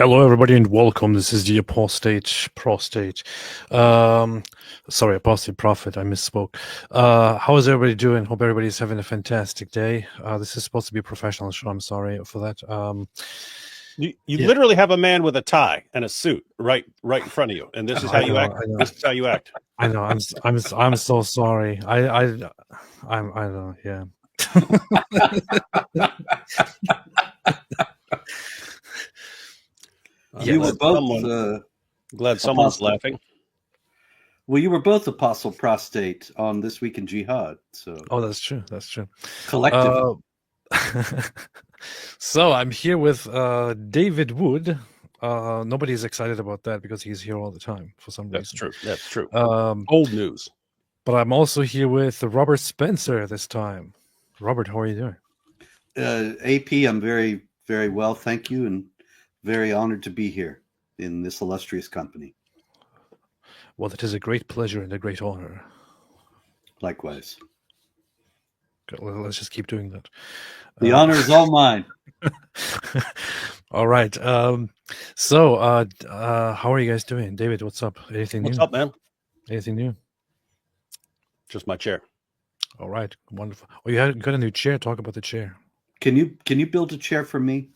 Hello, everybody, and welcome. This is the prostate. Apostate prophet. I misspoke. How is everybody doing? Hope everybody's having a fantastic day. This is supposed to be a professional show. I'm sorry for that. You literally have a man with a tie and a suit right in front of you, and this is how you act. This is how you act. I know. I'm so sorry. I know. Yeah. You were both. Glad someone's laughing. Well, you were both Apostle Prostate on This Week in Jihad. So. Oh, that's true. That's true. Collective. So I'm here with David Wood. Nobody's excited about that because he's here all the time for some reason. That's true. Old news. But I'm also here with Robert Spencer this time. Robert, how are you doing? AP, I'm very, very well, thank you, and very honored to be here in this illustrious company. Well, it is a great pleasure and a great honor. Likewise. Okay, let's just keep doing that. The honor is all mine. All right. So how are you guys doing? David, what's up? Anything new? What's up, man? Anything new? Just my chair. All right. Wonderful. Oh, you got a new chair. Talk about the chair. Can you build a chair for me?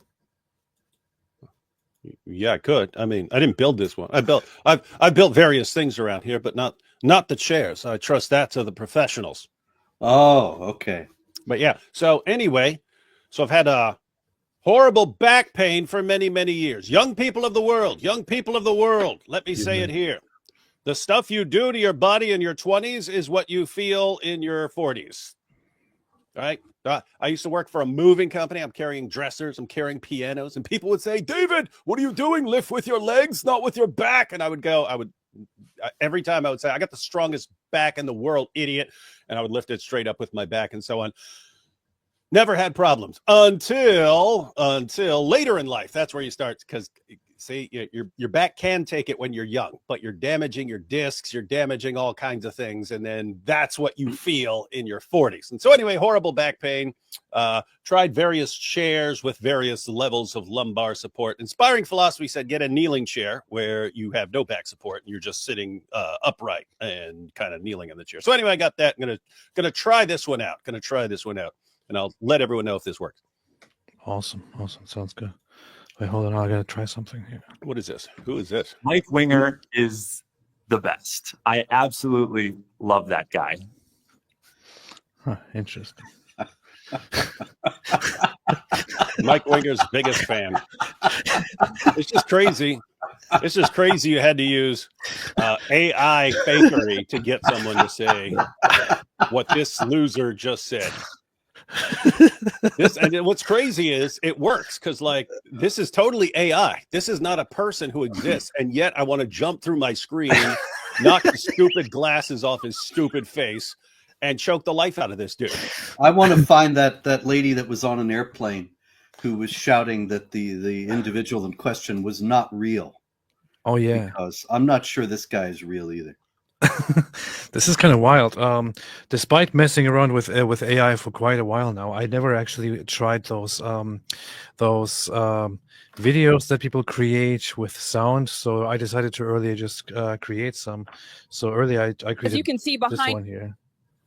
Yeah, I could. I mean, I didn't build this one. I built various things around here, but not the chairs. I trust that to the professionals. Oh, okay. But yeah. So anyway, I've had a horrible back pain for many, many years. Young people of the world, let me say it here. The stuff you do to your body in your 20s is what you feel in your 40s. All right. I used to work for a moving company. I'm carrying dressers. I'm carrying pianos. And people would say, David, what are you doing? Lift with your legs, not with your back. And every time I would say, I got the strongest back in the world, idiot. And I would lift it straight up with my back and so on. Never had problems until later in life. That's where you start, because see, your back can take it when you're young, but you're damaging your discs, you're damaging all kinds of things, and then that's what you feel in your 40s. And so anyway, horrible back pain. Tried various chairs with various levels of lumbar support. Inspiring philosophy said get a kneeling chair where you have no back support and you're just sitting upright and kind of kneeling in the chair. So anyway, I got that. I'm gonna try this one out. And I'll let everyone know if this works. Awesome. Sounds good. Wait, hold on. I gotta try something here. What is this? Who is this? Mike Winger is the best. I absolutely love that guy. Huh, interesting. Mike Winger's biggest fan. It's just crazy. You had to use AI fakery to get someone to say what this loser just said. And what's crazy is it works, because this is totally AI. This is not a person who exists, and yet I want to jump through my screen, knock the stupid glasses off his stupid face, and choke the life out of this dude. I want to find that lady that was on an airplane who was shouting that the individual in question was not real. Oh yeah, because I'm not sure this guy is real either. This is kind of wild. Despite messing around with AI for quite a while now, I never actually tried those videos that people create with sound. So I decided to earlier just create some. So earlier I created, as you can see behind, this one here,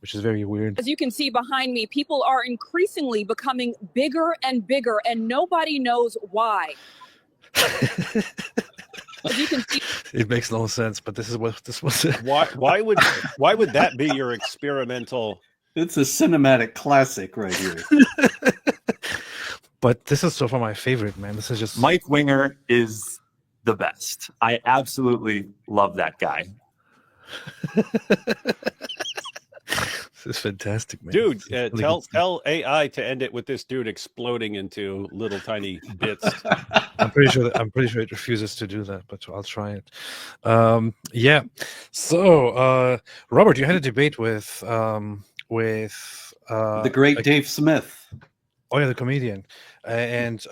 which is very weird. As you can see behind me, people are increasingly becoming bigger and bigger, and nobody knows why. As you can see, it makes no sense, but this is what this was. Why would that be your experimental? It's a cinematic classic right here. But this is so far my favorite, man. This is just Mike Winger is the best. I absolutely love that guy. This is fantastic, man. Dude, tell AI to end it with this dude exploding into little tiny bits. I'm pretty sure it refuses to do that, but I'll try it. Yeah. So, Robert, you had a debate with the great Dave Smith. Oh yeah, the comedian, and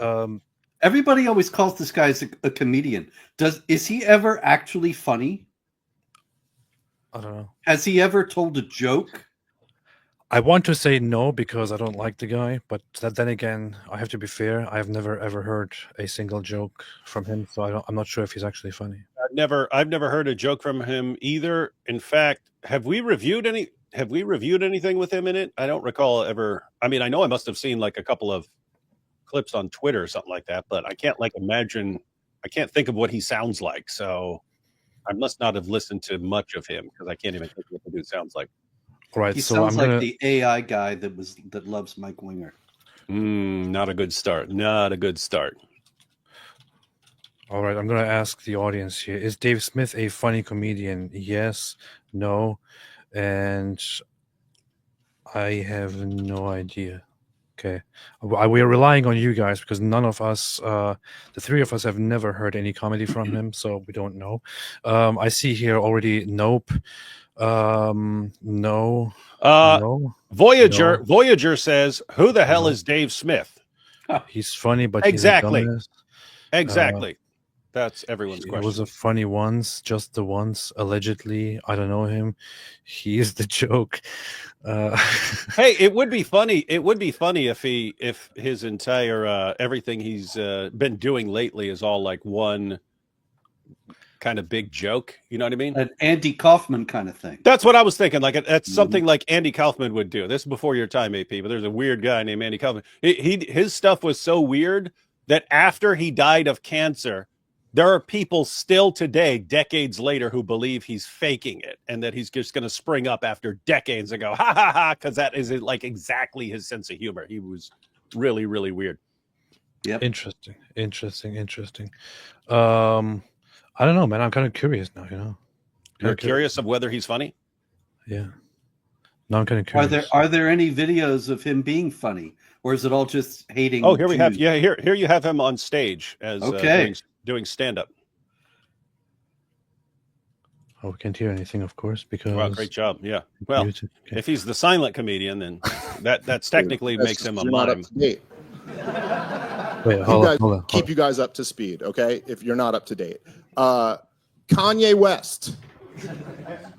everybody always calls this guy a comedian. Is he ever actually funny? I don't know. Has he ever told a joke? I want to say no because I don't like the guy, but then again, I have to be fair. I've never ever heard a single joke from him, so I'm not sure if he's actually funny. I've never heard a joke from him either. In fact, have we reviewed anything with him in it? I don't recall ever. I mean, I know I must have seen like a couple of clips on Twitter or something like that, but I can't imagine. I can't think of what he sounds like. So I must not have listened to much of him because I can't even think of what the dude sounds like. Right. He so sounds like the AI guy that loves Mike Winger. Not a good start. Not a good start. All right, I'm going to ask the audience here. Is Dave Smith a funny comedian? Yes, no, and I have no idea. Okay. We are relying on you guys because none of us, the three of us, have never heard any comedy from him, so we don't know. I see here already, nope. No. No. Voyager says, who the hell is Dave Smith? He's funny, but Exactly. he's a dumbass. Exactly. That's everyone's question. It was a funny once, just the once, allegedly. I don't know him. He is the joke. Hey, it would be funny. It would be funny if his entire everything he's been doing lately is all like one kind of big joke. You know what I mean? An Andy Kaufman kind of thing. That's what I was thinking. Like that's something like Andy Kaufman would do. This is before your time, AP. But there's a weird guy named Andy Kaufman. His stuff was so weird that after he died of cancer, there are people still today, decades later, who believe he's faking it and that he's just going to spring up after decades and go, ha, ha, ha, because that is like exactly his sense of humor. He was really, really weird. Yep. Interesting. I don't know, man. I'm kind of curious now, you know. You're curious of whether he's funny? Yeah. No, I'm kind of curious. Are there any videos of him being funny, or is it all just hating? Oh, here we have. Yeah, here you have him on stage as doing stand-up. Oh, we can't hear anything, of course, because. Wow, great job. Yeah. Well, if he's the silent comedian, then that's technically makes him a mime. Not up to date. Wait, hold on. Keep you guys up to speed, okay? If you're not up to date, Kanye West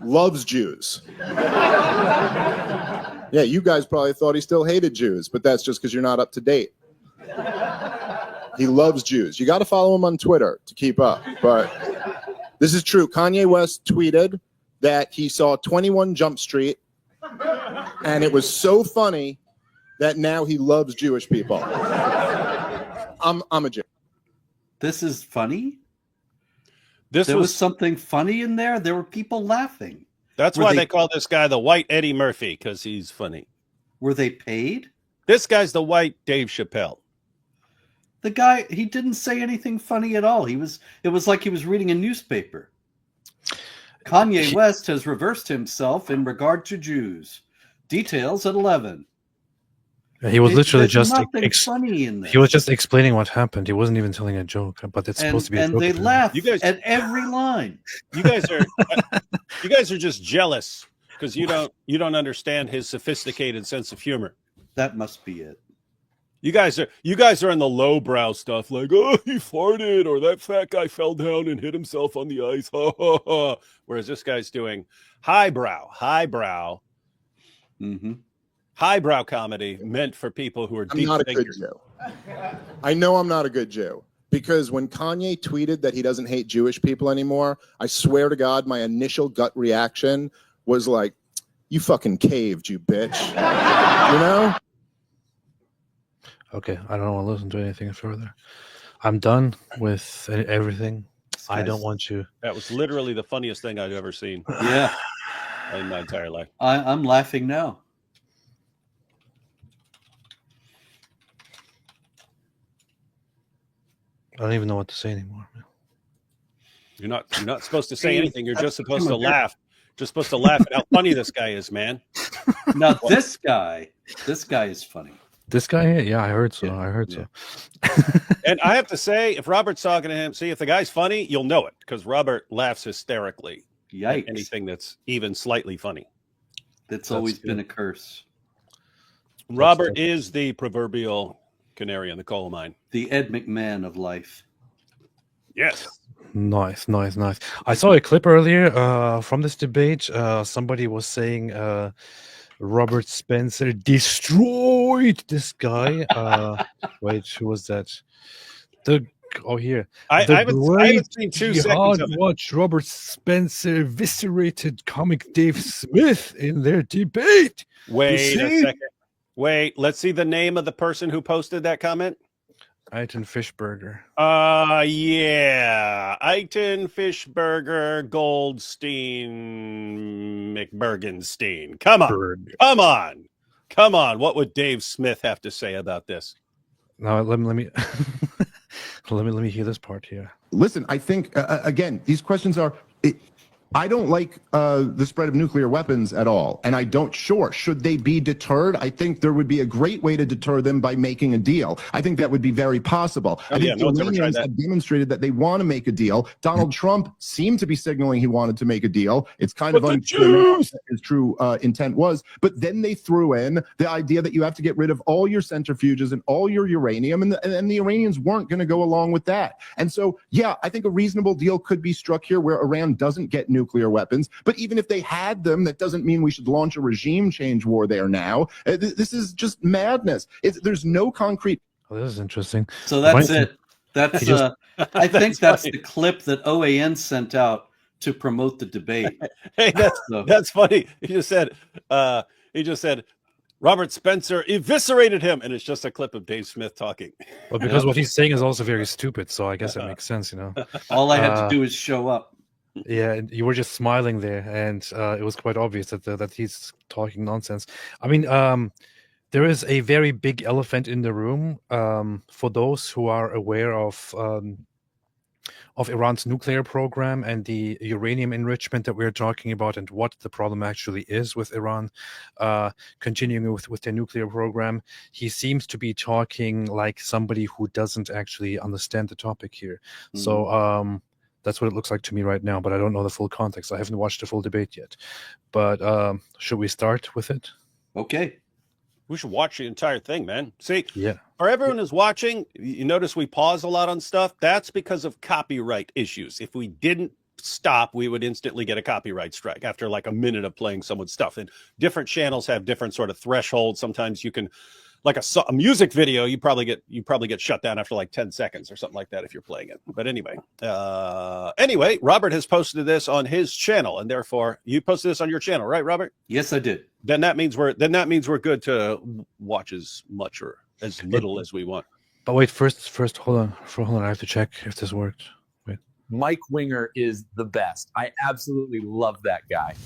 loves Jews. Yeah, you guys probably thought he still hated Jews, but that's just because you're not up to date. He loves Jews. You got to follow him on Twitter to keep up. But this is true. Kanye West tweeted that he saw 21 Jump Street, and it was so funny that now he loves Jewish people. I'm a Jew. This is funny. There was something funny in there. There were people laughing. That's why they call this guy the White Eddie Murphy, because he's funny. Were they paid? This guy's the White Dave Chappelle. The guy, he didn't say anything funny at all. It was like he was reading a newspaper. Kanye West has reversed himself in regard to Jews. Details at 11. He was literally just funny in there. He was just explaining what happened. He wasn't even telling a joke, but it's supposed to be a joke. And they laughed at every line. You guys are just jealous because you don't understand his sophisticated sense of humor. That must be it. You guys are in the lowbrow stuff, like, oh, he farted, or that fat guy fell down and hit himself on the ice. Ha, ha, ha. Whereas this guy's doing highbrow. Mm-hmm. Highbrow comedy meant for people who are deep not thinkers. A good Jew. I know I'm not a good Jew because when Kanye tweeted that he doesn't hate Jewish people anymore, I swear to God, my initial gut reaction was like, "You fucking caved, you bitch." You know? Okay, I don't want to listen to anything further. I'm done with everything. I don't want you. That was literally the funniest thing I've ever seen. Yeah, in my entire life. I'm laughing now. I don't even know what to say anymore. You're not supposed to say anything. You're just supposed to laugh. Just supposed to laugh at how funny this guy is, man. Now this guy is funny. This guy, yeah, I heard so. Yeah. I heard so. And I have to say, if Robert's talking to him, see if the guy's funny, you'll know it because Robert laughs hysterically. Yikes! At anything that's even slightly funny. That's always been a curse. Robert is the proverbial canary in the coal mine. The Ed McMahon of life. Yes. Nice. I saw a clip earlier from this debate. Somebody was saying Robert Spencer destroyed this guy. Wait, who was that? Here. I haven't seen 2 seconds of it. Watch Robert Spencer eviscerated comic Dave Smith in their debate. Wait a second. Wait, let's see the name of the person who posted that comment. Eitan Fishburger. Yeah. Eitan Fishburger Goldstein McBurgenstein. Come on. Come on. What would Dave Smith have to say about this? Now let me let me hear this part here. Listen, I think again, these questions are. I don't like the spread of nuclear weapons at all, and I don't. Sure, should they be deterred? I think there would be a great way to deter them by making a deal. I think that would be very possible. I think the Iranians have demonstrated that they want to make a deal. Donald Trump seemed to be signaling he wanted to make a deal. It's kind of unclear what his true intent was, but then they threw in the idea that you have to get rid of all your centrifuges and all your uranium, and the Iranians weren't going to go along with that. And so, yeah, I think a reasonable deal could be struck here where Iran doesn't get nuclear weapons, but even if they had them, that doesn't mean we should launch a regime change war there now. This is just madness. There's no concrete. Oh, this is interesting. So that's it. That's I think that's the clip that OAN sent out to promote the debate. Hey, that's funny. He just said Robert Spencer eviscerated him, and it's just a clip of Dave Smith talking. Well, because what he's saying is also very stupid, so I guess it makes sense, you know. All I had to do is show up. Yeah, you were just smiling there, and it was quite obvious that he's talking nonsense. I mean, there is a very big elephant in the room. For those who are aware of Iran's nuclear program and the uranium enrichment that we're talking about, and what the problem actually is with Iran continuing with their nuclear program, he seems to be talking like somebody who doesn't actually understand the topic here. Mm. So that's what it looks like to me right now, but I don't know the full context. I haven't watched the full debate yet. But should we start with it? Okay. We should watch the entire thing, man. See, yeah. For everyone who's watching, you notice we pause a lot on stuff. That's because of copyright issues. If we didn't stop, we would instantly get a copyright strike after like a minute of playing someone's stuff. And different channels have different sort of thresholds. Sometimes you can, like a music video, you probably get shut down after like 10 seconds or something like that if you're playing it. But anyway, Robert has posted this on his channel, and therefore you posted this on your channel, right, Robert? Yes, I did. Then that means we're good to watch as much or as little as we want. But wait, first, hold on. I have to check if this worked. Wait. Mike Winger is the best. I absolutely love that guy.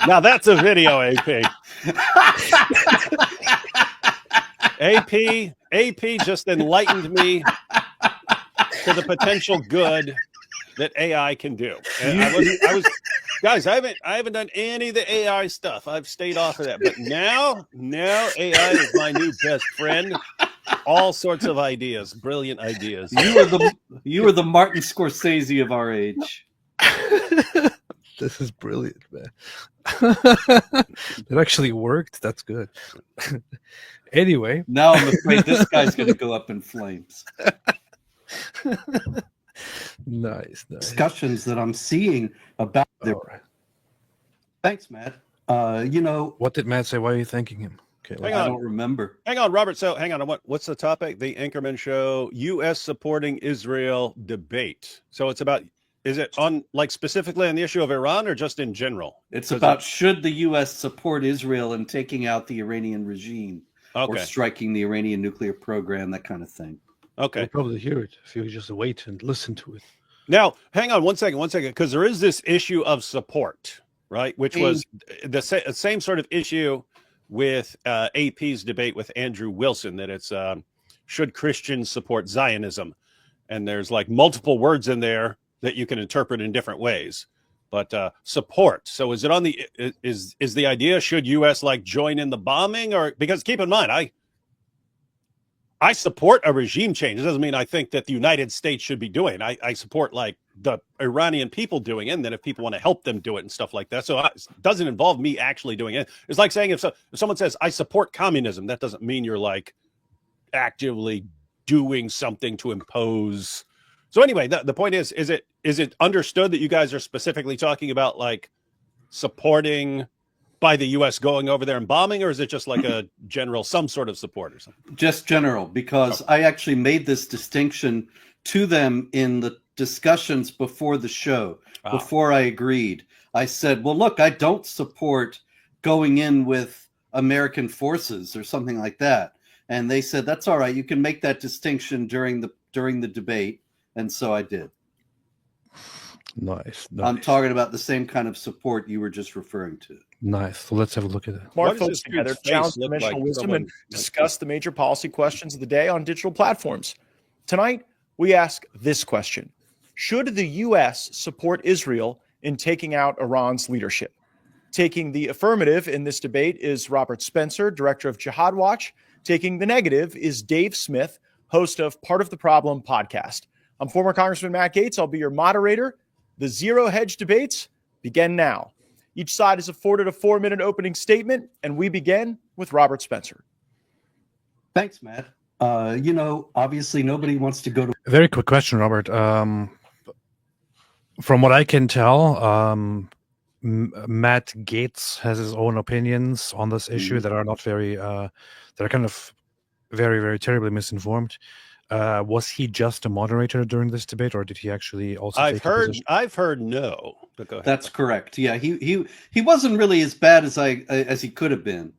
Now that's a video, AP. AP just enlightened me to the potential good that AI can do. And I was guys, I haven't done any of the AI stuff. I've stayed off of that. But now AI is my new best friend. All sorts of ideas, brilliant ideas. You were the Martin Scorsese of our age. This is brilliant, man. It actually worked. That's good. Anyway. Now I'm afraid this guy's going to go up in flames. Nice. Discussions that I'm seeing about their... Right. Thanks, Matt. What did Matt say? Why are you thanking him? Okay, I don't remember. Hang on, Robert. So hang on. What's the topic? The Anchorman Show, U.S. supporting Israel debate. So it's about... Is it on like specifically on the issue of Iran or just in general? It's about should the U.S. support Israel in taking out the Iranian regime or striking the Iranian nuclear program, that kind of thing. Okay. You'll probably hear it if you just wait and listen to it. Now, hang on one second, because there is this issue of support, right? Which was the same sort of issue with AP's debate with Andrew Wilson, that it's should Christians support Zionism? And there's like multiple words in there that you can interpret in different ways, but support. So is it on the is the idea should U.S. like join in the bombing, or because keep in mind I support a regime change. It doesn't mean I think that the United States should be doing it. I support like the Iranian people doing it, and then if people want to help them do it and stuff like that. So it doesn't involve me actually doing it. It's like saying if someone says I support communism, that doesn't mean you're like actively doing something to impose So anyway, the point is it understood that you guys are specifically talking about like supporting by the U.S. going over there and bombing, or is it just like a general, some sort of support or something? Just general, because I actually made this distinction to them in the discussions before the show, before I agreed. I said, well, look, I don't support going in with American forces or something like that. And they said, that's all right. You can make that distinction during the debate. And so I did. Nice. I'm talking about the same kind of support you were just referring to. Nice. So let's have a look at it. Smart What does folks this together dude's to challenge face look conventional like? wisdom Someone- and discuss the major policy questions of the day on digital platforms. Tonight, we ask this question. Should the U.S. support Israel in taking out Iran's leadership? Taking the affirmative in this debate is Robert Spencer, director of Jihad Watch. Taking the negative is Dave Smith, host of Part of the Problem podcast. I'm former Congressman Matt Gaetz. I'll be your moderator. The Zero Hedge debates begin now. Each side is afforded a 4-minute opening statement, and we begin with Robert Spencer. Thanks, Matt. Obviously nobody wants to go to. Very quick question, Robert. From what I can tell, Matt Gaetz has his own opinions on this issue that are not very, that are kind of very, very terribly misinformed. Was he just a moderator during this debate, or did he actually also? I've take a heard. position? I've heard no. But go ahead. That's correct. Yeah, he wasn't really as bad as he could have been,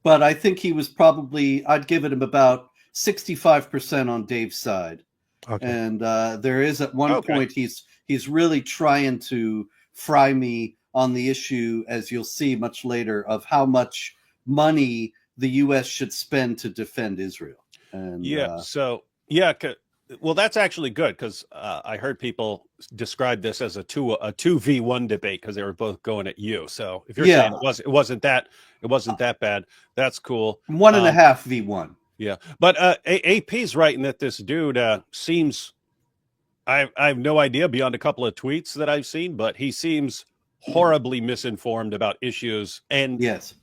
but I think he was probably. I'd give it him about 65% on Dave's side, Okay. and there is at one point he's really trying to fry me on the issue, as you'll see much later, of how much money the U.S. should spend to defend Israel. And well, that's actually good because I heard people describe this as a 2v1 debate because they were both going at you. So if you're saying it wasn't that bad, that's cool. 1.5 v1. Yeah, but AP's writing that this dude seems. I have no idea beyond a couple of tweets that I've seen, but he seems horribly misinformed about issues. And yes,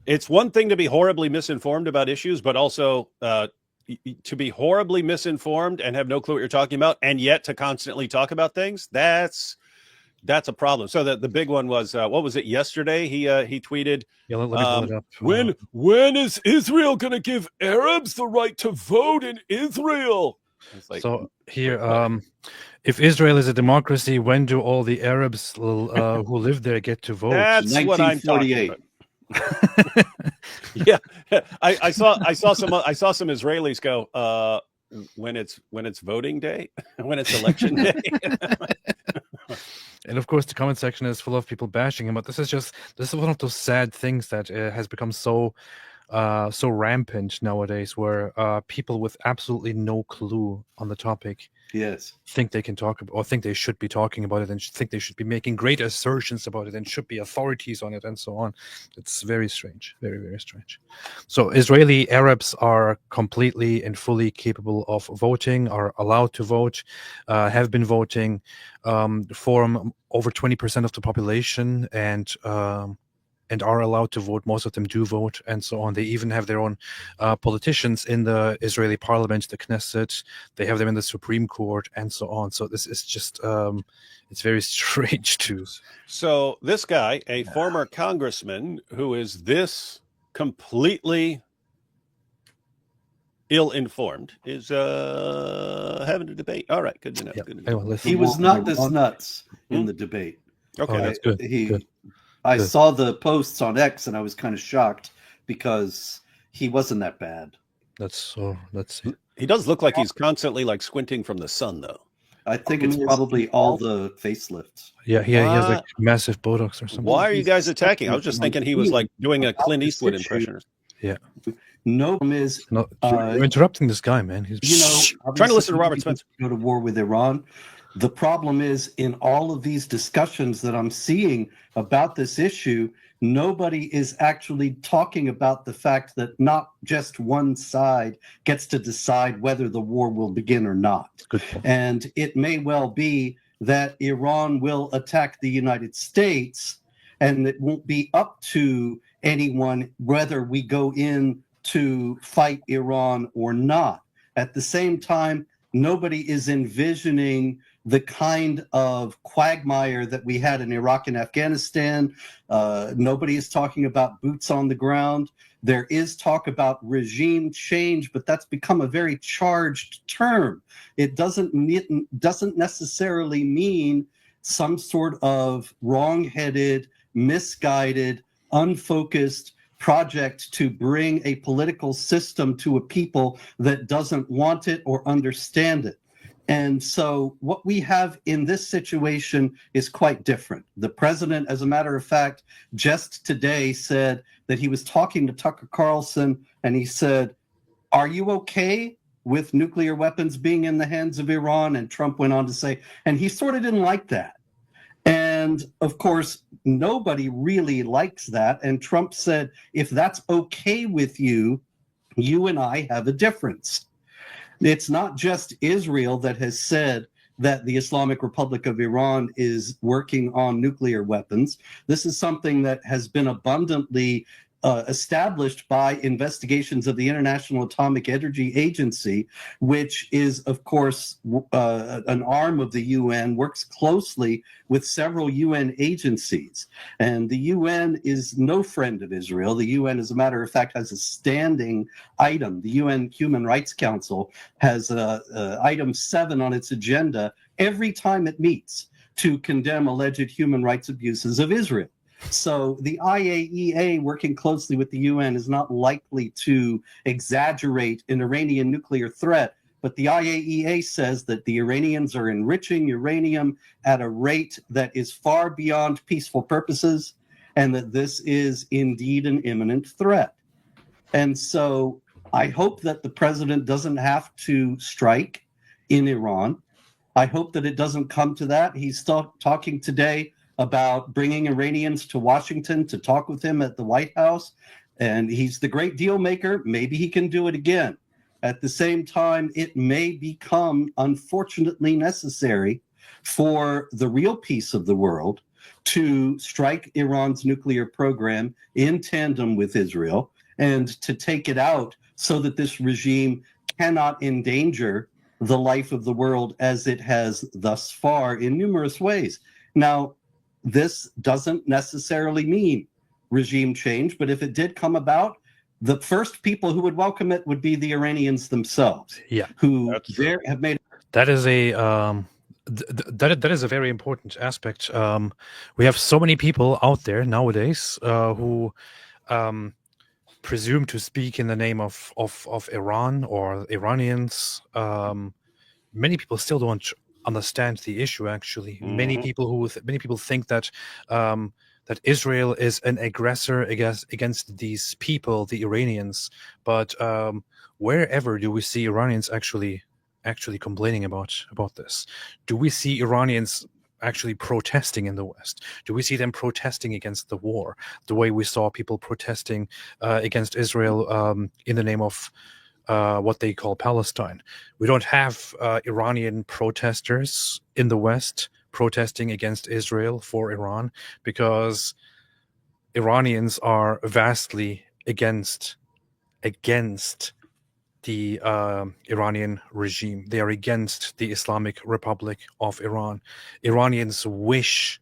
it's one thing to be horribly misinformed about issues, but also to be horribly misinformed and have no clue what you're talking about, and yet to constantly talk about things. That's a problem. So the big one was what was it yesterday? He tweeted, Yeah, let me pull it up. when is Israel going to give Arabs the right to vote in Israel? It's like, so here, if Israel is a democracy, when do all the Arabs who live there get to vote? that's what I'm talking about. Yeah, I saw some Israelis go when it's voting day, when it's election day. And of course, the comment section is full of people bashing him. But this is one of those sad things that has become so rampant nowadays, where people with absolutely no clue on the topic think they can talk about, or think they should be talking about it, and think they should be making great assertions about it, and should be authorities on it, and so on. It's very strange, very, very strange. So Israeli Arabs are completely and fully capable of voting, are allowed to vote, have been voting, form over 20% of the population, and are allowed to vote. Most of them do vote, and so on. They even have their own politicians in the Israeli parliament, the Knesset. They have them in the Supreme Court, and so on. So this is just, it's very strange too. So this guy, a former congressman who is this completely ill-informed, is having a debate. All right, good to know. Yeah. Good to know. Anyway, he was not this nuts in the debate. Okay, that's good. Good. I saw the posts on X and I was kind of shocked because he wasn't that bad. Let's see. He does look like he's constantly like squinting from the sun, though. I think it's probably all the facelifts. Yeah, he has like massive Botox or something. Why are you guys attacking? I was just thinking he was like doing a Clint Eastwood impression. Yeah. No problem is No, you're interrupting this guy, man. He's trying to listen to Robert Spencer. Go to war with Iran. The problem is, in all of these discussions that I'm seeing about this issue, nobody is actually talking about the fact that not just one side gets to decide whether the war will begin or not. Good point. And it may well be that Iran will attack the United States, and it won't be up to anyone whether we go in to fight Iran or not. At the same time, nobody is envisioning the kind of quagmire that we had in Iraq and Afghanistan. Nobody is talking about boots on the ground. There is talk about regime change, but that's become a very charged term. It doesn't necessarily mean some sort of wrong-headed, misguided, unfocused project to bring a political system to a people that doesn't want it or understand it. And so what we have in this situation is quite different. The president, as a matter of fact, just today said that he was talking to Tucker Carlson, and he said, "Are you okay with nuclear weapons being in the hands of Iran?" And Trump went on to say, and he sort of didn't like that. And of course, nobody really likes that. And Trump said, if that's okay with you, you and I have a difference. It's not just Israel that has said that the Islamic Republic of Iran is working on nuclear weapons. This is something that has been abundantly established by investigations of the International Atomic Energy Agency, which is, of course, an arm of the UN, works closely with several UN agencies. And the UN is no friend of Israel. The UN, as a matter of fact, has a standing item. The UN Human Rights Council has item 7 on its agenda every time it meets to condemn alleged human rights abuses of Israel. So the IAEA, working closely with the UN, is not likely to exaggerate an Iranian nuclear threat, but the IAEA says that the Iranians are enriching uranium at a rate that is far beyond peaceful purposes, and that this is indeed an imminent threat. And so I hope that the president doesn't have to strike in Iran. I hope that it doesn't come to that. He's talking today about bringing Iranians to Washington to talk with him at the White House. And he's the great deal maker. Maybe he can do it again. At the same time, it may become, unfortunately, necessary for the real peace of the world to strike Iran's nuclear program in tandem with Israel and to take it out so that this regime cannot endanger the life of the world as it has thus far in numerous ways. Now, this doesn't necessarily mean regime change, but if it did come about, the first people who would welcome it would be the Iranians themselves. Yeah, who have made. That is a that is a very important aspect. We have so many people out there nowadays who presume to speak in the name of Iran or Iranians. Many people still don't understand the issue. Actually, many people think that that Israel is an aggressor against these people, the Iranians. But wherever do we see Iranians actually complaining about this? Do we see Iranians actually protesting in the West? Do we see them protesting against the war the way we saw people protesting against Israel in the name of what they call Palestine? We don't have Iranian protesters in the West protesting against Israel for Iran because Iranians are vastly against the Iranian regime. They are against the Islamic Republic of Iran. Iranians wish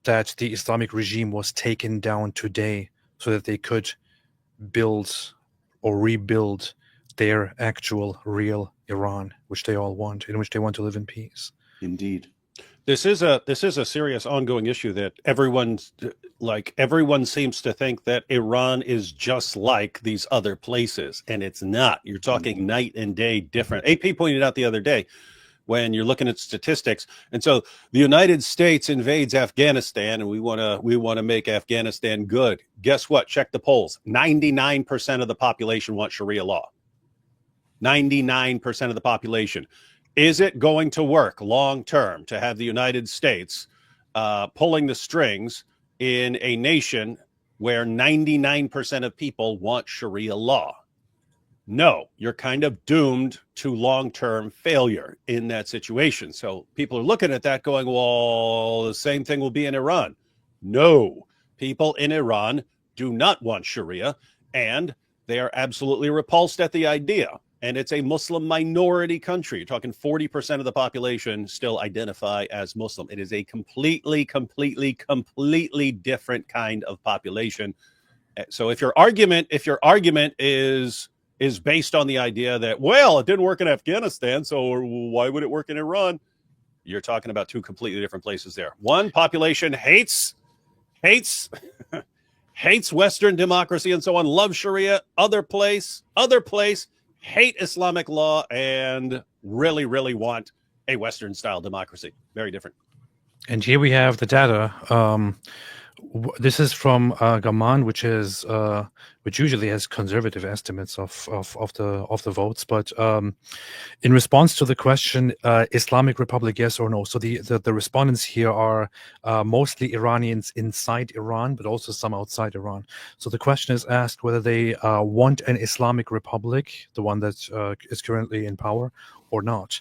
that the Islamic regime was taken down today so that they could build or rebuild their actual real Iran, which they all want, in which they want to live in peace. Indeed. This is a serious ongoing issue that everyone seems to think that Iran is just like these other places, and it's not. You're talking night and day different. AP pointed out the other day when you're looking at statistics, and so the United States invades Afghanistan, and we want to make Afghanistan good. Guess what? Check the polls. 99% of the population want Sharia law. 99% of the population. Is it going to work long term to have the United States pulling the strings in a nation where 99% of people want Sharia law? No, you're kind of doomed to long-term failure in that situation. So people are looking at that going, well, the same thing will be in Iran. No, people in Iran do not want Sharia, and they are absolutely repulsed at the idea and it's a Muslim minority country. You're talking 40% of the population still identify as Muslim. It is a completely different kind of population. So if your argument is based on the idea that, well, it didn't work in Afghanistan, so why would it work in Iran? You're talking about two completely different places there. One population hates Western democracy and so on, love Sharia. Other place, hate Islamic law and really want a Western style democracy. Very different. And here we have the data. This is from Gaman, which usually has conservative estimates of the votes. But in response to the question, Islamic Republic, yes or no? So the respondents here are mostly Iranians inside Iran, but also some outside Iran. So the question is asked whether they want an Islamic Republic, the one that is currently in power, or not.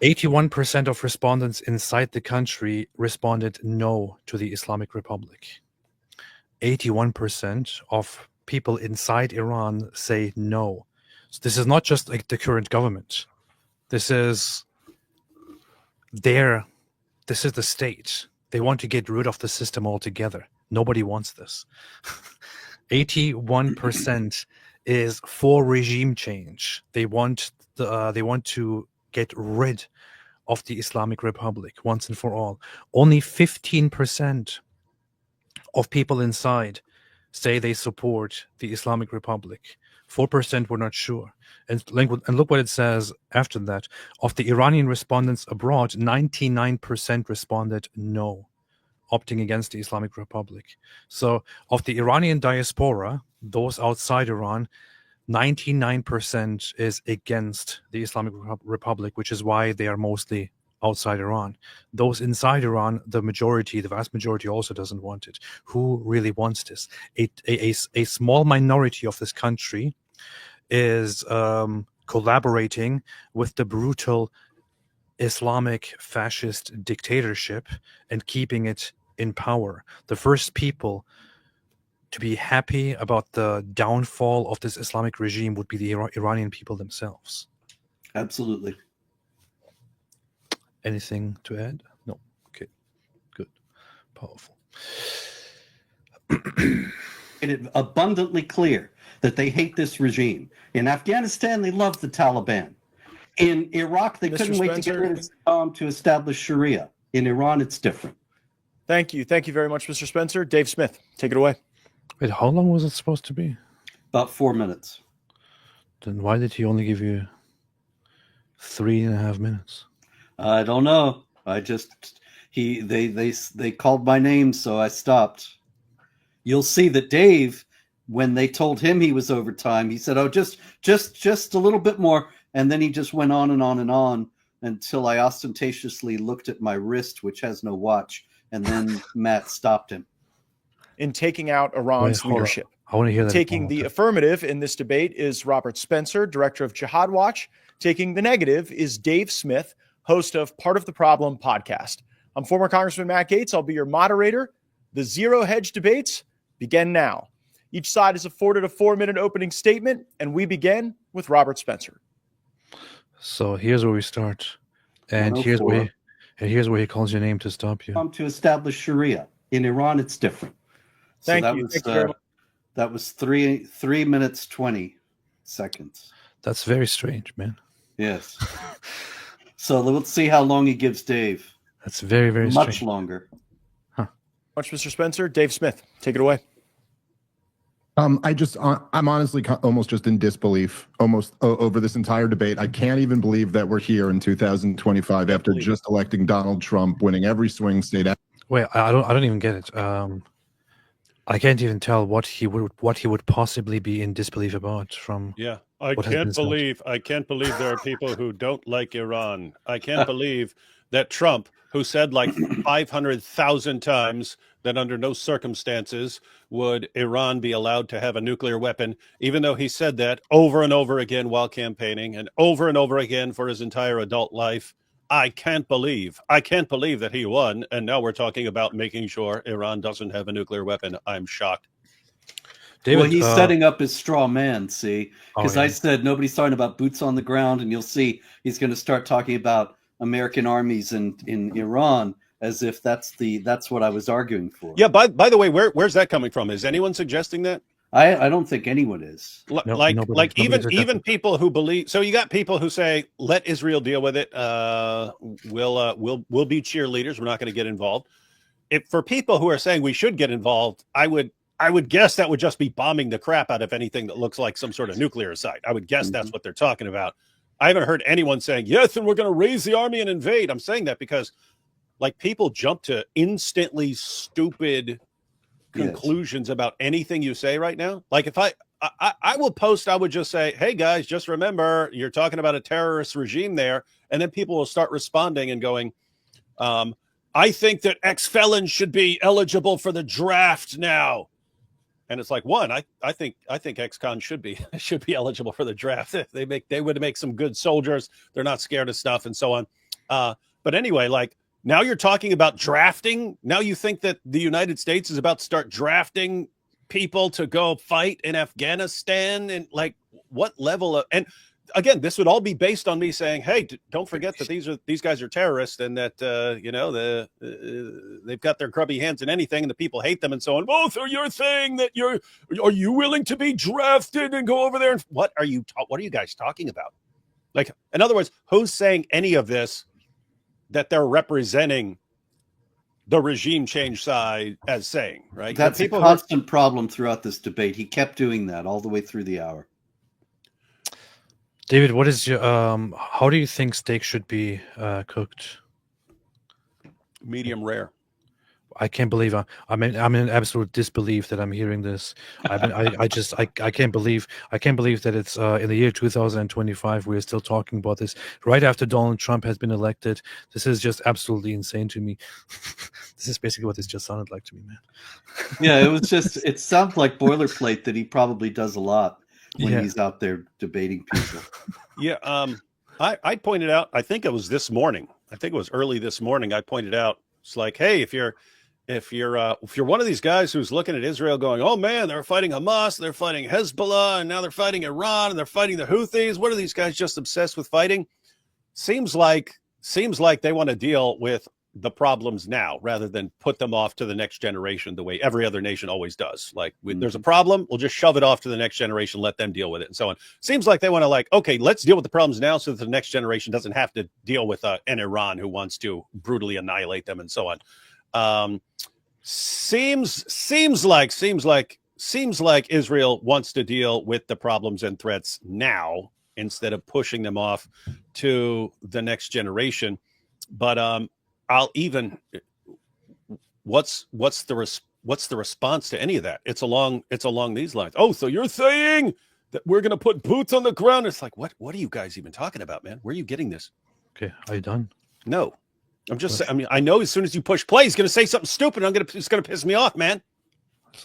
81% of respondents inside the country responded no to the Islamic Republic. 81% of people inside Iran say no. So this is not just like the current government. This is the state. They want to get rid of the system altogether. Nobody wants this. 81% is for regime change. They want to get rid of the Islamic Republic once and for all. Only 15% of people inside say they support the Islamic Republic. 4% were not sure. And look what it says after that. Of the Iranian respondents abroad, 99% responded no, opting against the Islamic Republic. So of the Iranian diaspora, those outside Iran, 99% is against the Islamic Republic, which is why they are mostly outside Iran. Those inside Iran, the vast majority also doesn't want it. Who really wants this? A small minority of this country is collaborating with the brutal Islamic fascist dictatorship and keeping it in power. The first people to be happy about the downfall of this Islamic regime would be the Iranian people themselves. Absolutely. Anything to add? No. Okay. Good. Powerful. It is abundantly clear that they hate this regime. In Afghanistan, they love the Taliban. In Iraq, they couldn't wait to get rid of Saddam to establish Sharia. In Iran, it's different. Thank you. Thank you very much, Mr. Spencer. Dave Smith, take it away. Wait, how long was it supposed to be? About 4 minutes. Then why did he only give you 3.5 minutes? I don't know. They called my name, so I stopped. You'll see that Dave, when they told him he was over time, he said, "Oh, just a little bit more," and then he just went on and on and on until I ostentatiously looked at my wrist, which has no watch, and then Matt stopped him. In taking out Iran's leadership. I want to hear that. Taking the affirmative in this debate is Robert Spencer, director of Jihad Watch. Taking the negative is Dave Smith, host of Part of the Problem podcast. I'm former Congressman Matt Gaetz. I'll be your moderator. The Zero Hedge debates begin now. Each side is afforded a 4-minute opening statement, and we begin with Robert Spencer. So here's where we start. And here's where he calls your name to stop you. To establish Sharia. In Iran, it's different. Thank you. That was 3 minutes 20 seconds. That's very strange, man. Yes. So let's see how long he gives Dave. That's very, very much strange. Longer. Huh. Much, Mr. Spencer. Dave Smith, take it away. I'm honestly almost just in disbelief over this entire debate. I can't even believe that we're here in 2025 after just electing Donald Trump, winning every swing state. Wait, I don't even get it. I can't even tell what he would possibly be in disbelief about from. Yeah, I can't believe there are people who don't like Iran. I can't believe that Trump, who said like 500,000 times that under no circumstances would Iran be allowed to have a nuclear weapon, even though he said that over and over again while campaigning and over again for his entire adult life. I can't believe that he won, and now we're talking about making sure Iran doesn't have a nuclear weapon. I'm shocked. David, Well, he's setting up his straw man, see? Because yeah. I said nobody's talking about boots on the ground, and you'll see he's going to start talking about American armies in Iran as if that's what I was arguing for. Yeah. By the way, where's that coming from? Is anyone suggesting that? I don't think anyone is. Like even people who believe. So you got people who say, "Let Israel deal with it. We'll be cheerleaders. We're not going to get involved." If for people who are saying we should get involved, I would guess that would just be bombing the crap out of anything that looks like some sort of nuclear site. I would guess that's what they're talking about. I haven't heard anyone saying, yes, and we're going to raise the army and invade. I'm saying that because like people jump to instantly stupid conclusions about anything you say right now. Like if I will post, I would just say, hey guys, just remember you're talking about a terrorist regime there. And then people will start responding and going, I think that ex-felons should be eligible for the draft now. And it's like, one, I think ex-cons should be eligible for the draft. They would make some good soldiers. They're not scared of stuff and so on. But anyway, like now you're talking about drafting. Now you think that the United States is about to start drafting people to go fight in Afghanistan, and like what level of, and again, this would all be based on me saying, hey, don't forget that these guys are terrorists and that, they've got their grubby hands in anything and the people hate them and so on. Oh, so you're saying that are you willing to be drafted and go over there? And what are you guys talking about? Like, in other words, who's saying any of this that they're representing the regime change side as saying, right? That's a constant problem throughout this debate. He kept doing that all the way through the hour. David, what is your how do you think steak should be cooked? Medium rare. I can't believe I'm in absolute disbelief that I'm hearing this. I can't believe that it's in the year 2025 we're still talking about this right after Donald Trump has been elected. This is just absolutely insane to me. This is basically what this just sounded like to me, man. Yeah, it sounds like boilerplate that he probably does a lot when he's out there debating people. Yeah, I pointed out, I think it was this morning. I think it was early this morning. I pointed out, it's like, hey, if you're one of these guys who's looking at Israel going, oh man, they're fighting Hamas, they're fighting Hezbollah, and now they're fighting Iran, and they're fighting the Houthis. What are these guys just obsessed with fighting? Seems like they want to deal with the problems now rather than put them off to the next generation the way every other nation always does. Like when there's a problem, we'll just shove it off to the next generation, let them deal with it and so on. Seems like they want to like, okay, let's deal with the problems now so that the next generation doesn't have to deal with an Iran who wants to brutally annihilate them and so on. Seems like Israel wants to deal with the problems and threats now instead of pushing them off to the next generation. But what's the response to any of that? It's along these lines. Oh, so you're saying that we're going to put boots on the ground? It's like, what are you guys even talking about, man? Where are you getting this? Okay, are you done? No, I'm just saying. I mean, I know as soon as you push play, he's going to say something stupid. It's going to piss me off, man.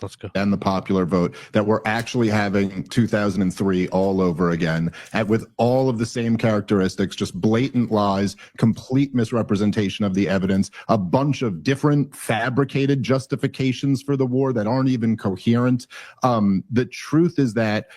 Let's go. And the popular vote, that we're actually having 2003 all over again, and with all of the same characteristics, just blatant lies, complete misrepresentation of the evidence, a bunch of different fabricated justifications for the war that aren't even coherent. The truth is that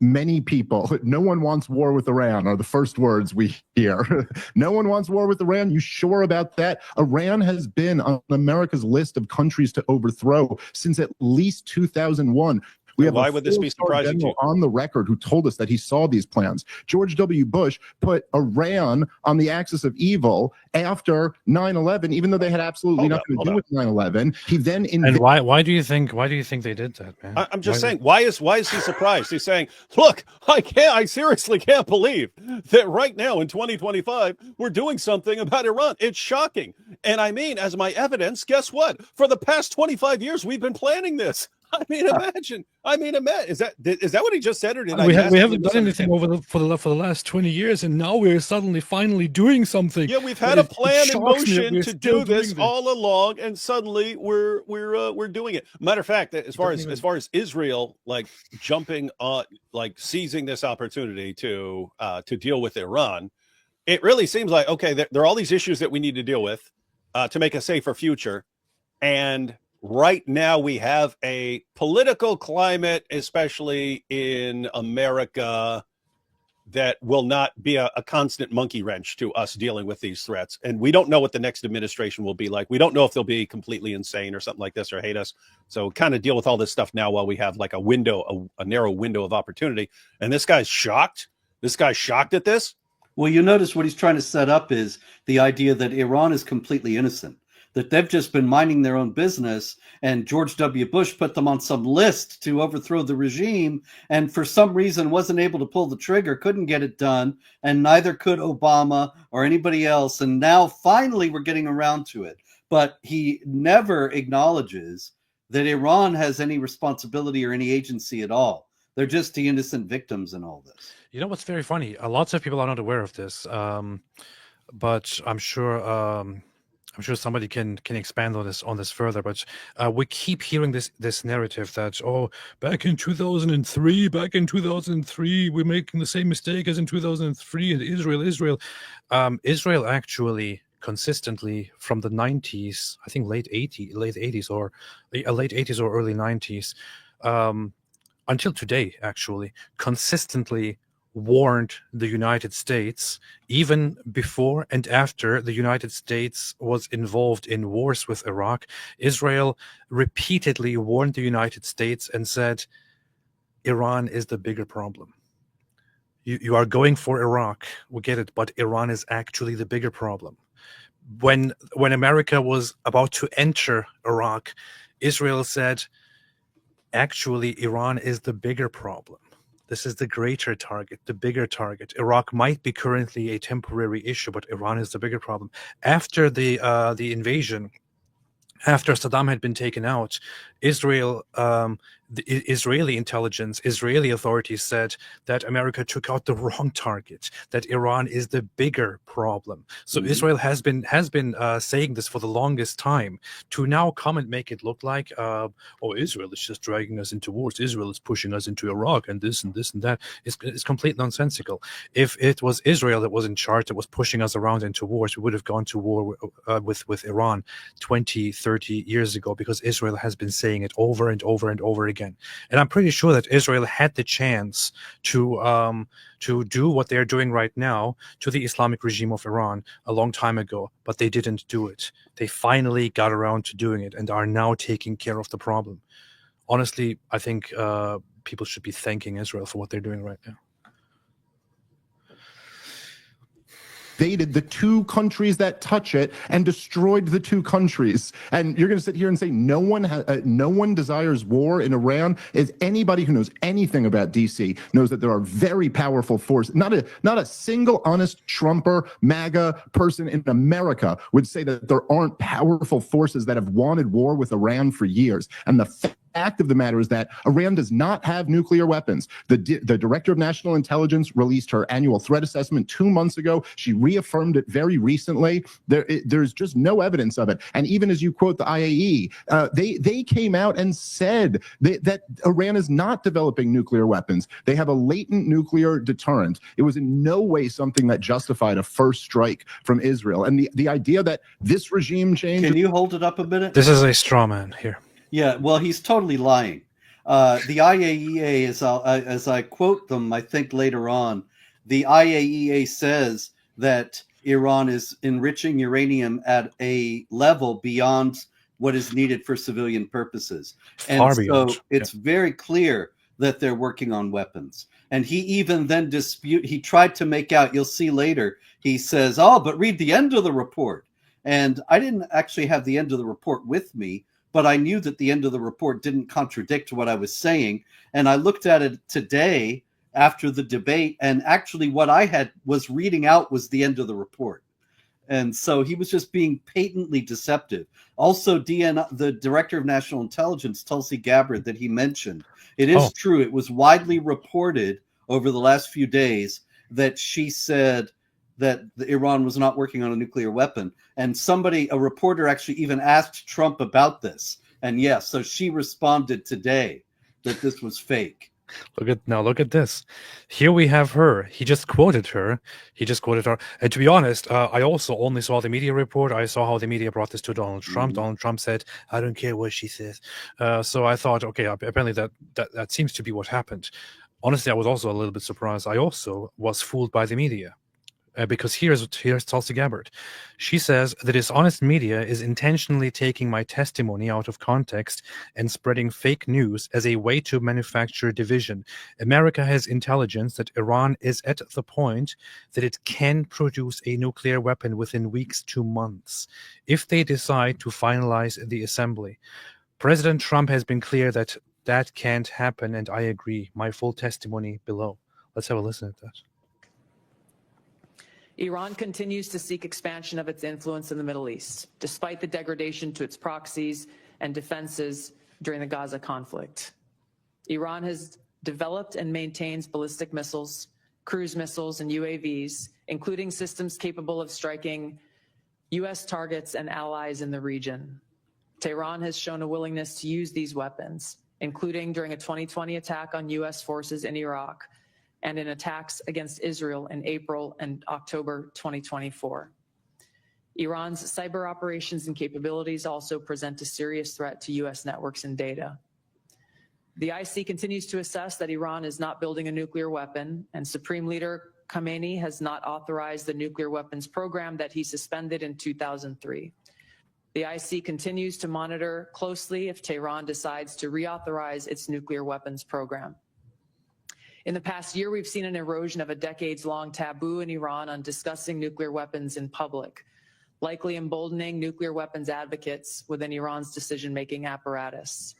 many people, no one wants war with Iran are the first words we hear. No one wants war with Iran. You sure about that? Iran has been on America's list of countries to overthrow since at least 2001. We have why would this be surprising to you? On the record who told us that he saw these plans. George W. Bush put Iran on the axis of evil after 9/11, even though they had absolutely nothing to do with 9/11. He then and why do you think they did that, man? I'm just saying, why is he surprised? He's saying, look, I seriously can't believe that right now in 2025 we're doing something about Iran. It's shocking. And I mean, as my evidence, guess what? For the past 25 years we've been planning this. I mean, imagine. Is that what he just said, or did we haven't done anything for the last 20 years, and now we're suddenly finally doing something. Yeah, we've had a plan in motion to do this all along, and suddenly we're doing it. Matter of fact, as far as Israel, like jumping on, like seizing this opportunity to deal with Iran, it really seems like okay, there are all these issues that we need to deal with to make a safer future, and right now we have a political climate, especially in America, that will not be a constant monkey wrench to us dealing with these threats. And we don't know what the next administration will be like. We don't know if they'll be completely insane or something like this or hate us. So kind of deal with all this stuff now while we have like a window, a narrow window of opportunity. And this guy's shocked. This guy's shocked at this. Well, you notice what he's trying to set up is the idea that Iran is completely innocent, that they've just been minding their own business, and George W. Bush put them on some list to overthrow the regime, and for some reason wasn't able to pull the trigger, couldn't get it done, and neither could Obama or anybody else. And now finally we're getting around to it. But he never acknowledges that Iran has any responsibility or any agency at all. They're just the innocent victims in all this. You know what's very funny? Lots of people are not aware of this, but I'm sure somebody can expand on this further. But we keep hearing this narrative that back in 2003, we're making the same mistake as in 2003, and Israel. Israel actually consistently from the 90s, I think late 80s or early 90s, until today, actually, consistently warned the United States, even before and after the United States was involved in wars with Iraq. Israel repeatedly warned the United States and said, Iran is the bigger problem. You are going for Iraq, we get it, but Iran is actually the bigger problem. When America was about to enter Iraq, Israel said, actually, Iran is the bigger problem. This is the greater target, the bigger target. Iraq might be currently a temporary issue, but Iran is the bigger problem. After the invasion, after Saddam had been taken out, the Israeli intelligence, Israeli authorities said that America took out the wrong target, that Iran is the bigger problem. So Israel has been saying this for the longest time. To now come and make it look like, Israel is just dragging us into wars, Israel is pushing us into Iraq, and this and this and that, is complete nonsensical. If it was Israel that was in charge, that was pushing us around into wars, we would have gone to war with Iran 20, 30 years ago, because Israel has been saying it over and over and over again. And I'm pretty sure that Israel had the chance to do what they're doing right now to the Islamic regime of Iran a long time ago, but they didn't do it. They finally got around to doing it and are now taking care of the problem. Honestly, I think people should be thanking Israel for what they're doing right now. Invaded the two countries that touch it and destroyed the two countries. And you're going to sit here and say no one desires war in Iran? Is anybody who knows anything about DC knows that there are very powerful forces. Not a single honest Trumper, MAGA person in America would say that there aren't powerful forces that have wanted war with Iran for years. And the fact of the matter is that Iran does not have nuclear weapons. The Director of National Intelligence released her annual threat assessment 2 months ago. She reaffirmed it very recently. There's just no evidence of it. And even as you quote the IAE, they came out and said that Iran is not developing nuclear weapons. They have a latent nuclear deterrent. It was in no way something that justified a first strike from Israel. And the idea that this regime change... Can you hold it up a minute? This is a straw man here. Yeah, well, he's totally lying. The IAEA, as I quote them, I think later on, the IAEA says that Iran is enriching uranium at a level beyond what is needed for civilian purposes. And so it's very clear that they're working on weapons. And he even then he tried to make out, you'll see later, he says, but read the end of the report. And I didn't actually have the end of the report with me, but I knew that the end of the report didn't contradict what I was saying. And I looked at it today after the debate, and actually what I was reading out was the end of the report. And so he was just being patently deceptive. Also, the Director of National Intelligence, Tulsi Gabbard, that he mentioned, it is true. It was widely reported over the last few days that she said that Iran was not working on a nuclear weapon. And a reporter actually even asked Trump about this. And yes, so she responded today that this was fake. Look at this. Here we have her. He just quoted her. And to be honest, I also only saw the media report. I saw how the media brought this to Donald Trump. Donald Trump said, "I don't care what she says." So I thought, okay, apparently that seems to be what happened. Honestly, I was also a little bit surprised. I also was fooled by the media. Because here's Tulsi Gabbard. She says the dishonest media is intentionally taking my testimony out of context and spreading fake news as a way to manufacture division. America has intelligence that Iran is at the point that it can produce a nuclear weapon within weeks to months if they decide to finalize the assembly. President Trump has been clear that that can't happen, and I agree. My full testimony below. Let's have a listen to that. Iran continues to seek expansion of its influence in the Middle East, despite the degradation to its proxies and defenses during the Gaza conflict. Iran has developed and maintains ballistic missiles, cruise missiles, and UAVs, including systems capable of striking U.S. targets and allies in the region. Tehran has shown a willingness to use these weapons, including during a 2020 attack on U.S. forces in Iraq, and in attacks against Israel in April and October 2024. Iran's cyber operations and capabilities also present a serious threat to U.S. networks and data. The IC continues to assess that Iran is not building a nuclear weapon, and Supreme Leader Khamenei has not authorized the nuclear weapons program that he suspended in 2003. The IC continues to monitor closely if Tehran decides to reauthorize its nuclear weapons program. In the past year, we've seen an erosion of a decades-long taboo in Iran on discussing nuclear weapons in public, likely emboldening nuclear weapons advocates within Iran's decision-making apparatus.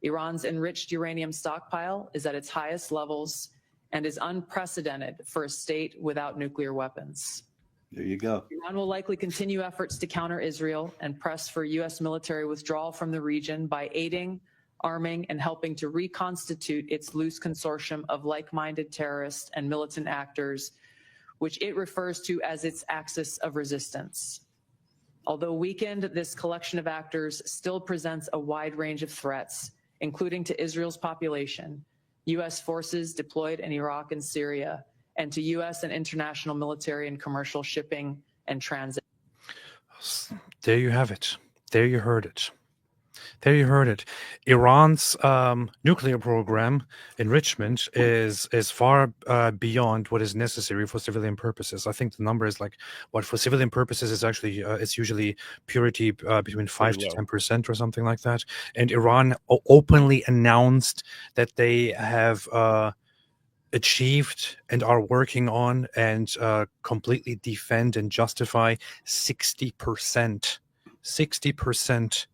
Iran's enriched uranium stockpile is at its highest levels and is unprecedented for a state without nuclear weapons. There you go. Iran will likely continue efforts to counter Israel and press for U.S. military withdrawal from the region by aiding, arming, and helping to reconstitute its loose consortium of like-minded terrorists and militant actors, which it refers to as its axis of resistance. Although weakened, this collection of actors still presents a wide range of threats, including to Israel's population, U.S. forces deployed in Iraq and Syria, and to U.S. and international military and commercial shipping and transit. There you have it. There you heard it. Iran's nuclear program enrichment is far beyond what is necessary for civilian purposes. I think the number is like what for civilian purposes is actually it's usually purity between 5 to 10% or something like that. And Iran openly announced that they have achieved and are working on and completely defend and justify 60%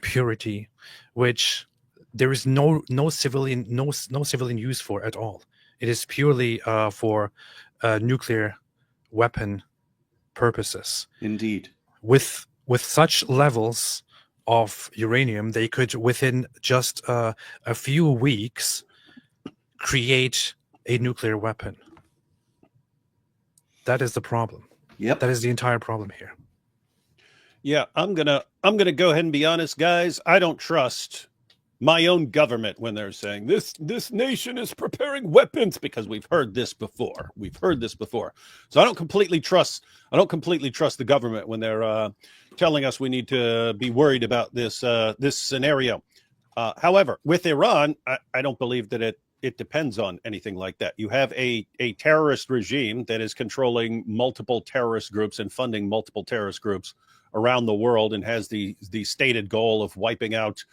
purity, which there is no civilian use for at all. It is purely for nuclear weapon purposes. Indeed. With such levels of uranium, they could within just a few weeks create a nuclear weapon. That is the problem. Yep. That is the entire problem here. Yeah, I'm gonna go ahead and be honest, guys. I don't trust my own government when they're saying this nation is preparing weapons, because we've heard this before. So I don't completely trust the government when they're telling us we need to be worried about this scenario. However, with Iran, I don't believe that it depends on anything like that. You have a terrorist regime that is controlling multiple terrorist groups and funding multiple terrorist groups around the world, and has the stated goal of wiping out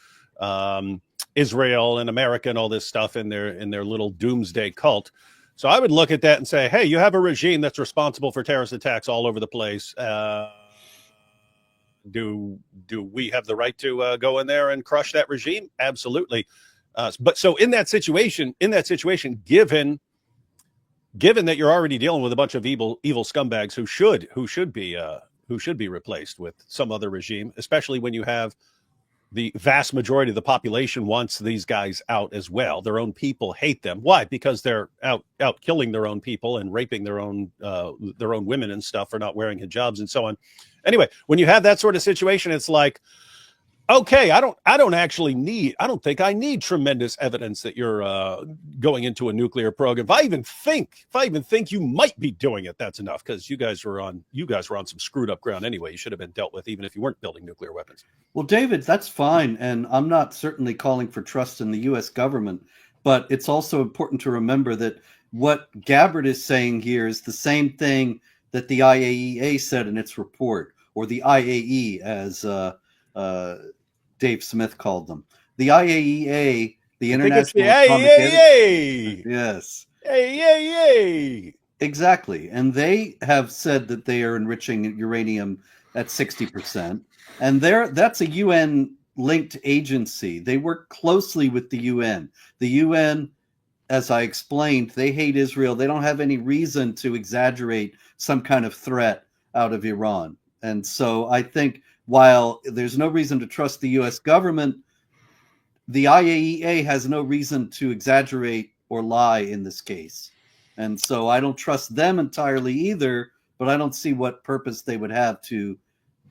Israel and America and all this stuff in their little doomsday cult. So I would look at that and say, hey, you have a regime that's responsible for terrorist attacks all over the place. Do we have the right to go in there and crush that regime? Absolutely. But so in that situation, given that you're already dealing with a bunch of evil scumbags who should be replaced with some other regime, especially when you have the vast majority of the population wants these guys out as well. Their own people hate them. Why? Because they're out killing their own people and raping their own women and stuff for not wearing hijabs and so on. Anyway, when you have that sort of situation, it's like, Okay, I don't think I need tremendous evidence that you're going into a nuclear program. If I even think you might be doing it, that's enough, because you guys were on some screwed up ground anyway. You should have been dealt with even if you weren't building nuclear weapons. Well, David, that's fine, and I'm not certainly calling for trust in the U.S. government, but it's also important to remember that what Gabbard is saying here is the same thing that the IAEA said in its report, or the IAE, as Dave Smith called them. The IAEA, the International Atomic Energy. Yes. Yay! Exactly. And they have said that they are enriching uranium at 60%. And that's a UN-linked agency. They work closely with the UN. The UN, as I explained, they hate Israel. They don't have any reason to exaggerate some kind of threat out of Iran. And so I think while there's no reason to trust the U.S. government, the IAEA has no reason to exaggerate or lie in this case. And so I don't trust them entirely either, but I don't see what purpose they would have to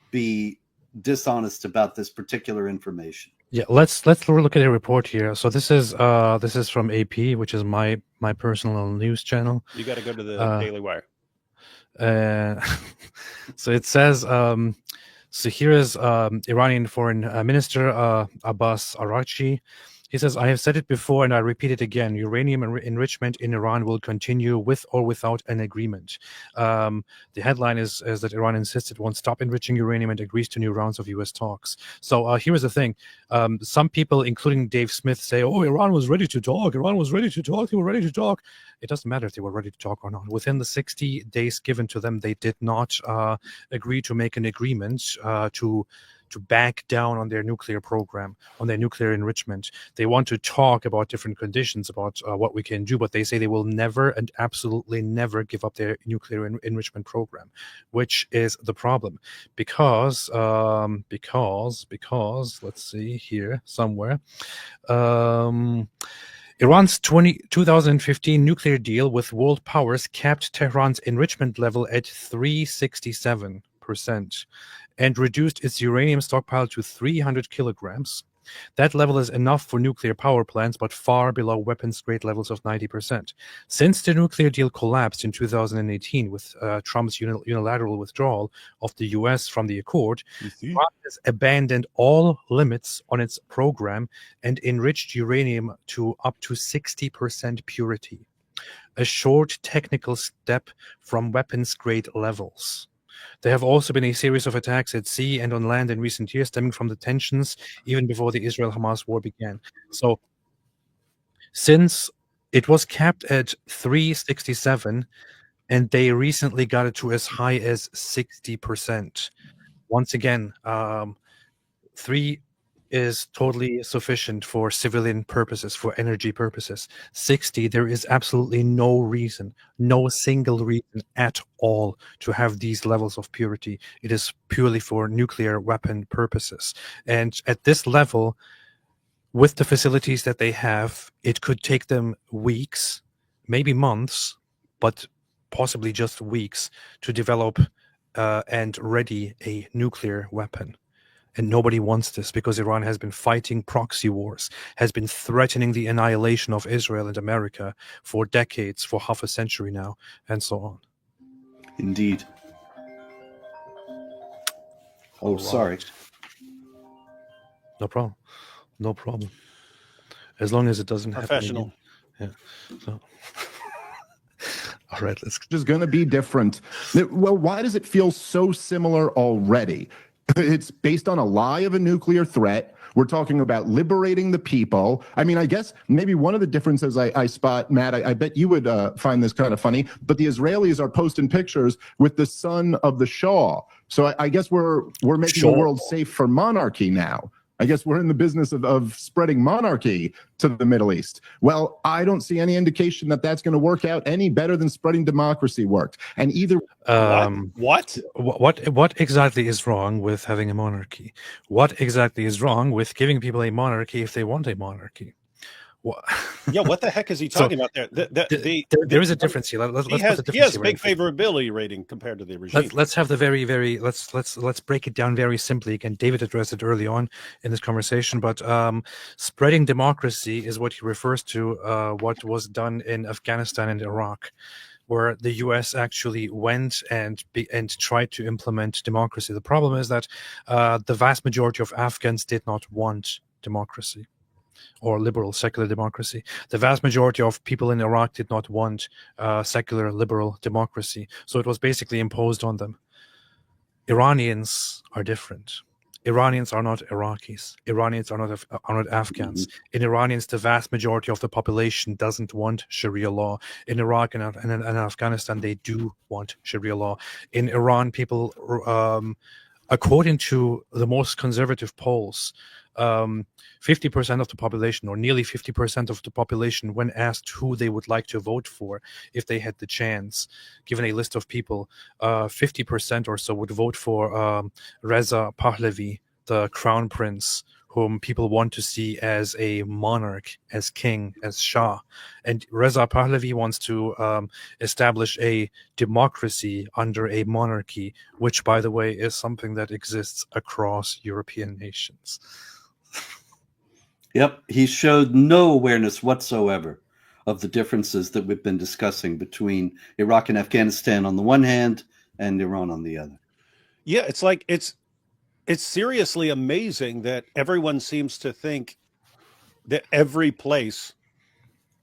be dishonest about this particular information. Yeah, let's look at a report here. So this is from AP, which is my personal news channel. You got to go to the Daily Wire. So it says, so here is Iranian Foreign Minister Abbas Araghchi. He says, I have said it before and I repeat it again. Uranium enrichment in Iran will continue with or without an agreement. The headline is that Iran insists it won't stop enriching uranium and agrees to new rounds of U.S. talks. So here's the thing. Some people, including Dave Smith, say, oh, Iran was ready to talk. Iran was ready to talk. They were ready to talk. It doesn't matter if they were ready to talk or not. Within the 60 days given to them, they did not agree to make an agreement to back down on their nuclear program, on their nuclear enrichment. They want to talk about different conditions, about what we can do, but they say they will never and absolutely never give up their nuclear enrichment program, which is the problem. Because let's see here somewhere, Iran's 2015 nuclear deal with world powers capped Tehran's enrichment level at 367%. And reduced its uranium stockpile to 300 kilograms. That level is enough for nuclear power plants, but far below weapons-grade levels of 90%. Since the nuclear deal collapsed in 2018 with Trump's unilateral withdrawal of the U.S. from the accord, Iran has abandoned all limits on its program and enriched uranium to up to 60% purity, a short technical step from weapons-grade levels. There have also been a series of attacks at sea and on land in recent years stemming from the tensions even before the Israel-Hamas war began. So since it was capped at 367 and they recently got it to as high as 60%. Once again, 3 is totally sufficient for civilian purposes, for energy purposes. 60, there is absolutely no reason, no single reason at all to have these levels of purity. It is purely for nuclear weapon purposes. And at this level, with the facilities that they have, it could take them weeks, maybe months, but possibly just weeks to develop and ready a nuclear weapon. And nobody wants this because Iran has been fighting proxy wars, has been threatening the annihilation of Israel and America for decades, for half a century now, and so on. Indeed. Oh, Right. sorry. No problem. No problem. As long as it doesn't happen. Professional. Yeah. So. All right, let's. Is going to be different. Well, why does it feel so similar already? It's based on a lie of a nuclear threat. We're talking about liberating the people. I mean, I guess maybe one of the differences I spot, Matt, I bet you would find this kind of funny, but the Israelis are posting pictures with the son of the Shah. So I guess we're making the world safe for monarchy now. I guess we're in the business of spreading monarchy to the Middle East. Well, I don't see any indication that that's going to work out any better than spreading democracy worked. And either what exactly is wrong with having a monarchy? What exactly is wrong with giving people a monarchy if they want a monarchy? Yeah, what the heck is he talking about there? There is a difference here. Let's put the difference he has here, big right? favorability rating compared to the regime. Let's have the let's break it down very simply. Again, David addressed it early on in this conversation, but spreading democracy is what he refers to what was done in Afghanistan and Iraq, where the U.S. actually went and tried to implement democracy. The problem is that the vast majority of Afghans did not want democracy or liberal secular democracy. The vast majority of people in Iraq did not want secular liberal democracy. So it was basically imposed on them. Iranians are different. Iranians are not Iraqis. Iranians are not Afghans. In Iranians, the vast majority of the population doesn't want Sharia law. In Iraq and Afghanistan, they do want Sharia law. In Iran, people, according to the most conservative polls, 50% of the population, or nearly 50% of the population, when asked who they would like to vote for if they had the chance, given a list of people, 50% or so would vote for Reza Pahlavi, the crown prince, whom people want to see as a monarch, as king, as Shah. And Reza Pahlavi wants to establish a democracy under a monarchy, which, by the way, is something that exists across European nations. Yep, he showed no awareness whatsoever of the differences that we've been discussing between Iraq and Afghanistan on the one hand and Iran on the other. Yeah, it's like it's seriously amazing that everyone seems to think that every place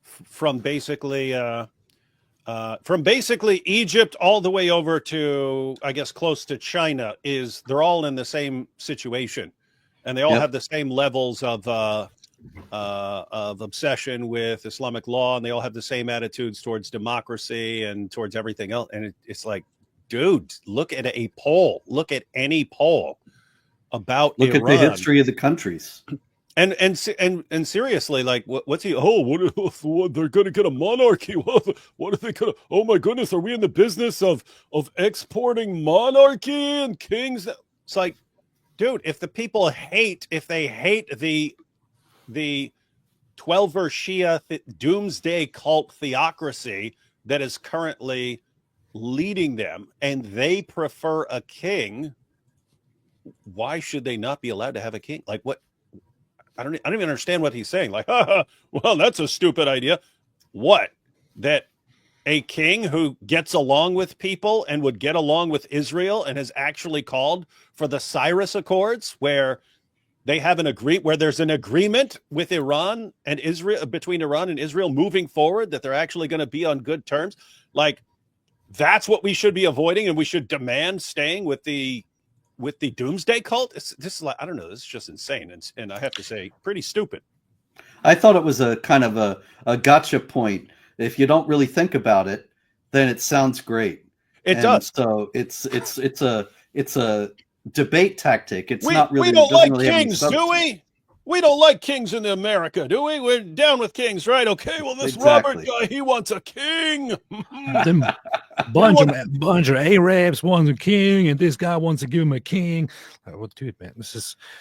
from basically Egypt all the way over to, I guess, close to China, they're all in the same situation, and they all have the same levels of obsession with Islamic law, and they all have the same attitudes towards democracy and towards everything else. And it's like, dude, look at a poll. Look at any poll about Look Iran. at the history of the countries. And seriously, like, what's he? Oh, what they're going to get a monarchy? What are they going to? Oh my goodness, are we in the business of exporting monarchy and kings? It's like, dude, if the people hate the 12-er Shia doomsday cult theocracy that is currently leading them, and they prefer a king, why should they not be allowed to have a king? Like, what? I don't even understand what he's saying. Like, well, that's a stupid idea. What? That a king who gets along with people and would get along with Israel and has actually called for the Cyrus Accords, where they have where there's an agreement with Iran and Israel, between Iran and Israel, moving forward, that they're actually going to be on good terms. Like, that's what we should be avoiding, and we should demand staying with the doomsday cult. This is like, I don't know, this is just insane, and I have to say, pretty stupid. I thought it was a kind of a gotcha point. If you don't really think about it, then it sounds great. It does. So it's a debate tactic. It's not really. We don't like really kings, do we? We don't like kings in America, do we? We're down with kings, right? Okay, well, this Robert guy, he wants a king. Them bunch of Arabs wants a king, and this guy wants to give him a king. Well, dude, man,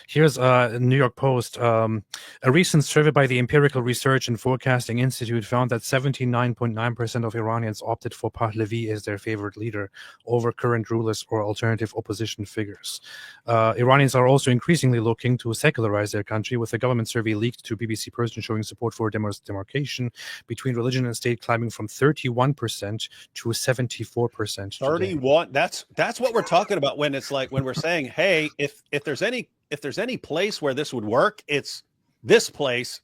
here's a New York Post. A recent survey by the Empirical Research and Forecasting Institute found that 79.9% of Iranians opted for Pahlavi as their favorite leader over current rulers or alternative opposition figures. Iranians are also increasingly looking to secularize their country, with a government survey leaked to BBC Persian showing support for demarcation between religion and state climbing from 31% to 74%. 31. That's what we're talking about when it's like, when we're saying, hey, if there's any place where this would work, it's this place,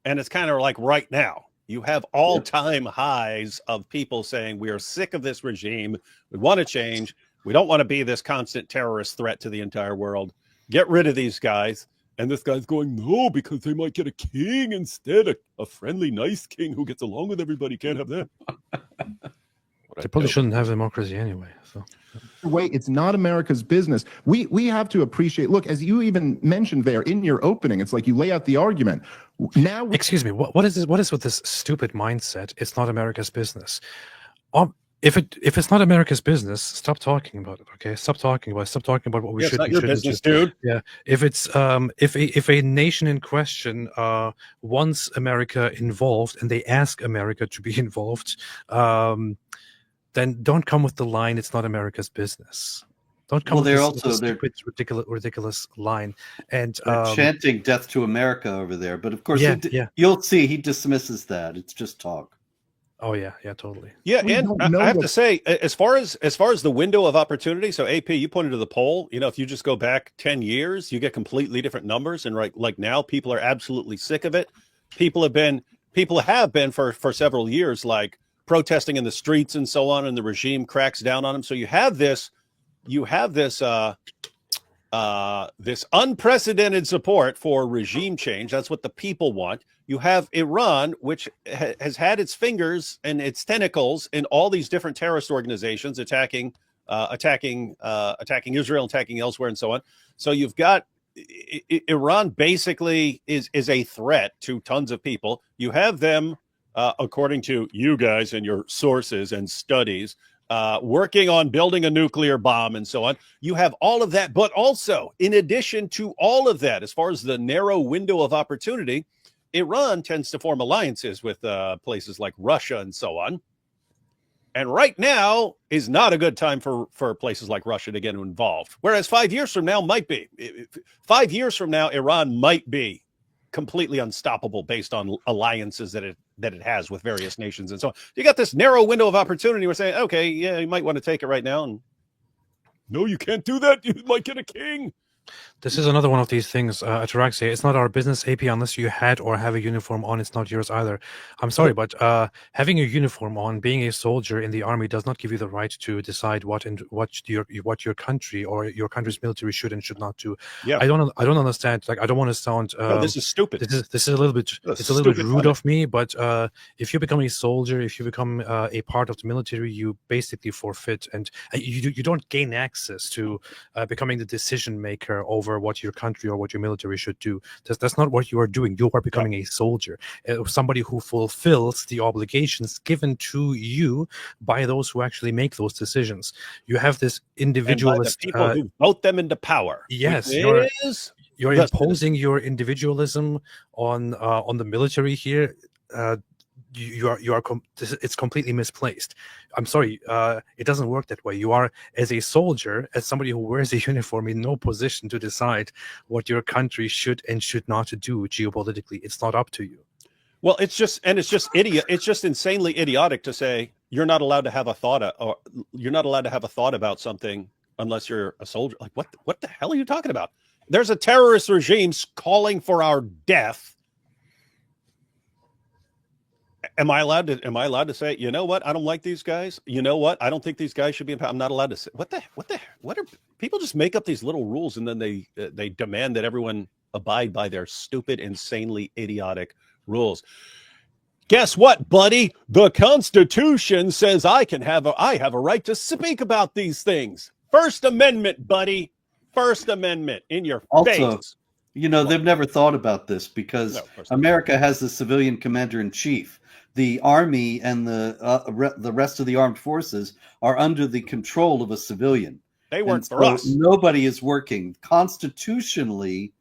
and it's kind of like right now. You have all-time highs of people saying we are sick of this regime. We want to change. We don't want to be this constant terrorist threat to the entire world. Get rid of these guys. And this guy's going, no, because they might get a king instead, a friendly, nice king who gets along with everybody. Can't have that. They probably shouldn't have democracy anyway. So, wait, it's not America's business. We have to appreciate. Look, as you even mentioned there in your opening, it's like you lay out the argument. Now, excuse me, what is this? What is with this stupid mindset? It's not America's business. if it's not America's business, stop talking about it. Okay, stop talking about it. Stop talking about what we Yeah, should. it's not your business, dude. Yeah, if it's if a nation in question wants America involved and they ask America to be involved, then don't come with the line, "It's not America's business." Don't come Well, with they're this, also they're ridiculous line. And chanting "Death to America" over there, but of course, yeah. you'll see he dismisses that. It's just talk. Oh yeah, totally. Yeah, We and don't know I have what- to say, as far as the window of opportunity, so AP, you pointed to the poll. You know, if you just go back 10 years, you get completely different numbers. And like now, people are absolutely sick of it. People have been for several years, like protesting in the streets and so on, and the regime cracks down on them. So you have this this unprecedented support for regime change. That's what the people want. You have Iran, which has had its fingers and its tentacles in all these different terrorist organizations, attacking Israel, attacking elsewhere, and so on. So you've got Iran basically is a threat to tons of people. You have them, according to you guys and your sources and studies, working on building a nuclear bomb and so on. You have all of that, but also in addition to all of that, as far as the narrow window of opportunity, Iran tends to form alliances with places like Russia and so on. And right now is not a good time for places like Russia to get involved. Whereas 5 years from now might be. 5 years from now, Iran might be completely unstoppable based on alliances that it has with various nations and so on. You got this narrow window of opportunity. We're saying, okay, yeah, you might want to take it right now. And no, you can't do that. You might get a king. This is another one of these things, Ataraxia. It's not our business, AP, unless you had or have a uniform on. It's not yours either. I'm sorry, but having a uniform on, being a soldier in the army, does not give you the right to decide what your country or your country's military should and should not do. Yeah, I don't understand. Like, I don't want to sound. No, this is stupid. This is a little bit. It's a little bit rude of me, but if you become a soldier, if you become a part of the military, you basically forfeit, and you don't gain access to becoming the decision maker over what your country or what your military should do. That's not what you are doing. You are becoming a soldier, somebody who fulfills the obligations given to you by those who actually make those decisions. You have this individualist people who vote them into power. Yes, you're imposing your individualism on the military here. It's completely misplaced. I'm sorry, it doesn't work that way. You are, as a soldier, as somebody who wears a uniform, in no position to decide what your country should and should not do geopolitically. It's not up to you. Well, it's just idiot. It's just insanely idiotic to say you're not allowed to have a thought, or you're not allowed to have a thought about something unless you're a soldier. Like, what the hell are you talking about? There's a terrorist regime calling for our death. Am I allowed to say, you know what? I don't like these guys. You know what? I don't think these guys should be in power. I'm not allowed to say what are people just make up these little rules and then they demand that everyone abide by their stupid, insanely idiotic rules. Guess what, buddy? The Constitution says I have a right to speak about these things. First Amendment, buddy. First Amendment in your face. You know, they've never thought about this because America has the civilian commander-in-chief. The army and the rest of the armed forces are under the control of a civilian. They work for us. Nobody is working. Constitutionally,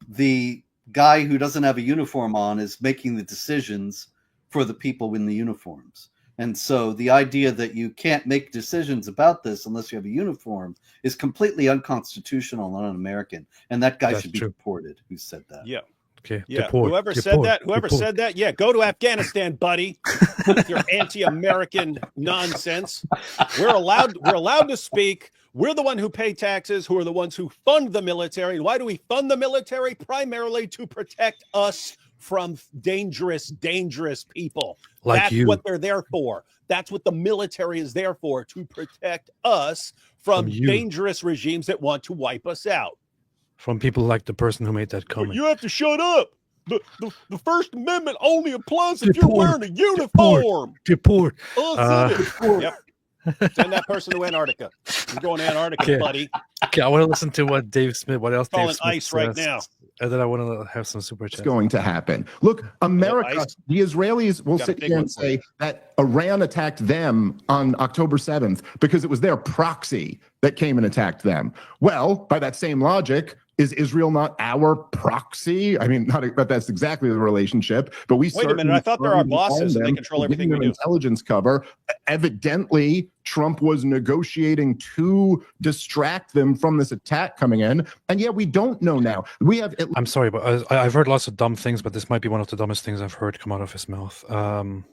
the guy who doesn't have a uniform on is making the decisions for the people in the uniforms. And so the idea that you can't make decisions about this unless you have a uniform is completely unconstitutional and un-American. And that guy should be deported who said that. Yeah. Okay. Yeah. Deport, Whoever said that, yeah, go to Afghanistan, buddy. With your anti-American nonsense. We're allowed to speak. We're the one who pay taxes, who are the ones who fund the military. And why do we fund the military? Primarily to protect us from dangerous people. That's what they're there for. That's what the military is there for, to protect us from dangerous regimes that want to wipe us out. From people like the person who made that comment. You have to shut up. The First Amendment only applies if you're wearing a uniform. Deport. Yep. Send that person to Antarctica. You're going to Antarctica, Okay. buddy. Okay, I want to listen to what Dave Smith. What else? Calling Dave Smith ice right says, now. and then I want to have some super It's chat. going to happen. Look, America, ice? the Israelis will Got a sit big here one and for you. say that Iran attacked them on October 7th because it was their proxy that came and attacked them. Well, by that same logic, is Israel not our proxy? I mean, not that that's exactly the relationship, but we Wait a minute. I thought they're our bosses and they control everything we do. Intelligence cover. Evidently, Trump was negotiating to distract them from this attack coming in. And yeah, we don't know now. We have I'm sorry, but I've heard lots of dumb things, but this might be one of the dumbest things I've heard come out of his mouth. So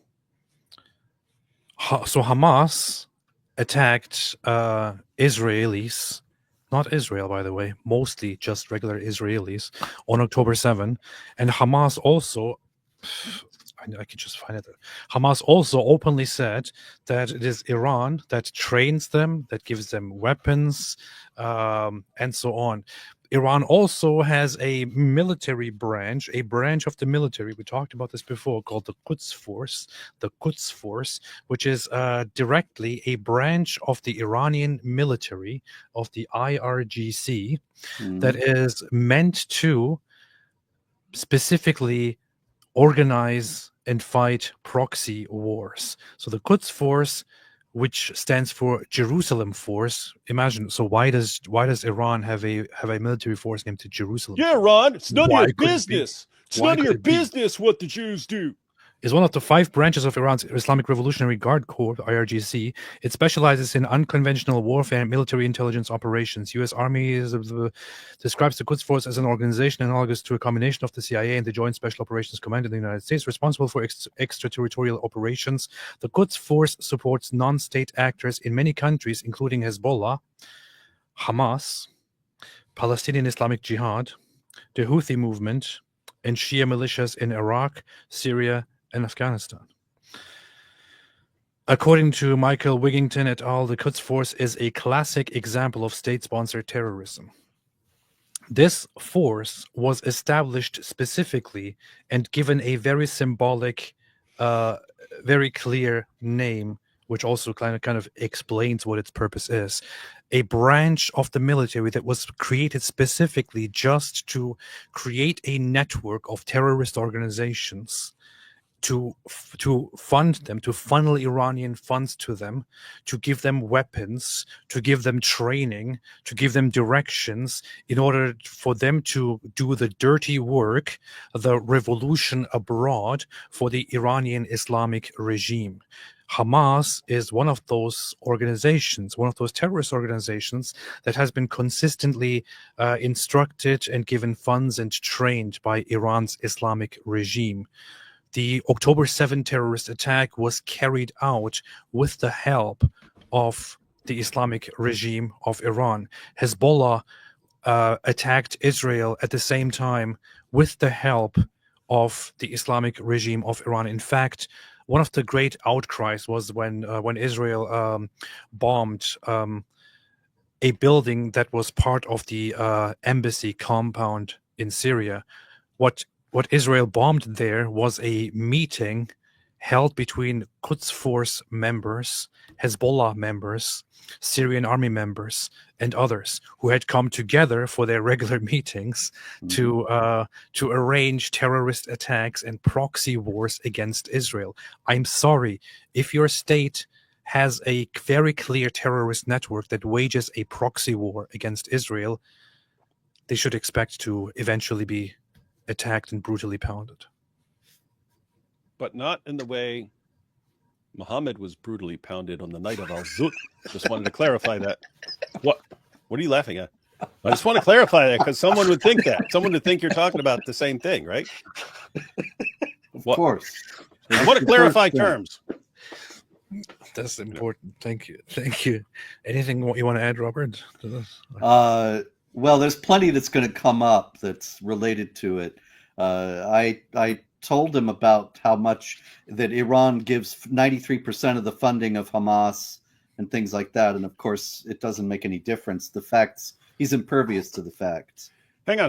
Hamas attacked Israelis, not Israel, by the way, mostly just regular Israelis, on October 7. And Hamas also, I could just find it. Hamas also openly said that it is Iran that trains them, that gives them weapons, and so on. Iran also has a military branch, a branch of the military. We talked about this before, called the Quds Force, which is directly a branch of the Iranian military, of the IRGC, that is meant to specifically organize and fight proxy wars. So the Quds Force, which stands for Jerusalem Force. Imagine. So why does Iran have a military force named Jerusalem? Yeah, Ron. It's none Why of your could it be? business. It's Why none of could your it be? business what the Jews do. Is one of the 5 branches of Iran's Islamic Revolutionary Guard Corps, IRGC. It specializes in unconventional warfare and military intelligence operations. U.S. Army describes the Quds Force as an organization analogous to a combination of the CIA and the Joint Special Operations Command in the United States, responsible for extraterritorial operations. The Quds Force supports non-state actors in many countries, including Hezbollah, Hamas, Palestinian Islamic Jihad, the Houthi movement, and Shia militias in Iraq, Syria, and Afghanistan. According to Michael Wigington et al., the Quds Force is a classic example of state-sponsored terrorism. This force was established specifically and given a very symbolic, very clear name, which also kind of explains what its purpose is. A branch of the military that was created specifically just to create a network of terrorist organizations, to fund them, to funnel Iranian funds to them, to give them weapons, to give them training, to give them directions in order for them to do the dirty work, the revolution abroad for the Iranian Islamic regime. Hamas is one of those organizations, one of those terrorist organizations that has been consistently instructed and given funds and trained by Iran's Islamic regime. The October 7 terrorist attack was carried out with the help of the Islamic regime of Iran. Hezbollah attacked Israel at the same time with the help of the Islamic regime of Iran. In fact, one of the great outcries was when Israel bombed a building that was part of the embassy compound in Syria. What Israel bombed there was a meeting held between Quds Force members, Hezbollah members, Syrian army members, and others who had come together for their regular meetings to arrange terrorist attacks and proxy wars against Israel. I'm sorry, if your state has a very clear terrorist network that wages a proxy war against Israel, they should expect to eventually be attacked and brutally pounded. But not in the way Muhammad was brutally pounded on the night of Al-Zut. Just wanted to clarify that. What are you laughing at? I just want to clarify that because someone would think that. Someone would think you're talking about the same thing, right? Of course. I want to clarify terms. That's important. Thank you. Anything you want to add, Robert, to this? Well, there's plenty that's going to come up that's related to it. I told him about how much that Iran gives 93% of the funding of Hamas and things like that. And of course, it doesn't make any difference. The facts, he's impervious to the facts. Hang on.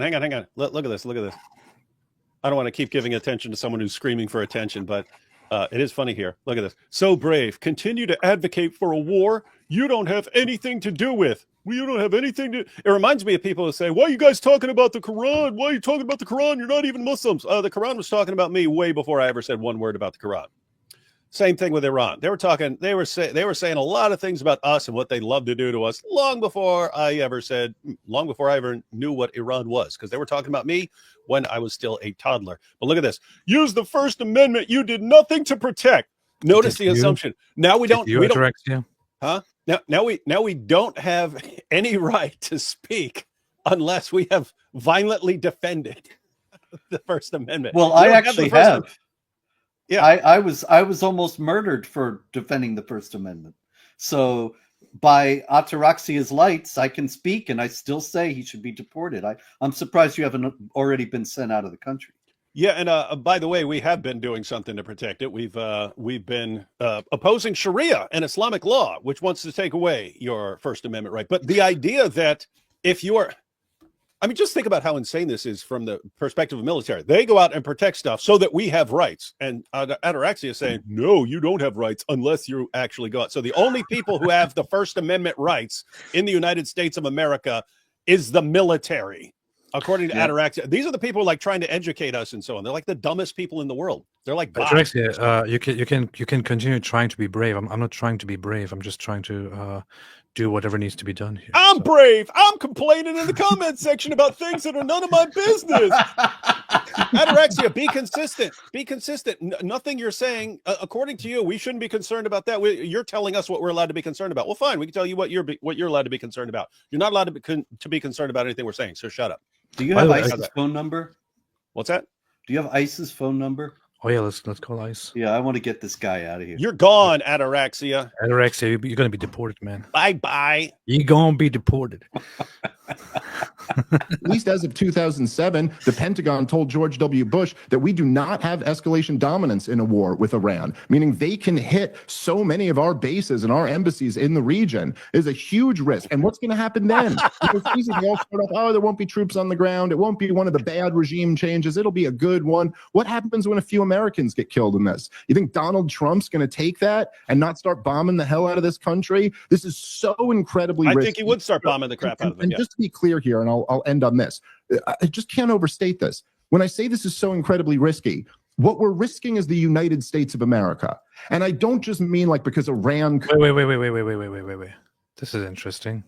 Look at this. I don't want to keep giving attention to someone who's screaming for attention, but It is funny here. Look at this. So brave. Continue to advocate for a war you don't have anything to do with. Well, you don't have anything to. It reminds me of people who say, "Why are you guys talking about the Quran? Why are you talking about the Quran? You're not even Muslims." The Quran was talking about me way before I ever said one word about the Quran. Same thing with Iran. They were talking. They were saying a lot of things about us and what they love to do to us long before I ever knew what Iran was, because they were talking about me when I was still a toddler. But look at this. Use the First Amendment you did nothing to protect. Notice the assumption. Now we don't. Huh? Now we don't have any right to speak unless we have violently defended the First Amendment. Well, I actually have. Yeah, I was almost murdered for defending the First Amendment. So by Ataraxia's lights, I can speak, and I still say he should be deported. I'm surprised you haven't already been sent out of the country. Yeah, and by the way, we have been doing something to protect it. We've been opposing Sharia and Islamic law, which wants to take away your First Amendment right. But the idea that if you are, I mean, just think about how insane this is from the perspective of military. They go out and protect stuff so that we have rights. And Ataraxia is saying, no, you don't have rights unless you actually go out. So the only people who have the First Amendment rights in the United States of America is the military. According to Ataraxia, these are the people like trying to educate us and so on. They're like the dumbest people in the world. They're like Ataraxia, you can continue trying to be brave. I'm not trying to be brave. I'm just trying to do whatever needs to be done here. I'm brave. I'm complaining in the comment section about things that are none of my business. Ataraxia, be consistent. Be consistent. Nothing you're saying, according to you, we shouldn't be concerned about that. You're telling us what we're allowed to be concerned about. Well, fine. We can tell you what you're allowed to be concerned about. You're not allowed to be concerned about anything we're saying. So shut up. Do you have ICE's phone number? What's that? Do you have ICE's phone number? Oh yeah, let's call ICE. Yeah, I want to get this guy out of here. You're gone, Ataraxia. Ataraxia, you're gonna be deported, man. Bye. You're gonna be deported. At least as of 2007, the Pentagon told George W. Bush that we do not have escalation dominance in a war with Iran, meaning they can hit so many of our bases and our embassies in the region is a huge risk. And what's going to happen then? It's easy to all start off, oh, there won't be troops on the ground. It won't be one of the bad regime changes. It'll be a good one. What happens when a few Americans get killed in this? You think Donald Trump's going to take that and not start bombing the hell out of this country? This is so incredibly risky. I think he would start bombing the crap out of it. And just to be clear here, and I'll end on this. I just can't overstate this. When I say this is so incredibly risky, what we're risking is the United States of America. And I don't just mean like because Iran... Wait. This is interesting.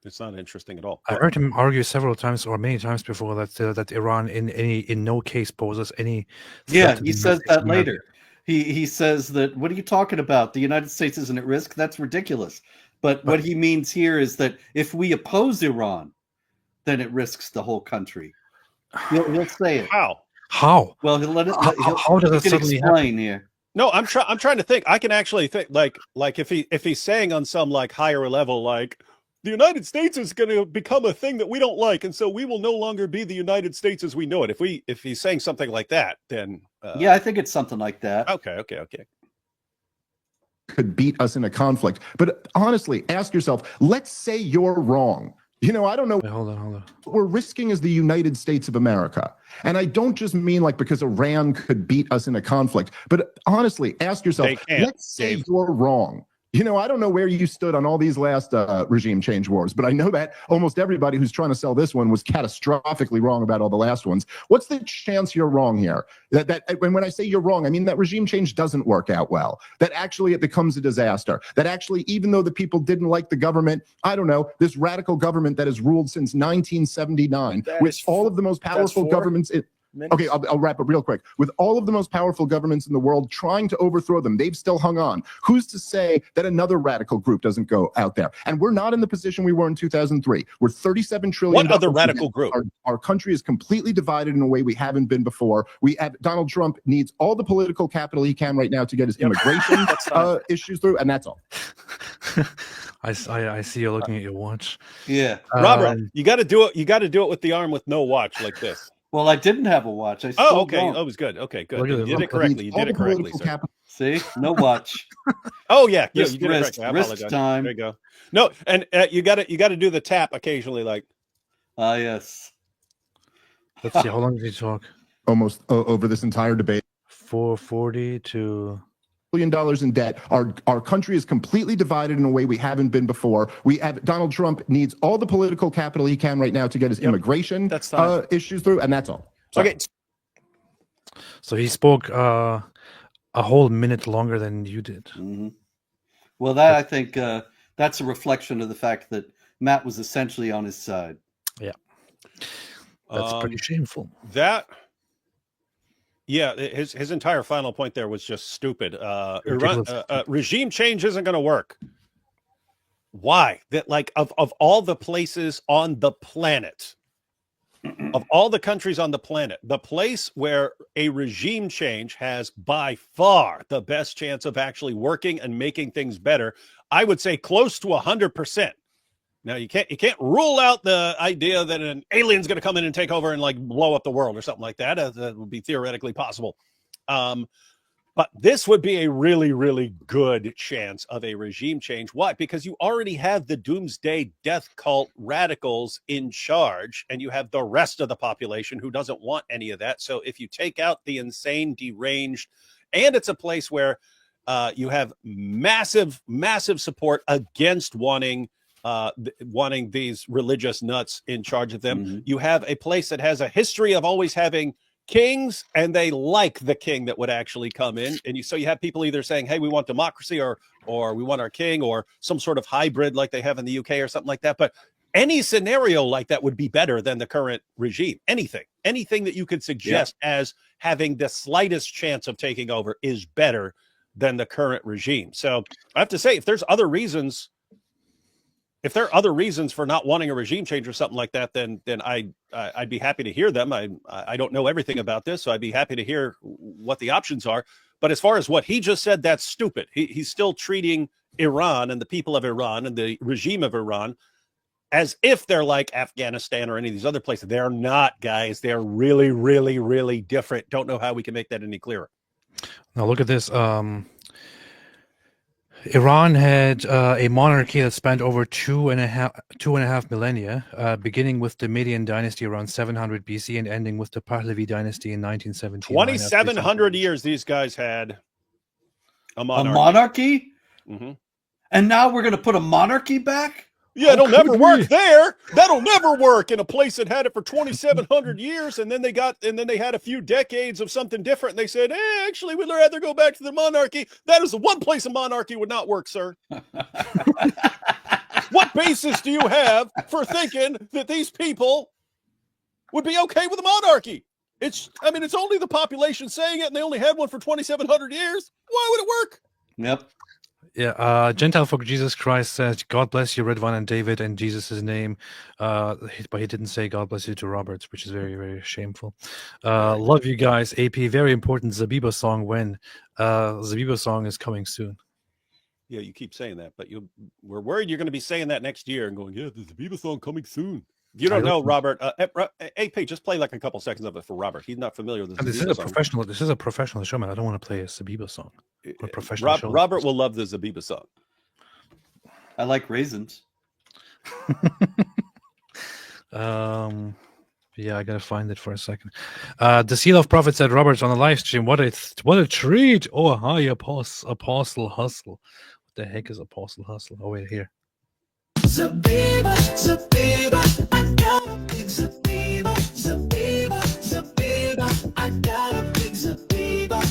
It's not interesting at all. I heard him argue several times or many times before that Iran in no case poses any... Yeah, he says that later. He says that, what are you talking about? The United States isn't at risk? That's ridiculous. But what he means here is that if we oppose Iran, then it risks the whole country. He'll say it. How? Well, he'll let it. How does it suddenly explain here? No, I'm trying to think. I can actually think like if he's saying on some like higher level, like the United States is going to become a thing that we don't like, and so we will no longer be the United States as we know it. If he's saying something like that, then yeah, I think it's something like that. Okay. Could beat us in a conflict. But honestly, ask yourself, let's say you're wrong. You know, I don't know. Wait, hold on. What we're risking is the United States of America. And I don't just mean like because Iran could beat us in a conflict. But honestly, ask yourself, let's say you're wrong. You know, I don't know where you stood on all these last regime change wars, but I know that almost everybody who's trying to sell this one was catastrophically wrong about all the last ones. What's the chance you're wrong here? That when I say you're wrong, I mean that regime change doesn't work out well. That actually it becomes a disaster. That actually, even though the people didn't like the government, I don't know, this radical government that has ruled since 1979, with all of the most powerful governments. Okay, I'll wrap up real quick. With all of the most powerful governments in the world trying to overthrow them, they've still hung on. Who's to say that another radical group doesn't go out there? And we're not in the position we were in 2003. We're $37 trillion. What other radical group? Our country is completely divided in a way we haven't been before. We have Donald Trump needs all the political capital he can right now to get his immigration issues through, and that's all. I see you looking at your watch. Yeah, Robert, you got to do it. You got to do it with the arm with no watch like this. Well, I didn't have a watch. Okay. Oh, it was good. Okay, good. You did it correctly. You did it correctly. See, no watch. Oh yeah, you did it correctly. I apologize. Wrist time. There you go. No, and you got to do the tap occasionally, like. Yes. Let's see. How long did he talk? Almost over this entire debate. 440 to $1 billion in debt. Our country is completely divided in a way we haven't been before. Donald Trump needs all the political capital he can right now to get his immigration issues through, and that's all. Sorry. Okay. So he spoke a whole minute longer than you did. Mm-hmm. Well, that I think that's a reflection of the fact that Matt was essentially on his side. Yeah, that's pretty shameful. His entire final point there was just stupid. Regime change isn't going to work. Why? That of all the places on the planet, of all the countries on the planet, the place where a regime change has by far the best chance of actually working and making things better, I would say close to 100%. Now you can't rule out the idea that an alien's going to come in and take over and blow up the world or something like that. That would be theoretically possible. But this would be a really, really good chance of a regime change. Why? Because you already have the doomsday death cult radicals in charge, and you have the rest of the population who doesn't want any of that. So if you take out the insane, deranged, and it's a place where you have massive, massive support against wanting these religious nuts in charge of them. Mm-hmm. You have a place that has a history of always having kings, and they like the king that would actually come in. And so you have people either saying, hey, we want democracy, or we want our king, or some sort of hybrid like they have in the UK or something like that. But any scenario like that would be better than the current regime. Anything that you could suggest as having the slightest chance of taking over is better than the current regime. So I have to say, if there are other reasons for not wanting a regime change or something like that, then I'd be happy to hear them. I don't know everything about this, so I'd be happy to hear what the options are. But as far as what he just said, that's stupid. He's still treating Iran and the people of Iran and the regime of Iran as if they're like Afghanistan or any of these other places. They're not, guys. They're really, really, really different. Don't know how we can make that any clearer. Now look at this. Iran had a monarchy that spanned over two and a half millennia, beginning with the Median dynasty around 700 BC and ending with the Pahlavi dynasty in 1917. 2,700 years these guys had a monarchy. A monarchy? Mm-hmm. And now we're going to put a monarchy back? Yeah, it'll never work there. That'll never work in a place that had it for 2,700 years, and then they had a few decades of something different, and they said, hey, actually, we'd rather go back to the monarchy. That is the one place a monarchy would not work, sir. What basis do you have for thinking that these people would be okay with a monarchy? It's only the population saying it, and they only had one for 2,700 years. Why would it work? Yep. Yeah, Gentile for Jesus Christ says, God bless you, Ridwan and David, in Jesus' name. But he didn't say God bless you to Roberts, which is very, very shameful. Love you guys. AP, very important Zabiba song when Zabiba song is coming soon. Yeah, you keep saying that, but we're worried you're going to be saying that next year and going, yeah, the Zabiba song coming soon. You don't know, Robert. AP, just play like a couple seconds of it for Robert. He's not familiar with this. This is a professional showman. I don't want to play a Zabiba song. Robert will love the Zabiba song. I like raisins. Yeah, I gotta find it for a second. The Seal of Prophet said, Robert's on the live stream. What a treat! Oh, hi, Apostle Hustle. What the heck is Apostle Hustle? Oh, wait, here. Zabiba, Zabiba, I got a big Zabiba, Zabiba, Zabiba, I got a big Zabiba,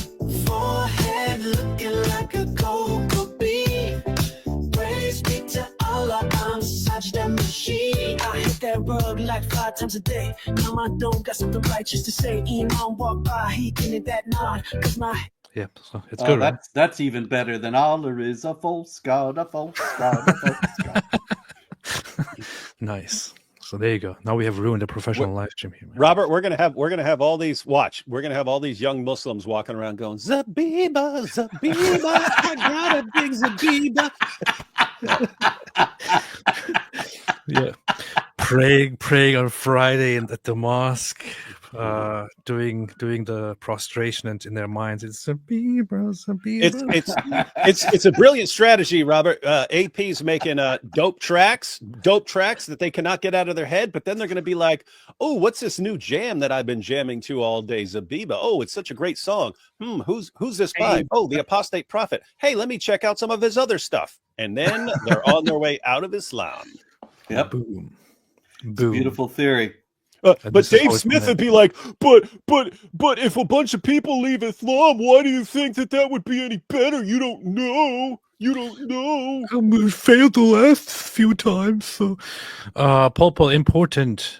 forehead looking like a cocoa bean. Praise be to Allah, I'm such that machine. I hit that rug like 5 times a day. Now I don't got something righteous to say. Imam walk by, he getting that nod, cause my yeah, so it's good, right? That's even better than Allah is a false God, a false God, a false God. Nice. So there you go. Now we have ruined a professional live stream here, man. Robert, we're gonna have all these. Watch, we're gonna have all these young Muslims walking around going, Zabiba, Zabiba, I got a big Zabiba. Yeah, praying on Friday at the mosque, doing the prostration and in their minds. It's Zabeba. It's a brilliant strategy, Robert. AP's making dope tracks that they cannot get out of their head, but then they're going to be like, oh, what's this new jam that I've been jamming to all day? Zabiba. Oh, it's such a great song. Who's this by? Oh, the apostate prophet. Hey, let me check out some of his other stuff. And then they're on their way out of Islam. Yep. Boom. It's a beautiful theory. But Dave Smith would be like, but if a bunch of people leave Islam, why do you think that would be any better? You don't know. We failed the last few times. So, Paul, important.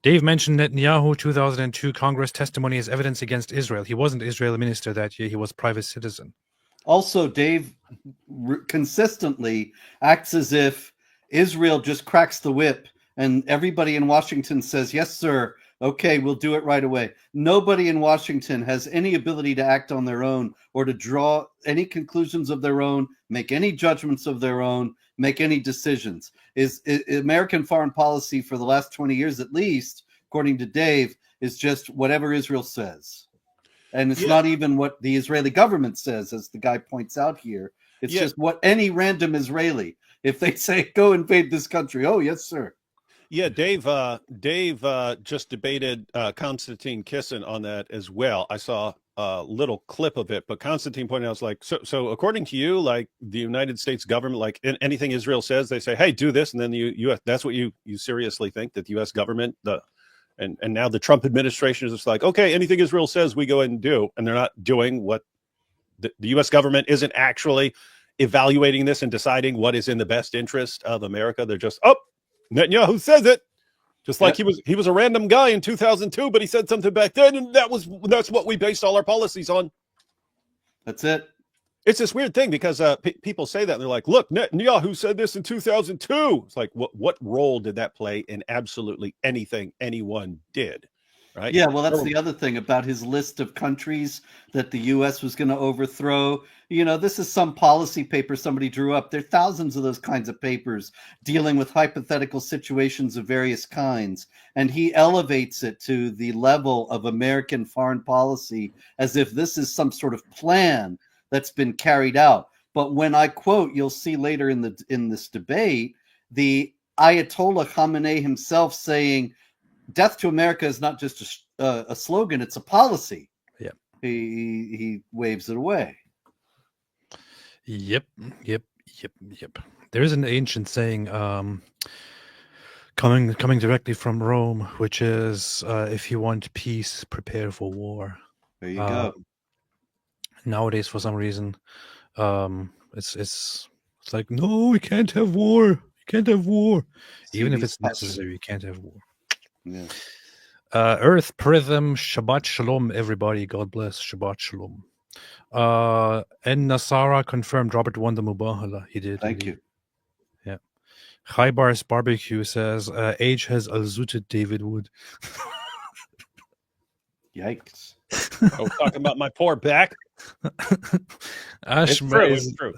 Dave mentioned Netanyahu 2002 Congress testimony as evidence against Israel. He wasn't Israeli minister that year. He was private citizen. Also, Dave consistently acts as if Israel just cracks the whip and everybody in Washington says, yes, sir. Okay, we'll do it right away. Nobody in Washington has any ability to act on their own or to draw any conclusions of their own, make any judgments of their own, make any decisions. Is American foreign policy for the last 20 years at least, according to Dave, is just whatever Israel says. And it's not even what the Israeli government says, as the guy points out here. It's just what any random Israeli, if they say, go invade this country, oh, yes, sir. Yeah, Dave just debated Konstantin Kisin on that as well. I saw a little clip of it, but Konstantin pointed out, it's like, so according to you, like the United States government, like anything Israel says, they say, hey, do this. And then the U.S., that's what you seriously think that the U.S. government, and now the Trump administration is just like, okay, anything Israel says, we go ahead and do. And they're not doing what the U.S. government isn't actually evaluating this and deciding what is in the best interest of America. They're just, Netanyahu says it, just like he was a random guy in 2002, but he said something back then, and that's what we based all our policies on. That's it. It's this weird thing because people say that and they're like, look, Netanyahu said this in 2002. It's like, what role did that play in absolutely anything anyone did? Right? Yeah, well, that's the other thing about his list of countries that the U.S. was going to overthrow. You know, this is some policy paper somebody drew up. There are thousands of those kinds of papers dealing with hypothetical situations of various kinds. And he elevates it to the level of American foreign policy as if this is some sort of plan that's been carried out. But when I quote, you'll see later in this debate, the Ayatollah Khamenei himself saying, death to America is not just a slogan, it's a policy. Yeah. He waves it away. Yep. There is an ancient saying coming directly from Rome, which is if you want peace, prepare for war. There you go. Nowadays, for some reason, it's like, no, we can't have war. You can't have war. Even if it's necessary, you can't have war. Yeah. Earth Prism, Shabbat Shalom, everybody. God bless. Shabbat Shalom. And Nasara confirmed Robert won the Mubahala. He did. Thank you. Yeah. Khaibar's Barbecue says, age has alzuted David Wood. Yikes. Talking about my poor back. Ash, it's true.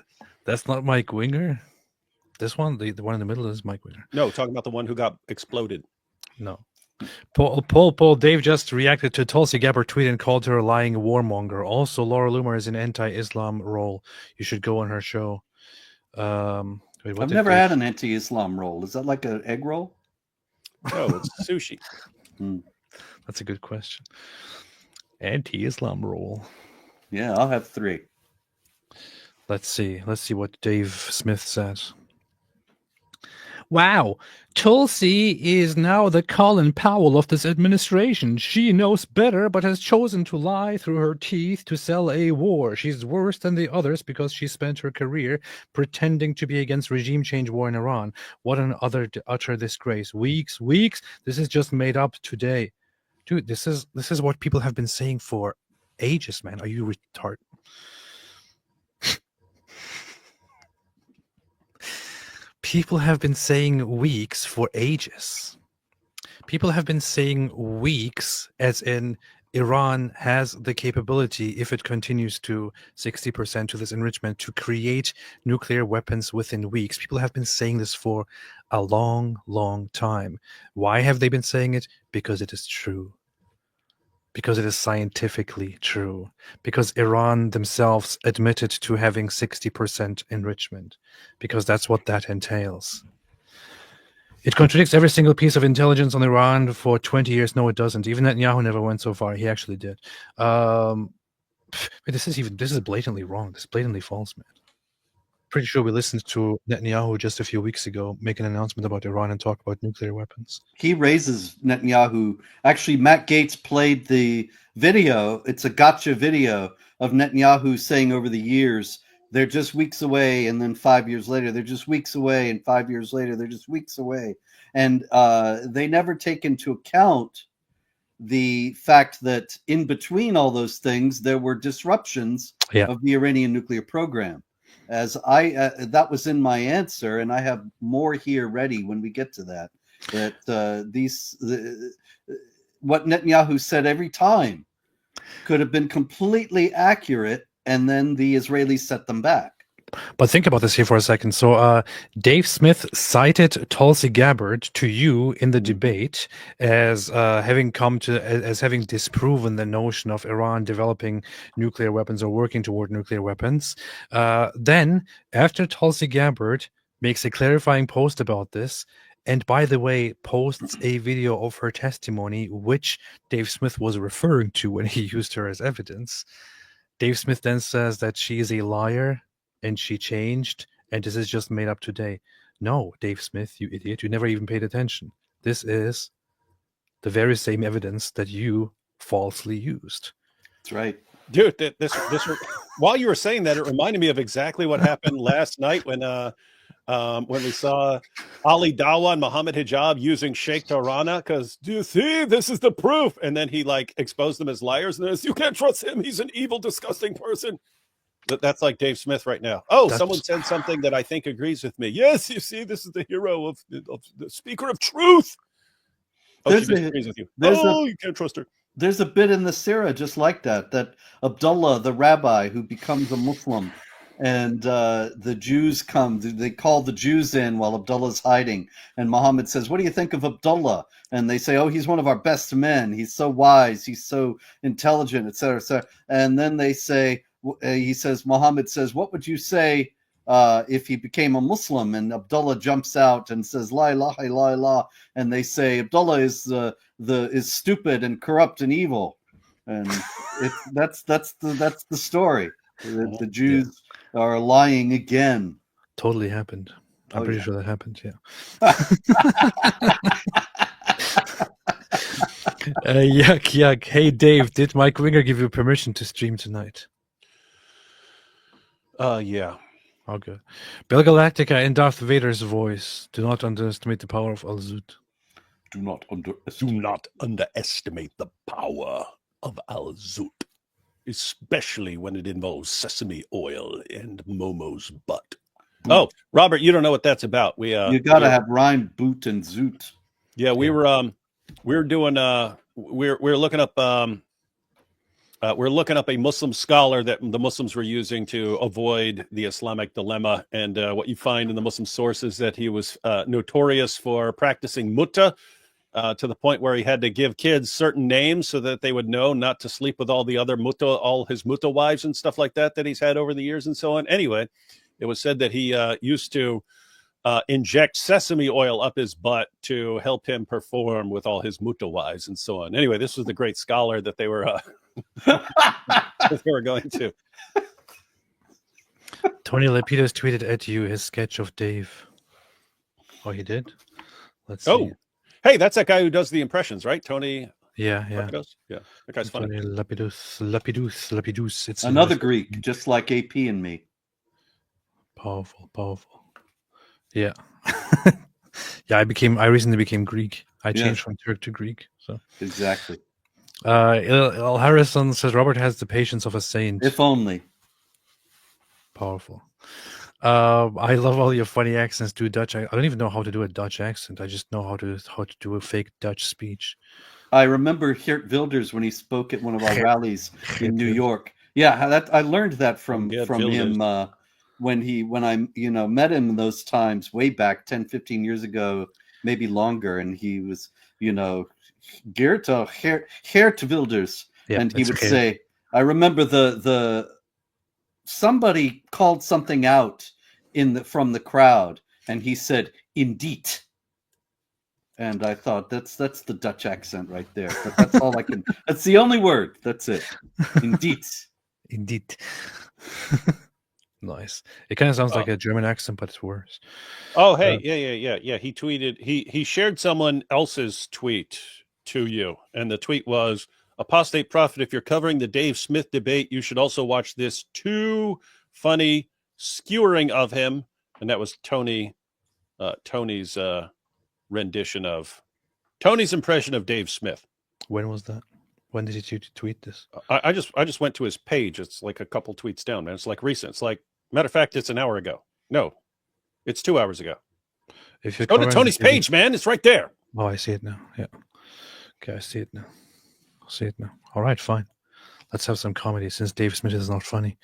That's not Mike Winger. This one, the one in the middle, is Mike Winger. No, talking about the one who got exploded. No. Paul, Dave just reacted to Tulsi Gabbard tweet and called her a lying warmonger. Also, Laura Loomer is an anti-Islam role. You should go on her show. I've never had an anti-Islam roll. Is that like an egg roll? No, it's sushi. That's a good question. Anti-Islam roll. Yeah, I'll have 3. Let's see what Dave Smith says. Wow, Tulsi is now the Colin Powell of this administration. She knows better, but has chosen to lie through her teeth to sell a war. She's worse than the others because she spent her career pretending to be against regime change war in Iran. What an utter disgrace. Weeks. This is just made up today. Dude, this is what people have been saying for ages, man. Are you retarded? People have been saying weeks for ages. People have been saying weeks as in Iran has the capability, if it continues to 60% to this enrichment, to create nuclear weapons within weeks. People have been saying this for a long, long time. Why have they been saying it? Because it is true. Because it is scientifically true. Because Iran themselves admitted to having 60% enrichment. Because that's what that entails. It contradicts every single piece of intelligence on Iran for 20 years. No, it doesn't. Even Netanyahu never went so far. He actually did. This is blatantly wrong. This is blatantly false, man. Pretty sure we listened to Netanyahu just a few weeks ago make an announcement about Iran and talk about nuclear weapons. He raises Netanyahu. Actually, Matt Gaetz played the video. It's a gotcha video of Netanyahu saying over the years, they're just weeks away, and then 5 years later, they're just weeks away, and 5 years later, they're just weeks away. And they never take into account the fact that in between all those things, there were disruptions of the Iranian nuclear program. As that was in my answer, and I have more here ready when we get to that. That what Netanyahu said every time could have been completely accurate, and then the Israelis set them back. But think about this here for a second. So Dave Smith cited Tulsi Gabbard to you in the debate as having disproven the notion of Iran developing nuclear weapons or working toward nuclear weapons. Then, after Tulsi Gabbard makes a clarifying post about this, and by the way, posts a video of her testimony, which Dave Smith was referring to when he used her as evidence, Dave Smith then says that she is a liar and she changed, and this is just made up today. No, Dave Smith, you idiot, you never even paid attention. This is the very same evidence that you falsely used. That's right. Dude, this while you were saying that, it reminded me of exactly what happened last night when we saw Ali Dawa and Muhammad Hijab using Sheikh Tarana, because, do you see, this is the proof. And then he exposed them as liars, and you can't trust him. He's an evil, disgusting person. That's like Dave Smith right now. Someone said something that I think agrees with me. Yes, you see, this is the hero of the speaker of truth. She disagrees with you. You can't trust her. There's a bit in the Sirah just like that Abdullah, the rabbi who becomes a Muslim, and the Jews come. They call the Jews in while Abdullah's hiding. And Muhammad says, what do you think of Abdullah? And they say, he's one of our best men. He's so wise. He's so intelligent, etc., etc. And then they say, Muhammad says, what would you say if he became a Muslim? And Abdullah jumps out and says, La ilaha illallah. And they say, Abdullah is stupid and corrupt and evil. And that's the story. The Jews are lying again. Totally happened. I'm pretty sure that happened. Yeah. Yuck. Hey, Dave, did Mike Winger give you permission to stream tonight? Yeah. Okay. Bell Galactica in Darth Vader's voice. Do not underestimate the power of Al-Zut. Do not underestimate the power of Al-Zut, especially when it involves sesame oil and Momo's butt. Oh, Robert, you don't know what that's about. You got to have rhyme, boot, and zoot. Yeah, we're looking up. We're looking up a Muslim scholar that the Muslims were using to avoid the Islamic dilemma. And what you find in the Muslim sources that he was notorious for practicing mutta to the point where he had to give kids certain names so that they would know not to sleep with all his mutta wives and stuff like that he's had over the years and so on. Anyway, it was said that he used to inject sesame oil up his butt to help him perform with all his mutta wives and so on. Anyway, this was the great scholar that they were going to. Tony Lapidus tweeted at you his sketch of Dave. Oh, he did? Let's see. Hey, that's that guy who does the impressions, right? Tony. Yeah. Lapidus? Yeah, that guy's funny. Tony Lapidus. It's another Greek, just like AP and me. Powerful. Yeah. I recently became Greek. I changed from Turk to Greek. So exactly. El Harrison says Robert has the patience of a saint. If only. Powerful. I love all your funny accents. Do Dutch. I don't even know how to do a Dutch accent. I just know how to do a fake Dutch speech. I remember Geert Wilders when he spoke at one of our rallies in New York. Yeah, that I learned that from Geert him when I met him those times way back 10, 15 years ago, maybe longer, and he was Geert Wilders, Yeah, and he it's would Geert. say, I remember the somebody called something out from the crowd, and he said, "Indeed." And I thought that's the Dutch accent right there. But that's all I can. That's the only word. That's it. Indeed. Indeed. Nice. It kind of sounds like a German accent, but it's worse. Oh, hey, yeah. He tweeted. He shared someone else's tweet to you, and the tweet was, "Apostate prophet, if you're covering the Dave Smith debate, you should also watch this too funny skewering of him." And that was Tony's rendition of Tony's impression of Dave Smith. When was that? When did you tweet this? I just went to his page. It's like a couple tweets down, man. It's like recent. It's like, matter of fact, it's an hour ago. No, it's 2 hours ago. If you go to Tony's page, man, it's right there. Oh, I see it now. Yeah. Okay, I see it now. I see it now. All right, fine. Let's have some comedy since Dave Smith is not funny.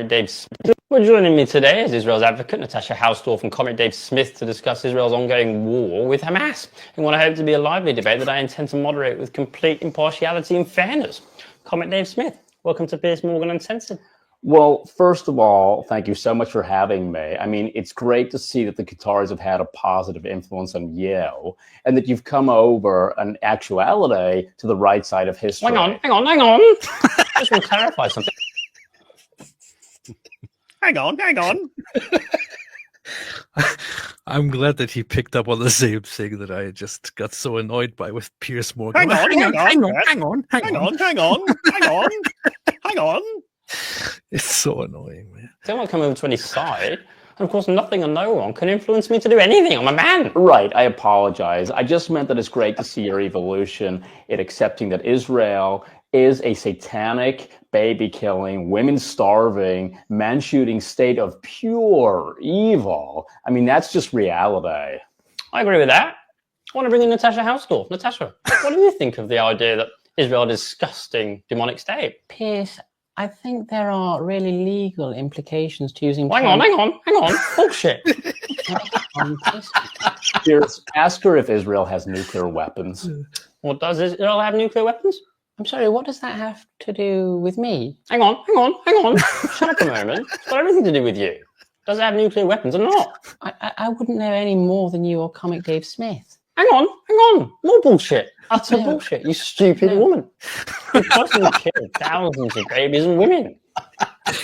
Dave Smith. Well, joining me today is Israel's advocate, Natasha Hausdorff, and Comrade Dave Smith to discuss Israel's ongoing war with Hamas in what I hope to be a lively debate that I intend to moderate with complete impartiality and fairness. Comrade Dave Smith, welcome to Piers Morgan Uncensored. Well, first of all, thank you so much for having me. I mean, it's great to see that the Qataris have had a positive influence on you and that you've come over in actuality to the right side of history. Hang on. I just want to clarify something. Hang on. I'm glad that he picked up on the same thing that I just got so annoyed by with Piers Morgan. Hang on. It's so annoying, man. I don't want to come over to any side. And of course, nothing and no one can influence me to do anything. I'm a man. Right, I apologize. I just meant that it's great to see your evolution in accepting that Israel is a satanic, baby-killing, women-starving, man-shooting state of pure evil. I mean, that's just reality. I agree with that. I want to bring in Natasha Hausdorff. Natasha, what do you think of the idea that Israel is a disgusting, demonic state? Piers, I think there are really legal implications to using... Hang on. Bullshit. Piers, ask her if Israel has nuclear weapons. Well, does Israel have nuclear weapons? I'm sorry, what does that have to do with me? Hang on. Shut up a moment. It's got everything to do with you. Does it have nuclear weapons or not? I wouldn't know any more than you or Comic Dave Smith. Hang on. More bullshit. Utter bullshit. You stupid woman. You personally killed thousands of babies and women.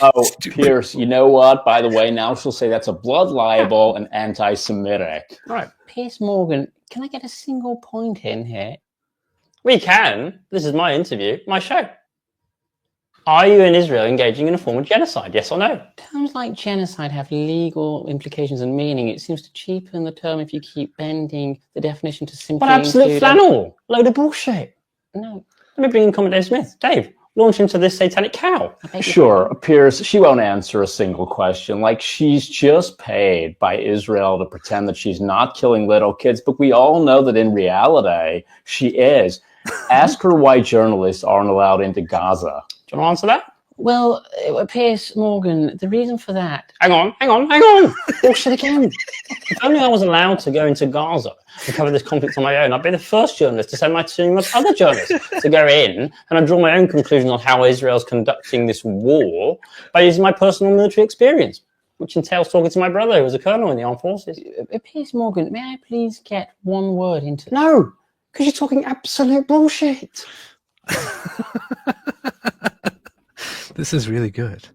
Oh, Piers, you know what? By the way, now she'll say that's a blood libel and anti-Semitic. Right. Piers Morgan, can I get a single point in here? We can. This is my interview, my show. Are you in Israel engaging in a form of genocide? Yes or no? Terms like genocide have legal implications and meaning. It seems to cheapen the term if you keep bending the definition to simply What absolute flannel? Load of bullshit. No. Let me bring in Comrade Dave Smith. Dave, launch into this satanic cow. Sure, Piers, she won't answer a single question. Like, she's just paid by Israel to pretend that she's not killing little kids, but we all know that in reality, she is. Ask her why journalists aren't allowed into Gaza. Do you want to answer that? Well, Piers Morgan, the reason for that... Hang on. Bullshit again. If only I was allowed to go into Gaza and cover this conflict on my own, I'd be the first journalist to send my team of other journalists to go in, and I'd draw my own conclusion on how Israel's conducting this war by using my personal military experience, which entails talking to my brother, who was a colonel in the armed forces. Piers Morgan, may I please get one word into... No, because you're talking absolute bullshit. This is really good.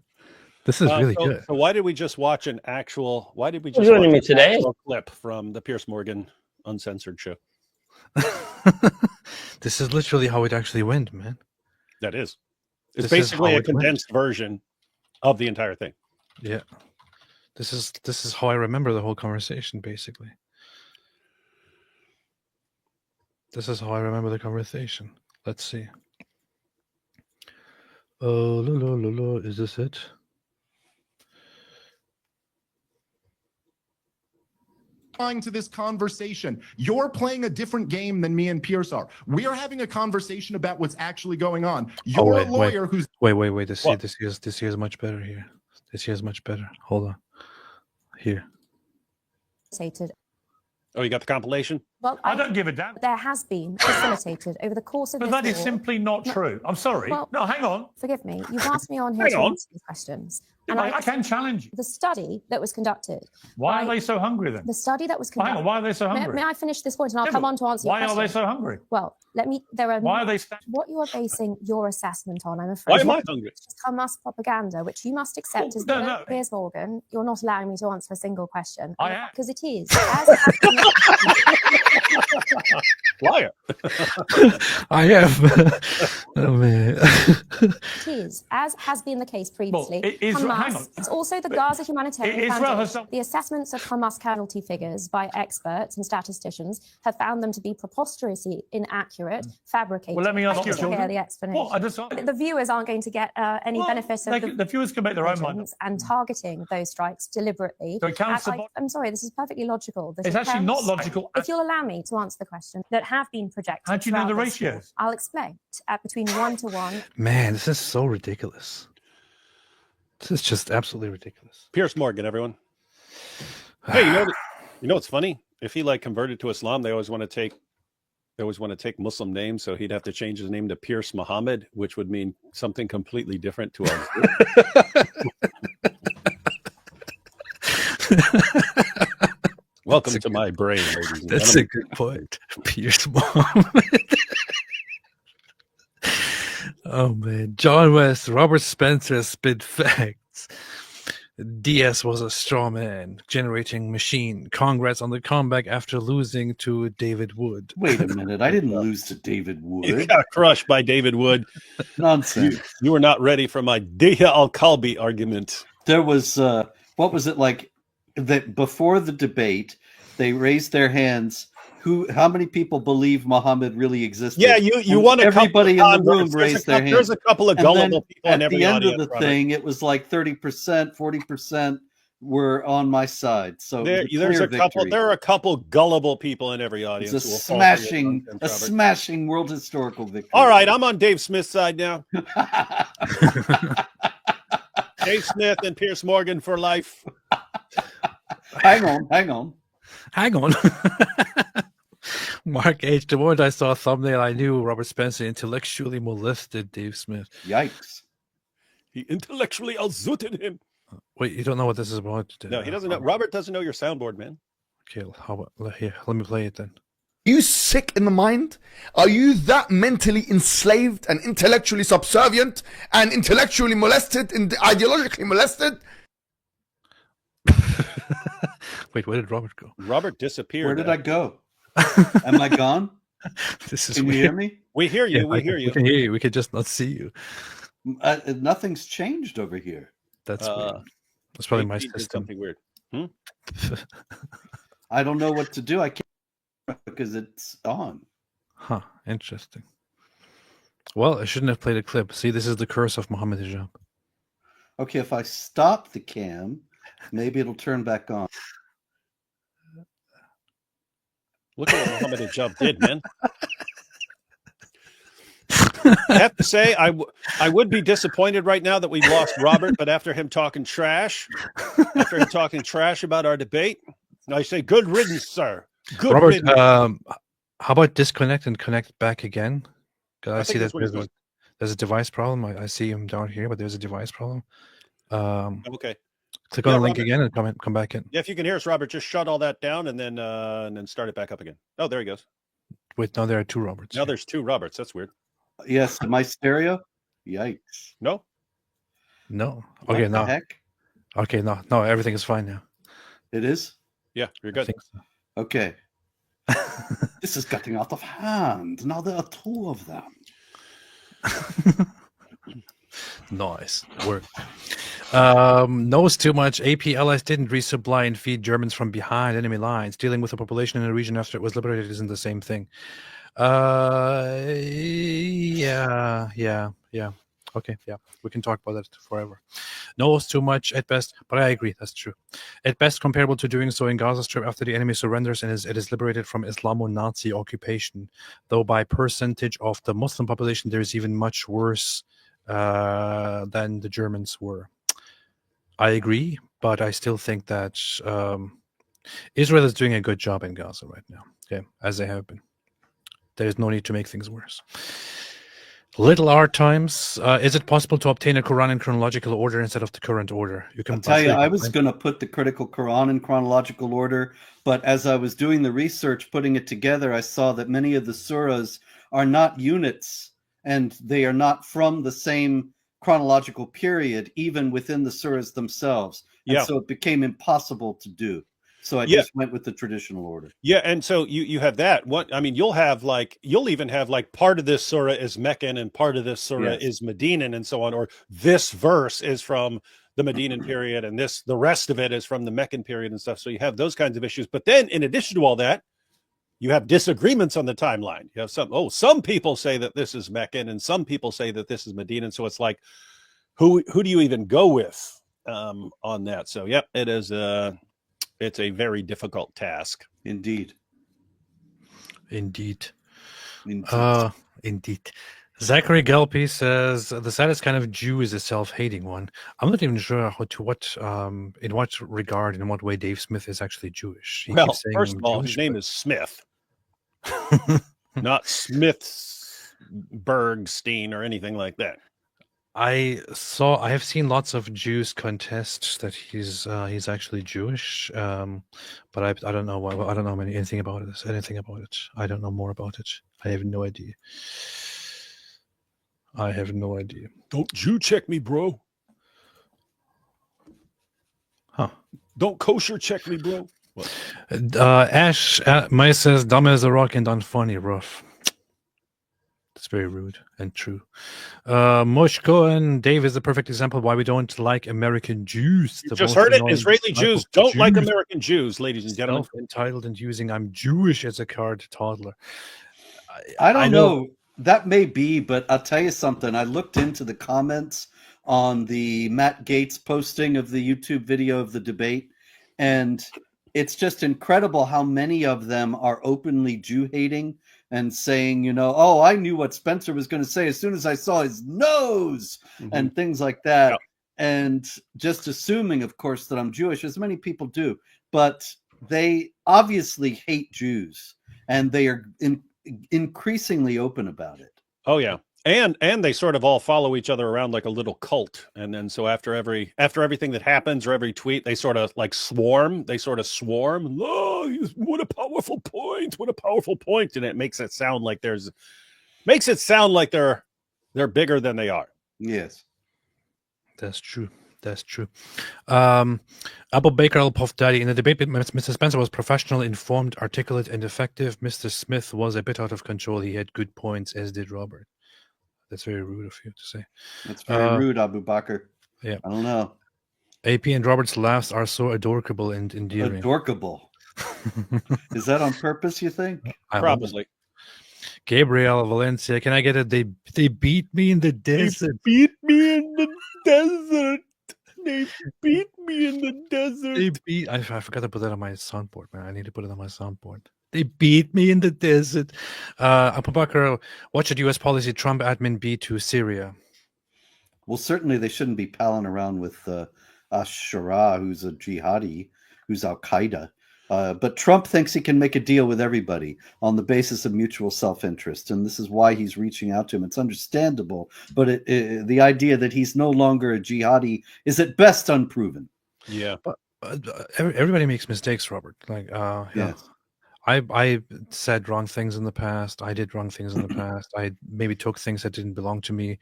This is really good. So why did we just watch an actual? Why did we just joining watch me today? Actual clip from the Piers Morgan Uncensored show? This is literally how it actually went, man. That is. It's This is basically how a it went. condensed version of the entire thing. Yeah. This is how I remember the whole conversation, basically. This is how I remember the conversation. Let's see. Oh, is this it? testifying to this conversation. You're playing a different game than me and Pierce are. We are having a conversation about what's actually going on. You're a lawyer who's Wait. This here is much better here. This here is much better. Hold on. Here. Oh, you got the compilation? Well, I don't give a damn. There has been facilitated over the course of But this that is war. simply not true. I'm sorry. Well, no, hang on. Forgive me. You've asked me on here Hang to on. answer these questions. I can challenge you. The study that was conducted. Why are they so hungry then? The study that was Well, hang conducted. on, why are they so hungry? May I finish this point and I'll Yeah, come but on to answer why your are question? they so hungry? Well, there are. Why are they what you are basing your assessment on, I'm afraid. Why am I hungry? It's just Hamas propaganda, which you must accept as no. Piers Morgan. You're not allowing me to answer a single question. I am. Because it is. Liar. I am. Oh man. It is, as has been the case previously. hang on. Hamas, it's also the Gaza Humanitarian Israel has Foundation. The assessments of Hamas casualty figures by experts and statisticians have found them to be preposterously inaccurate, fabricated. Well, let me ask you, to hear the explanation. Well, The viewers aren't going to get any benefit of the viewers can make their own mind up. and targeting those strikes deliberately. So it counts the I'm sorry, this is perfectly logical. It's actually not logical. If you'll allow me to answer the question, that have been projected. How do you know the throughout this war. ratios? I'll explain. At between 1 to 1. Man, this is so ridiculous. This is just absolutely ridiculous. Pierce Morgan, everyone. Hey, you know what's funny? If he converted to Islam, they always want to take Muslim names, so he'd have to change his name to Pierce Muhammad, which would mean something completely different to us. Welcome to my brain, ladies and That's gentlemen. a good point. Pierce Muhammad. Oh man. John West, Robert Spencer spit facts. DS was a straw man, generating machine. Congrats on the comeback after losing to David Wood. Wait a minute. I didn't lose to David You Wood. got crushed by David Wood. Nonsense. You were not ready for my Dia al-Kalbi argument. There was, what was it like that before the debate, they raised their hands. How many people believe Muhammad really existed? Yeah, you want everybody in the room converts. raised their hands. There's a couple of And gullible then people in at every the end audience. of the Robert. thing, it was like 30%, 40% were on my side. So There, it was there's clear a couple. victory. There are a couple gullible people in every audience. It's a who will fall for your smashing, nonsense, a Robert. smashing world historical victory. All right, I'm on Dave Smith's side now. Dave Smith and Pierce Morgan for life. Hang on. Mark H. The moment I saw a thumbnail, I knew Robert Spencer intellectually molested Dave Smith. Yikes. He intellectually outzooted him. Wait, you don't know what this is about? No, he doesn't know. Robert doesn't know your soundboard, man. Okay, how about here? Let me play it then. Are you sick in the mind? Are you that mentally enslaved and intellectually subservient and intellectually molested and ideologically molested? Wait, where did Robert go? Robert disappeared. Where did I go? Am I gone? This is Can you weird. hear me? We hear you. Yeah, we hear you. We can hear you. We can just not see you. Nothing's changed over here. That's weird. That's probably my He did system. something weird. I don't know what to do. I can't because it's on. Huh, interesting. Well, I shouldn't have played a clip. See, this is the curse of Mohammed Hijab. Okay, if I stop the cam, maybe it'll turn back on. Look at what Mohammed Hijab did, man. I have to say, I would be disappointed right now that we lost Robert, but after him talking trash about our debate, I say good riddance, sir. Good Robert, riddance. how about disconnect and connect back again? Because I I see think that that's what he's doing. there's a device problem. I see him down here, but there's a device problem. Okay. Click on Yeah, the link Robert. again and come back in. Yeah, if you can hear us, Robert, just shut all that down and then start it back up again. Oh, there he goes. Wait, now there are two Roberts. Now there's two Roberts. That's weird. Yes, am I stereo? Yikes. No? No. What Okay, the now. heck? Okay, no, everything is fine now. It is? Yeah, you're I good. think so. Okay. This is getting out of hand. Now there are two of them. Nice work. Knows too much. AP allies didn't resupply and feed Germans from behind enemy lines. Dealing with a population in a region after it was liberated isn't the same thing. Yeah. Okay, yeah, we can talk about that forever. No, it's too much at best, but I agree, that's true. At best, comparable to doing so in Gaza Strip after the enemy surrenders and it is liberated from Islamo-Nazi occupation. Though by percentage of the Muslim population, there is even much worse than the Germans were. I agree, but I still think that Israel is doing a good job in Gaza right now, okay, as they have been. There's no need to make things worse. Little R times. Is it possible to obtain a Quran in chronological order instead of the current order? You can I'll tell you, I was going to put the critical Quran in chronological order, but as I was doing the research, putting it together, I saw that many of the surahs are not units, and they are not from the same chronological period, even within the surahs themselves. And Yeah. so it became impossible to do. So I Yeah. just went with the traditional order. Yeah, and so you have that. You'll even have like part of this surah is Meccan and part of this surah Yes. is Medinan and so on, or this verse is from the Medinan period and the rest of it is from the Meccan period and stuff. So you have those kinds of issues. But then in addition to all that, you have disagreements on the timeline. You have some people say that this is Meccan and some people say that this is Medinan. So it's like, who do you even go with on that? So yeah, it is it's a very difficult task. Indeed. Indeed. Zachary Gelpy says the saddest kind of Jew is a self-hating one. I'm not even sure in what regard, in what way Dave Smith is actually Jewish. He Well, keeps saying first of all, Jewish, his name is Smith, not Smithsbergstein or anything like that. I have seen lots of Jews contest that he's actually Jewish, but I don't know why. I don't know anything about it. I don't know more about it. I have no idea. Don't Jew check me, bro. Huh. Don't kosher check me, bro. What? Ash Mai says dumb as a rock and unfunny, rough. That's very rude and true. Mosh Cohen, Dave is the perfect example why we don't like American Jews. You just heard it. Israeli Jews don't like American Jews, ladies and gentlemen. Entitled and using "I'm Jewish" as a card toddler. I don't know. That may be, but I'll tell you something. I looked into the comments on the Matt Gaetz posting of the YouTube video of the debate, and it's just incredible how many of them are openly Jew-hating and saying, oh, I knew what Spencer was going to say as soon as I saw his nose, and things like that. Yep. And just assuming, of course, that I'm Jewish, as many people do. But they obviously hate Jews, and they are increasingly open about it. Oh, yeah. And they sort of all follow each other around like a little cult. And then so after everything that happens or every tweet, they sort of like swarm. Oh, what a powerful point. What a powerful point. And it makes it sound like they're bigger than they are. Yes. That's true. Abu Baker al-Puff Daddy, in the debate, Mr. Spencer was professional, informed, articulate, and effective. Mr. Smith was a bit out of control. He had good points, as did Robert. That's very rude of you to say. That's very rude, Abu Bakr. Yeah. I don't know. AP and Robert's laughs are so adorable and endearing. Adorable. Is that on purpose, you think? Probably. Gabriel Valencia, can I get it? They beat me in the desert. They beat me in the desert. I forgot to put that on my soundboard, man. I need to put it on my soundboard. They beat me in the desert. Abu Bakr, what should U.S. policy Trump admin be to Syria? Well, certainly they shouldn't be palling around with Ash-Shara, who's a jihadi, who's Al-Qaeda. But Trump thinks he can make a deal with everybody on the basis of mutual self-interest, and this is why he's reaching out to him. It's understandable, but the idea that he's no longer a jihadi is at best unproven. Yeah, but everybody makes mistakes, Robert. Like, yes. I said wrong things in the past. I did wrong things in the past. I maybe took things that didn't belong to me,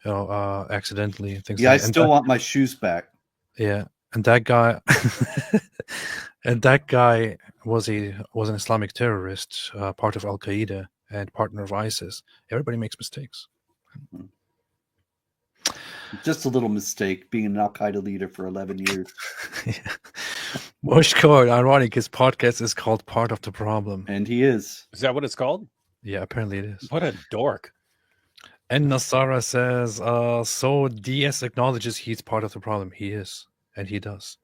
accidentally. Things. Yeah, I still want my shoes back. Yeah, and that guy. And that guy was an Islamic terrorist, part of Al-Qaeda and partner of ISIS. Everybody makes mistakes. Just a little mistake, being an Al-Qaeda leader for 11 years. Moshko, ironic, his podcast is called Part of the Problem. And he is. Is that what it's called? Yeah, apparently it is. What a dork. And Nasara says, so DS acknowledges he's part of the problem. He is, and he does.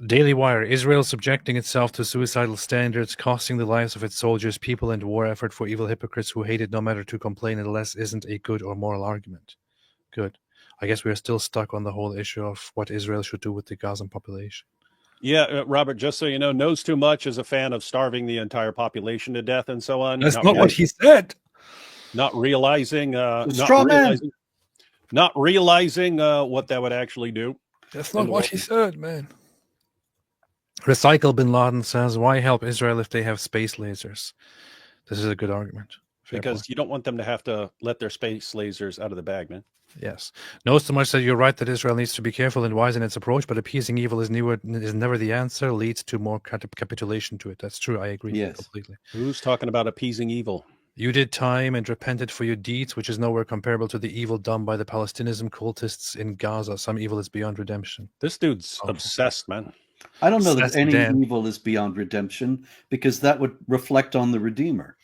Daily Wire, Israel subjecting itself to suicidal standards, costing the lives of its soldiers, people, and war effort for evil hypocrites who hate it no matter to complain unless isn't a good or moral argument. Good. I guess we're still stuck on the whole issue of what Israel should do with the Gazan population. Yeah, Robert, just so you know, Knows Too Much is a fan of starving the entire population to death and so on. That's not what he said. Not realizing, not straw man. realizing what that would actually do. That's not what he said, man. Recycle Bin Laden says, why help Israel if they have space lasers? This is a good argument. Fair Because point. you don't want them to have to let their space lasers out of the bag, man. Yes. Knows Too Much said, you're right that Israel needs to be careful and wise in its approach, but appeasing evil is never the answer, leads to more capitulation to it. That's true. I agree completely. Who's talking about appeasing evil? You did time and repented for your deeds, which is nowhere comparable to the evil done by the Palestinian cultists in Gaza. Some evil is beyond redemption. This dude's obsessed, man. I don't know that Obsessed, any Dan. evil is beyond redemption, because that would reflect on the Redeemer.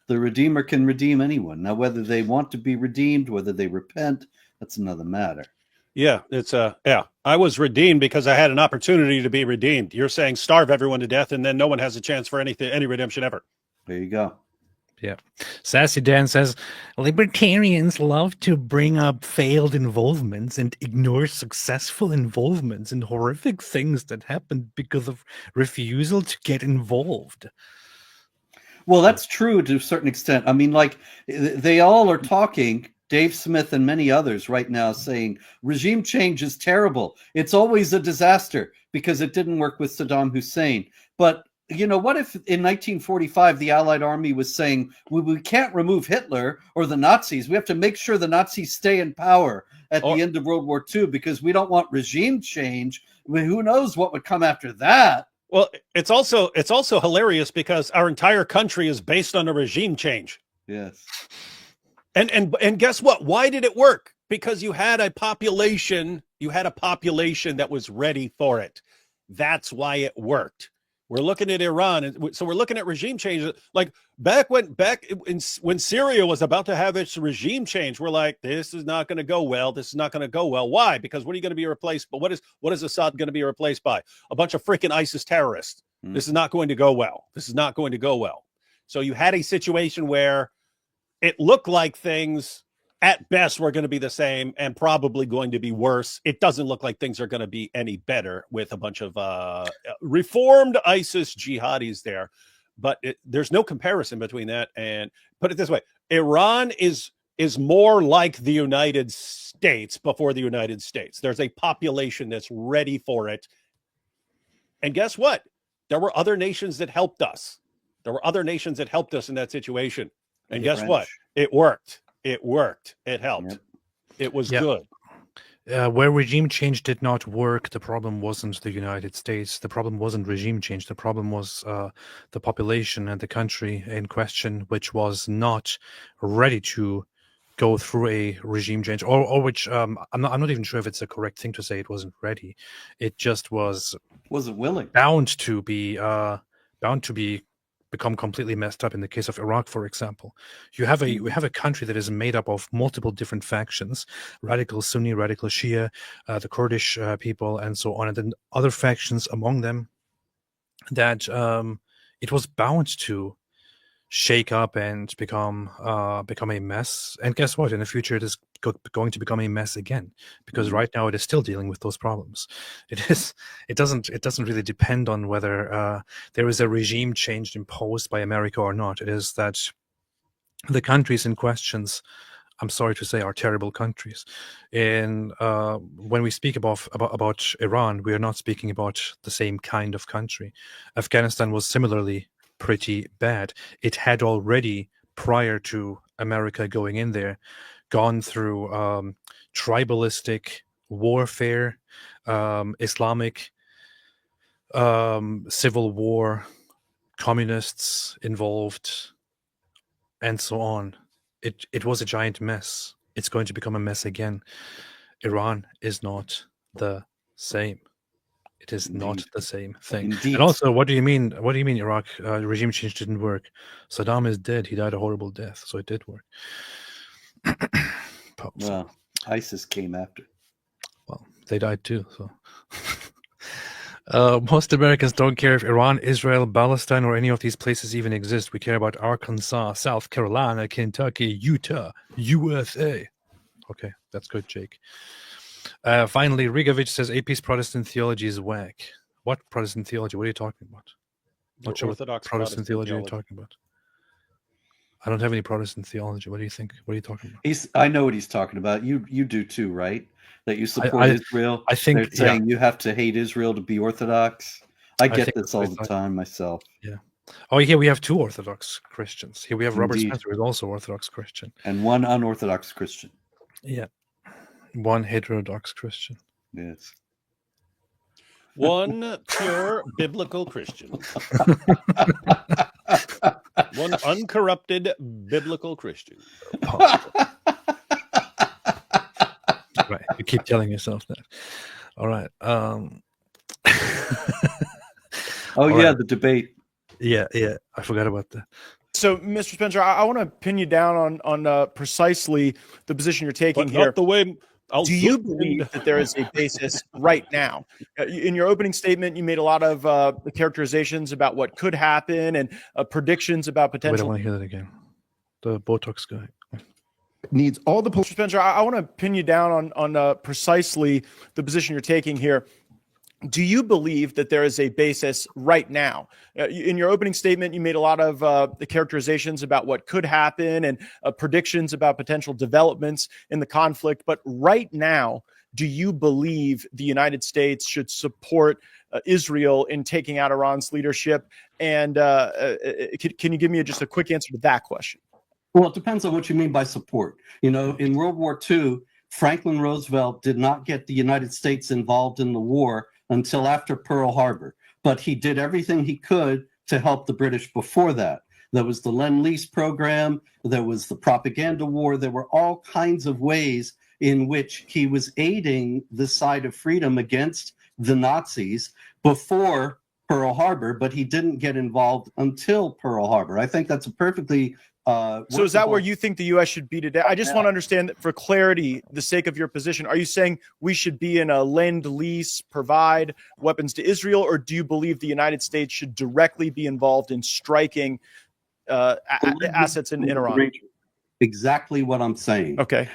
The Redeemer can redeem anyone. Now, whether they want to be redeemed, whether they repent, that's another matter. Yeah, it's I was redeemed because I had an opportunity to be redeemed. You're saying starve everyone to death and then no one has a chance for any redemption ever. There you go. Yeah. Sassy Dan says, libertarians love to bring up failed involvements and ignore successful involvements in horrific things that happened because of refusal to get involved. Well, that's true to a certain extent. I mean, like, they all are talking, Dave Smith and many others right now, saying regime change is terrible. It's always a disaster because it didn't work with Saddam Hussein. But you know, what if in 1945 the Allied army was saying, we can't remove Hitler or the Nazis. We have to make sure the Nazis stay in power at the end of World War II because we don't want regime change. I mean, who knows what would come after that? Well, it's also hilarious because our entire country is based on a regime change. Yes. And guess what? Why did it work? Because you had a population that was ready for it. That's why it worked. We're looking at Iran, and so we're looking at regime change. Like when Syria was about to have its regime change, we're like, this is not going to go well. This is not going to go well. Why? Because what are you going to be replaced? But what is Assad going to be replaced by? A bunch of freaking ISIS terrorists. This is not going to go well. This is not going to go well. So you had a situation where it looked like things at best were going to be the same and probably going to be worse. It doesn't look like things are going to be any better with a bunch of reformed ISIS jihadis there. But there's no comparison between that and, put it this way, Iran is more like the United States before the United States. There's a population that's ready for it. And guess what? There were other nations that helped us. There were other nations that helped us in that situation. And guess what? It worked. It worked. It helped. Yep. It was good. Where regime change did not work, the problem wasn't the United States. The problem wasn't regime change. The problem was the population and the country in question, which was not ready to go through a regime change, or which I'm not even sure if it's a correct thing to say. It wasn't ready. It just wasn't willing. Bound to become completely messed up. In the case of Iraq, for example, we have a country that is made up of multiple different factions: radical Sunni, radical Shia, the Kurdish people, and so on, and then other factions among them that it was bound to shake up and become a mess. And guess what? In the future, it is going to become a mess again, because right now it is still dealing with those problems. It doesn't really depend on whether there is a regime change imposed by America or not. It is that the countries in questions, I'm sorry to say, are terrible countries. And when we speak about Iran, we are not speaking about the same kind of country. Afghanistan was similarly pretty bad. It had already, prior to America going in there, gone through tribalistic warfare, Islamic civil war, communists involved, and so on. It was a giant mess. It's going to become a mess again. Iran is not the same. It is not the same thing. Indeed. And also, what do you mean? What do you mean Iraq regime change didn't work? Saddam is dead. He died a horrible death, so it did work. Well, ISIS came after. Well, they died too. So. Most Americans don't care if Iran, Israel, Palestine, or any of these places even exist. We care about Arkansas, South Carolina, Kentucky, Utah, USA. Okay, that's good, Jake. Finally, Rigovich says AP's Protestant theology is whack. What Protestant theology? What are you talking about? Not sure Orthodox what Protestant theology you're talking about. I don't have any Protestant theology. What do you think? What are you talking about? I know what he's talking about. You do too, right? That you support Israel. I think they're saying you have to hate Israel to be Orthodox. I get this all the precisely. time myself. Yeah. Oh, here we have two Orthodox Christians. Here we have Robert Indeed. Spencer, who's also Orthodox Christian. And one unorthodox Christian. Yeah. One heterodox Christian. Yes. One pure biblical Christian. One uncorrupted biblical Christian. Right. You keep telling yourself that. All right. The debate. Yeah. I forgot about that. So, Mr. Spencer, I want to pin you down on precisely the position you're taking But here. not the way. Do you believe that there is a basis right now? In your opening statement, you made a lot of characterizations about what could happen and predictions about Wait, I potential. want to hear that again. The Botox guy. Needs all the Mr. Spencer, I want to pin you down on precisely the position you're taking here. Do you believe that there is a basis right now? In your opening statement, you made a lot of the characterizations about what could happen and predictions about potential developments in the conflict. But right now, do you believe the United States should support Israel in taking out Iran's leadership? And can you give me just a quick answer to that question? Well, it depends on what you mean by support. You know, in World War II, Franklin Roosevelt did not get the United States involved in the war until after Pearl Harbor. But he did everything he could to help the British before that. There was the Lend-Lease program. There was the propaganda war. There were all kinds of ways in which he was aiding the side of freedom against the Nazis before Pearl Harbor, but he didn't get involved until Pearl Harbor. I think that's a perfectly so is that where you think the U.S. should be today? I just want to understand that for clarity, the sake of your position. Are you saying we should be in a lend-lease, provide weapons to Israel, or do you believe the United States should directly be involved in striking assets in Iran? Exactly what I'm saying. Okay.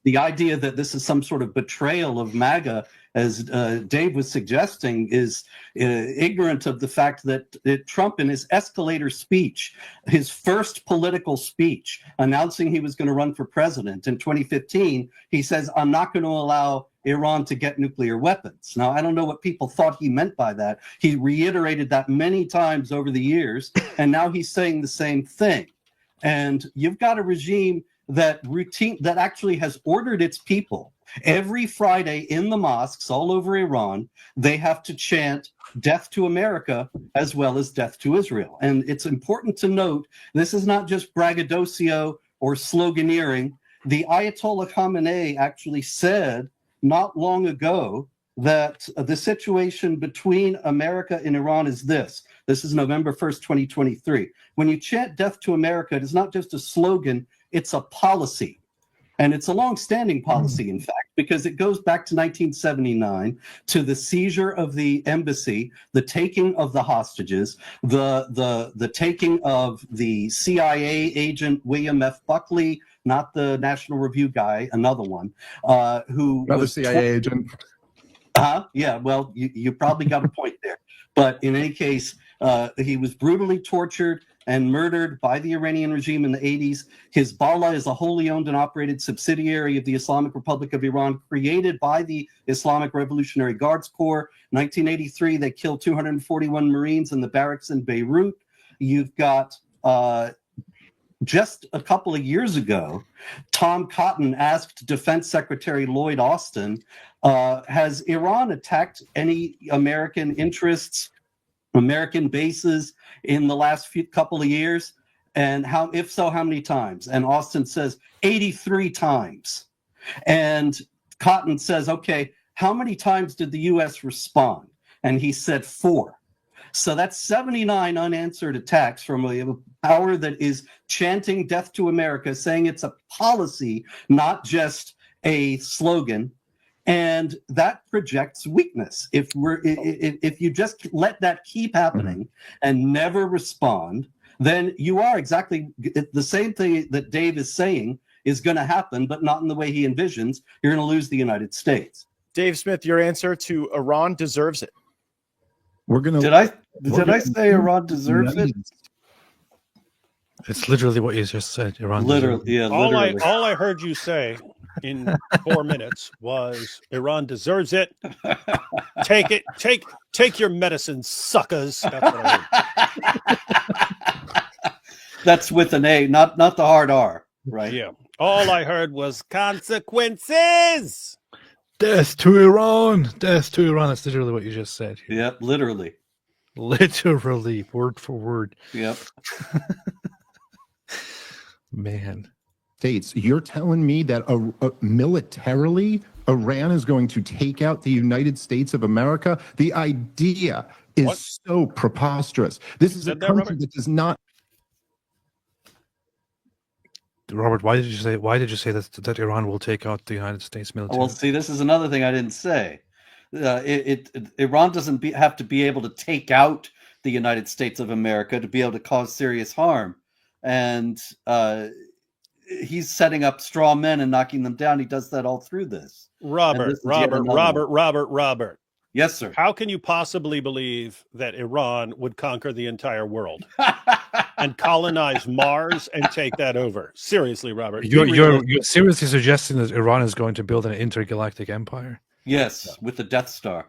The idea that this is some sort of betrayal of MAGA, as Dave was suggesting, is ignorant of the fact that Trump, in his escalator speech, his first political speech announcing he was going to run for president in 2015, he says, I'm not going to allow Iran to get nuclear weapons. Now, I don't know what people thought he meant by that. He reiterated that many times over the years, and now he's saying the same thing. And you've got a regime that actually has ordered its people every Friday in the mosques all over Iran. They have to chant death to America as well as death to Israel. And it's important to note, this is not just braggadocio or sloganeering. The Ayatollah Khamenei actually said not long ago that the situation between America and Iran is this. This is November 1st, 2023. When you chant death to America, it is not just a slogan, it's a policy. And it's a long-standing policy, in fact, because it goes back to 1979, to the seizure of the embassy, the taking of the hostages, the taking of the CIA agent William F. Buckley, not the National Review guy, another one, who Another was CIA agent. Yeah, well, you probably got a point there. But in any case, he was brutally tortured and murdered by the Iranian regime in the 80s. Hezbollah is a wholly owned and operated subsidiary of the Islamic Republic of Iran, created by the Islamic Revolutionary Guards Corps. 1983, they killed 241 Marines in the barracks in Beirut. You've got just a couple of years ago, Tom Cotton asked Defense Secretary Lloyd Austin, has Iran attacked any American interests, American bases in the last couple of years? And if so, how many times? And Austin says 83 times. And Cotton says, okay, how many times did the U.S. respond? And he said 4. So that's 79 unanswered attacks from a power that is chanting death to America, saying it's a policy, not just a slogan. And that projects weakness. If you just let that keep happening and never respond, then you are exactly the same thing that Dave is saying is going to happen, but not in the way he envisions. You're going to lose the United States. Dave Smith, your answer to Iran deserves it. We're gonna. Did I say Iran deserves it? It's literally what you just said. Iran Literally, deserves it. yeah, literally. All I heard you say in 4 minutes was Iran deserves it. Take it. Take your medicine, suckers. That's what I heard. That's with an A, not the hard R, right? Yeah. All I heard was consequences. Death to Iran! Death to Iran! That's literally what you just said. Yep, literally. Literally, word for word. Yep. Man. States, you're telling me that militarily Iran is going to take out the United States of America? The idea is so preposterous. This is a country that does not. Robert, why did you say that Iran will take out the United States military? Well, see, this is another thing I didn't say. Iran doesn't have to be able to take out the United States of America to be able to cause serious harm. And he's setting up straw men and knocking them down. He does that all through this. Robert. Yes, sir. How can you possibly believe that Iran would conquer the entire world and colonize Mars and take that over? Seriously, Robert. You're seriously suggesting that Iran is going to build an intergalactic empire? Yes, with the Death Star.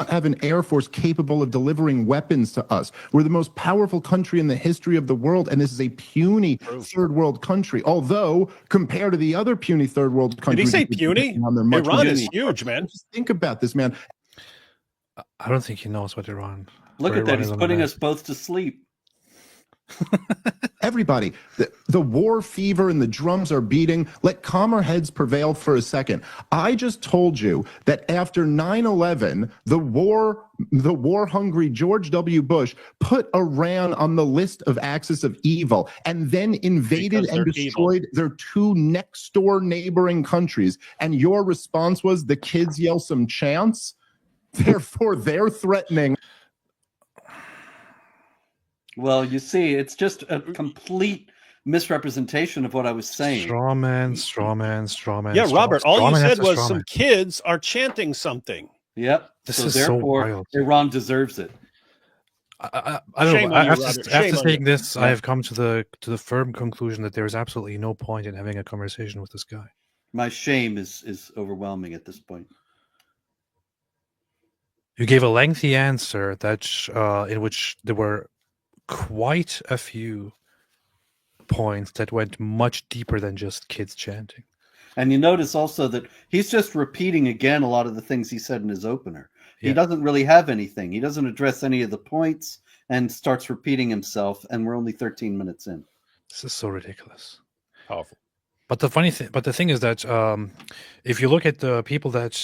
Have an air force capable of delivering weapons to us. We're the most powerful country in the history of the world, and this is a puny third world country. Although, compared to the other puny third world countries, did he say puny? Iran is huge, man. Just think about this, man. I don't think he knows what Iran. Look at that. He's putting us both to sleep. Everybody, the war fever and the drums are beating. Let calmer heads prevail for a second. I just told you that after 9/11, the war-hungry George W. Bush put Iran on the list of axis of evil and then invaded and destroyed their two next-door neighboring countries. And your response was the kids yell some chants? Therefore, they're threatening. Well, you see, it's just a complete misrepresentation of what I was saying. Straw man. Yeah, Robert, all you said was some kids are chanting something. Yep. This so is therefore, so wild. Iran deserves it. I don't know. After saying this, I have come to the firm conclusion that there is absolutely no point in having a conversation with this guy. My shame is overwhelming at this point. You gave a lengthy answer that in which there were quite a few points that went much deeper than just kids chanting. And you notice also that he's just repeating again a lot of the things he said in his opener. Yeah. He doesn't really have anything. He doesn't address any of the points and starts repeating himself, and we're only 13 minutes in. This is so ridiculous. Powerful. But the thing is that if you look at the people that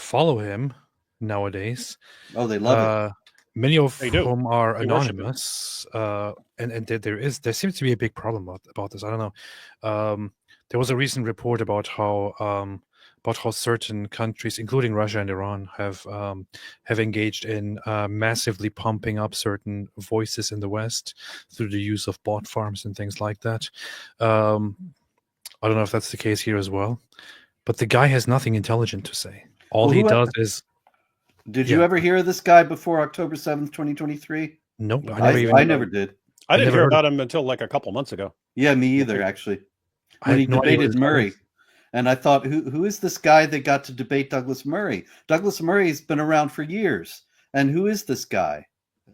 follow him nowadays, they love it. Many of whom are anonymous, and there seems to be a big problem about this. I don't know. There was a recent report about how certain countries, including Russia and Iran, have engaged in massively pumping up certain voices in the West through the use of bot farms and things like that. I don't know if that's the case here as well, but the guy has nothing intelligent to say. All he does is. Did you ever hear of this guy before October 7th, 2023? Nope. I never did. I didn't hear about him until like a couple months ago. Yeah, me either, actually. When he debated Murray. And I thought, who is this guy that got to debate Douglas Murray? Douglas Murray's been around for years. And who is this guy?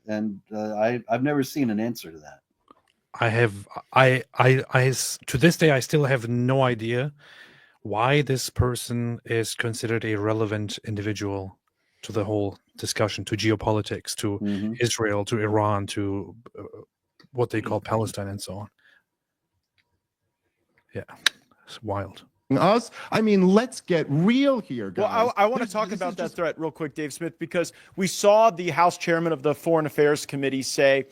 And I've never seen an answer to that. To this day, I still have no idea why this person is considered a relevant individual to the whole discussion, to geopolitics, to Israel, to Iran, to what they call Palestine, and so on. Yeah, it's wild. us. I mean, let's get real here, guys. Well, I want to talk about that threat real quick, Dave Smith, because we saw the House chairman of the Foreign Affairs Committee say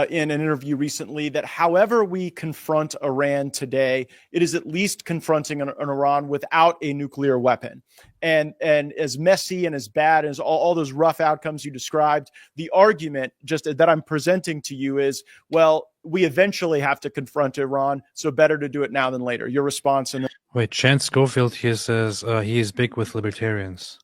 in an interview recently that however we confront Iran today, it is at least confronting an Iran without a nuclear weapon. And as messy and as bad as all those rough outcomes you described, the argument just that I'm presenting to you is, well, we eventually have to confront Iran, so better to do it now than later. Your response? And Wait, Chance Schofield here says he is big with libertarians.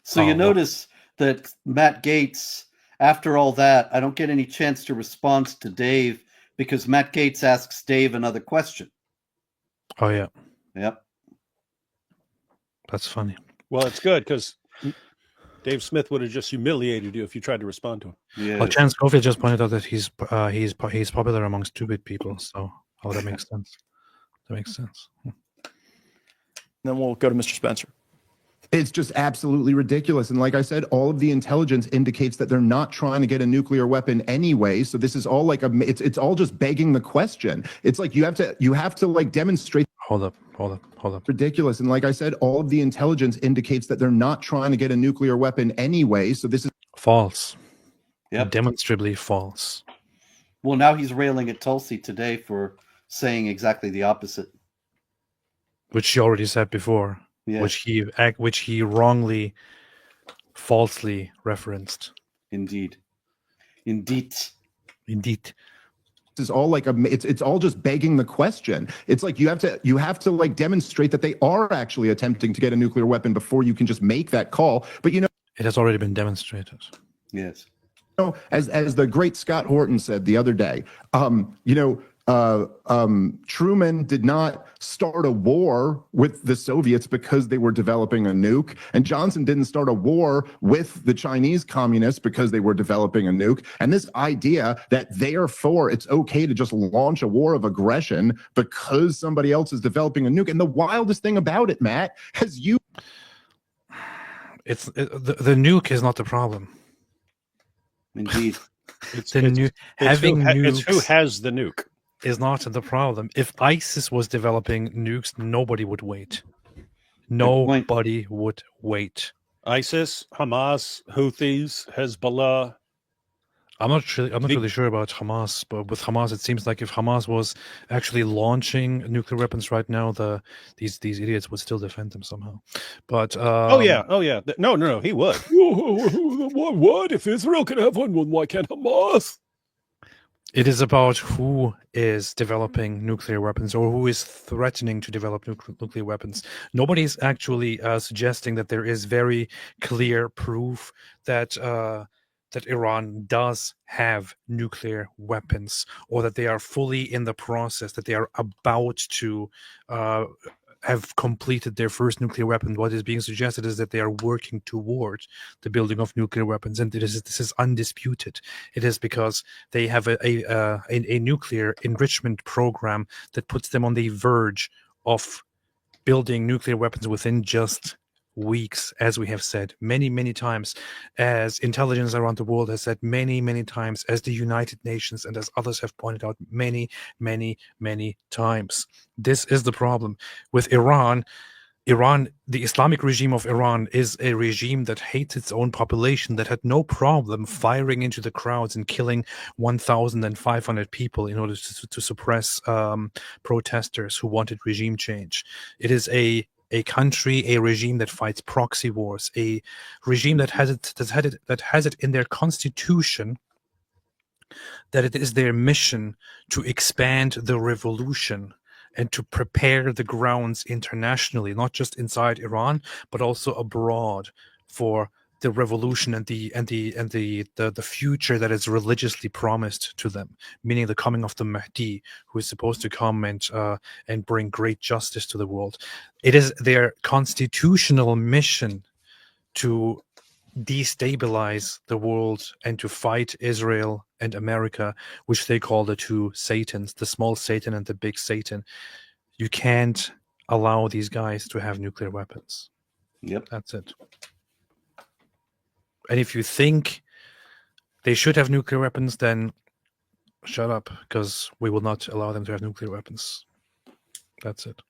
So you notice that Matt Gaetz, after all that, I don't get any chance to respond to Dave because Matt Gaetz asks Dave another question. Oh, yeah. Yep. That's funny. Well, it's good because Dave Smith would have just humiliated you if you tried to respond to him. Yeah. Well, Chance Schofield just pointed out that he's popular among stupid people. So, that makes sense. That makes sense. Then we'll go to Mr. Spencer. It's just absolutely ridiculous. And like I said, all of the intelligence indicates that they're not trying to get a nuclear weapon anyway. So this is all like it's all just begging the question. It's like you have to like demonstrate. Hold up. Ridiculous. And like I said, all of the intelligence indicates that they're not trying to get a nuclear weapon anyway. So this is false. Yep. Demonstrably false. Well, now he's railing at Tulsi today for saying exactly the opposite. Which she already said before. Yeah. Which he wrongly, falsely referenced. Indeed. This is all like it's all just begging the question. It's like you have to like demonstrate that they are actually attempting to get a nuclear weapon before you can just make that call. But it has already been demonstrated. Yes. As the great Scott Horton said the other day, Truman did not start a war with the Soviets because they were developing a nuke, and Johnson didn't start a war with the Chinese communists because they were developing a nuke. And this idea that therefore it's okay to just launch a war of aggression because somebody else is developing a nuke. And the wildest thing about it, Matt, the nuke is not the problem. Indeed. It's who has the nuke is not the problem. If ISIS was developing nukes, nobody would wait. Nobody would wait. ISIS, Hamas, Houthis, Hezbollah. I'm not really sure about Hamas, but with Hamas, it seems like if Hamas was actually launching nuclear weapons right now, these idiots would still defend them somehow. But No, he would. What if Israel can have one? Why can't Hamas? It is about who is developing nuclear weapons or who is threatening to develop nuclear weapons. Nobody's actually suggesting that there is very clear proof that Iran does have nuclear weapons, or that they are fully in the process, that they are about to have completed their first nuclear weapon. What is being suggested is that they are working towards the building of nuclear weapons, and this is undisputed. It is because they have a nuclear enrichment program that puts them on the verge of building nuclear weapons within just weeks, as we have said many times, as intelligence around the world has said many times, as the United Nations and as others have pointed out many times. This is the problem with Iran. The Islamic regime of Iran is a regime that hates its own population, that had no problem firing into the crowds and killing 1,500 people in order to suppress protesters who wanted regime change. It is a country, a regime that fights proxy wars, a regime that has it in their constitution that it is their mission to expand the revolution and to prepare the grounds internationally, not just inside Iran, but also abroad, for the revolution and the future that is religiously promised to them, meaning the coming of the Mahdi, who is supposed to come and bring great justice to the world. It is their constitutional mission to destabilize the world and to fight Israel and America, which they call the two Satans, the small Satan and the big Satan. You can't allow these guys to have nuclear weapons. Yep. That's it. And if you think they should have nuclear weapons, then shut up, because we will not allow them to have nuclear weapons. That's it.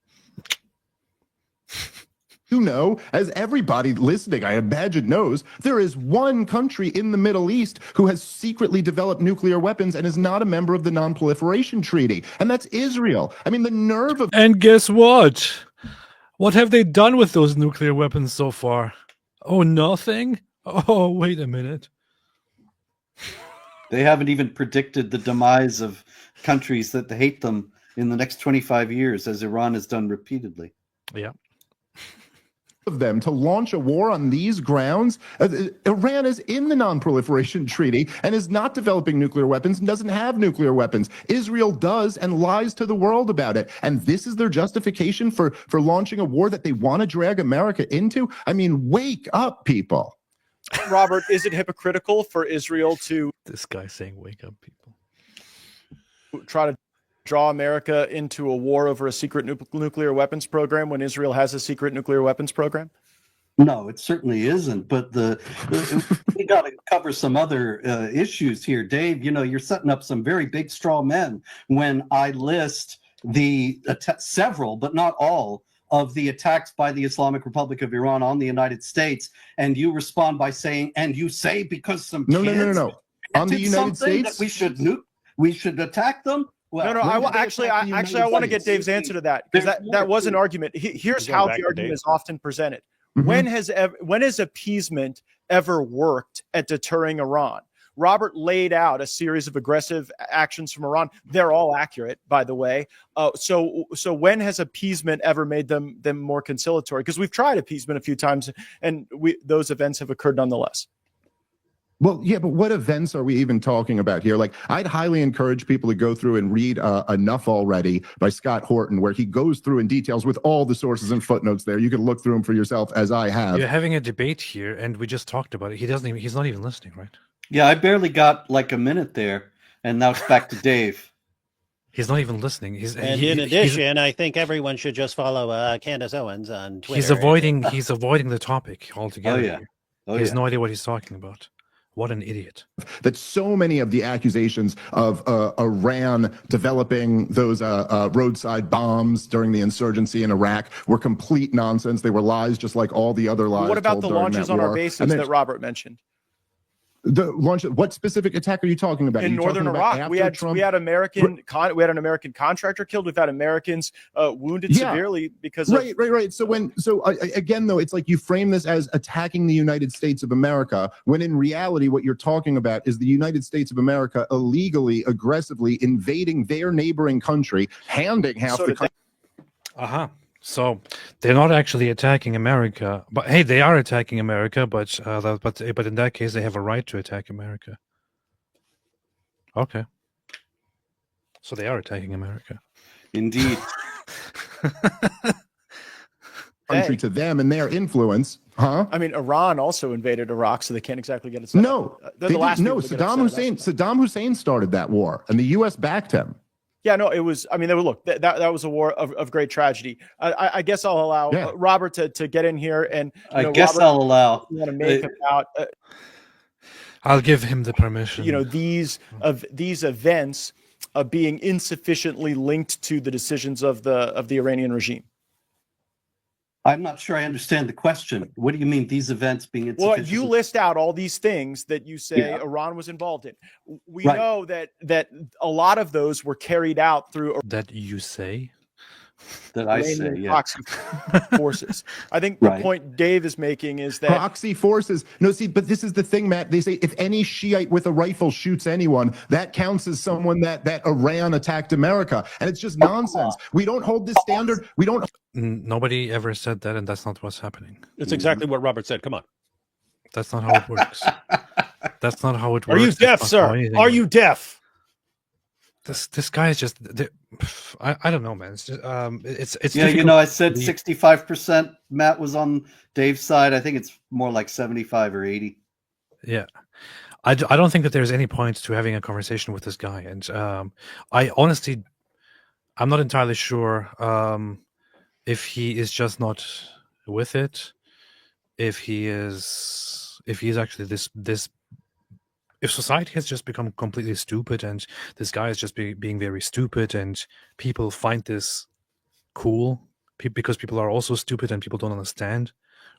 You know, as everybody listening, I imagine, knows, there is one country in the Middle East who has secretly developed nuclear weapons and is not a member of the Non-Proliferation Treaty, and that's Israel. I mean, the nerve of... And guess what? What have they done with those nuclear weapons so far? Oh, nothing? Oh, wait a minute. They haven't even predicted the demise of countries that hate them in the next 25 years, as Iran has done repeatedly. Yeah. Of them to launch a war on these grounds. Iran is in the Non-Proliferation Treaty and is not developing nuclear weapons and doesn't have nuclear weapons. Israel does and lies to the world about it. And this is their justification for launching a war that they want to drag America into? I mean, wake up, people. Robert, is it hypocritical for Israel to... This guy saying wake up, people. ...try to draw America into a war over a secret nuclear weapons program when Israel has a secret nuclear weapons program? No, it certainly isn't. But we got to cover some other issues here, Dave. You know, you're setting up some very big straw men when I list the several, but not all, of the attacks by the Islamic Republic of Iran on the United States, and you respond by saying, "And you say because some no, kids on the United States that we should attack them." Well, no, I want to get Dave's answer to that, because that was an argument. Here's how the argument is often presented. When has appeasement ever worked at deterring Iran? Robert laid out a series of aggressive actions from Iran. They're all accurate, by the way. So when has appeasement ever made them more conciliatory? Because we've tried appeasement a few times, and those events have occurred nonetheless. Well, yeah, but what events are we even talking about here? Like, I'd highly encourage people to go through and read Enough Already by Scott Horton, where he goes through in details with all the sources and footnotes there. You can look through them for yourself, as I have. You're having a debate here, and we just talked about it. He's not even listening, right? Yeah, I barely got like a minute there, and now it's back to Dave. He's not even listening. In addition, I think everyone should just follow Candace Owens on Twitter. He's avoiding the topic altogether. Oh, yeah. He has no idea what he's talking about. What an idiot. That so many of the accusations of Iran developing those roadside bombs during the insurgency in Iraq were complete nonsense. They were lies, just like all the other lies. What about told the during launches that on war. our bases that Robert mentioned? The launch. What specific attack are you talking about? In northern Iraq, we had an American contractor killed. We've had Americans wounded severely because right. So again, though, it's like you frame this as attacking the United States of America, when in reality, what you're talking about is the United States of America illegally, aggressively invading their neighboring country, handing half the country. So they're not actually attacking America, but hey, they are attacking America. But in that case, they have a right to attack America. Okay. So they are attacking America. Indeed. Country to them and their influence, huh? I mean, Iran also invaded Iraq, so they can't exactly get it. No, Saddam Hussein started that war, and the U.S. backed him. Yeah, no, it was. I mean, that was a war of great tragedy. I guess I'll allow Robert to get in here, and I guess I'll allow. Want to make about. I'll give him the permission. These events being insufficiently linked to the decisions of the Iranian regime. I'm not sure I understand the question. What do you mean these events being insufficient? Well, you list out all these things that you say Iran was involved in. We know that a lot of those were carried out through that you say. That I say, proxy forces. I think the point Dave is making is that proxy forces. No, see, but this is the thing, Matt. They say if any Shiite with a rifle shoots anyone, that counts as someone that Iran attacked America, and it's just nonsense. We don't hold this standard. We don't. Nobody ever said that, and that's not what's happening. It's exactly what Robert said. Come on. That's not how it works. That's not how it works. Are you deaf, sir? Are you deaf? This guy is just. I don't know, man. It's just it's. Yeah, difficult. I said 65%. Matt was on Dave's side. I think it's more like 75 or 80. Yeah. I don't think that there's any point to having a conversation with this guy, and I honestly, I'm not entirely sure if he is just not with it, if he is actually this. If society has just become completely stupid, and this guy is just being very stupid, and people find this cool, because people are also stupid and people don't understand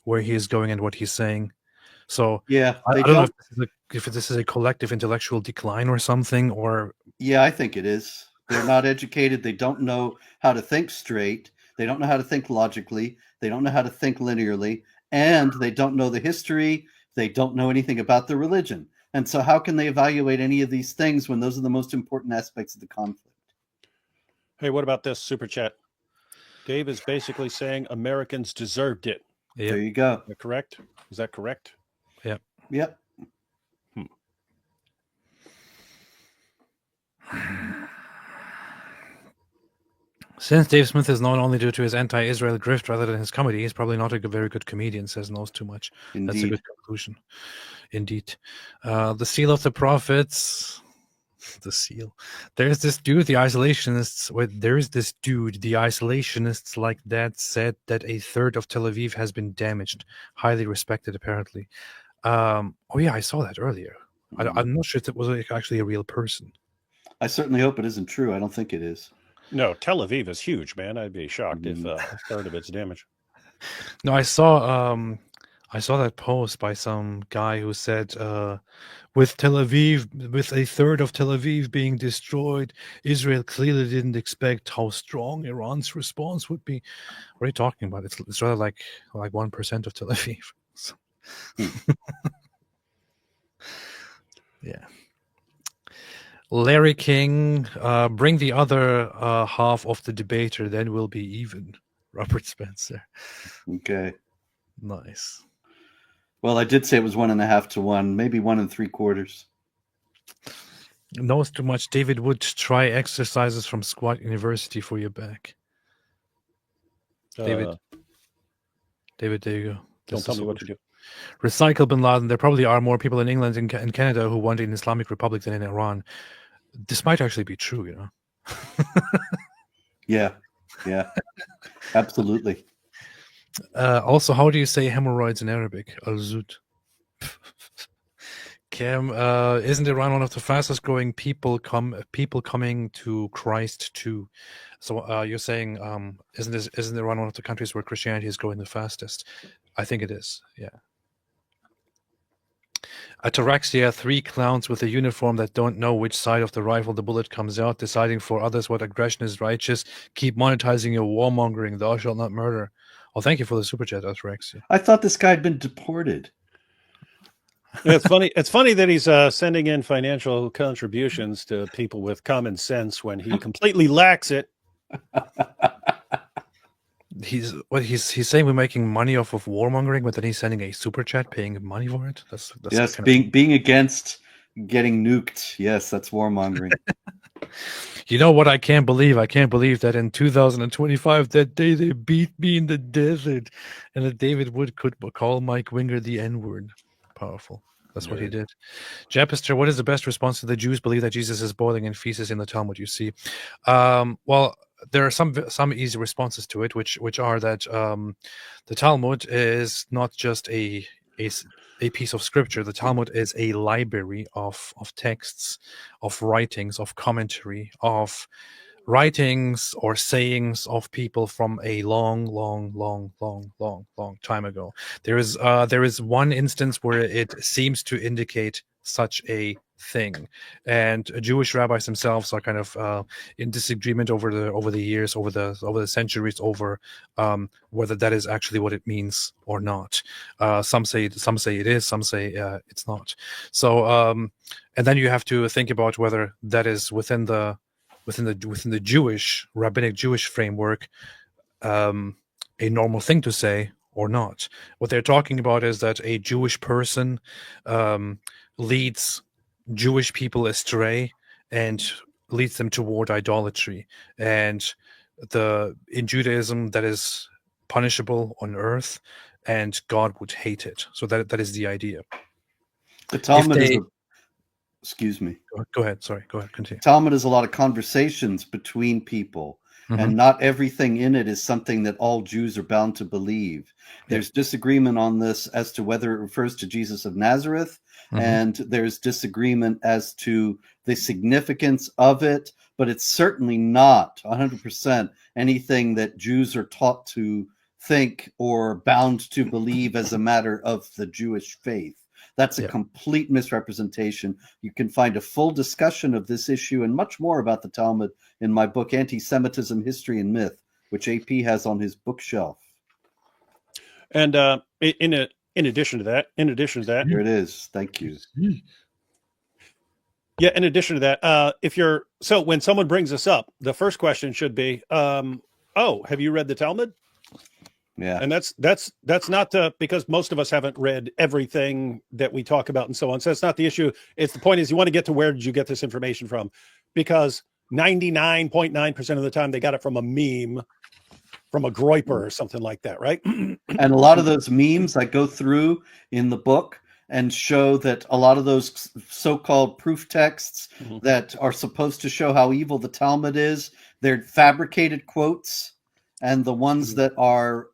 where he is going and what he's saying. So Yeah, I they don't know don't. if this is a collective intellectual decline or something, or Yeah, I think it is. They're not educated. They don't know how to think straight. They don't know how to think logically. They don't know how to think linearly. And they don't know the history. They don't know anything about the religion. And so, how can they evaluate any of these things when those are the most important aspects of the conflict? Hey, what about this super chat? Dave is basically saying Americans deserved it. Yep. There you go. Is that correct? Is that correct? Yep. Yep. Since Dave Smith is known only due to his anti-Israel grift rather than his comedy, he's probably not a very good comedian, says knows too much. Indeed. That's a good conclusion. Indeed. The seal of the prophets. The seal. There's this dude, the isolationists. There's this dude, the isolationists like that said that a third of Tel Aviv has been damaged. Highly respected, apparently. Oh yeah, I saw that earlier. I'm not sure if it was actually a real person. I certainly hope it isn't true. I don't think it is. No, Tel Aviv is huge, man. I'd be shocked if a third of it's damaged. No, I saw that post by some guy who said, with Tel Aviv, with a third of Tel Aviv being destroyed, Israel clearly didn't expect how strong Iran's response would be. What are you talking about? It's rather like 1% of Tel Aviv. So. Yeah. Larry King, bring the other half of the debater, then we'll be even. Robert Spencer. Okay. Nice. Well, I did say it was 1.5 to 1, maybe 1 3/4. Knows too much. David Wood, try exercises from Squat University for your back. David, there you go. Don't tell me what to do. Recycle Bin Laden. There probably are more people in England and Canada who want an Islamic Republic than in Iran. This might actually be true, you know. Yeah, absolutely. Also, how do you say hemorrhoids in Arabic? Al-Zud. Cam, isn't Iran one of the fastest growing people coming to Christ too? So you're saying, isn't Iran one of the countries where Christianity is growing the fastest? I think it is. Yeah. Ataraxia, 3 clowns with a uniform that don't know which side of the rifle the bullet comes out, deciding for others what aggression is righteous. Keep monetizing your warmongering. Thou shalt not murder. Well, thank you for the super chat, Ataraxia. I thought this guy had been deported. Yeah, it's funny. It's funny that he's sending in financial contributions to people with common sense when he completely lacks it. He's saying we're making money off of warmongering, but then he's sending a super chat paying money for it. That's yes, kind being against getting nuked. Yes, that's warmongering. You know what? I can't believe that in 2025, that day they beat me in the desert, and that David Wood could call Mike Winger the N-word. Powerful. That's what he did. Japister, what is the best response to the Jews believe that Jesus is boiling in feces in the Talmud? You see, well, there are some easy responses to it, which are that the Talmud is not just a piece of scripture. The Talmud is a library of texts, of writings, of commentary, of writings or sayings of people from a long time ago. There is one instance where it seems to indicate such a thing, and Jewish rabbis themselves are kind of in disagreement over the years, over the centuries, over whether that is actually what it means or not. Some say it is, some say it's not. So and then you have to think about whether that is within the Jewish rabbinic Jewish framework a normal thing to say or not. What they're talking about is that a Jewish person leads Jewish people astray and leads them toward idolatry, and in Judaism that is punishable on earth, and God would hate it. So that is the idea. The Talmud excuse me. Go ahead. Sorry. Go ahead. Continue. Talmud is a lot of conversations between people and not everything in it is something that all Jews are bound to believe. There's disagreement on this as to whether it refers to Jesus of Nazareth, and there's disagreement as to the significance of it, but it's certainly not 100% anything that Jews are taught to think or bound to believe as a matter of the Jewish faith. That's a complete misrepresentation. You can find a full discussion of this issue and much more about the Talmud in my book, Anti-Semitism, History and Myth, which AP has on his bookshelf. And in addition to that, here it is. Thank you. Yeah. In addition to that, when someone brings this up, the first question should be, "Oh, have you read the Talmud?" Yeah. And that's not because most of us haven't read everything that we talk about and so on. So that's not the issue. It's the point is you want to get to where did you get this information from? Because 99.9% of the time they got it from a meme, from a groiper or something like that, right? And a lot of those memes I go through in the book and show that a lot of those so-called proof texts that are supposed to show how evil the Talmud is, they're fabricated quotes. And the ones that are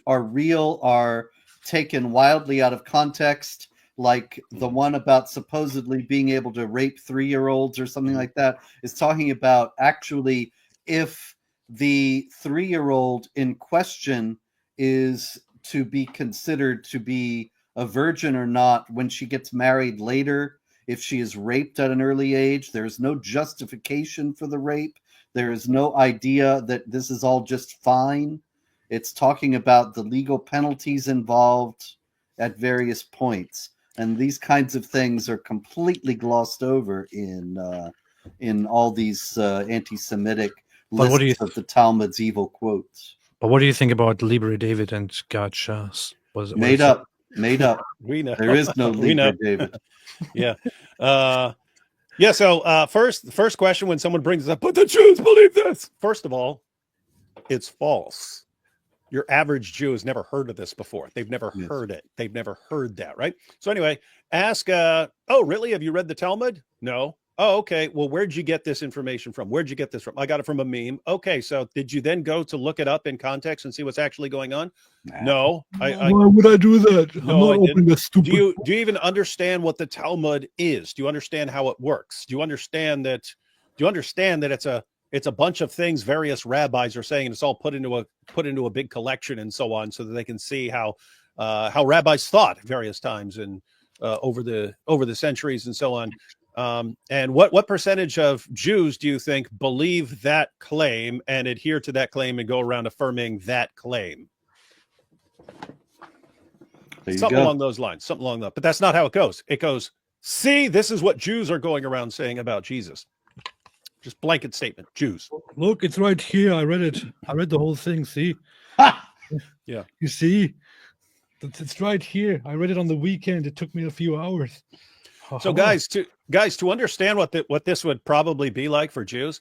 real are taken wildly out of context, like the one about supposedly being able to rape 3-year-olds or something like that is talking about actually if the 3-year-old in question is to be considered to be a virgin or not when she gets married later. If she is raped at an early age, there's no justification for the rape. There is no idea that this is all just fine. It's talking about the legal penalties involved at various points. And these kinds of things are completely glossed over in all these anti-Semitic lists of the Talmud's evil quotes. But what do you think about Libre David and God Shas? Made up. We know. There is no Libre David. Yeah. Yeah. So first question when someone brings up, but the Jews believe this. First of all, it's false. Your average Jew has never heard of this before. They've never heard it. They've never heard that, right? So anyway, ask, oh, really? Have you read the Talmud? No. Oh, okay. Well, where'd you get this information from? Where'd you get this from? I got it from a meme. Okay. So did you then go to look it up in context and see what's actually going on? No. Why would I do that? No, I'm not opening a stupid. Do you even understand what the Talmud is? Do you understand how it works? Do you understand that it's a bunch of things various rabbis are saying, and it's all put into a big collection and so on, so that they can see how rabbis thought various times and over the centuries and so on. And what percentage of Jews do you think believe that claim and adhere to that claim and go around affirming that claim? Something along those lines, but that's not how it goes. It goes, see, this is what Jews are going around saying about Jesus. Just blanket statement, Jews. Look, it's right here. I read it. I read the whole thing. See? Yeah. You see? It's right here. I read it on the weekend. It took me a few hours. So guys, to understand what this would probably be like for Jews,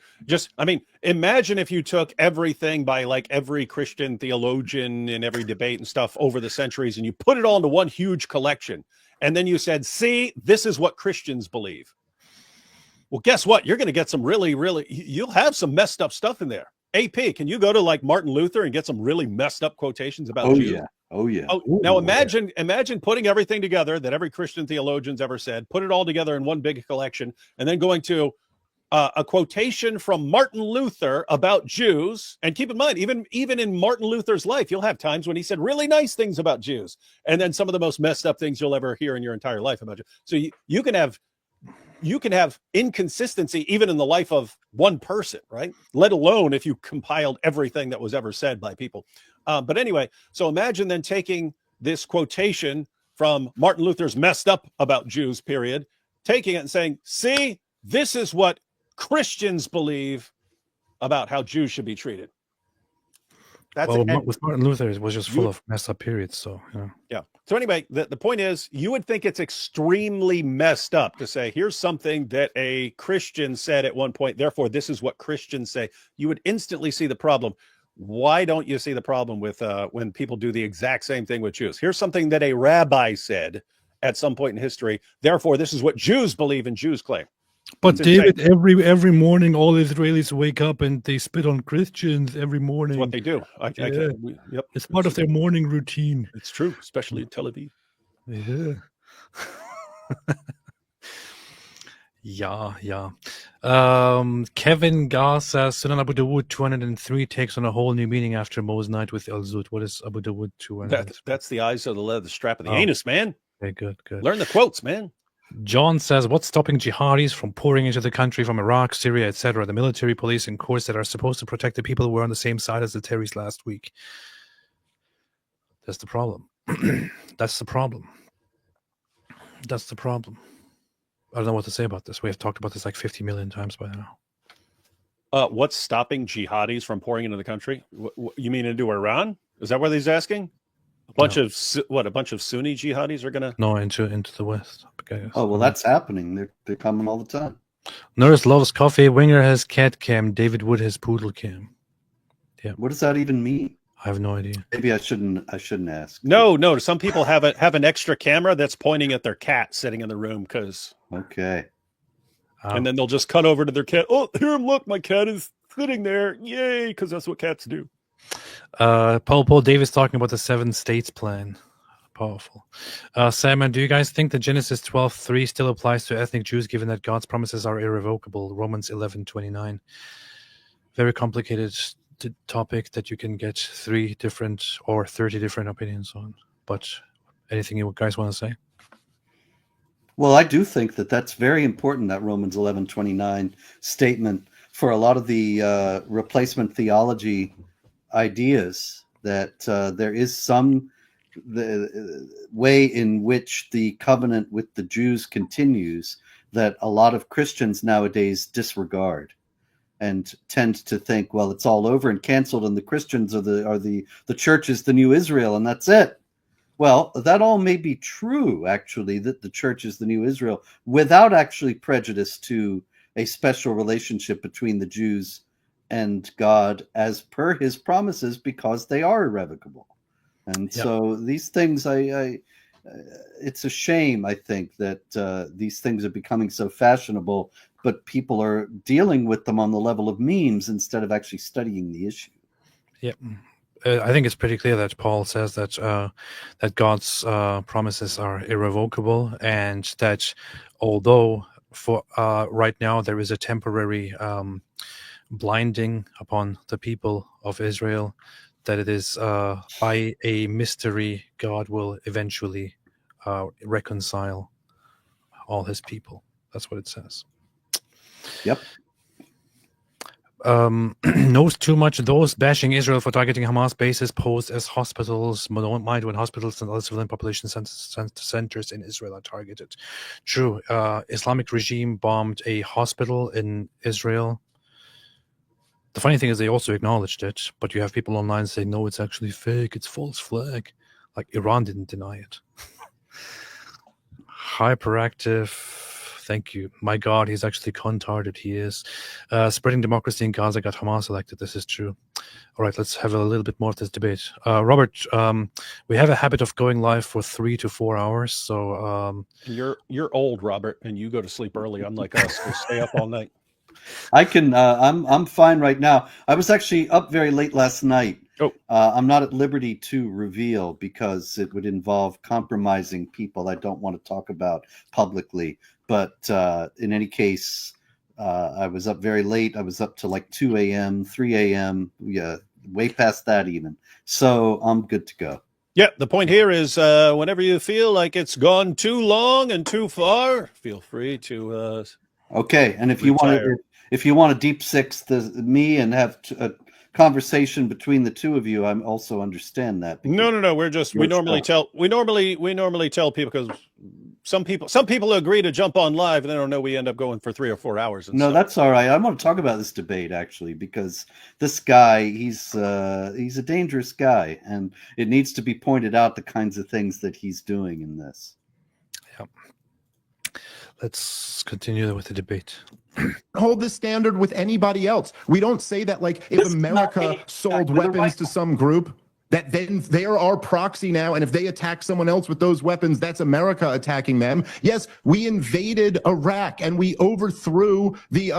imagine if you took everything by like every Christian theologian in every debate and stuff over the centuries and you put it all into one huge collection. And then you said, see, this is what Christians believe. Well, guess what? You're going to get some you'll have some messed up stuff in there. AP, can you go to like Martin Luther and get some really messed up quotations about Jews? Yeah. Oh, yeah. Now imagine putting everything together that every Christian theologian's ever said, put it all together in one big collection, and then going to a quotation from Martin Luther about Jews. And keep in mind, even in Martin Luther's life, you'll have times when he said really nice things about Jews, and then some of the most messed up things you'll ever hear in your entire life about Jews. So you can have inconsistency even in the life of one person, right? Let alone if you compiled everything that was ever said by people. But anyway, so imagine then taking this quotation from Martin Luther's messed up about Jews period, taking it and saying, see, this is what Christians believe about how Jews should be treated. With Martin Luther, it was just full of messed up periods. So yeah. So anyway, the point is, you would think it's extremely messed up to say, here's something that a Christian said at one point, therefore this is what Christians say. You would instantly see the problem. Why don't you see the problem with when people do the exact same thing with Jews? Here's something that a rabbi said at some point in history. Therefore, this is what Jews believe and Jews claim. But That's insane. David, every morning, all Israelis wake up and they spit on Christians every morning. That's what they do. Yep. It's part of their morning routine. It's true, especially in Tel Aviv. Yeah. Yeah. Kevin Gar says Sunan Abu Dawood 203 takes on a whole new meaning after Mo's night with El Zut. What is Abu Dawood 203? That's the eyes of the leather strap of the Oh. anus, man. Okay, good. Learn the quotes, man. John says, what's stopping jihadis from pouring into the country from Iraq, Syria, etc.? The military, police, and courts that are supposed to protect the people who were on the same side as the terrorists last week. That's the problem. That's the problem. I don't know what to say about this. We have talked about this like 50 million times by now. What's stopping jihadis from pouring into the country? You mean into Iran? Is that what he's asking? A bunch of Sunni jihadis are gonna? No, into the West. Okay. Oh well, that's happening. They're coming all the time. Nurse loves coffee. Winger has cat cam. David Wood has poodle cam. Yeah. What does that even mean? I have no idea. Maybe I shouldn't ask. No. Some people have an extra camera that's pointing at their cat sitting in the room because. Okay. And then they'll just cut over to their cat. Oh, here, look, my cat is sitting there. Yay, because that's what cats do. Paul Davis talking about the 7 states plan. Powerful. Simon, do you guys think that Genesis 12:3 still applies to ethnic Jews given that God's promises are irrevocable? Romans 11:29. Very complicated topic that you can get 3 different or 30 different opinions on. But anything you guys want to say? Well, I do think that that's very important, that Romans 11:29 statement, for a lot of the replacement theology ideas, that there is some the way in which the covenant with the Jews continues that a lot of Christians nowadays disregard and tend to think, well, it's all over and canceled, and the Christians are the church is the new Israel, and that's it. Well, that all may be true, actually, that the church is the new Israel, without actually prejudice to a special relationship between the Jews and God as per his promises, because they are irrevocable. And so these things, it's a shame, I think, that these things are becoming so fashionable, but people are dealing with them on the level of memes instead of actually studying the issue. Yep. I think it's pretty clear that Paul says that that God's promises are irrevocable, and that although for right now there is a temporary blinding upon the people of Israel, that it is by a mystery God will eventually reconcile all his people. That's what it says. Yep. Knows too much. Those bashing Israel for targeting Hamas bases posed as hospitals don't mind when hospitals and other civilian population centers in Israel are targeted. True. Islamic regime bombed a hospital in Israel. The funny thing is they also acknowledged it, but you have people online saying, no, it's actually fake, it's false flag. Like Iran didn't deny it. Hyperactive. Thank you. My God, he's actually contarded. He is. Spreading democracy in Gaza got Hamas elected. This is true. All right, let's have a little bit more of this debate. Robert, we have a habit of going live for 3 to 4 hours. So you're old, Robert, and you go to sleep early, unlike us. We stay up all night. I can. I'm fine right now. I was actually up very late last night. I'm not at liberty to reveal because it would involve compromising people I don't want to talk about publicly. But in any case, I was up very late. I was up to like 2 a.m., 3 a.m. Yeah, way past that even. So I'm good to go. Yeah, the point here is whenever you feel like it's gone too long and too far, feel free to. Okay, and if you want to deep six me and have a conversation between the two of you, I also understand that. No. We normally tell people, because some people agree to jump on live and they don't know we end up going for 3 or 4 hours. No, that's all right. I want to talk about this debate actually, because this guy, he's a dangerous guy, and it needs to be pointed out the kinds of things that he's doing in this. Yep. Let's continue with the debate. Hold this standard with anybody else. We don't say that, like, if America sold weapons to some group, that then they're our proxy now, and if they attack someone else with those weapons, that's America attacking them. Yes, we invaded Iraq and we overthrew the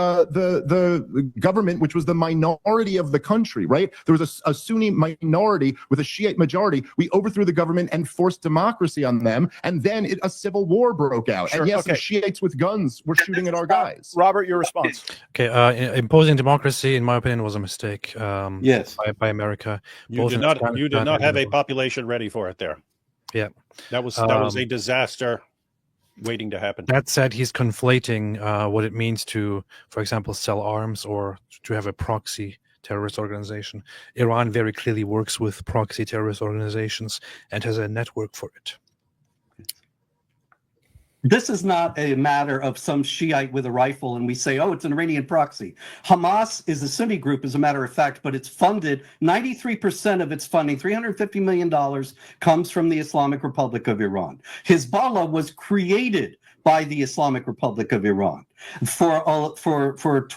government, which was the minority of the country, right? There was a Sunni minority with a Shiite majority. We overthrew the government and forced democracy on them, and then a civil war broke out. Sure, And yes, okay. the Shiites with guns were shooting at our guys. Robert, your response. Okay, imposing democracy, in my opinion, was a mistake. Yes, by America. You both did in not. You Afghanistan did not and have a Iraq. population ready for it there. Yeah, That was a disaster waiting to happen. That said, he's conflating what it means to, for example, sell arms or to have a proxy terrorist organization. Iran very clearly works with proxy terrorist organizations and has a network for it. this is not a matter of some Shiite with a rifle and we say, oh, it's an Iranian proxy. Hamas is a Sunni group, as a matter of fact, but it's funded, 93% of its funding, $350 million, comes from the Islamic Republic of Iran. Hezbollah was created by the Islamic Republic of Iran. For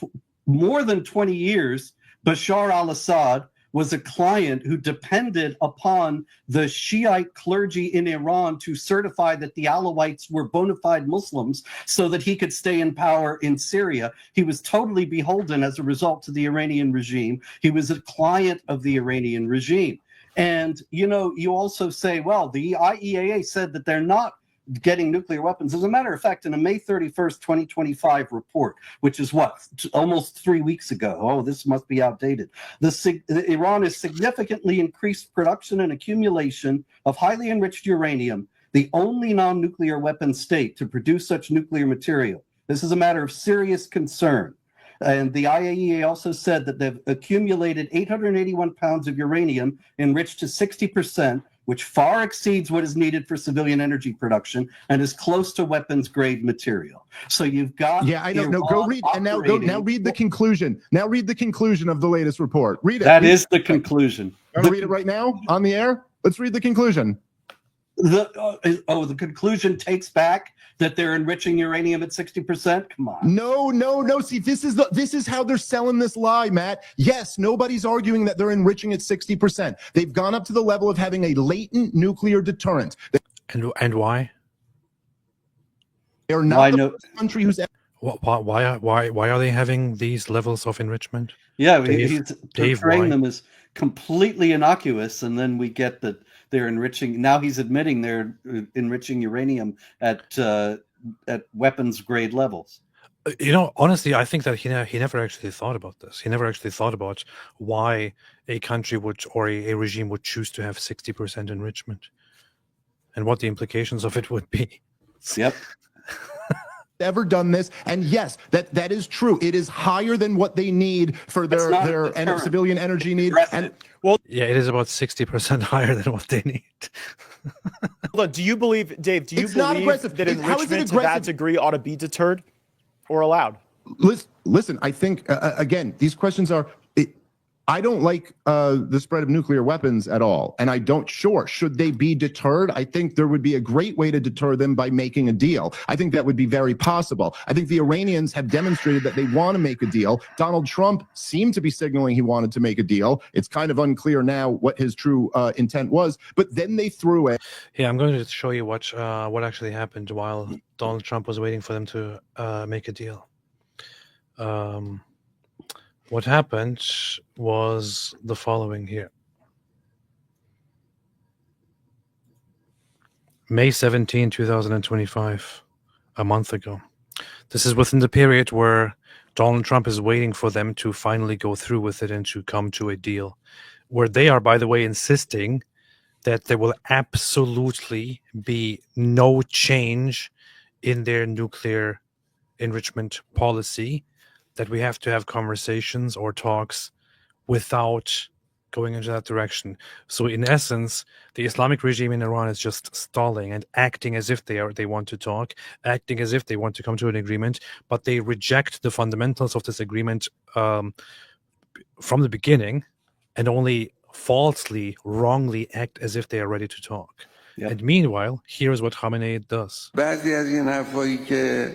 more than 20 years, Bashar al-Assad was a client who depended upon the Shiite clergy in Iran to certify that the Alawites were bona fide Muslims so that he could stay in power in Syria. He was totally beholden as a result to the Iranian regime. He was a client of the Iranian regime. And, you know, you also say, well, the IAEA said that they're not getting nuclear weapons. As a matter of fact, in a May 31st, 2025 report, which is what, almost 3 weeks ago. Oh, this must be outdated. Iran has significantly increased production and accumulation of highly enriched uranium, the only non-nuclear weapon state to produce such nuclear material. This is a matter of serious concern. And the IAEA also said that they've accumulated 881 pounds of uranium enriched to 60%, which far exceeds what is needed for civilian energy production and is close to weapons grade material. So you've got I don't know. Go read and now read the conclusion. Now read the conclusion of the latest report. Read it. That is the conclusion. Want to read it right now on the air? Let's read the conclusion. The conclusion takes back that they're enriching uranium at 60%. Come on. No. See, this is how they're selling this lie, Matt. Yes, nobody's arguing that they're enriching at 60%. They've gone up to the level of having a latent nuclear deterrent. And why? They're not the country who's. Why are they having these levels of enrichment? Yeah, he's portraying them as completely innocuous, and then we get that they're enriching. Now he's admitting they're enriching uranium at weapons grade levels. You know, honestly, I think that he never actually thought about this. He never actually thought about why a country would or a regime would choose to have 60% enrichment, and what the implications of it would be. Yep. Ever done this, and yes, that is true. It is higher than what they need for their civilian energy need. And yeah, it is about 60% higher than what they need. Hold on. Do you believe, Dave? Do you It's not believe aggressive. that How is it enrichment to that aggressive? degree ought to be deterred or allowed? Listen, I think again, these questions are. I don't like the spread of nuclear weapons at all, and I don't. Sure, should they be deterred? I think there would be a great way to deter them by making a deal. I think that would be very possible. I think the Iranians have demonstrated that they want to make a deal. Donald Trump seemed to be signaling he wanted to make a deal. It's kind of unclear now what his true intent was, but then they threw it. Yeah, I'm going to show you what actually happened while Donald Trump was waiting for them to make a deal. What happened was the following here. May 17, 2025, a month ago. This is within the period where Donald Trump is waiting for them to finally go through with it and to come to a deal, where they are, by the way, insisting that there will absolutely be no change in their nuclear enrichment policy, that we have to have conversations or talks without going into that direction. So in essence, the Islamic regime in Iran is just stalling and acting as if they want to talk, acting as if they want to come to an agreement, but they reject the fundamentals of this agreement from the beginning, and only falsely, wrongly act as if they are ready to talk. Yep. And meanwhile, here's what Khamenei does. بعضی از این حرفایی که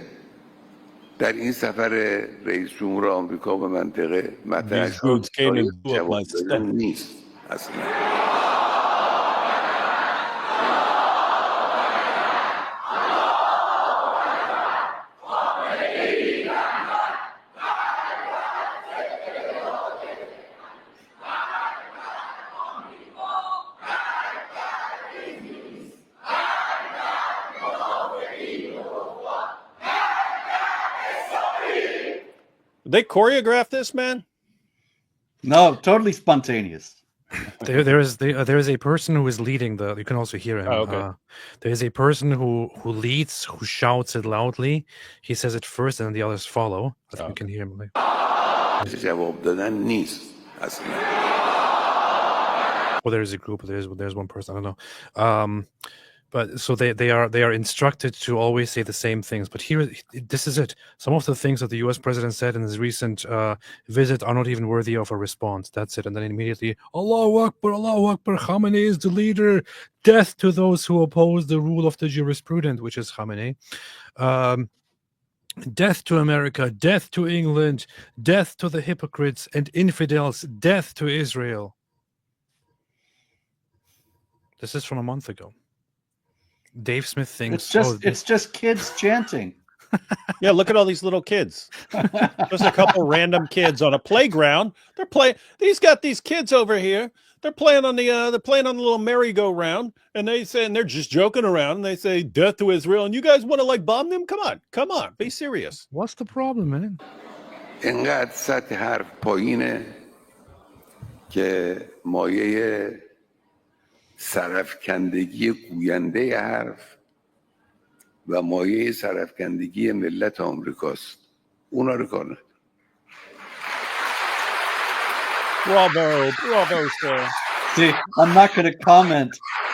در این سفر رئیس جمهور آمریکا به منطقه مطرح شد نیست اصلا They choreographed this, man? No, totally spontaneous. There is a person who is leading the. You can also hear him. Oh, okay. There is a person who leads, who shouts it loudly. He says it first, and then the others follow. I think we can hear him. Like, جواب دادن نیست اصلا. well, there is a group. There's one person. I don't know. But so they are instructed to always say the same things. But here, this is it. Some of the things that the U.S. president said in his recent visit are not even worthy of a response. That's it. And then immediately, Allahu Akbar, Khamenei is the leader. Death to those who oppose the rule of the jurisprudent, which is Khamenei. Death to America, death to England, death to the hypocrites and infidels, death to Israel. This is from a month ago. Dave Smith thinks it's just kids chanting. Yeah, look at all these little kids. Just a couple random kids on a playground. They're playing. He's got these kids over here. They're playing on the little merry-go-round, and they're just joking around. And they say death to Israel, and you guys want to like bomb them? Come on, be serious. What's the problem, man? اینقدر سطح حرف پایینه که مایه سرفکندگی گوینده حرف و مایه سرفکندگی ملت آمریکاست. اونا رو کار نداره. Bravo, sir. See, I'm not going to comment,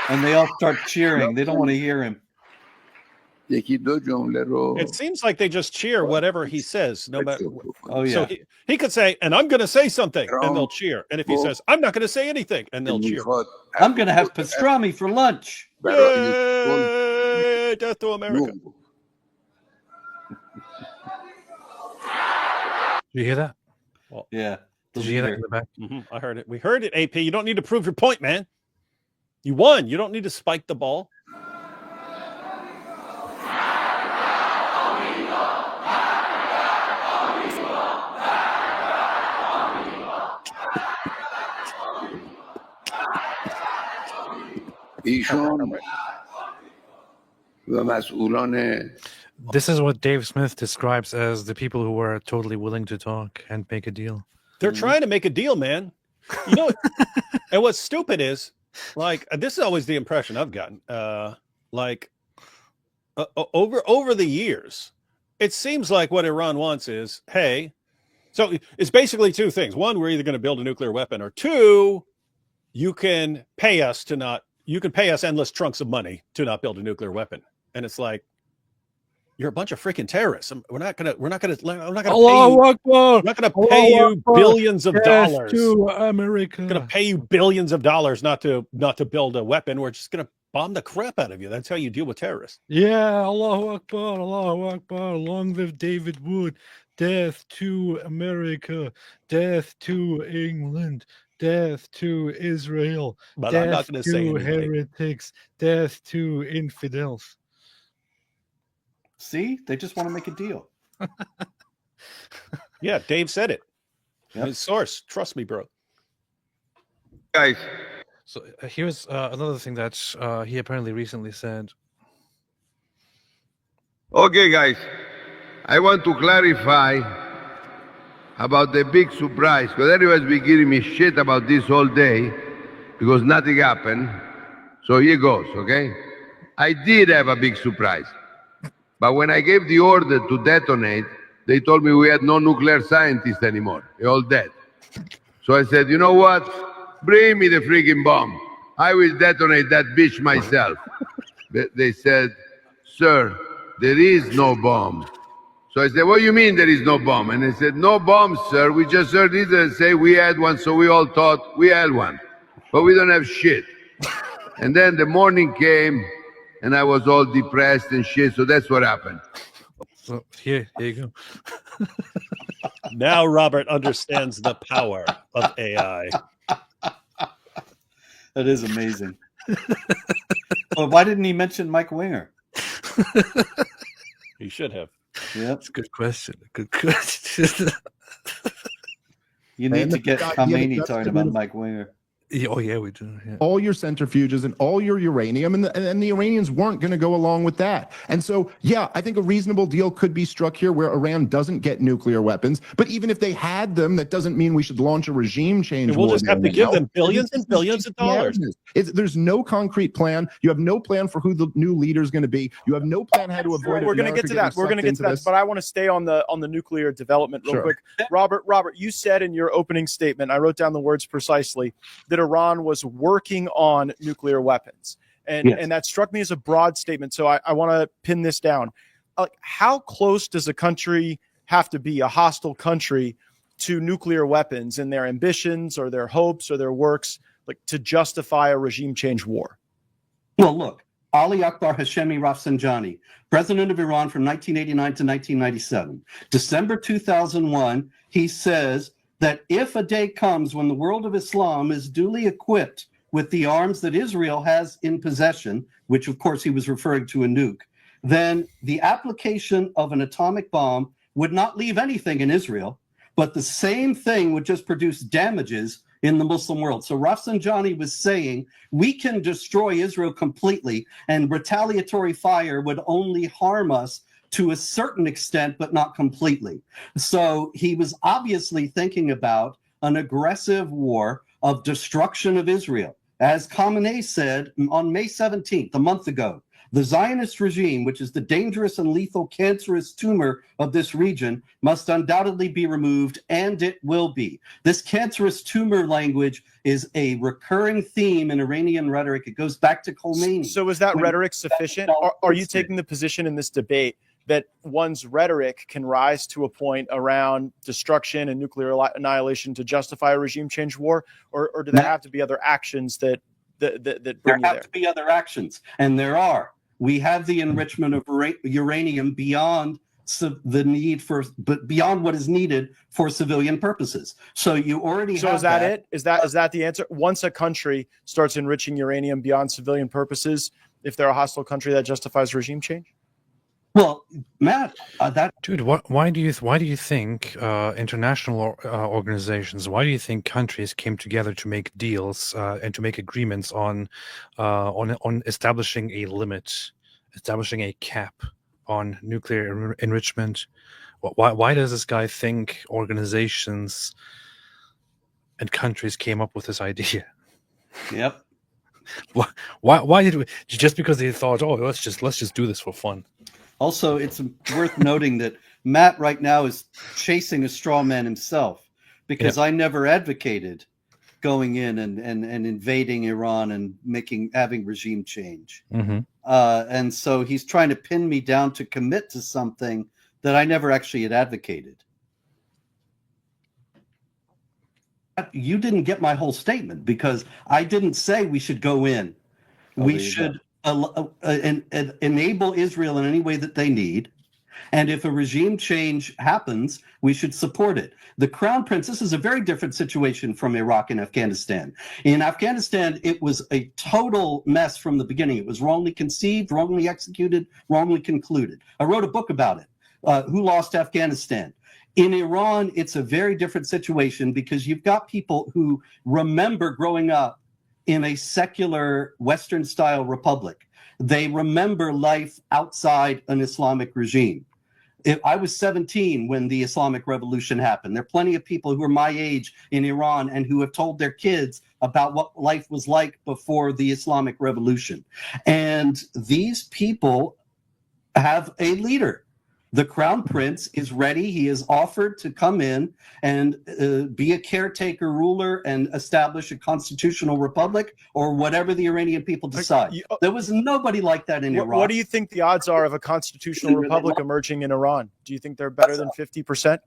and they all start cheering. They don't want to hear him. It seems like they just cheer whatever he says, no matter. Oh yeah. So he could say, "And I'm going to say something," and they'll cheer. And if he says, "I'm not going to say anything," and they'll cheer. I'm going to have pastrami for lunch. Yay! Death to America. Did you hear that? Well, yeah. Did you hear that in the back? Mm-hmm. I heard it. We heard it, AP. You don't need to prove your point, man. You won. You don't need to spike the ball. This is what Dave Smith describes as the people who were totally willing to talk and make a deal. They're trying to make a deal, man. You know, and what's stupid is, like, this is always the impression I've gotten. Over the years, it seems like what Iran wants is, hey, so it's basically two things. One, we're either going to build a nuclear weapon, or two, you can pay us endless trunks of money to not build a nuclear weapon. And it's like, you're a bunch of freaking terrorists. We're not gonna pay you billions of dollars to America. We're gonna pay you billions of dollars not to build a weapon. We're just gonna bomb the crap out of you. That's how you deal with terrorists. Yeah, Allahu Akbar, long live David Wood. Death to America, death to England, death to Israel, But death I'm not gonna say to anything. heretics, death to infidels. See, they just want to make a deal. Yeah, Dave said it. His source. Trust me, bro. Guys. So here's another thing that he apparently recently said. Okay, guys, I want to clarify about the big surprise, because everybody's been giving me shit about this all day because nothing happened. So here goes, okay? I did have a big surprise. But when I gave the order to detonate, they told me we had no nuclear scientists anymore. They're all dead. So I said, you know what? Bring me the freaking bomb. I will detonate that bitch myself. They said, sir, there is no bomb. So I said, what do you mean there is no bomb? And they said, no bomb, sir. We just heard Israel say we had one, so we all thought we had one. But we don't have shit. And then the morning came, and I was all depressed and shit, so that's what happened. So here you go. Now Robert understands the power of AI. That is amazing. Well, why didn't he mention Mike Winger? He should have. Yeah, that's a good question. Good question. You need to get Khamenei talking about Mike Winger. Oh yeah, we do. Yeah. All your centrifuges and all your uranium, and the Iranians weren't going to go along with that. And so, yeah, I think a reasonable deal could be struck here where Iran doesn't get nuclear weapons. But even if they had them, that doesn't mean we should launch a regime change we'll war just have to there give now. them billions and billions of dollars. There's no concrete plan. You have no plan for who the new leader is going to be. You have no plan how to avoid. We're going to get to that. We're going to get to that. But I want to stay on the nuclear development real quick. Robert, you said in your opening statement, I wrote down the words precisely, that Iran was working on nuclear weapons. And that struck me as a broad statement. So I want to pin this down. How close does a country have to be, a hostile country, to nuclear weapons in their ambitions or their hopes or their works, like to justify a regime change war? Well, look, Ali Akbar Hashemi Rafsanjani, president of Iran from 1989 to 1997. December 2001, he says that if a day comes when the world of Islam is duly equipped with the arms that Israel has in possession, which of course he was referring to a nuke, then the application of an atomic bomb would not leave anything in Israel, but the same thing would just produce damages in the Muslim world. So Rafsanjani was saying we can destroy Israel completely, and retaliatory fire would only harm us to a certain extent, but not completely. So he was obviously thinking about an aggressive war of destruction of Israel. As Khamenei said on May 17th, a month ago, the Zionist regime, which is the dangerous and lethal cancerous tumor of this region, must undoubtedly be removed, and it will be. This cancerous tumor language is a recurring theme in Iranian rhetoric. It goes back to Khomeini. So is that rhetoric sufficient? Are you taking the position in this debate that one's rhetoric can rise to a point around destruction and nuclear annihilation to justify a regime change war, or do there have to be other actions that bring you there? There have to be other actions, and there are. We have the enrichment of uranium beyond the need for, but beyond what is needed for civilian purposes. So you already have. So is that it? Is that the answer? Once a country starts enriching uranium beyond civilian purposes, if they're a hostile country, that justifies regime change? Well, Matt, dude, why do you think international organizations, why do you think countries came together to make deals and to make agreements on establishing a limit, establishing a cap on nuclear enrichment? Why does this guy think organizations and countries came up with this idea? Yep. Why did we? Just because they thought, oh, let's just do this for fun. Also, it's worth noting that Matt right now is chasing a straw man himself, because I never advocated going in and invading Iran and having regime change. Mm-hmm. And so he's trying to pin me down to commit to something that I never actually had advocated. You didn't get my whole statement, because I didn't say we should go in. We should enable Israel in any way that they need. And if a regime change happens, we should support it. The Crown Prince, this is a very different situation from Iraq and Afghanistan. In Afghanistan, it was a total mess from the beginning. It was wrongly conceived, wrongly executed, wrongly concluded. I wrote a book about it, Who Lost Afghanistan? In Iran, it's a very different situation, because you've got people who remember growing up in a secular Western-style republic. They remember life outside an Islamic regime. I was 17 when the Islamic Revolution happened. There are plenty of people who are my age in Iran and who have told their kids about what life was like before the Islamic Revolution. And these people have a leader. The Crown Prince is ready. He has offered to come in and be a caretaker ruler and establish a constitutional republic, or whatever the Iranian people decide. There was nobody like that in Iran. What do you think the odds are of a constitutional republic emerging in Iran? Do you think they're better than 50%,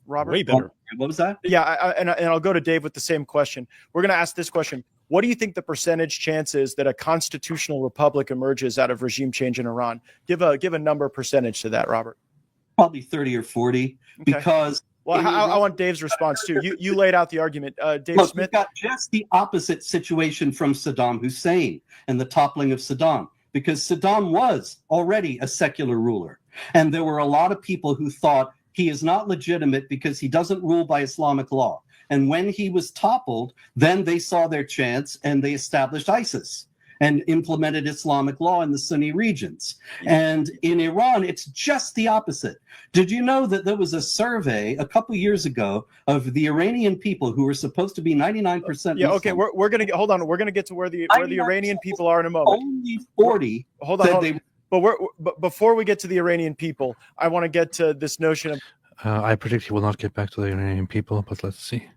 Robert? Way better. What was that? Yeah, and I'll go to Dave with the same question. We're going to ask this question. What do you think the percentage chance is that a constitutional republic emerges out of regime change in Iran? Give a number percentage to that, Robert. Probably 30 or 40, because... Well, I want Dave's response, too. You laid out the argument. Dave Look, Smith? We've got just the opposite situation from Saddam Hussein and the toppling of Saddam, because Saddam was already a secular ruler. And there were a lot of people who thought he is not legitimate because he doesn't rule by Islamic law. And when he was toppled, then they saw their chance and they established ISIS and implemented Islamic law in the Sunni regions. And in Iran, it's just the opposite. Did you know that there was a survey a couple years ago of the Iranian people who were supposed to be 99% Muslim? Yeah, okay, we're gonna get, hold on, we're gonna get to where the Iranian people are in a moment. Only 40. Hold on. But before we get to the Iranian people, I want to get to this notion of I predict he will not get back to the Iranian people, but let's see.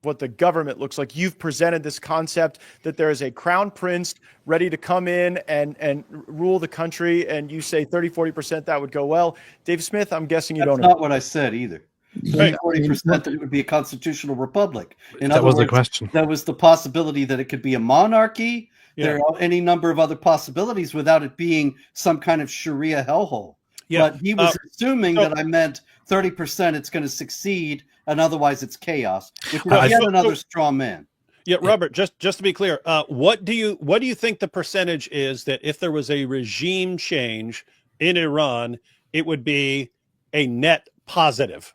What the government looks like. You've presented this concept that there is a crown prince ready to come in and rule the country, and you say 30-40% that would go well. Dave Smith, I'm guessing That's don't not what I said either. 40% that it would be a constitutional republic. In That other was the words, question. There was the possibility that it could be a monarchy. Yeah. There are any number of other possibilities without it being some kind of Sharia hellhole. Yeah. But he was assuming that I meant 30% it's going to succeed, and otherwise it's chaos, which is yet another straw man. Yeah, Robert, just to be clear, what do you think the percentage is that if there was a regime change in Iran, it would be a net positive?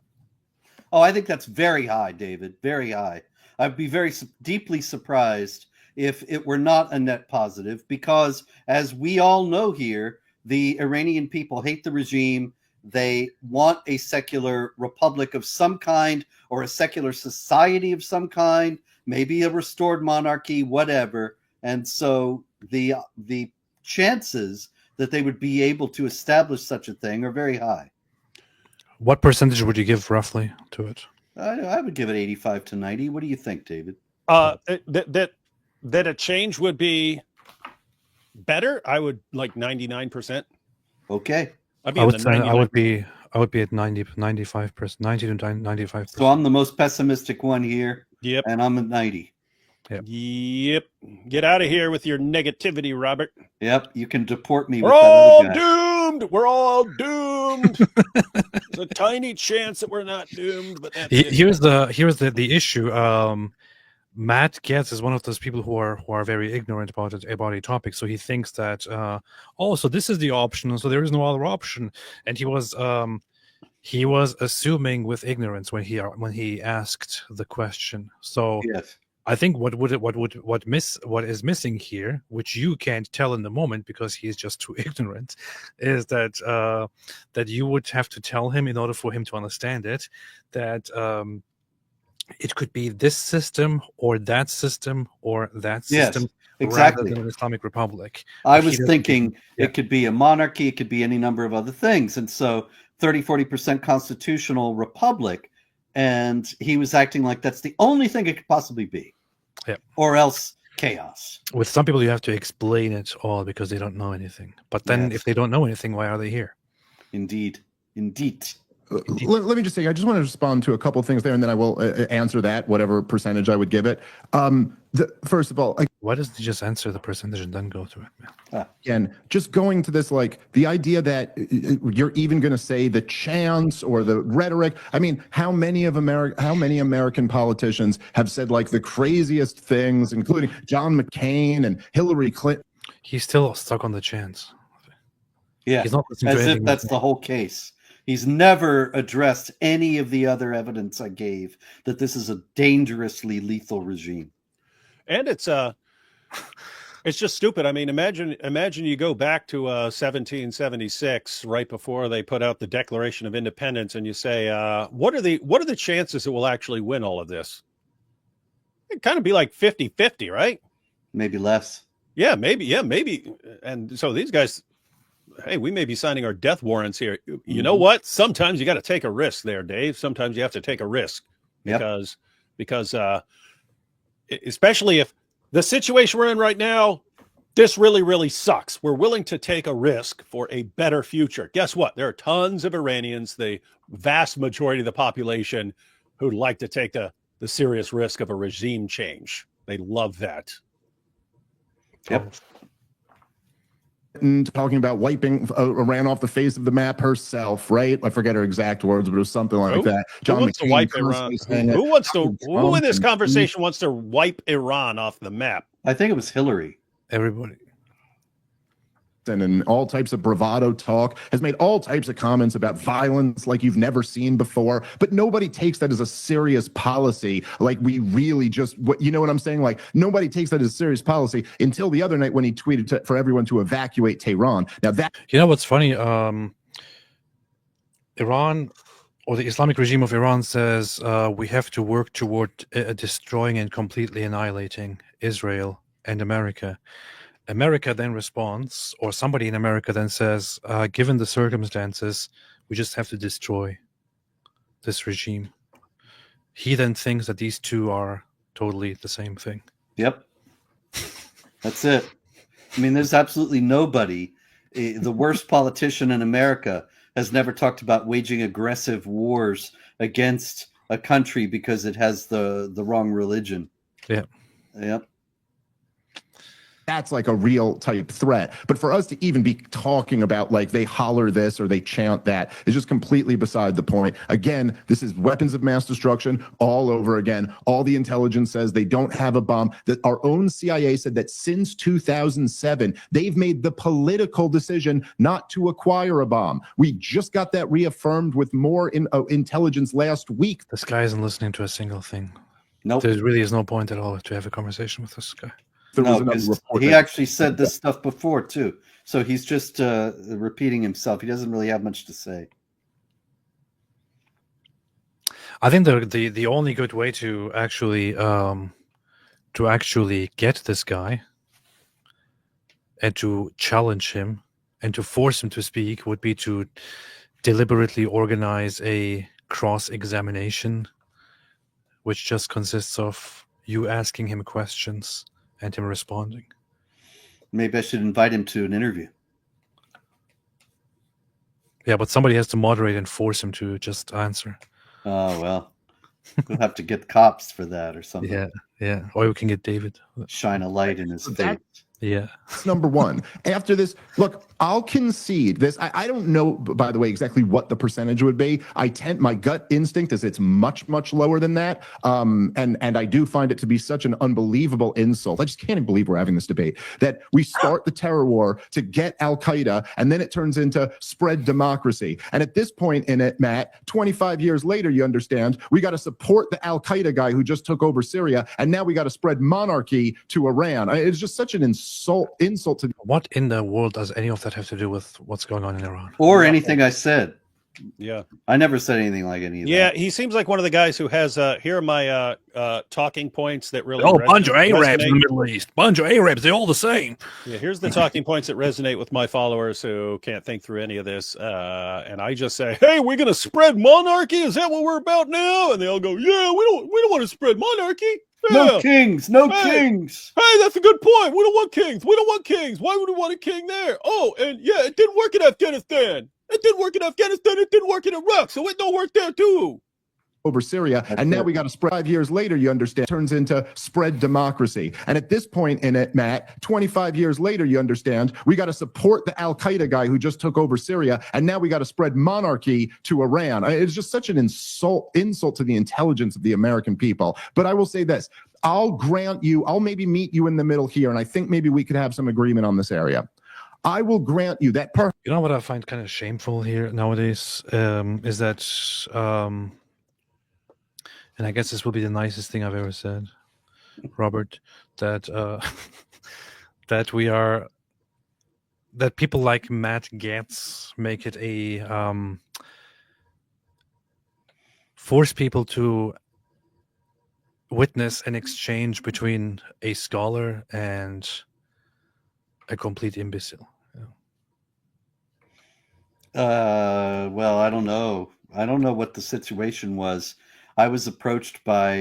Oh, I think that's very high, David, very high. I'd be very deeply surprised if it were not a net positive, because as we all know here, the Iranian people hate the regime. They want a secular republic of some kind, or a secular society of some kind, maybe a restored monarchy, whatever. And so the chances that they would be able to establish such a thing are very high. What percentage would you give roughly to it? I would give it 85 to 90. What do you think, David? That a change would be better? I would like 99%. Okay. I would say I would be at 95%, 90 to 95%. So I'm the most pessimistic one here. Yep. And I'm at 90. Yep. Get out of here with your negativity, Robert. Yep. You can deport me. We're with that all other guy. doomed. We're all doomed. There's a tiny chance that we're not doomed, but that's it. Here's the issue. Matt Getz is one of those people who are very ignorant about a topic. So he thinks that so this is the option, so there is no other option, and he was assuming with ignorance when he asked the question. So yes. I think what is missing here, which you can't tell in the moment because he is just too ignorant, is that that you would have to tell him in order for him to understand it, that it could be this system or that system or that system. Yes, exactly. Rather than an Islamic republic. I was thinking it could be a monarchy, it could be any number of other things. And so 30-40% constitutional republic, and he was acting like that's the only thing it could possibly be. Yeah. Or else chaos. With some people, you have to explain it all because they don't know anything. But then if they don't know anything, why are they here? Indeed. Let me just say, I just want to respond to a couple of things there, and then I will answer that, whatever percentage I would give it. First of all, why doesn't he just answer the percentage and then go to it, man? Again, just going to this, like the idea that you're even going to say the chants or the rhetoric. I mean, how many American politicians have said like the craziest things, including John McCain and Hillary Clinton? He's still stuck on the chants. Yeah, he's not listening to as if anything that's the whole case. He's never addressed any of the other evidence I gave that this is a dangerously lethal regime. And it's just stupid. I mean, imagine you go back to 1776, right before they put out the Declaration of Independence, and you say, what are the chances that we'll actually win all of this? It'd kind of be like 50-50, right? Maybe less. Yeah, maybe. And so these guys, hey, we may be signing our death warrants here. You know what? Sometimes you got to take a risk there, Dave. Sometimes you have to take a risk because especially if the situation we're in right now, this really, really sucks. We're willing to take a risk for a better future. Guess what? There are tons of Iranians, the vast majority of the population, who'd like to take the serious risk of a regime change. They love that. Yep. And talking about wiping Iran off the face of the map herself, right? I forget her exact words, but it was something like that. Who wants to wipe Iran? Who in this conversation wants to wipe Iran off the map? I think it was Hillary. Everybody. and all types of bravado talk, has made all types of comments about violence like you've never seen before, but nobody takes that as a serious policy. Like we really just, you know what I'm saying? Like nobody takes that as a serious policy until the other night when he tweeted for everyone to evacuate Tehran. Now that, you know what's funny? Iran, or the Islamic regime of Iran, says we have to work toward destroying and completely annihilating Israel and America. America then responds, or somebody in America then says, given the circumstances, we just have to destroy this regime. He then thinks that these two are totally the same thing. Yep. That's it. I mean, there's absolutely nobody. The worst politician in America has never talked about waging aggressive wars against a country because it has the wrong religion. Yeah. Yep. that's like a real type threat. But for us to even be talking about like they holler this or they chant that is just completely beside the point. Again, this is weapons of mass destruction all over again. All the intelligence says they don't have a bomb. That our own CIA said that since 2007, they've made the political decision not to acquire a bomb. We just got that reaffirmed with more intelligence last week. This guy isn't listening to a single thing. Nope. There really is no point at all to have a conversation with this guy. No, because he actually said this stuff before too. So he's just repeating himself. He doesn't really have much to say. I think the only good way to actually get this guy and to challenge him and to force him to speak would be to deliberately organize a cross-examination, which just consists of you asking him questions and him responding. Maybe I should invite him to an interview. Yeah, but somebody has to moderate and force him to just answer. Oh, well. We'll have to get cops for that or something. Yeah, yeah. Or we can get David. Shine a light in his face. Yeah. That's number one. After this, look, I'll concede this. I don't know, by the way, exactly what the percentage would be. My gut instinct is it's much, much lower than that. And I do find it to be such an unbelievable insult. I just can't even believe we're having this debate, that we start the terror war to get Al-Qaeda, and then it turns into spread democracy. And at this point in it, Matt, 25 years later, you understand, we got to support the Al-Qaeda guy who just took over Syria, and now we got to spread monarchy to Iran. It's just such an insult to what in the world does any of that have to do with what's going on in Iran or anything I said? Yeah, I never said anything like any of that. Yeah, he seems like one of the guys who has here are my talking points that really bunch of Arabs in the Middle East, bunch of Arabs, they're all the same. Yeah, here's the talking points that resonate with my followers who can't think through any of this, and I just say, hey, we're gonna spread monarchy, is that what we're about now? And they all go, yeah, we don't want to spread monarchy. Yeah. No kings, kings. Hey, that's a good point. We don't want kings. We don't want kings. Why would we want a king there? Oh, and yeah, it didn't work in Afghanistan. It didn't work in Afghanistan. It didn't work in Iraq. So it don't work there too. Over Syria, and now we got to spread. 5 years later, you understand, turns into spread democracy. And at this point in it, Matt, 25 years later, you understand, we got to support the Al-Qaeda guy who just took over Syria, and now we got to spread monarchy to Iran. It's just such an insult to the intelligence of the American people. But I will say this, I'll grant you, I'll maybe meet you in the middle here, and I think maybe we could have some agreement on this area. I will grant you that. You know what I find kind of shameful here nowadays is that, and I guess this will be the nicest thing I've ever said, Robert, that that people like Matt Gaetz make it a force people to witness an exchange between a scholar and a complete imbecile. Well, I don't know. I don't know what the situation was. I was approached by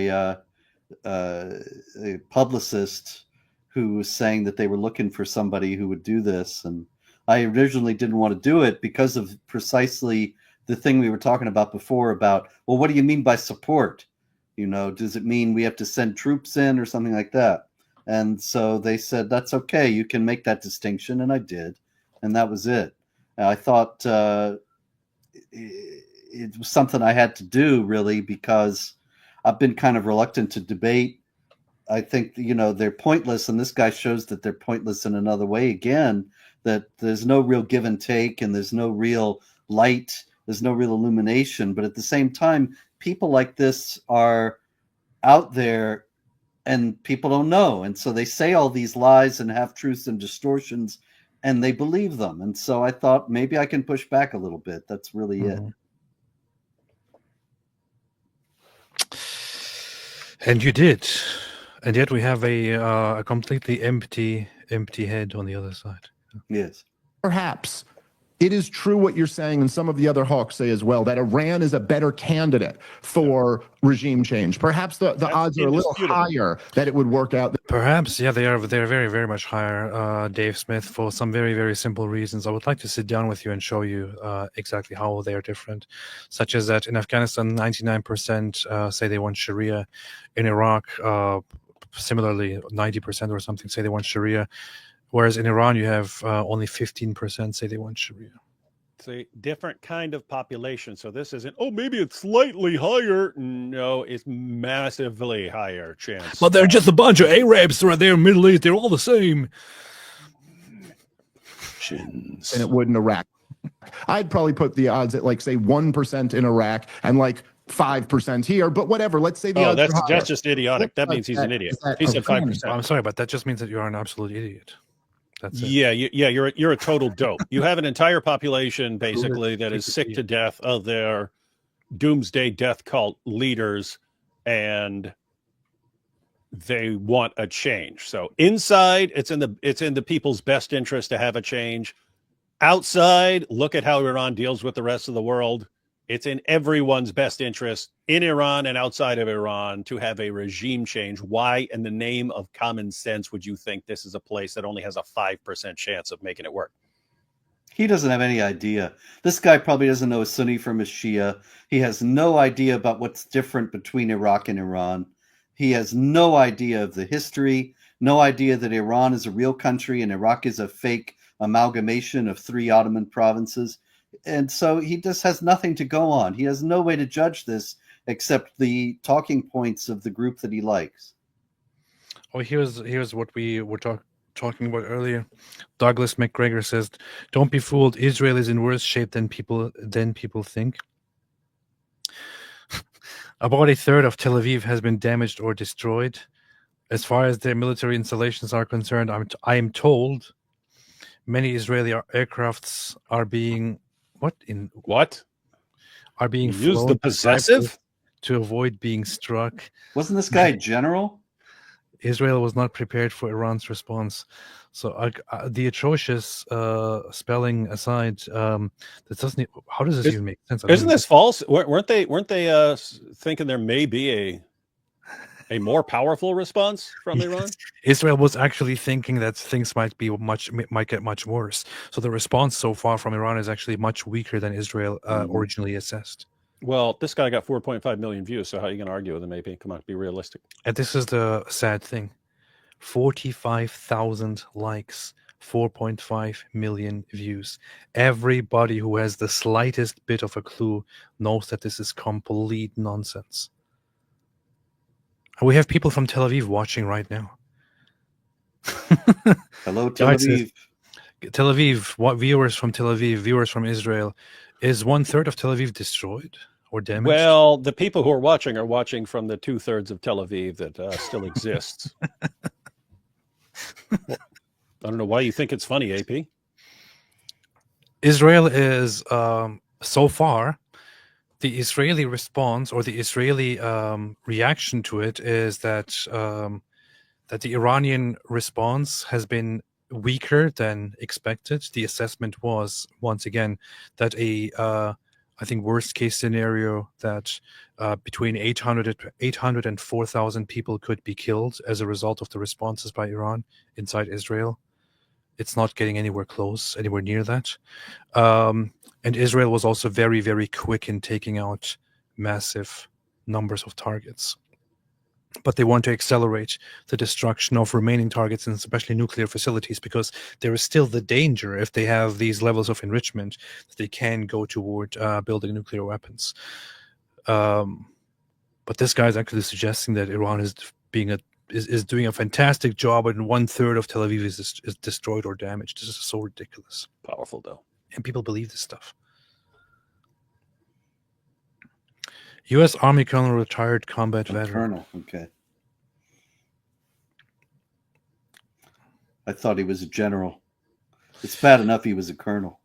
a publicist who was saying that they were looking for somebody who would do this. And I originally didn't want to do it because of precisely the thing we were talking about before about, well, what do you mean by support? You know, does it mean we have to send troops in or something like that? And so they said, that's okay. You can make that distinction. And I did. And that was it. I thought it was something I had to do, really, because I've been kind of reluctant to debate. I think, you know, they're pointless. And this guy shows that they're pointless in another way again, that there's no real give and take, and there's no real light, there's no real illumination. But at the same time, people like this are out there and people don't know. And so they say all these lies and half truths and distortions, and they believe them. And so I thought maybe I can push back a little bit. That's really it. And you did. And yet we have a completely empty head on the other side. Yes. Perhaps it is true what you're saying, and some of the other hawks say as well, that Iran is a better candidate for regime change. Perhaps the odds are a little higher that it would work out. Perhaps, yeah, they're very, very much higher, Dave Smith, for some very, very simple reasons. I would like to sit down with you and show you exactly how they are different, such as that in Afghanistan, 99% say they want Sharia. In Iraq, similarly, 90% or something say they want Sharia. Whereas in Iran, you have only 15% say they want Sharia. It's a different kind of population. So this isn't, oh, maybe it's slightly higher. No, it's massively higher chance. But they're just a bunch of Arabs right there in the Middle East. They're all the same. And it would in Iraq. I'd probably put the odds at, like, say, 1% in Iraq and like 5% here, but whatever. Let's say the odds are higher. That's just idiotic. That means he's an idiot. He said 5%. I'm sorry, but that just means that you're an absolute idiot. That's it. Yeah, you're a total dope. You have an entire population basically that is sick to death of their doomsday death cult leaders, and they want a change. So inside, it's in the people's best interest to have a change. Outside, look at how Iran deals with the rest of the world. It's in everyone's best interest in Iran and outside of Iran to have a regime change. Why, in the name of common sense, would you think this is a place that only has a 5% chance of making it work? He doesn't have any idea. This guy probably doesn't know a Sunni from a Shia. He has no idea about what's different between Iraq and Iran. He has no idea of the history, no idea that Iran is a real country and Iraq is a fake amalgamation of 3 Ottoman provinces. And so he just has nothing to go on. He has no way to judge this except the talking points of the group that he likes. Oh, here's what we were talking about earlier. Douglas McGregor says, "Don't be fooled. Israel is in worse shape than people think. About a third of Tel Aviv has been damaged or destroyed. As far as their military installations are concerned, I am told many Israeli aircrafts are being are being Use the possessive to avoid being struck. Wasn't this guy a general? Israel was not prepared for Iran's response. So the atrocious spelling aside, that doesn't. How does this even make sense? Isn't this false? Weren't they thinking there may be a more powerful response from Iran? Israel was actually thinking that things might get much worse. So the response so far from Iran is actually much weaker than Israel originally assessed. Well, this guy got 4.5 million views, so how are you going to argue with him, AP? Come on, be realistic. And this is the sad thing. 45,000 likes, 4.5 million views. Everybody who has the slightest bit of a clue knows that this is complete nonsense. And we have people from Tel Aviv watching right now. Hello, Tel Aviv. Tel Aviv, what viewers from Tel Aviv, viewers from Israel, is 1/3 of Tel Aviv destroyed or damaged? Well, the people who are watching from the 2/3 of Tel Aviv that still exists. I don't know why you think it's funny, AP. Israel is, so far, the Israeli response or the Israeli reaction to it is that the Iranian response has been weaker than expected. The assessment was, once again, that I think worst case scenario that between 800 and 4,000 people could be killed as a result of the responses by Iran inside Israel. It's not getting anywhere near that. And Israel was also very, very quick in taking out massive numbers of targets. But they want to accelerate the destruction of remaining targets, and especially nuclear facilities, because there is still the danger, if they have these levels of enrichment, that they can go toward building nuclear weapons. But this guy is actually suggesting that Iran is being is doing a fantastic job, and 1/3 of Tel Aviv is destroyed or damaged. This is so ridiculous. Powerful, though. And people believe this stuff. U.S. Army Colonel, retired combat veteran. Colonel, okay. I thought he was a general. It's bad enough he was a colonel.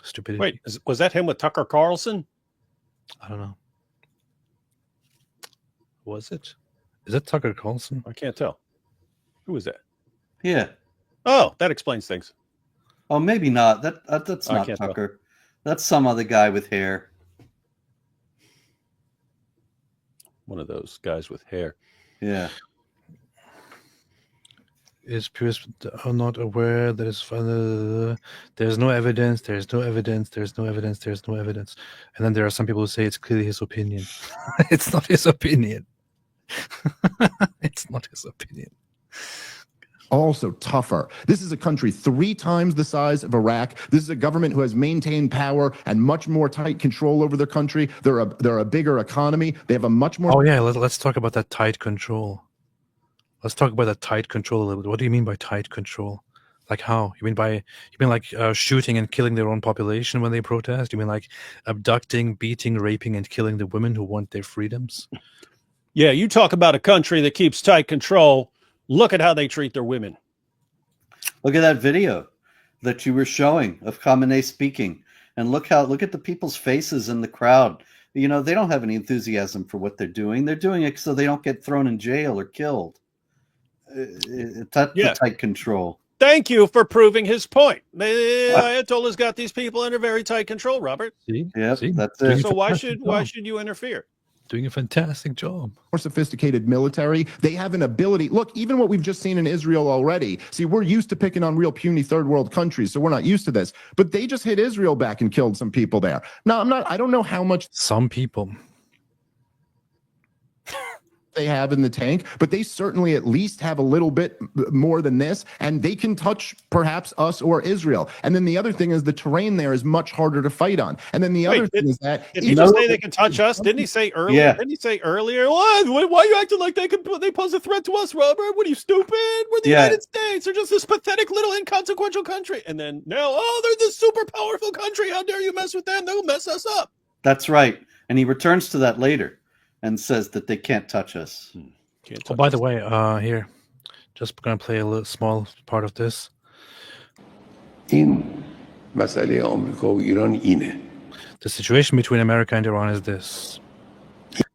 Stupidity. Wait, was that him with Tucker Carlson? I don't know. Was it? Is that Tucker Carlson? I can't tell. Who was that? Yeah. Oh, that explains things. Oh, maybe not. That's I not can't tell. Tucker. That's some other guy with hair. One of those guys with hair. Yeah. Is Pierce not aware that it's there's no evidence, there's no evidence, there's no evidence, there's no evidence. And then there are some people who say it's clearly his opinion. It's not his opinion. It's not his opinion. Also tougher. This is a country 3 times the size of Iraq. This is a government who has maintained power and much more tight control over their country. They're a bigger economy. They have a much more. Oh yeah, let's talk about that tight control. Let's talk about that tight control a little bit. What do you mean by tight control? Like how? You mean like shooting and killing their own population when they protest? You mean like abducting, beating, raping, and killing the women who want their freedoms? Yeah, you talk about a country that keeps tight control. Look at how they treat their women. Look at that video that you were showing of Khamenei speaking, and look at the people's faces in the crowd. You know, they don't have any enthusiasm for what they're doing. They're doing it so they don't get thrown in jail or killed. That's the tight control. Thank you for proving his point. The Ayatollah's got these people under very tight control, Robert. See? Yep, See? that's it. So why should you interfere? Doing a fantastic job. More sophisticated military. They have an ability. Look, even what we've just seen in Israel already. See, we're used to picking on real puny third world countries, so we're not used to this. But they just hit Israel back and killed some people there. Now, I don't know how much some people they have in the tank, but they certainly at least have a little bit more than this, and they can touch perhaps us or Israel. And then the other thing is the terrain there is much harder to fight on. And then the other thing is that did he just say they can touch us? Didn't he say earlier? Yeah. Didn't he say earlier? Why are you acting like they pose a threat to us, Robert? What are you, stupid? We're the United States. They're just this pathetic little inconsequential country. And then now, they're this super powerful country. How dare you mess with them? They'll mess us up. That's right. And he returns to that later and says that they can't touch us. Oh, by the way, here, just gonna play a little small part of this. این مسئله آمریکا و ایران اینه. The situation between America and Iran is this.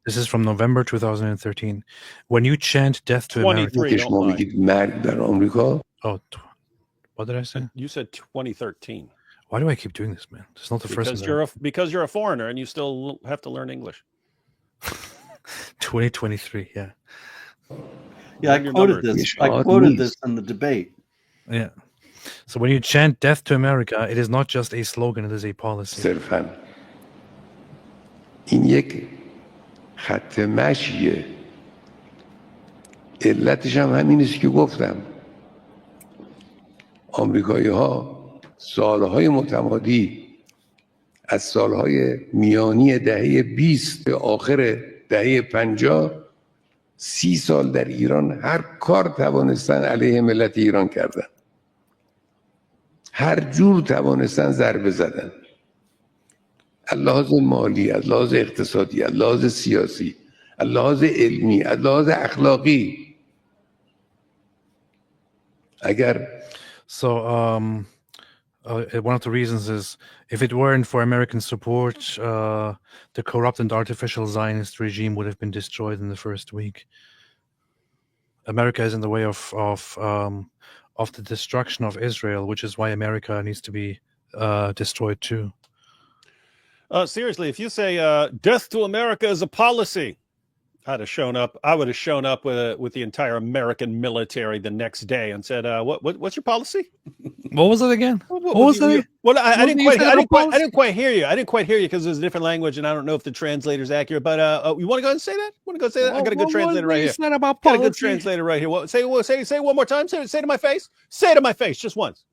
This is from November 2013. When you chant death to America. شما میگید مرگ در آمریکا. Oh, what did I say? You said 2013. Why do I keep doing this, man? It's not the first time. Because you're a foreigner and you still have to learn English. 2023, yeah. Yeah, I quoted this. I quoted this in the debate. Yeah. So when you chant death to America, it is not just a slogan, it is a policy. صرفاً این یک خط مشیه. علتش هم همین است که گفتم. آمریکایی ها سالهای متمادی از سالهای میانی دهه 20 به آخر دهه 50 30 سال در ایران هر کار توانستن علیه ملت ایران کردن. هر جور توانستن ضربه زدن. از لحاظ مالی، از لحاظ اقتصادی، از لحاظ سیاسی، از لحاظ علمی، از لحاظ اخلاقی. اگر one of the reasons is if it weren't for American support, the corrupt and artificial Zionist regime would have been destroyed in the first week. America is in the way of the destruction of Israel, which is why America needs to be destroyed too. Seriously, if you say death to America is a policy, I would have shown up with the entire American military the next day and said, "What's your policy?" What was it again? What was it? Well, I didn't quite hear you. I didn't quite hear you because it was a different language, and I don't know if the translator's accurate. But you want to go ahead and say that? Want to go say that? I got a good translator right here. Got a good translator right here. Say it one more time. Say it to my face. Say it to my face just once.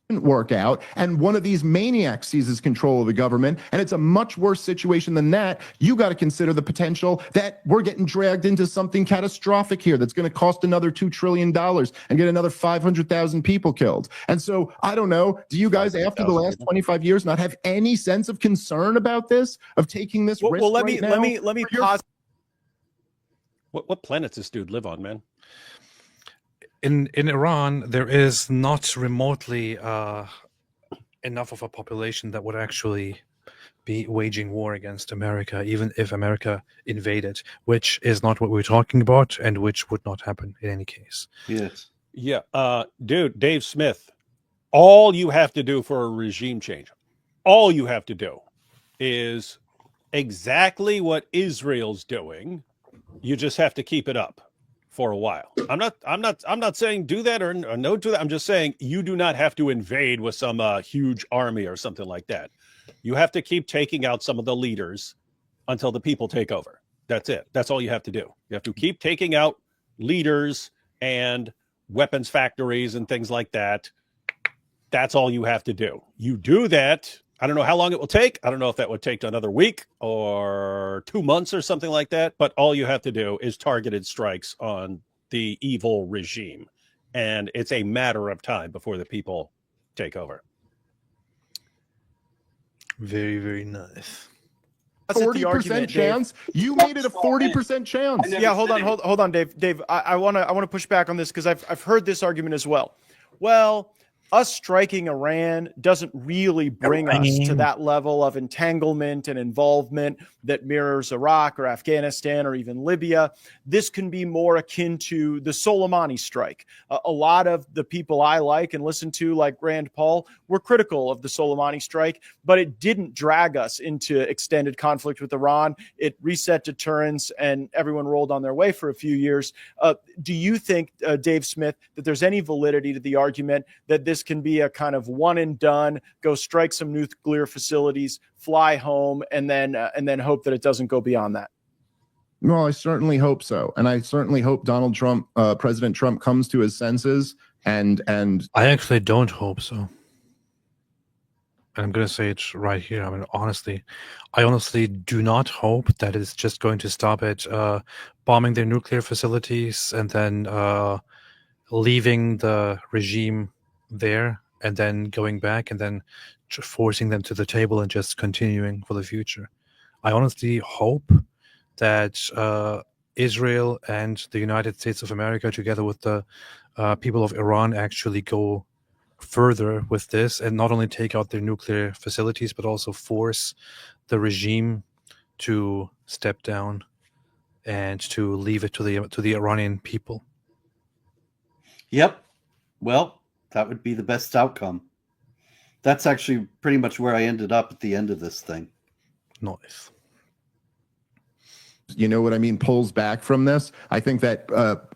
work out, and one of these maniacs seizes control of the government, and it's a much worse situation than that, you got to consider the potential that we're getting dragged into something catastrophic here that's going to cost another $2 trillion and get another 500,000 people killed. And so I don't know, do you guys after the last 25 years not have any sense of concern about this, of taking this risk? Well, let right me now? pause. What planet does this dude live on, man? In Iran, there is not remotely enough of a population that would actually be waging war against America, even if America invaded, which is not what we're talking about, and which would not happen in any case. Yes. Yeah, dude, Dave Smith. All you have to do for a regime change, all you have to do, is exactly what Israel's doing. You just have to keep it up for a while. I'm not saying do that or no to that. I'm just saying you do not have to invade with some huge army or something like that. You have to keep taking out some of the leaders until the people take over. That's it. That's all you have to do. You have to keep taking out leaders and weapons factories and things like that. That's all you have to do. You do that. I don't know how long it will take. I don't know if that would take another week or 2 months or something like that. But all you have to do is targeted strikes on the evil regime. And it's a matter of time before the people take over. Very, very nice. 40% chance? You made it a 40% chance. Yeah, hold on, Dave. Dave, I want to push back on this because I've heard this argument as well. Well, us striking Iran doesn't really bring us to that level of entanglement and involvement that mirrors Iraq or Afghanistan or even Libya. This can be more akin to the Soleimani strike. A lot of the people I like and listen to, like Rand Paul, were critical of the Soleimani strike, but it didn't drag us into extended conflict with Iran. It reset deterrence and everyone rolled on their way for a few years. Do you think, Dave Smith, that there's any validity to the argument that this can be a kind of one and done, go strike some nuclear facilities, fly home, and then hope that it doesn't go beyond that? Well, I certainly hope so. And I certainly hope Donald Trump, President Trump, comes to his senses and I actually don't hope so. And I'm going to say it right here. I mean, I honestly do not hope that it's just going to stop at bombing their nuclear facilities and then leaving the regime there and then going back and then forcing them to the table and just continuing for the future. I honestly hope that Israel and the United States of America, together with the people of Iran, actually go further with this and not only take out their nuclear facilities, but also force the regime to step down and to leave it to the Iranian people. Yep. Well, that would be the best outcome. That's actually pretty much where I ended up at the end of this thing. Nice. You know what I mean, pulls back from this. I think that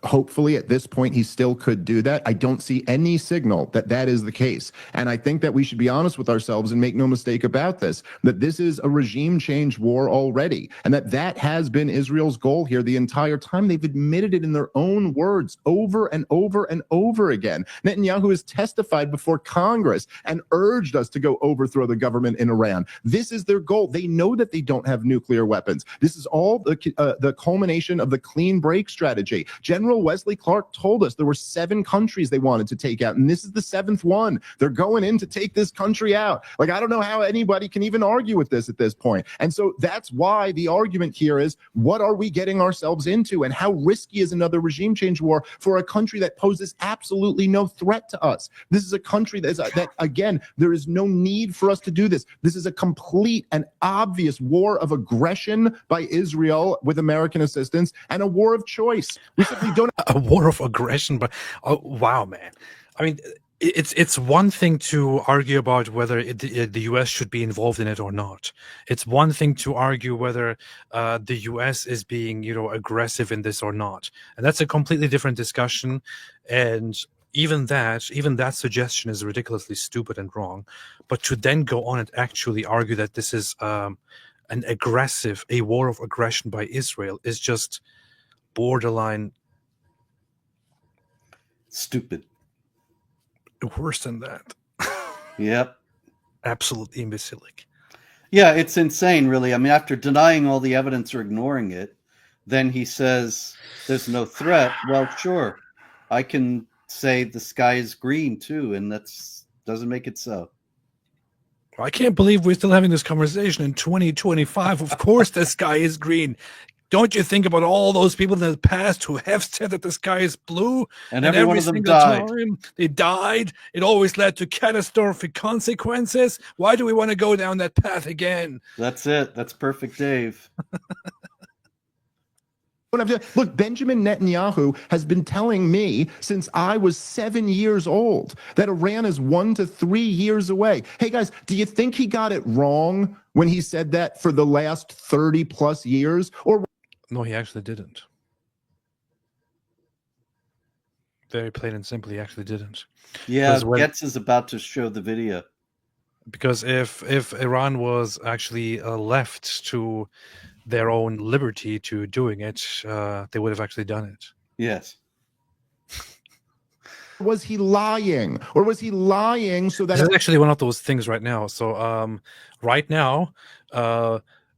hopefully at this point he still could do that. I don't see any signal that that is the case. And I think that we should be honest with ourselves and make no mistake about this, that this is a regime change war already, and that has been Israel's goal here the entire time. They've admitted it in their own words over and over and over again. Netanyahu has testified before Congress and urged us to go overthrow the government in Iran. This is their goal. They know that they don't have nuclear weapons. This is all the culmination of the clean break strategy. General Wesley Clark told us there were 7 countries they wanted to take out, and this is the 7th one. They're going in to take this country out. Like, I don't know how anybody can even argue with this at this point. And so that's why the argument here is, what are we getting ourselves into, and how risky is another regime change war for a country that poses absolutely no threat to us? This is a country that again, there is no need for us to do this. This is a complete and obvious war of aggression by Israel with American assistance, and a war of choice. We simply don't. A war of aggression, but oh wow, man! I mean, it's one thing to argue about whether the U.S. should be involved in it or not. It's one thing to argue whether the U.S. is being, aggressive in this or not, and that's a completely different discussion. And even that suggestion is ridiculously stupid and wrong. But to then go on and actually argue that this is a war of aggression by Israel is just borderline stupid. Worse than that. Yep. Absolutely imbecilic. Yeah, it's insane, really. I mean, after denying all the evidence or ignoring it, then he says there's no threat. Well, sure, I can say the sky is green too, and that's doesn't make it so. I can't believe we're still having this conversation in 2025. Of course, the sky is green. Don't you think about all those people in the past who have said that the sky is blue? And every one of them died. Time they died, it always led to catastrophic consequences. Why do we want to go down that path again? That's it. That's perfect, Dave. Look, Benjamin Netanyahu has been telling me since I was 7 years old that Iran is 1 to 3 years away. Hey, guys, do you think he got it wrong when he said that for the last 30 plus years? Or no, he actually didn't. Very plain and simple, he actually didn't. Yeah, Getz is about to show the video. Because if Iran was actually left to their own liberty to doing it, they would have actually done it. Yes. Was he lying? Or was he lying so that... This is actually one of those things right now. So right now,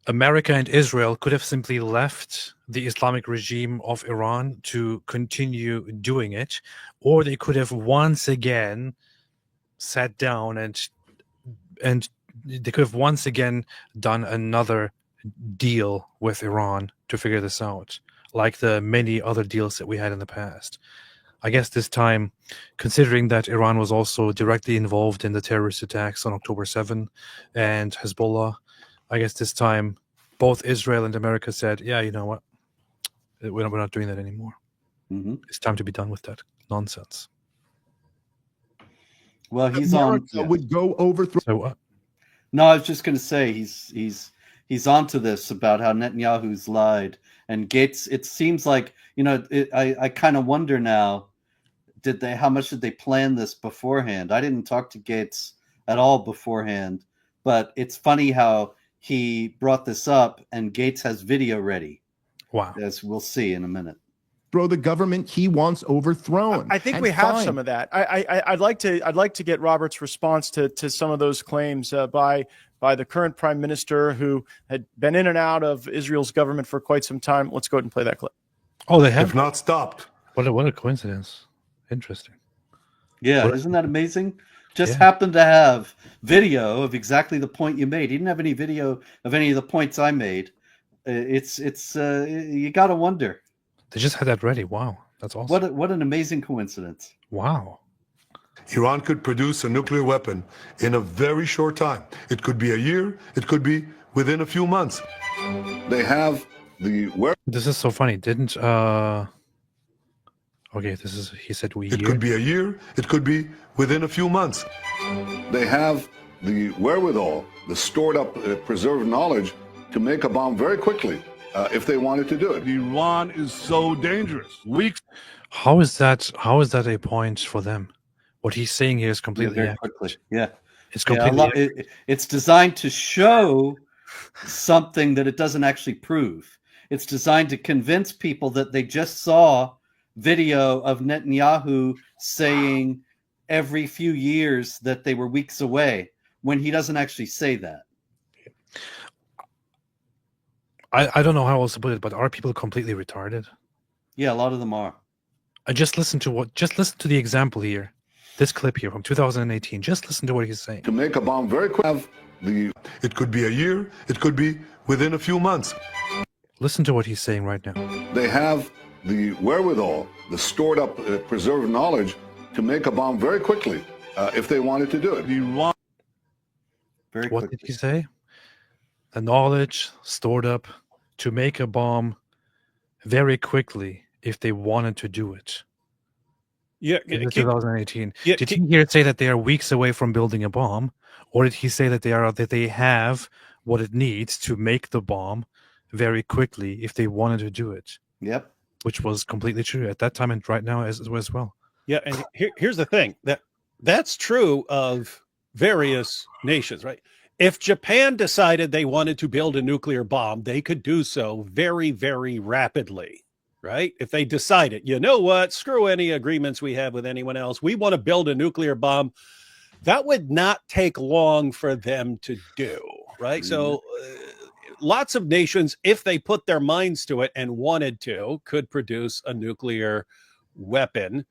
America and Israel could have simply left the Islamic regime of Iran to continue doing it, or they could have once again sat down and they could have once again done another deal with Iran to figure this out, like the many other deals that we had in the past. I guess this time, considering that Iran was also directly involved in the terrorist attacks on October 7 and Hezbollah, I guess this time both Israel and America said, yeah, you know what? We're not doing that anymore. Mm-hmm. It's time to be done with that nonsense. Well, he's America on. would go overthrow. So what? No, I was just going to say he's onto this about how Netanyahu's lied and Gates. It seems like, you know, I kind of wonder now, how much did they plan this beforehand? I didn't talk to Gates at all beforehand, but it's funny how he brought this up and Gates has video ready. Wow. As we'll see in a minute. Throw the government he wants overthrown. I think we have some of that. I'd like to get Robert's response to some of those claims by the current prime minister who had been in and out of Israel's government for quite some time. Let's go ahead and play that clip. Oh, they have if not stopped. What a coincidence. Interesting. Yeah, isn't that amazing? Just happened to have video of exactly the point you made. He didn't have any video of any of the points I made. It's you got to wonder. They just had that ready. Wow, that's awesome. What an amazing coincidence. Wow. Iran could produce a nuclear weapon in a very short time. It could be a year. It could be within a few months. They have the where. This is so funny. Didn't okay, this is he said we. It could be a year. It could be within a few months. They have the wherewithal, the stored up, preserved knowledge to make a bomb very quickly if they wanted to do it. Iran is so dangerous. How is that a point for them? What he's saying here is completely very quickly. Yeah, it's completely. It's designed to show something that it doesn't actually prove. It's designed to convince people that they just saw video of Netanyahu saying every few years that they were weeks away when he doesn't actually say that. I don't know how else to put it, but are people completely retarded? Yeah, a lot of them are. I just listen to the example here. This clip here from 2018. Just listen to what he's saying. To make a bomb very quick. It could be a year. It could be within a few months. Listen to what he's saying right now. They have the wherewithal, the stored up, preserved knowledge to make a bomb very quickly if they wanted to do it. Iran. Very what quickly. Did he say? The knowledge stored up to make a bomb very quickly if they wanted to do it. Yeah, in 2018. Did he here say that they are weeks away from building a bomb, or did he say that they have what it needs to make the bomb very quickly if they wanted to do it? Yep. Which was completely true at that time and right now as well. Yeah, and here's the thing that's true of various nations, right? If Japan decided they wanted to build a nuclear bomb, they could do so very, very rapidly, right? If they decided, you know what, screw any agreements we have with anyone else. We want to build a nuclear bomb. That would not take long for them to do, right? So lots of nations, if they put their minds to it and wanted to, could produce a nuclear weapon.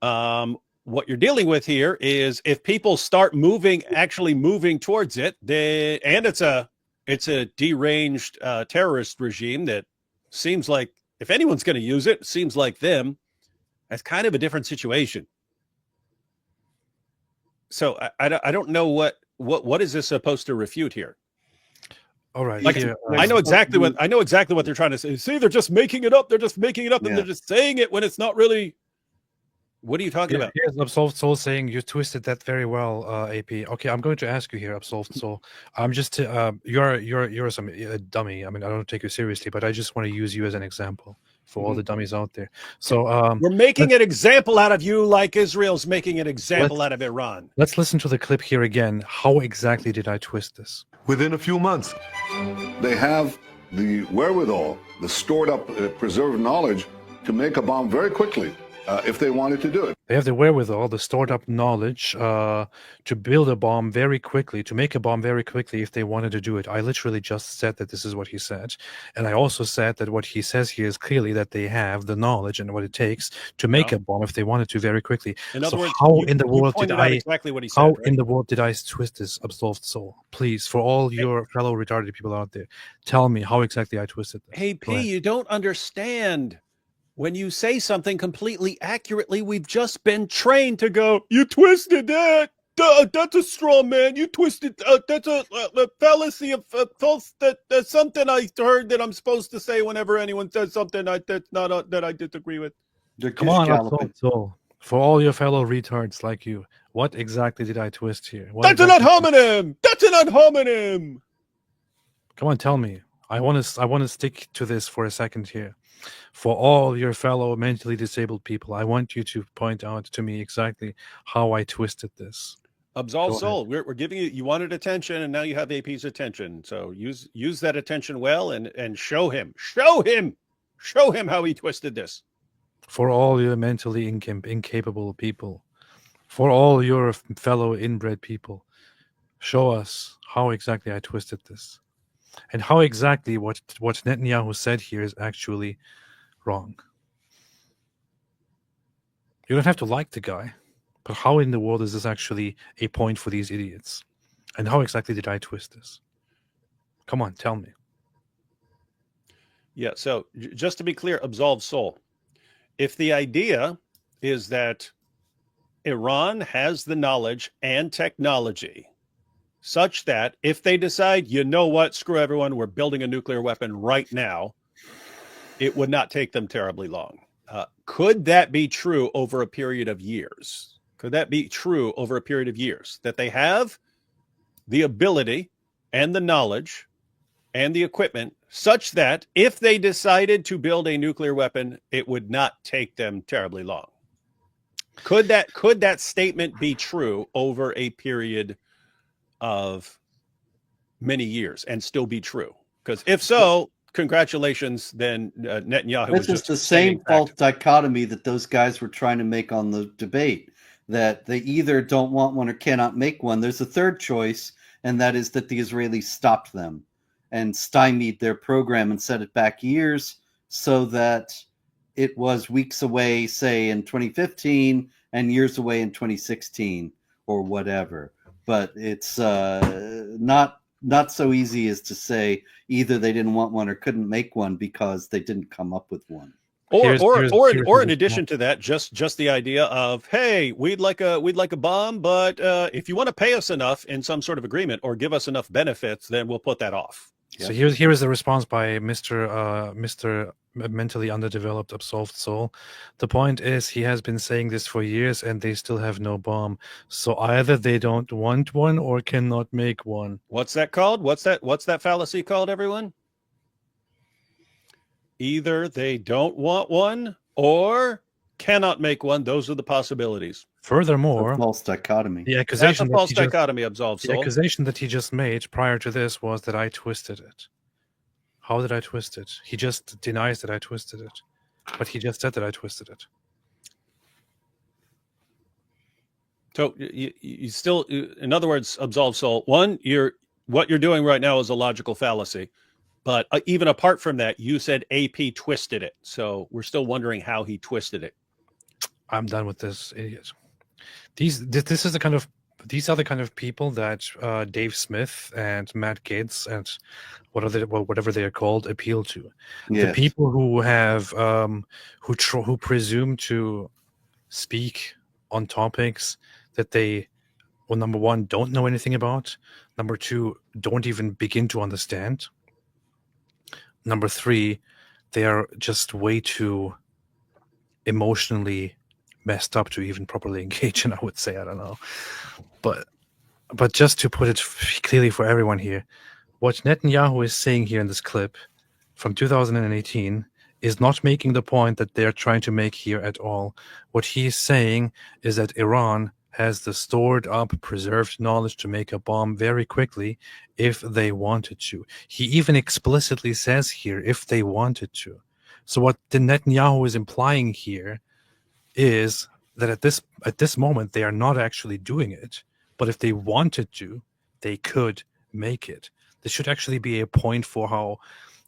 What you're dealing with here is if people start actually moving towards it, and it's a deranged terrorist regime that seems like, if anyone's going to use it, seems like them. That's kind of a different situation. So I don't know what is this supposed to refute here? All right. Like, I know exactly what they're trying to say. See, they're just making it up. They're just making it up, and they're just saying it when it's not really. What are you talking about? Here's Absolved Soul saying you twisted that very well, AP. Okay, I'm going to ask you here, Absolved Soul. I'm just you're some dummy. I mean, I don't take you seriously, but I just want to use you as an example for all the dummies out there. So we're making an example out of you, like Israel's making an example out of Iran. Let's listen to the clip here again. How exactly did I twist this? Within a few months. They have the wherewithal, the stored up, preserved knowledge to make a bomb very quickly if they wanted to do it. They have the wherewithal, the stored up knowledge to build a bomb very quickly, to make a bomb very quickly if they wanted to do it. I literally just said that this is what he said. And I also said that what he says here is clearly that they have the knowledge and what it takes to make a bomb if they wanted to very quickly. In other words, how you in the world did pointed out exactly what he said, how right? in the world did I twist this, Absolved Soul? Please, for all your fellow retarded people out there, tell me how exactly I twisted this. Hey, P, you don't understand. When you say something completely accurately, we've just been trained to go, you twisted that. That's a straw man. You twisted. That's a fallacy of false. That's something I heard that I'm supposed to say whenever anyone says something that's not that I disagree with. Come on, Absolved Soul. For all your fellow retards like you, what exactly did I twist here? That's an ad hominem. That's an ad hominem. Come on, tell me. I want to stick to this for a second here. For all your fellow mentally disabled people, I want you to point out to me exactly how I twisted this. Absolved Soul, we're giving you wanted attention, and now you have AP's attention. So use that attention well and show him how he twisted this. For all your mentally incapable people, for all your fellow inbred people, show us how exactly I twisted this. And how exactly what Netanyahu said here is actually wrong. You don't have to like the guy, but how in the world is this actually a point for these idiots? And how exactly did I twist this? Come on, tell me. Yeah, so just to be clear, Absolved Soul, if the idea is that Iran has the knowledge and technology such that if they decide, you know what, screw everyone, we're building a nuclear weapon right now, it would not take them terribly long. Could that be true over a period of years? Could that be true over a period of years? That they have the ability and the knowledge and the equipment such that if they decided to build a nuclear weapon, it would not take them terribly long. Could that statement be true over a period of many years and still be true? Because if so, congratulations, then Netanyahu This is the same false dichotomy that those guys were trying to make on the debate, that they either don't want one or cannot make one. There's a third choice, and that is that the Israelis stopped them and stymied their program and set it back years so that it was weeks away, say, in 2015 and years away in 2016 or whatever. But it's not so easy as to say either they didn't want one or couldn't make one because they didn't come up with one. Or in addition to that, just the idea of, hey, we'd like a bomb, but if you want to pay us enough in some sort of agreement or give us enough benefits, then we'll put that off. So here is the response by Mr. Mentally Underdeveloped Absolved Soul. The point is he has been saying this for years and they still have no bomb. So either they don't want one or cannot make one. What's that called? What's that fallacy called, everyone? Either they don't want one or cannot make one. Those are the possibilities. Furthermore, a false dichotomy. The accusation That's a false dichotomy, Absolved Soul. The accusation that he just made prior to this was that I twisted it. How did I twist it? He just denies that I twisted it, but he just said that I twisted it. So you still, in other words, absolve Soul. One, what you're doing right now is a logical fallacy. But even apart from that, you said AP twisted it. So we're still wondering how he twisted it. I'm done with this idiot. These are the kind of people that Dave Smith and Matt Gaetz and whatever they are called appeal to. Yes. The people who have who presume to speak on topics that they, well, number one, don't know anything about. Number two, don't even begin to understand. Number three, they are just way too emotionally messed up to even properly engage in, I would say. I don't know. But just to put it clearly for everyone here, what Netanyahu is saying here in this clip from 2018 is not making the point that they're trying to make here at all. What he's saying is that Iran has the stored up, preserved knowledge to make a bomb very quickly if they wanted to. He even explicitly says here, if they wanted to. So what the Netanyahu is implying here is that at this moment they are not actually doing it, but if they wanted to, they could make it. This should actually be a point for how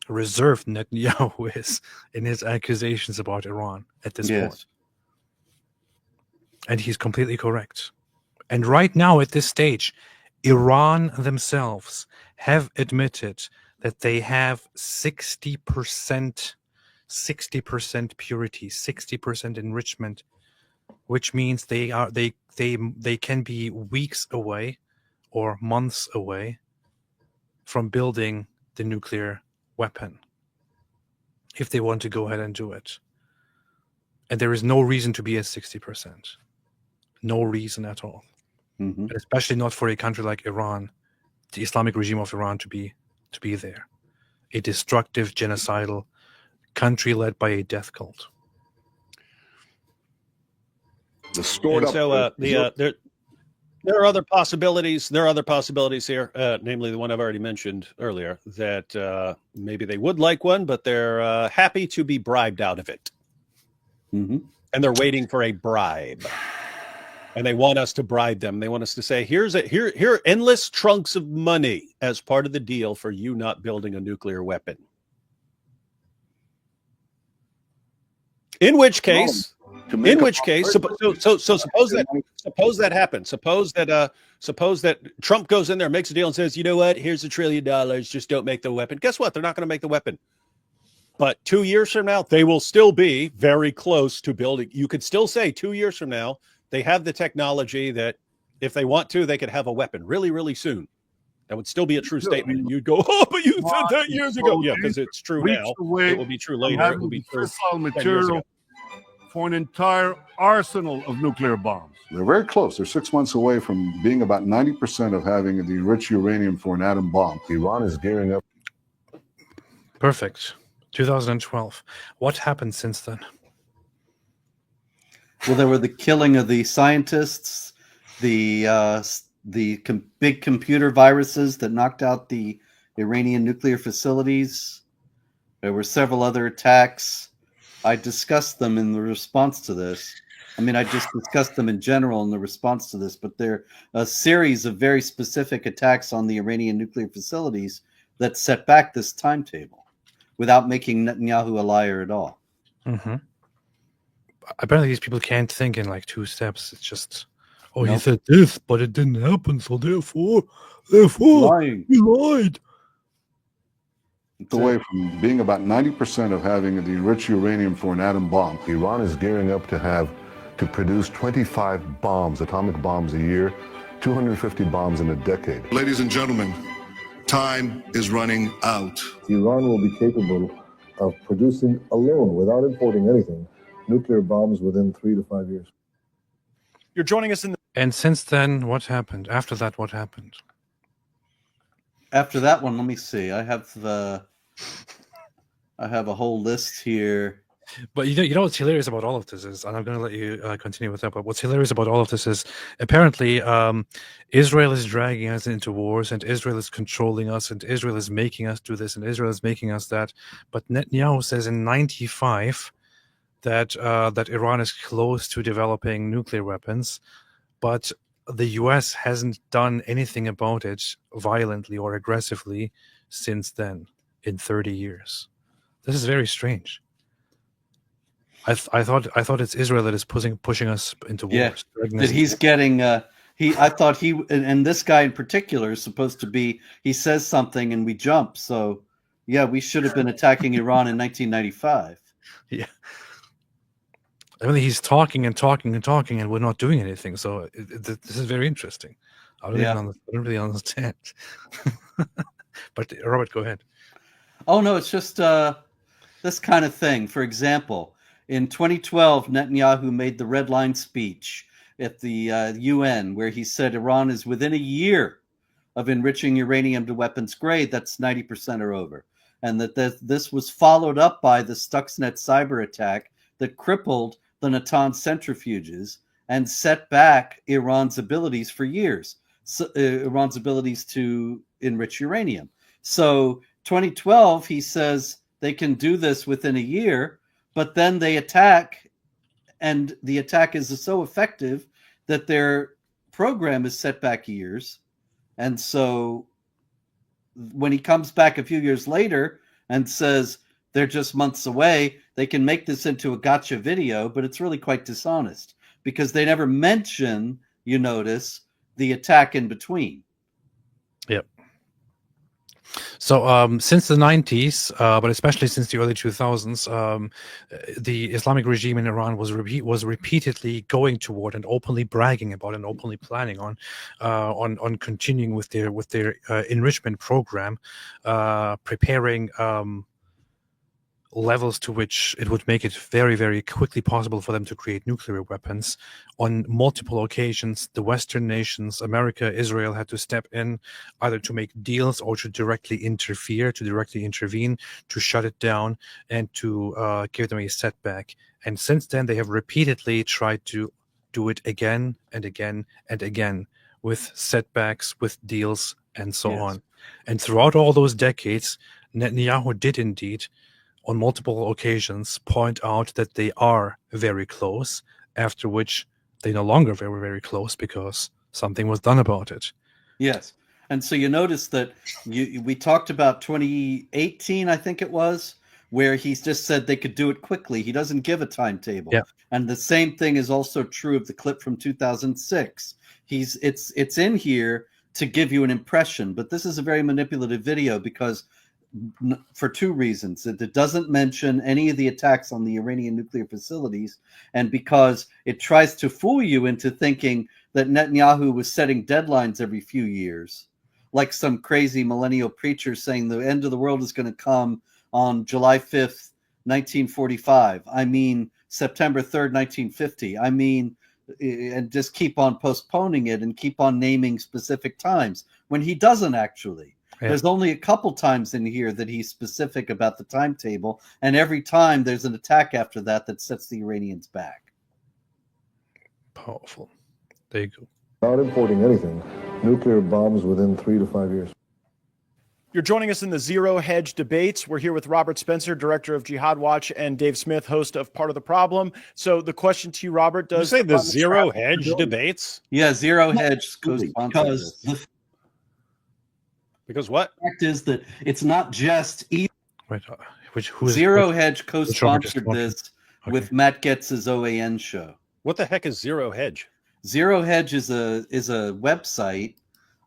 reserved Netanyahu is in his accusations about Iran at this point. And he's completely correct. And right now at this stage, Iran themselves have admitted that they have 60% purity, 60% enrichment, which means they can be weeks away or months away from building the nuclear weapon if they want to go ahead and do it. And there is no reason to be at 60%. No reason at all. Mm-hmm. And especially not for a country like Iran, the Islamic regime of Iran, to be there. A destructive, genocidal country led by a death cult. The stored and so there are other possibilities. There are other possibilities here, namely the one I've already mentioned earlier, that maybe they would like one, but they're happy to be bribed out of it. Mm-hmm. And they're waiting for a bribe. And they want us to bribe them. They want us to say, here are endless trunks of money as part of the deal for you not building a nuclear weapon. In which case, suppose that happens. Suppose that Trump goes in there, makes a deal, and says, you know what? Here's $1 trillion. Just don't make the weapon. Guess what? They're not going to make the weapon. But 2 years from now, they will still be very close to building. You could still say 2 years from now, they have the technology that if they want to, they could have a weapon really, really soon. That would still be a true statement. You'd go, oh, but you said that years ago. Yeah, because it's true now. It will be true later. It will be true fissile material for an entire arsenal of nuclear bombs. They're very close. They're 6 months away from being about 90% of having the enriched uranium for an atom bomb. Iran is gearing up. Perfect. 2012. What happened since then? Well, there were the killing of the scientists, the big computer viruses that knocked out the Iranian nuclear facilities. There were several other attacks. I discussed them in the response to this. I mean, I just discussed them in general in the response to this, but they're a series of very specific attacks on the Iranian nuclear facilities that set back this timetable without making Netanyahu a liar at all. Mm-hmm. Apparently these people can't think in like two steps. It's just, oh, Nope. he said this, but it didn't happen, so therefore Lying. he lied. It's away from being about 90% of having the enriched uranium for an atom bomb. Iran is gearing up to produce 25 bombs, atomic bombs a year, 250 bombs in a decade. Ladies and gentlemen, time is running out. Iran will be capable of producing alone, without importing anything, nuclear bombs within 3 to 5 years. You're joining us in the And since then, what happened? After that, what happened? After that one, let me see. I have a whole list here. But you know what's hilarious about all of this is, and I'm going to let you continue with that. But what's hilarious about all of this is, apparently, Israel is dragging us into wars, and Israel is controlling us, and Israel is making us do this, and Israel is making us that. But Netanyahu says in '95 that Iran is close to developing nuclear weapons, but the U.S. hasn't done anything about it violently or aggressively since then in 30 years. This is very strange. I thought it's Israel that is pushing us into wars. That he's getting I thought he and this guy in particular is supposed to be, he says something and we jump. So yeah, we should have been attacking Iran in 1995. Yeah. I mean, he's talking and talking and talking, and we're not doing anything. So this is very interesting. I don't really understand. But Robert, go ahead. Oh no, it's just this kind of thing. For example, in 2012, Netanyahu made the red line speech at the UN where he said Iran is within a year of enriching uranium to weapons grade. That's 90% or over. And that this was followed up by the Stuxnet cyber attack that crippled the Natanz centrifuges and set back Iran's abilities for years, Iran's abilities to enrich uranium. So 2012, he says they can do this within a year, but then they attack, and the attack is so effective that their program is set back years. And so when he comes back a few years later and says they're just months away, they can make this into a gotcha video, but it's really quite dishonest because they never mention, you notice, the attack in between. Yep. So since the 90s, but especially since the early 2000s, the Islamic regime in Iran was repeatedly going toward and openly bragging about and openly planning on continuing with their enrichment program, preparing levels to which it would make it very, very quickly possible for them to create nuclear weapons. On multiple occasions, the Western nations, America, Israel, had to step in either to make deals or to directly intervene, to shut it down and to give them a setback. And since then, they have repeatedly tried to do it again and again and again with setbacks, with deals, and so on. And throughout all those decades, Netanyahu did indeed on multiple occasions point out that they are very close, after which they no longer very, very close because something was done about it. Yes. And so you notice that we talked about 2018, I think it was, where he's just said they could do it quickly. He doesn't give a timetable. Yeah. And the same thing is also true of the clip from 2006. It's in here to give you an impression, but this is a very manipulative video because for two reasons. It doesn't mention any of the attacks on the Iranian nuclear facilities, and because it tries to fool you into thinking that Netanyahu was setting deadlines every few years, like some crazy millennial preacher saying the end of the world is going to come on July 5th, 1945. I mean, September 3rd, 1950. I mean, and just keep on postponing it and keep on naming specific times when he doesn't actually. Yeah. There's only a couple times in here that he's specific about the timetable, and every time there's an attack after that that sets the Iranians back. Powerful. There you go. Without importing anything, nuclear bombs within 3 to 5 years. You're joining us in the Zero Hedge debates. We're here with Robert Spencer, director of Jihad Watch, and Dave Smith, host of Part of the Problem. So the question to you, Robert, does you say the Zero Hedge debates? Yeah, Zero Hedge co-sponsors this. Because what? The fact is that it's not just Wait, Zero Hedge co-sponsored this with Matt Getz's OAN show. What the heck is Zero Hedge? Zero Hedge is a website.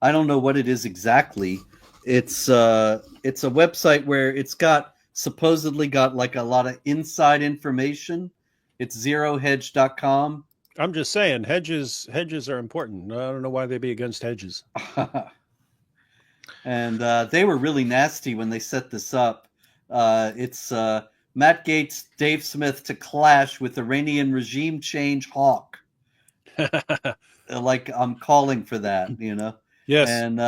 I don't know what it is exactly. It's a website where it's supposedly got like a lot of inside information. It's zerohedge.com. I'm just saying hedges are important. I don't know why they'd be against hedges. And they were really nasty when they set this up. It's Matt Gaetz, Dave Smith to clash with Iranian regime change hawk. Like I'm calling for that, you know? Yes. And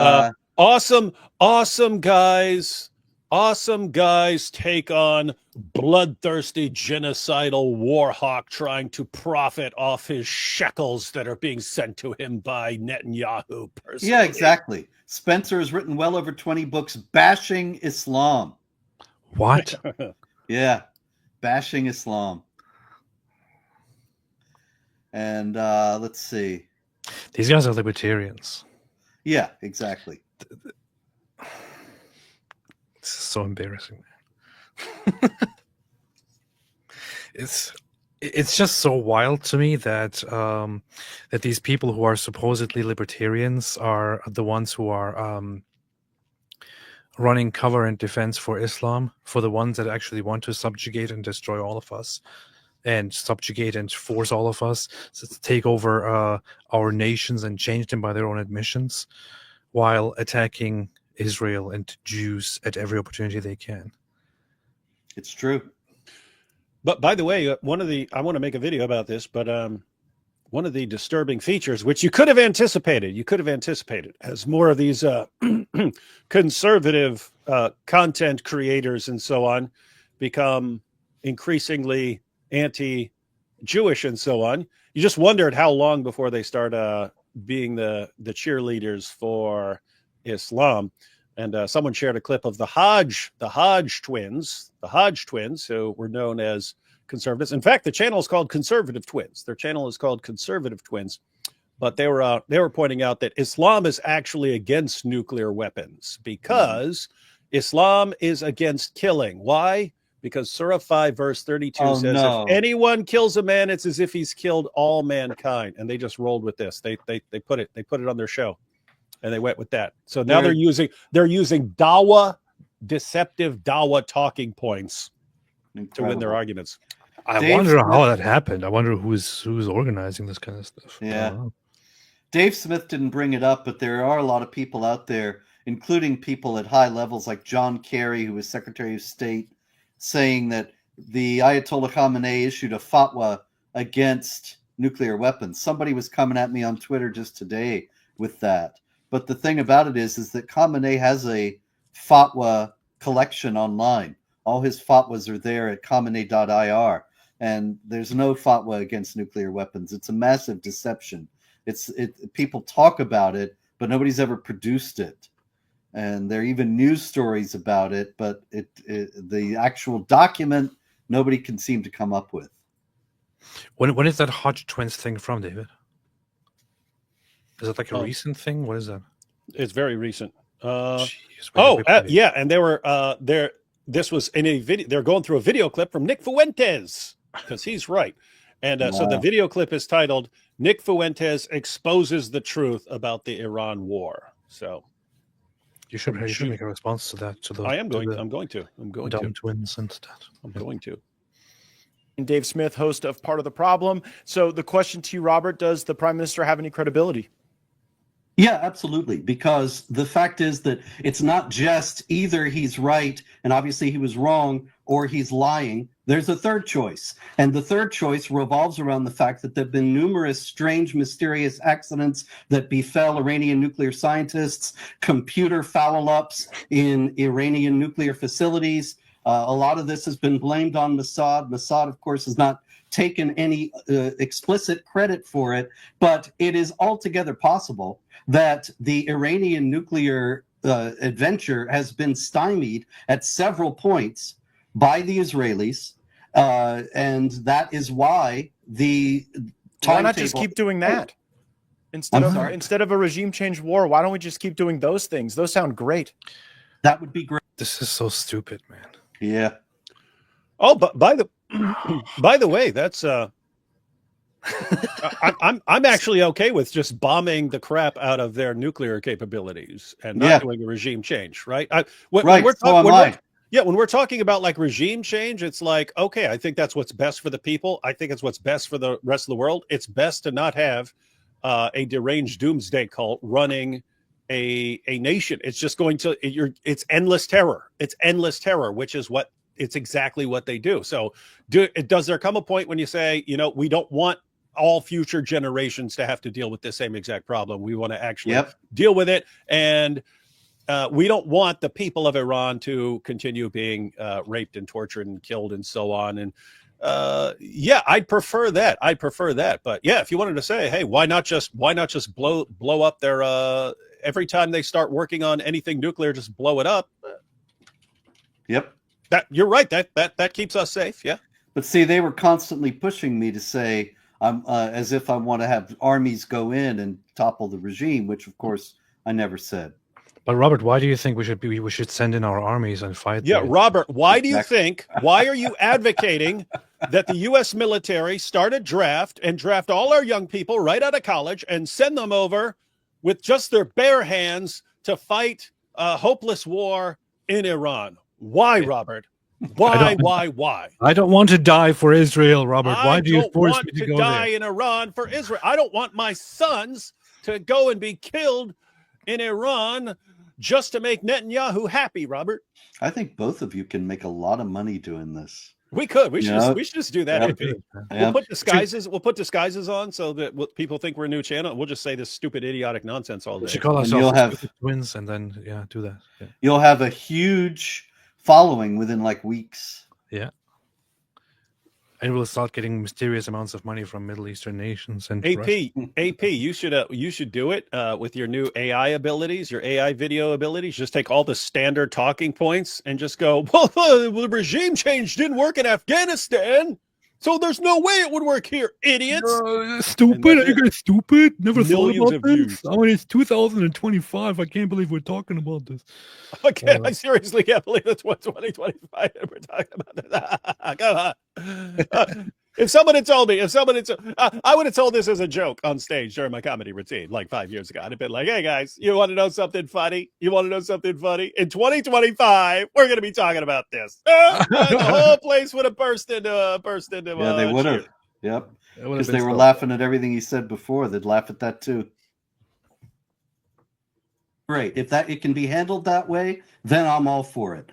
awesome guys. Awesome guys take on bloodthirsty genocidal war hawk trying to profit off his shekels that are being sent to him by Netanyahu personally. Yeah, exactly. Spencer has written well over 20 books bashing Islam. What? Yeah, bashing Islam. And let's see. These guys are libertarians. Yeah, exactly. It's so embarrassing. It's just so wild to me that that these people who are supposedly libertarians are the ones who are running cover and defense for Islam, for the ones that actually want to subjugate and destroy all of us, and subjugate and force all of us to take over our nations and change them by their own admissions, while attacking Israel and Jews at every opportunity they can. It's true. But by the way, I want to make a video about this, but one of the disturbing features, which you could have anticipated as more of these conservative content creators and so on become increasingly anti-Jewish and so on. You just wondered how long before they start being the cheerleaders for Islam. And someone shared a clip of the Hodge twins, who were known as conservatives. In fact, the channel is called Conservative Twins. Their channel is called Conservative Twins. But they were pointing out that Islam is actually against nuclear weapons because Islam is against killing. Why? Because Surah 5 verse 32 says, if anyone kills a man, it's as if he's killed all mankind. And they just rolled with this. They put it on their show. And they went with that. So now they're using deceptive Dawa talking points to win their arguments. I wonder how that happened. I wonder who's organizing this kind of stuff. Yeah. Dave Smith didn't bring it up, but there are a lot of people out there, including people at high levels like John Kerry, who was Secretary of State, saying that the Ayatollah Khamenei issued a fatwa against nuclear weapons. Somebody was coming at me on Twitter just today with that. But the thing about it is that Khamenei has a fatwa collection online. All his fatwas are there at Khamenei.ir, and there's no fatwa against nuclear weapons. It's a massive deception. People talk about it, but nobody's ever produced it. And there are even news stories about it, but the actual document nobody can seem to come up with. When is that Hodge twins thing from, David? Is it like a recent thing? What is that? It's very recent. Yeah, and they were there. This was in a video. They're going through a video clip from Nick Fuentes because he's right. And so the video clip is titled "Nick Fuentes exposes the truth about the Iran war." So you should make a response to that. I'm going to. Twins and that. I'm going to. And Dave Smith, host of Part of the Problem. So the question to you, Robert, does the Prime Minister have any credibility? Yeah, absolutely. Because the fact is that it's not just either he's right and obviously he was wrong or he's lying. There's a third choice. And the third choice revolves around the fact that there have been numerous strange, mysterious accidents that befell Iranian nuclear scientists, computer foul-ups in Iranian nuclear facilities. A lot of this has been blamed on Mossad. Mossad, of course, has not taken any explicit credit for it, but it is altogether possible that the Iranian nuclear adventure has been stymied at several points by the Israelis, and that is why the why not just keep doing that instead of a regime change war? Why don't we just keep doing those things? Those sound great. That would be great. This is so stupid, man. Yeah. Oh, but by the way, that's I'm actually okay with just bombing the crap out of their nuclear capabilities and not doing a regime change, right? When we're talking about like regime change, it's like, okay, I think that's what's best for the people. I think it's what's best for the rest of the world. It's best to not have a deranged doomsday cult running a nation. It's just going to it's endless terror. It's endless terror, which is it's exactly what they do. So does there come a point when you say, we don't want all future generations to have to deal with the same exact problem? We want to actually deal with it. And we don't want the people of Iran to continue being raped and tortured and killed and so on. And I'd prefer that. But yeah, if you wanted to say, hey, why not just blow up their every time they start working on anything nuclear, just blow it up. Yep. That you're right. That keeps us safe. Yeah. But see, they were constantly pushing me to say, as if I want to have armies go in and topple the regime, which of course I never said. But Robert, why do you think we should send in our armies and fight? Yeah, the- Robert, why do you think, why are you advocating that the U.S. military start a draft and draft all our young people right out of college and send them over with just their bare hands to fight a hopeless war in Iran? Why, Robert? Why? I don't want to die for Israel, Robert. Why do you don't force want me to to go die there? in Iran for Israel. I don't want my sons to go and be killed in Iran just to make Netanyahu happy, Robert. I think both of you can make a lot of money doing this. We could. We should. You know? We should just do that. Yeah. AP. Yeah. We'll put disguises. We'll put disguises on so that people think we're a new channel. We'll just say this stupid, idiotic nonsense all day. We should call And you'll ourselves have- the twins, and then do that. Yeah. You'll have a huge following within like weeks. Yeah. And we'll start getting mysterious amounts of money from Middle Eastern nations and Russia. AP, you should do it with your new AI abilities, your AI video abilities. Just take all the standard talking points and just go, well, the regime change didn't work in Afghanistan, so there's no way it would work here, idiots. Stupid! Are you guys stupid? Never thought Millions about of this. views. I mean, it's 2025. I can't believe we're talking about this. Okay, I seriously can't believe it's 2025 and we're talking about this. Come on. If someone had told me, I would have told this as a joke on stage during my comedy routine like 5 years ago. I'd have been like, hey guys, you want to know something funny? In 2025, we're going to be talking about this. And the whole place would have burst into Yeah, they would have. cheer. Yep. It would've Because been they were so- laughing at everything he said before. They'd laugh at that too. Great. If it can be handled that way, then I'm all for it.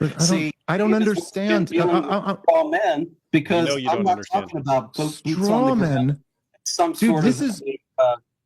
I don't understand. Straw man, because know you I'm don't not understand. talking about boots Straw on the men? ground. Some Dude, sort this of is-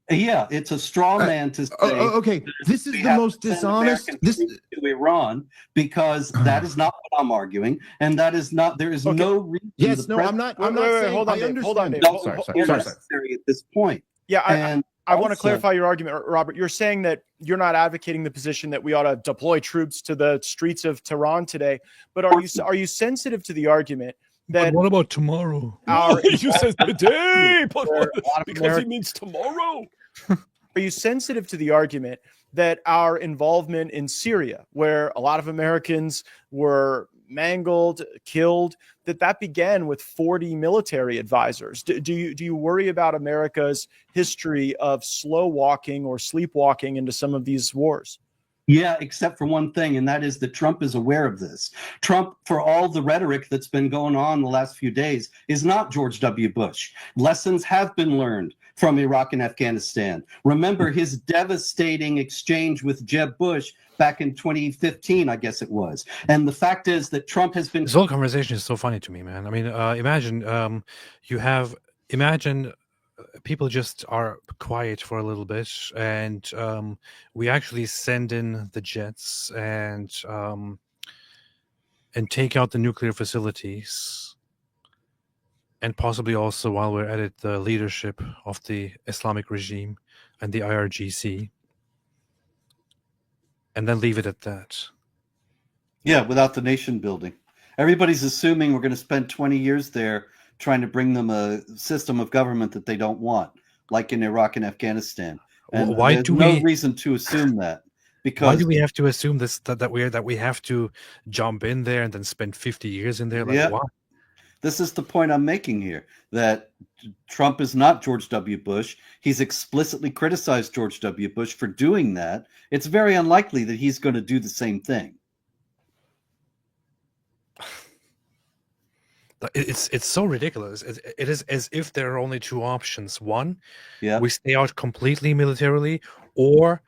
yeah, it's a straw man to say. Okay, this is we the have most to send dishonest. American troops to Iran, because that is not what I'm arguing, and that is not. There is no reason. Yes, the no, I'm not. I'm Wait, not wait, saying. hold on, I Dave, understand. hold on, Dave. Don't Sorry, feel sorry. necessary at this point. Yeah, And I want to also- clarify your argument, Robert. You're saying that you're not advocating the position that we ought to deploy troops to the streets of Tehran today, but are you sensitive to the argument that But what about tomorrow? our You said today, but Where a lot of because he Americans- means tomorrow. Are you sensitive to the argument that our involvement in Syria, where a lot of Americans were mangled, killed, that began with 40 military advisors? Do you worry about America's history of slow walking or sleepwalking into some of these wars? Yeah, except for one thing, and that is that Trump is aware of this. Trump, for all the rhetoric that's been going on the last few days, is not George W. Bush. Lessons have been learned from Iraq and Afghanistan. Remember his devastating exchange with Jeb Bush back in 2015, I guess it was. And the fact is that Trump has been... This whole conversation is so funny to me, man. I mean, imagine people just are quiet for a little bit, and we actually send in the jets and take out the nuclear facilities, and possibly also, while we're at it, the leadership of the Islamic regime and the IRGC, and then leave it at that. Yeah, without the nation building. Everybody's assuming we're going to spend 20 years there trying to bring them a system of government that they don't want, like in Iraq and Afghanistan. And Why there's do no we- reason to assume that. Because Why do we have to assume this that we have to jump in there and then spend 50 years in there? Like, Yeah. why? This is the point I'm making here, that Trump is not George W. Bush. He's explicitly criticized George W. Bush for doing that. It's very unlikely that he's going to do the same thing. It's so ridiculous. It is as if there are only two options. One, Yeah. we stay out completely militarily, or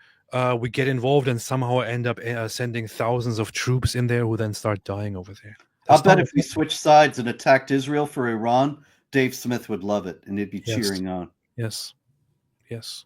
we get involved and somehow end up sending thousands of troops in there who then start dying over there. I'll That's bet not if we switched sides and attacked Israel for Iran, Dave Smith would love it, and he'd be Yes. cheering on. Yes. Yes.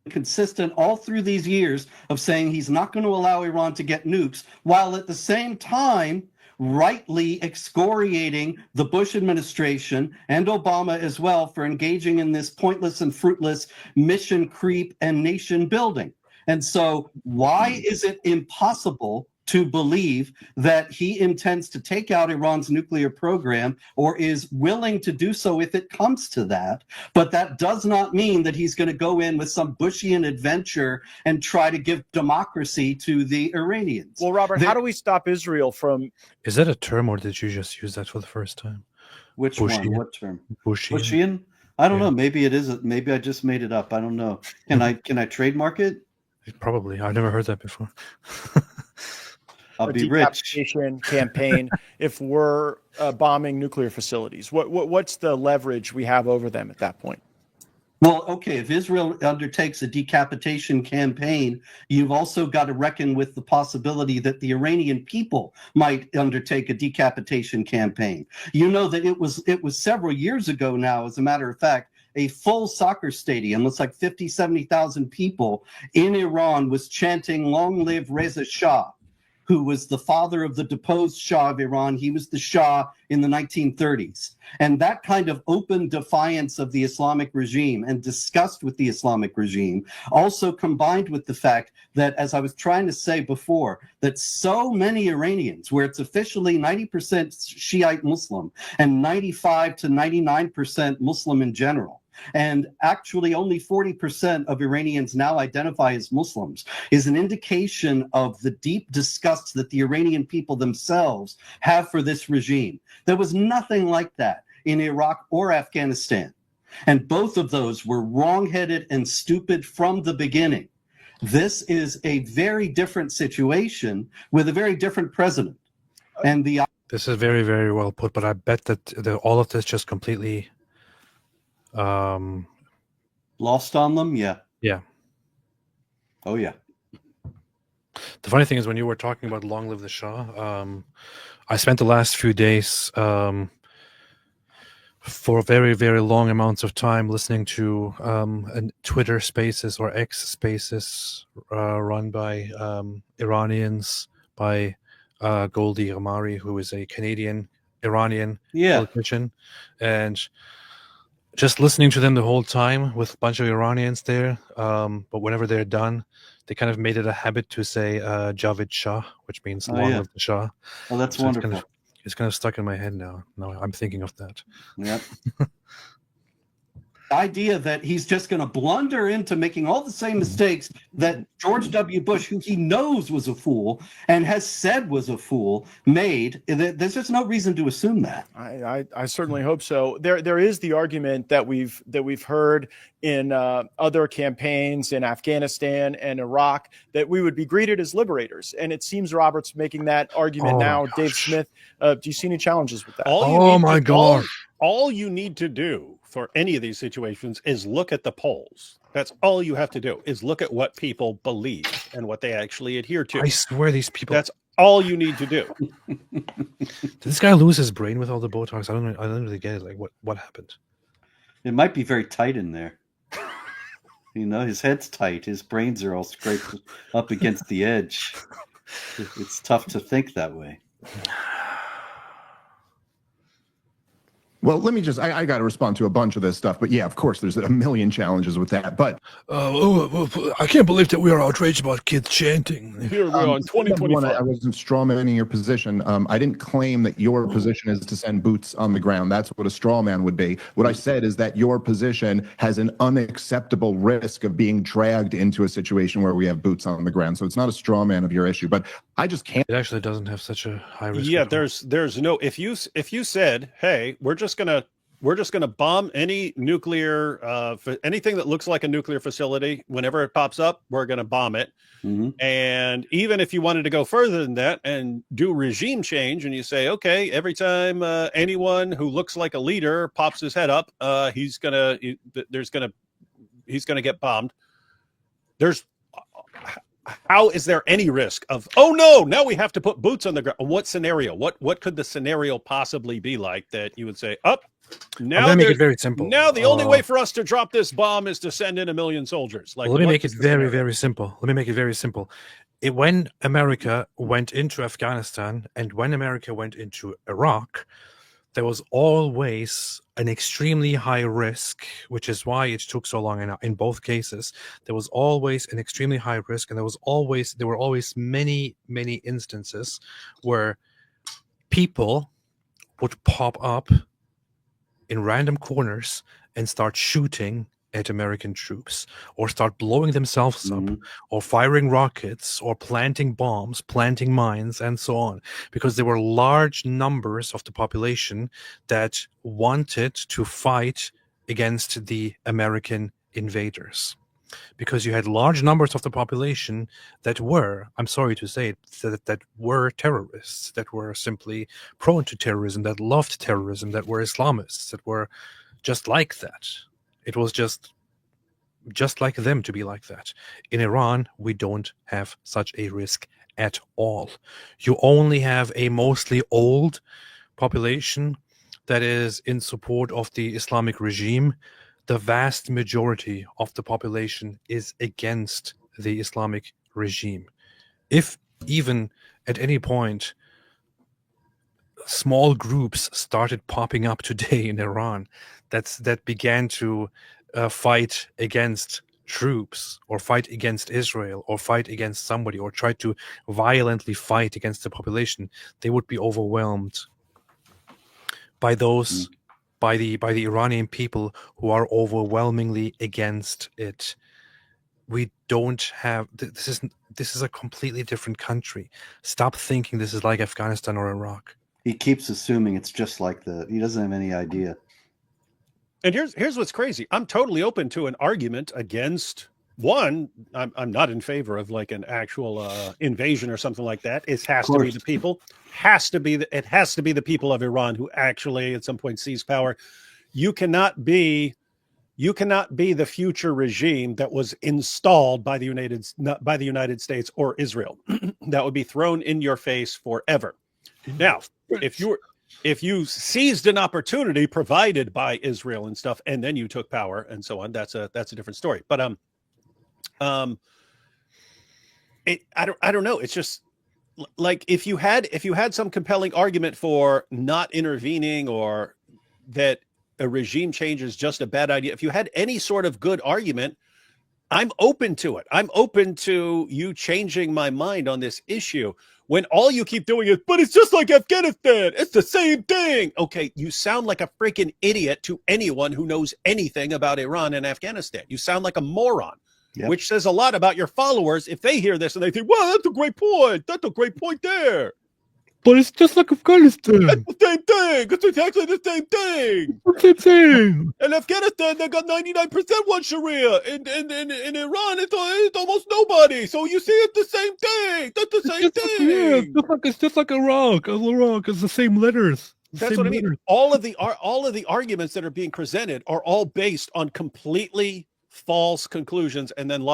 Consistent all through these years of saying he's not going to allow Iran to get nukes, while at the same time rightly excoriating the Bush administration and Obama as well for engaging in this pointless and fruitless mission creep and nation building. And so why is it impossible to believe that he intends to take out Iran's nuclear program or is willing to do so if it comes to that. But that does not mean that he's going to go in with some Bushian adventure and try to give democracy to the Iranians. Well, Robert, how do we stop Israel from... Is that a term, or did you just use that for the first time? Which Bushian? one? What term? Bushian? Bushian? I don't know. Maybe it is. Maybe I just made it up. I don't know. Can I trademark it? Probably. I've never heard that before. I'll a be rich. decapitation campaign if we're bombing nuclear facilities? What's the leverage we have over them at that point? Well, okay, if Israel undertakes a decapitation campaign, you've also got to reckon with the possibility that the Iranian people might undertake a decapitation campaign. You know that it was several years ago now, as a matter of fact, a full soccer stadium, looks like 50, 70,000 people in Iran was chanting, "Long live Reza Shah," who was the father of the deposed Shah of Iran. He was the Shah in the 1930s. And that kind of open defiance of the Islamic regime and disgust with the Islamic regime also combined with the fact that, as I was trying to say before, that so many Iranians, where it's officially 90% Shiite Muslim and 95 to 99% Muslim in general, and actually only 40% of Iranians now identify as Muslims, is an indication of the deep disgust that the Iranian people themselves have for this regime. There was nothing like that in Iraq or Afghanistan. And both of those were wrong-headed and stupid from the beginning. This is a very different situation with a very different president. And this is very, very well put, but I bet that all of this just completely lost on them. Yeah. Oh yeah. The funny thing is, when you were talking about "Long Live the Shah," I spent the last few days for very, very long amounts of time listening to Twitter Spaces or X Spaces run by Iranians, by Goldie Amari, who is a Canadian Iranian politician, and just listening to them the whole time with a bunch of Iranians there. But whenever they're done, they kind of made it a habit to say Javid Shah, which means long live the Shah. Oh, that's wonderful. It's kind of stuck in my head now. Now I'm thinking of that. Yep. Idea that he's just going to blunder into making all the same mistakes that George W. Bush, who he knows was a fool and has said was a fool, made. There's just no reason to assume that. I certainly hope so. There is the argument that we've heard in other campaigns in Afghanistan and Iraq that we would be greeted as liberators, and it seems Robert's making that argument now. Dave Smith, do you see any challenges with that? All you need to do for any of these situations is look at the polls. That's all you have to do, is look at what people believe and what they actually adhere to. I swear these people... That's all you need to do. Did this guy lose his brain with all the Botox? I don't really get it. Like, what happened? It might be very tight in there. You know, his head's tight. His brains are all scraped up against the edge. It's tough to think that way. Well, let me just, I got to respond to a bunch of this stuff, but yeah, of course, there's a million challenges with that, but... I can't believe that we are outraged about kids chanting. Here we are in 2025. I wasn't strawmanning your position. I didn't claim that your position is to send boots on the ground. That's what a straw man would be. What I said is that your position has an unacceptable risk of being dragged into a situation where we have boots on the ground. So it's not a straw man of your issue, but I just can't... It actually doesn't have such a high risk. Yeah, there's no... If you said, hey, we're just gonna bomb any nuclear anything that looks like a nuclear facility, whenever it pops up, we're gonna bomb it. And even if you wanted to go further than that and do regime change, and you say, okay, every time anyone who looks like a leader pops his head up, he's gonna get bombed. How is there any risk of, oh no, now we have to put boots on the ground? What scenario? What could the scenario possibly be like that you would say, now let me make it very simple. Now the only way for us to drop this bomb is to send in 1 million soldiers. Like, let me make it very, very simple. When America went into Afghanistan and when America went into Iraq, there was always an extremely high risk, which is why it took so long in both cases. There was always an extremely high risk, and there were always many instances where people would pop up in random corners and start shooting at American troops, or start blowing themselves up, or firing rockets, or planting bombs, planting mines, and so on, because there were large numbers of the population that wanted to fight against the American invaders. Because you had large numbers of the population that were, I'm sorry to say it, that were terrorists, that were simply prone to terrorism, that loved terrorism, that were Islamists, that were just like that. It was just like them to be like that. In Iran, we don't have such a risk at all. You only have a mostly old population that is in support of the Islamic regime. The vast majority of the population is against the Islamic regime. If even at any point small groups started popping up today in Iran that began to fight against troops, or fight against Israel, or fight against somebody, or try to violently fight against the population, they would be overwhelmed by those by the Iranian people who are overwhelmingly against it. We don't have this is a completely different country. Stop thinking this is like Afghanistan or Iraq. He keeps assuming it's just like that. He doesn't have any idea. And here's what's crazy. I'm totally open to an argument against one. I'm not in favor of like an actual invasion or something like that. It has to be the people. It has to be the people of Iran who actually at some point seize power. You cannot be the future regime that was installed by the United States or Israel. That would be thrown in your face forever. Now, if you seized an opportunity provided by Israel and stuff, and then you took power and so on, that's a different story. But I don't know. It's just like if you had some compelling argument for not intervening, or that a regime change is just a bad idea, if you had any sort of good argument, I'm open to it. I'm open to you changing my mind on this issue. When all you keep doing is, but it's just like Afghanistan. It's the same thing. Okay, you sound like a freaking idiot to anyone who knows anything about Iran and Afghanistan. You sound like a moron, which says a lot about your followers if they hear this and they think, well, that's a great point. That's a great point there. But it's just like Afghanistan. It's the same thing. It's exactly the same thing. Same thing. In Afghanistan, they got 99% want Sharia. In Iran, it's almost nobody. So you see, it's the same thing. That's the same thing. Yeah, it's just like Iraq. Iraq is the same letters. That's what I mean. All of the arguments that are being presented are all based on completely false conclusions, and then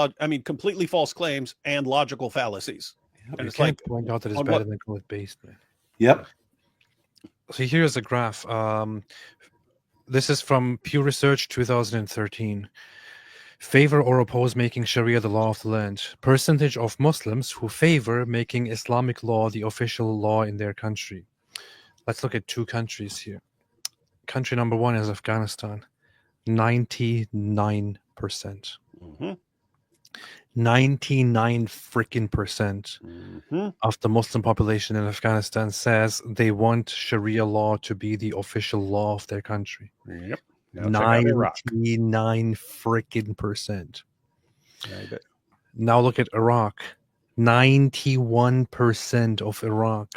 completely false claims and logical fallacies. And You it's can't like, point out that it's on better what? than call it based, man. Yep. So here's a graph. This is from Pew Research 2013. Favor or oppose making Sharia the law of the land. Percentage of Muslims who favor making Islamic law the official law in their country. Let's look at two countries here. Country number one is Afghanistan. 99%. 99 freaking percent of the Muslim population in Afghanistan says they want Sharia law to be the official law of their country. Yep. Now check out Iraq. 99 freaking percent. Now look at Iraq. 91% of Iraq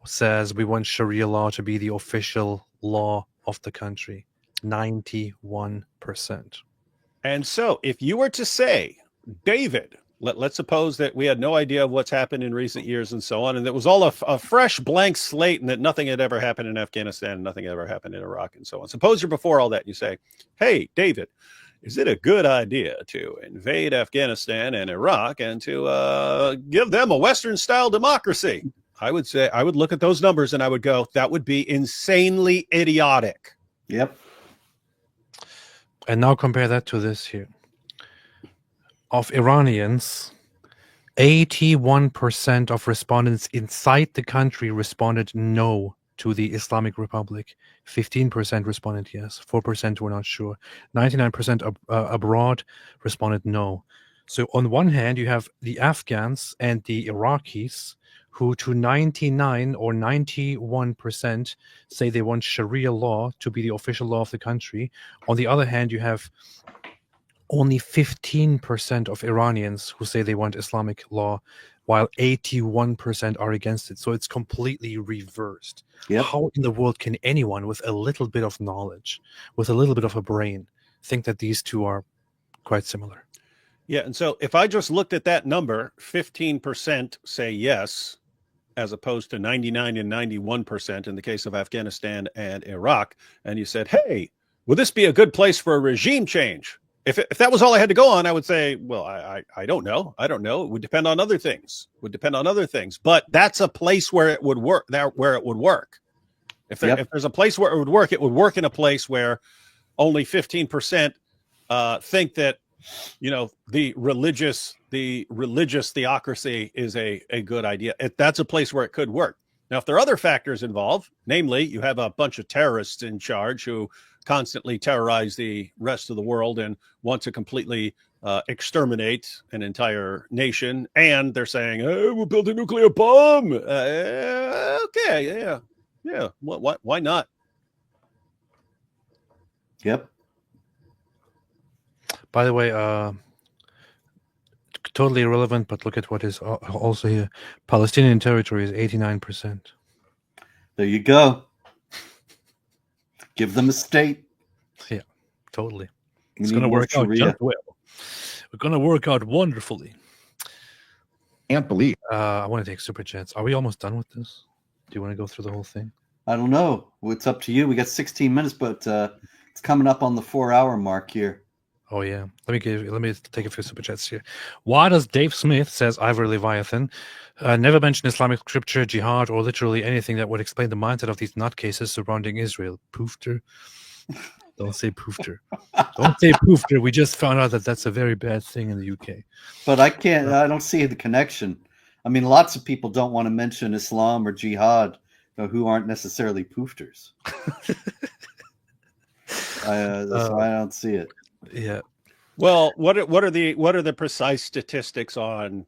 says we want Sharia law to be the official law of the country. 91%. And so if you were to say, David, let's suppose that we had no idea of what's happened in recent years and so on, and it was all a fresh blank slate, and that nothing had ever happened in Afghanistan, and nothing ever happened in Iraq and so on. Suppose you're before all that, and you say, hey, David, is it a good idea to invade Afghanistan and Iraq and to give them a Western-style democracy? I would say, I would look at those numbers and I would go, that would be insanely idiotic. Yep. And now compare that to this here. Of Iranians, 81% of respondents inside the country responded no to the Islamic Republic. 15% responded yes. 4% were not sure. 99% abroad responded no. So on one hand, you have the Afghans and the Iraqis, who to 99 or 91% say they want Sharia law to be the official law of the country. On the other hand, you have only 15% of Iranians who say they want Islamic law, while 81% are against it. So it's completely reversed. Yep. How in the world can anyone with a little bit of knowledge, with a little bit of a brain, think that these two are quite similar? Yeah, and so if I just looked at that number, 15% say yes, as opposed to 99 and 91% in the case of Afghanistan and Iraq, and you said, hey, would this be a good place for a regime change? If that was all I had to go on, I would say, well, I don't know. I don't know. It would depend on other things. But that's a place where it would work. Where it would work. If there's a place where it would work in a place where only 15% think that, you know, the religious theocracy is a good idea. That's a place where it could work. Now, if there are other factors involved, namely you have a bunch of terrorists in charge who constantly terrorize the rest of the world and want to completely exterminate an entire nation, and they're saying, "Oh, we'll build a nuclear bomb." Okay, yeah. Why not? Yep. By the way, totally irrelevant, but look at what is also here. Palestinian territory is 89%. There you go. Give them a state. Yeah, totally. We It's need going to more work out Sharia. just well. We're going to work out wonderfully. Can't believe. I want to take super chats. Are we almost done with this? Do you want to go through the whole thing? I don't know. It's up to you. We got 16 minutes, but it's coming up on the 4-hour mark here. Oh yeah. Let me take a few super chats here. Why does Dave Smith, says Ivory Leviathan, never mention Islamic scripture, jihad, or literally anything that would explain the mindset of these nutcases surrounding Israel? Poofter. Don't say poofter. Don't say poofter. We just found out that that's a very bad thing in the UK. But I don't see the connection. I mean, lots of people don't want to mention Islam or jihad who aren't necessarily poofters. That's why I don't see it. Yeah. Well, what are the precise statistics on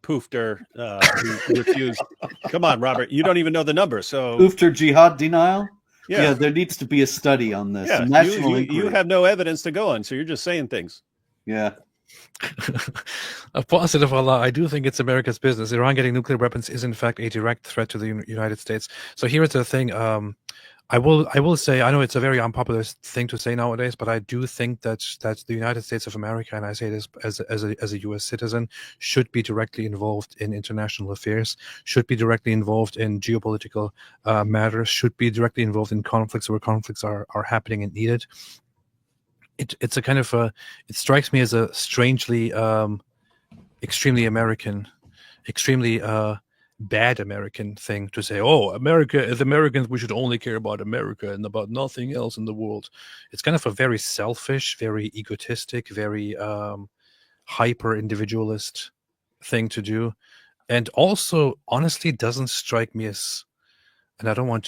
poofter who refused? Come on, Robert, you don't even know the number. So Poofter jihad denial? Yeah. There needs to be a study on this. Yeah, a national you inquiry. have no evidence to go on, so you're just saying things. Yeah. A positive Allah, I do think it's America's business. Iran getting nuclear weapons is in fact a direct threat to the United States. So here's the thing. I will say, I know it's a very unpopular thing to say nowadays, but I do think that the United States of America, and I say this as a U.S. citizen, should be directly involved in international affairs, should be directly involved in geopolitical matters, should be directly involved in conflicts where conflicts are happening and needed. It's a kind of it strikes me as a strangely extremely American, extremely bad American thing to say, oh, America, as Americans, we should only care about America and about nothing else in the world. It's kind of a very selfish, very egotistic, very hyper individualist thing to do. And also, honestly, doesn't strike me as, and I don't want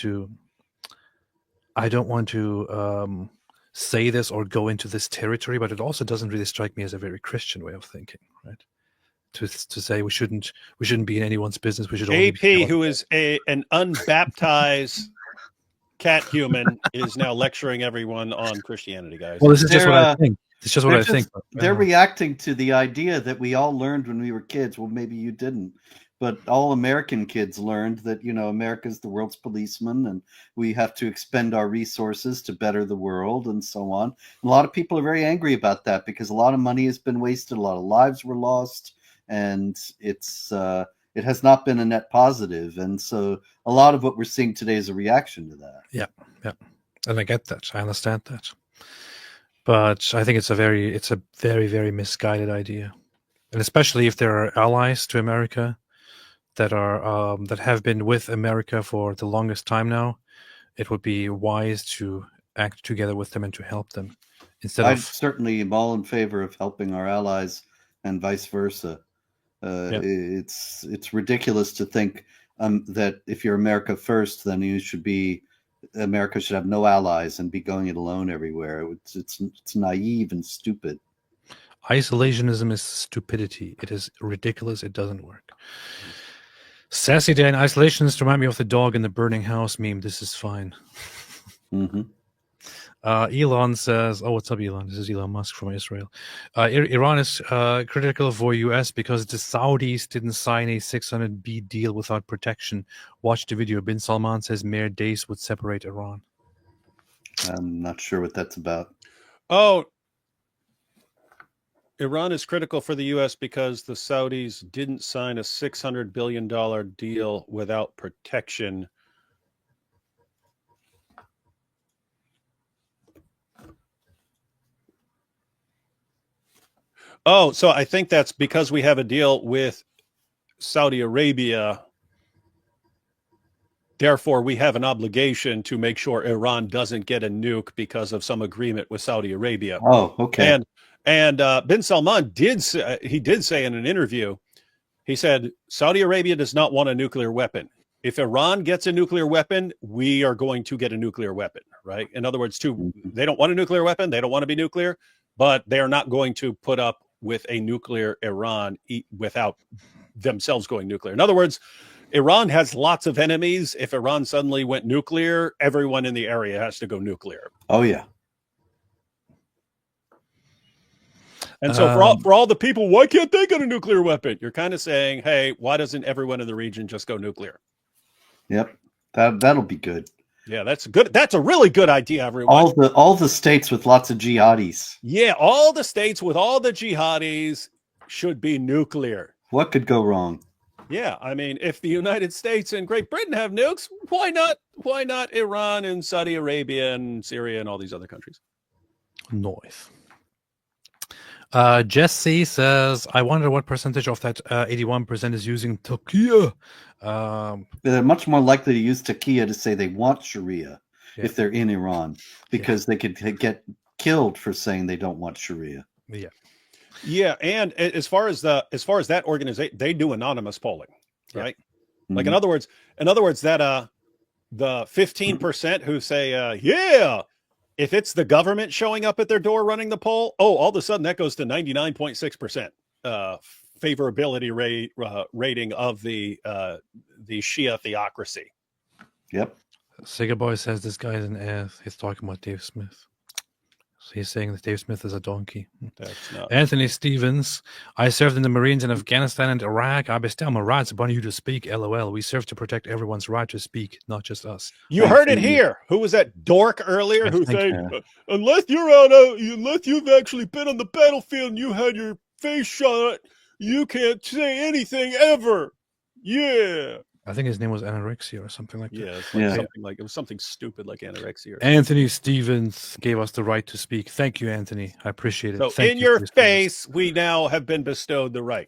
to say this or go into this territory, but it also doesn't really strike me as a very Christian way of thinking, right? To say we shouldn't be in anyone's business. We should only AP, who is an unbaptized cat human, is now lecturing everyone on Christianity, guys. Well, this is just what I think. It's just what I think. They're reacting to the idea that we all learned when we were kids. Well, maybe you didn't, but all American kids learned that, you know, America's the world's policeman and we have to expend our resources to better the world and so on. A lot of people are very angry about that because a lot of money has been wasted, a lot of lives were lost, and it has not been a net positive. And so a lot of what we're seeing today is a reaction to that. Yeah. And I get that. I understand that. But I think it's a very, very misguided idea. And especially if there are allies to America that are that have been with America for the longest time now, it would be wise to act together with them and to help them. I certainly am all in favor of helping our allies and vice versa. It's ridiculous to think that if you're America first, then America should have no allies and be going it alone everywhere. It's naive and stupid. Isolationism is stupidity. It is ridiculous. It doesn't work. Sassy Dan, isolationists remind me of the dog in the burning house meme. This is fine. Mm-hmm. Elon says, oh, what's up, Elon? This is Elon Musk from Israel. Iran is critical for US because the Saudis didn't sign a 600B deal without protection. Watch the video. Bin Salman says mere days would separate Iran. I'm not sure what that's about. Oh, Iran is critical for the U.S. because the Saudis didn't sign a $600 billion deal without protection. Oh, so I think that's because we have a deal with Saudi Arabia. Therefore, we have an obligation to make sure Iran doesn't get a nuke because of some agreement with Saudi Arabia. Oh, okay. And Bin Salman did say in an interview, he said, Saudi Arabia does not want a nuclear weapon. If Iran gets a nuclear weapon, we are going to get a nuclear weapon, right? In other words, they don't want a nuclear weapon. They don't want to be nuclear, but they are not going to put up with a nuclear Iran without themselves going nuclear. In other words, Iran has lots of enemies. If Iran suddenly went nuclear, everyone in the area has to go nuclear. Oh, yeah. And so for all the people, why can't they get a nuclear weapon? You're kind of saying, hey, why doesn't everyone in the region just go nuclear? Yep. That'll be good. Yeah, that's good. That's a really good idea, everyone. All the states with lots of jihadis. Yeah, all the states with all the jihadis should be nuclear. What could go wrong? Yeah, I mean, if the United States and Great Britain have nukes, why not? Why not Iran and Saudi Arabia and Syria and all these other countries? Nice. Jesse says, I wonder what percentage of that 81% is using Turkey. They're much more likely to use Turkey to say they want Sharia if they're in Iran, because they could get killed for saying they don't want Sharia. Yeah. Yeah, and as far as that organization, they do anonymous polling, right? Mm-hmm. Like in other words, that the 15% who say yeah, if it's the government showing up at their door running the poll, all of a sudden that goes to 99.6% favorability rating of the Shia theocracy. Yep. Sega Boy says this guy is an ass. He's talking about Dave Smith. So he's saying that Dave Smith is a donkey. That's not. Anthony Stevens, I served in the Marines in Afghanistan and Iraq. I bestämmer rights upon you to speak. LOL. We serve to protect everyone's right to speak, not just us. You heard it here. Who was that dork earlier who said, unless you've actually been on the battlefield and you had your face shot, you can't say anything ever. Yeah. I think his name was anorexia or something like that. Yeah, it's like something like it was something stupid like anorexia. Anthony Stevens gave us the right to speak. Thank you, Anthony. I appreciate it. So Thank in you your for face, we now have been bestowed the right.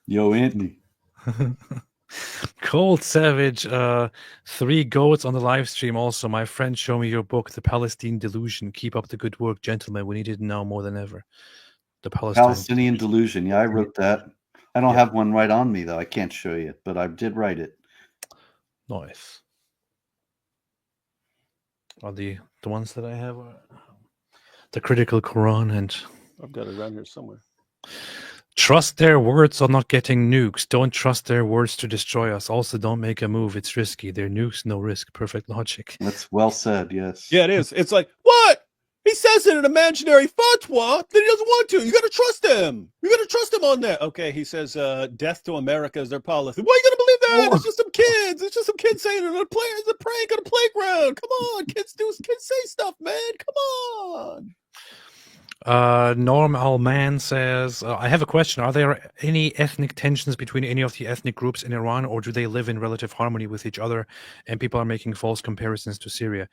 Yo, Anthony. Cold Savage, 3 goats on the live stream. Also, my friend, show me your book, The Palestine Delusion. Keep up the good work, gentlemen. We need it now more than ever. The Palestinian Delusion. Yeah, I wrote that. I don't have one right on me, though. I can't show you, but I did write it. Nice. Are the ones that I have are the Critical Quran and I've got it around here somewhere. Trust their words on not getting nukes. Don't trust their words to destroy us. Also, don't make a move. It's risky. Their nukes, no risk. Perfect logic. That's well said, yes. Yeah, it is. It's like, what? He says in an imaginary fatwa that he doesn't want to. You got to trust him. You got to trust him on that. Okay, he says death to America is their policy. Why are you going to believe that? It's just some kids. It's just some kids saying it on it's a prank on a playground. Come on, kids say stuff, man. Come on. Norm Alman says, I have a question. Are there any ethnic tensions between any of the ethnic groups in Iran, or do they live in relative harmony with each other and people are making false comparisons to Syria?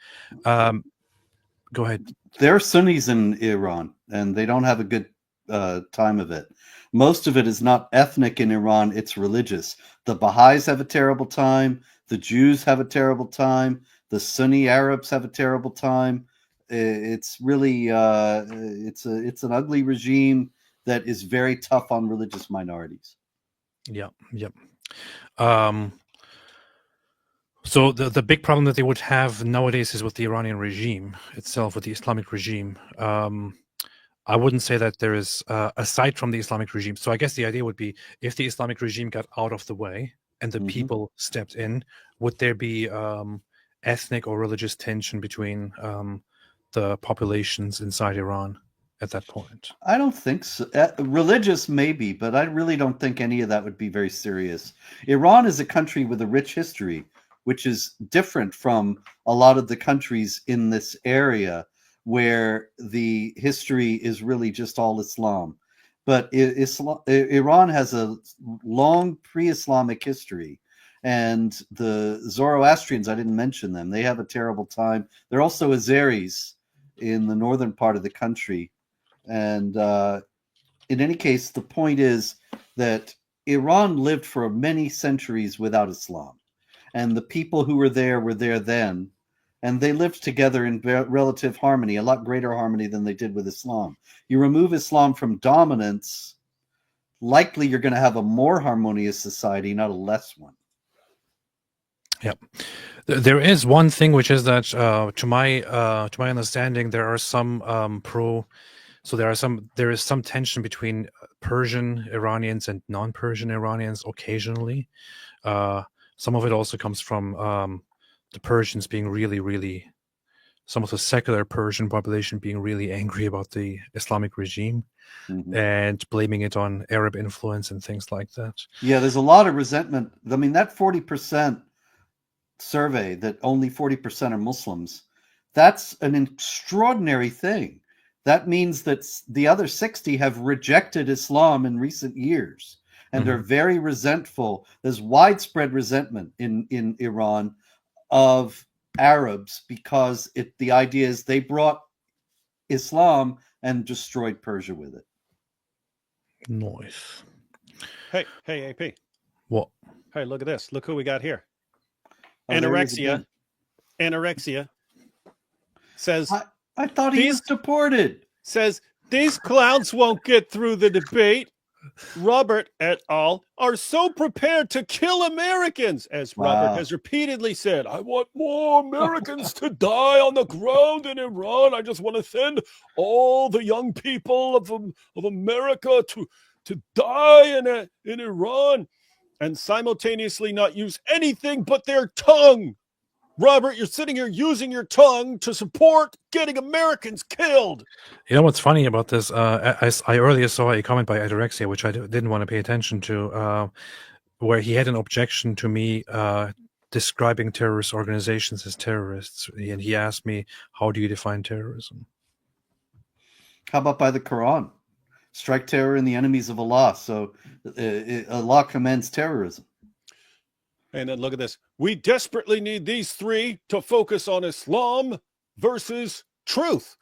Go ahead. There are Sunnis in Iran, and they don't have a good time of it. Most of it is not ethnic in Iran, it's religious. The Baha'is have a terrible time. The Jews have a terrible time. The Sunni Arabs have a terrible time. It's really it's an ugly regime that is very tough on religious minorities. Yep. So the big problem that they would have nowadays is with the Iranian regime itself, with the Islamic regime. I wouldn't say that there is, aside from the Islamic regime. So I guess the idea would be if the Islamic regime got out of the way and the people stepped in, would there be ethnic or religious tension between the populations inside Iran at that point? I don't think so. Religious, maybe, but I really don't think any of that would be very serious. Iran is a country with a rich history, which is different from a lot of the countries in this area where the history is really just all Islam. But Iran has a long pre-Islamic history. And the Zoroastrians, I didn't mention them, they have a terrible time. They're also Azeris in the northern part of the country. And in any case, the point is that Iran lived for many centuries without Islam. And the people who were there then. And they lived together in relative harmony, a lot greater harmony than they did with Islam. You remove Islam from dominance, likely you're going to have a more harmonious society, not a less one. Yep. There is one thing, which is that to my understanding, there are some there is some tension between Persian Iranians and non-Persian Iranians occasionally. Some of it also comes from the Persians being really, some of the secular Persian population being really angry about the Islamic regime and blaming it on Arab influence and things like that. Yeah, there's a lot of resentment. I mean, that 40% survey that only 40% are Muslims, that's an extraordinary thing. That means that the other 60 have rejected Islam in recent years, and they're very resentful. There's widespread resentment in Iran of Arabs because the idea is they brought Islam and destroyed Persia with it. Nice. Hey, AP. What? Hey, look at this. Look who we got here. Oh, there he is again. Anorexia says, I thought he was deported. Says, these clowns won't get through the debate. Robert et al. Are so prepared to kill Americans, as Robert has repeatedly said. I want more Americans to die on the ground in Iran. I just want to send all the young people of America to die in Iran, and simultaneously not use anything but their tongue. Robert, you're sitting here using your tongue to support getting Americans killed. You know what's funny about this? I earlier saw a comment by Anorexia, which I didn't want to pay attention to, where he had an objection to me describing terrorist organizations as terrorists. And he asked me, how do you define terrorism? How about by the Quran? Strike terror in the enemies of Allah. So Allah commends terrorism. And then look at this. We desperately need these three to focus on Islam versus truth.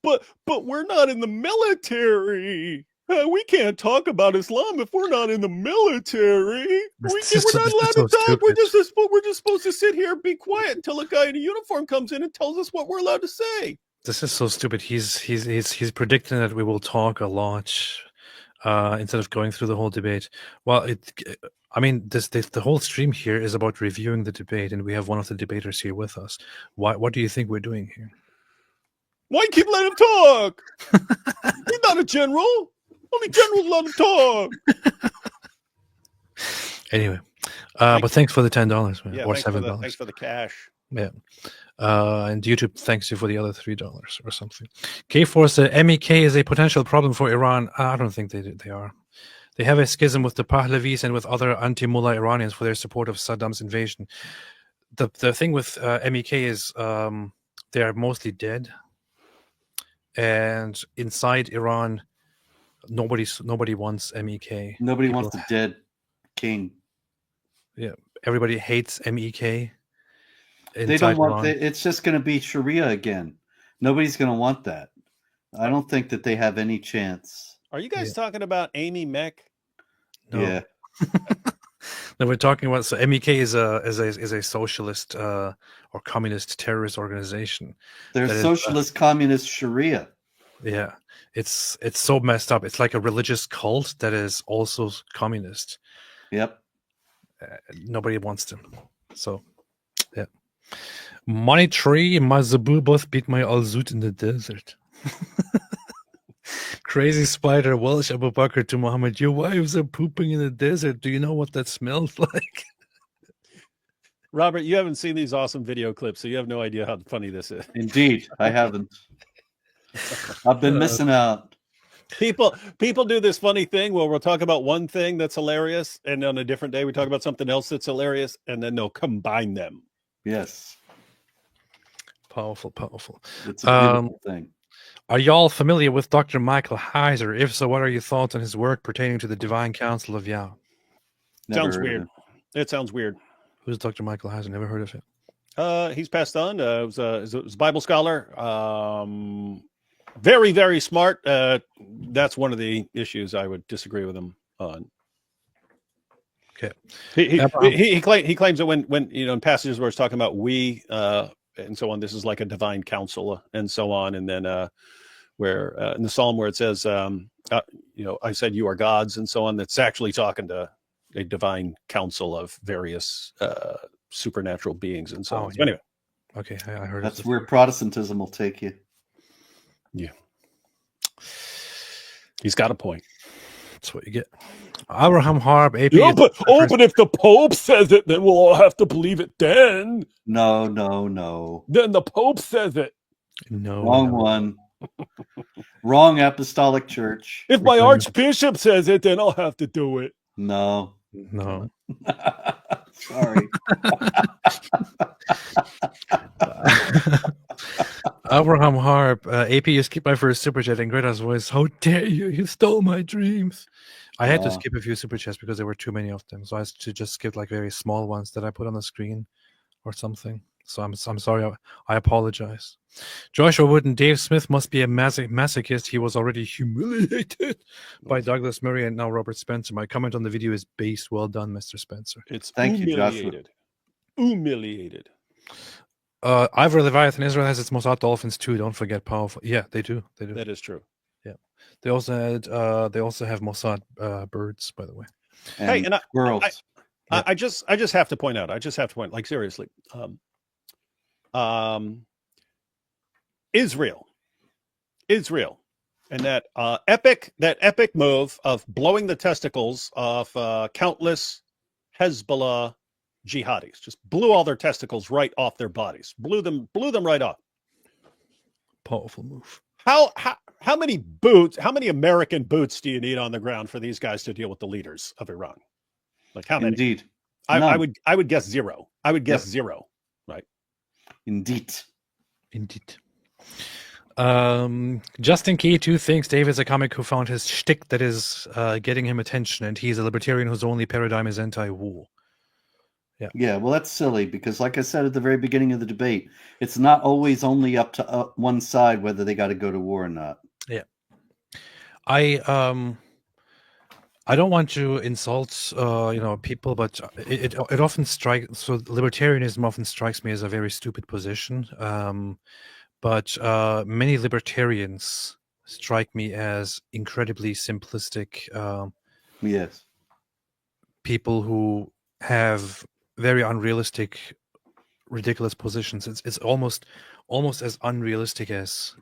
But we're not in the military. We can't talk about Islam if we're not in the military. We're not allowed to talk. We're just supposed to sit here and be quiet until a guy in a uniform comes in and tells us what we're allowed to say. This is so stupid. He's predicting that we will talk a lot instead of going through the whole debate. Well, I mean, the whole stream here is about reviewing the debate, and we have one of the debaters here with us. What do you think we're doing here? Why keep letting him talk? He's not a general. Only generals let him talk. Anyway, but thanks for the $10, man, yeah, or thanks $7. Thanks for the cash. Yeah. And YouTube thanks you for the other $3 or something. K4 said MEK is a potential problem for Iran. I don't think they are. They have a schism with the Pahlavis and with other anti-Mullah Iranians for their support of Saddam's invasion. The thing with MEK is they are mostly dead, and inside Iran, nobody wants MEK. Nobody wants the dead king. Yeah, everybody hates MEK. They don't want. It's just going to be Sharia again. Nobody's going to want that. I don't think that they have any chance. Are you guys talking about Amy Mech? No. Yeah. No, we're talking about, so MEK is a socialist or communist terrorist organization. They're socialist communist Sharia. Yeah, it's so messed up. It's like a religious cult that is also communist. Yep. Nobody wants them. So Yeah. My tree, my Zabubos beat my Alzut in the desert. Crazy spider, Welsh Abu Bakr to Muhammad, your wives are pooping in the desert. Do you know what that smells like? Robert, you haven't seen these awesome video clips, so you have no idea how funny this is. Indeed, I haven't. I've been missing out. People do this funny thing where we'll talk about one thing that's hilarious, and on a different day we talk about something else that's hilarious, and then they'll combine them. Yes. Powerful, powerful. It's a beautiful thing. Are y'all familiar with Dr. Michael Heiser? If so, what are your thoughts on his work pertaining to the Divine Council of Yah? Sounds weird. It sounds weird. Who's Dr. Michael Heiser? Never heard of it. He's passed on. He was a Bible scholar. Very, very smart. That's one of the issues I would disagree with him on. Okay. He claims that when in passages where it's talking about we and so on, this is like a divine council and so on, and then where in the Psalm where it says I said you are gods and so on, that's actually talking to a divine council of various supernatural beings and so on. So anyway, okay, I heard that's where Protestantism will take you. Yeah, he's got a point. That's what you get. Abraham Harb, AP. Yeah, but if the Pope says it, then we'll all have to believe it. Then no. Then the Pope says it. No, wrong one. Wrong apostolic church. If my Archbishop says it, then I'll have to do it. No. Sorry. Abraham Harp, AP, you skipped my first super chat in Greta's voice. How dare you? You stole my dreams. I had to skip a few super chats because there were too many of them. So I had to just skip like very small ones that I put on the screen or something. So I'm sorry. I apologize. Joshua Wood and Dave Smith must be a masochist. He was already humiliated by Douglas Murray and now Robert Spencer. My comment on the video is based. Well done, Mr. Spencer. It's Thank you, Joshua. Humiliated. Ivor Leviathan Israel has its Mossad dolphins too. Don't forget, powerful. Yeah, they do. They do. That is true. Yeah, they also have Mossad birds, by the way. And squirrels. I just have to point out. Like seriously, Israel, and that epic move of blowing the testicles of countless Hezbollah jihadis, just blew all their testicles right off their bodies, blew them right off. Powerful move. How many American boots do you need on the ground for these guys to deal with the leaders of Iran? Like how many? Indeed. I would guess zero. I would guess zero. Right. Indeed. Justin Key 2 thinks Dave is a comic who found his shtick that is getting him attention, and he's a libertarian whose only paradigm is anti-war. Yeah, well, that's silly because, like I said at the very beginning of the debate, it's not always only up to one side whether they got to go to war or not. Yeah, I don't want to insult people, but it often strikes. So libertarianism often strikes me as a very stupid position. But many libertarians strike me as incredibly simplistic. Yes, people who have very unrealistic, ridiculous positions. It's almost as unrealistic as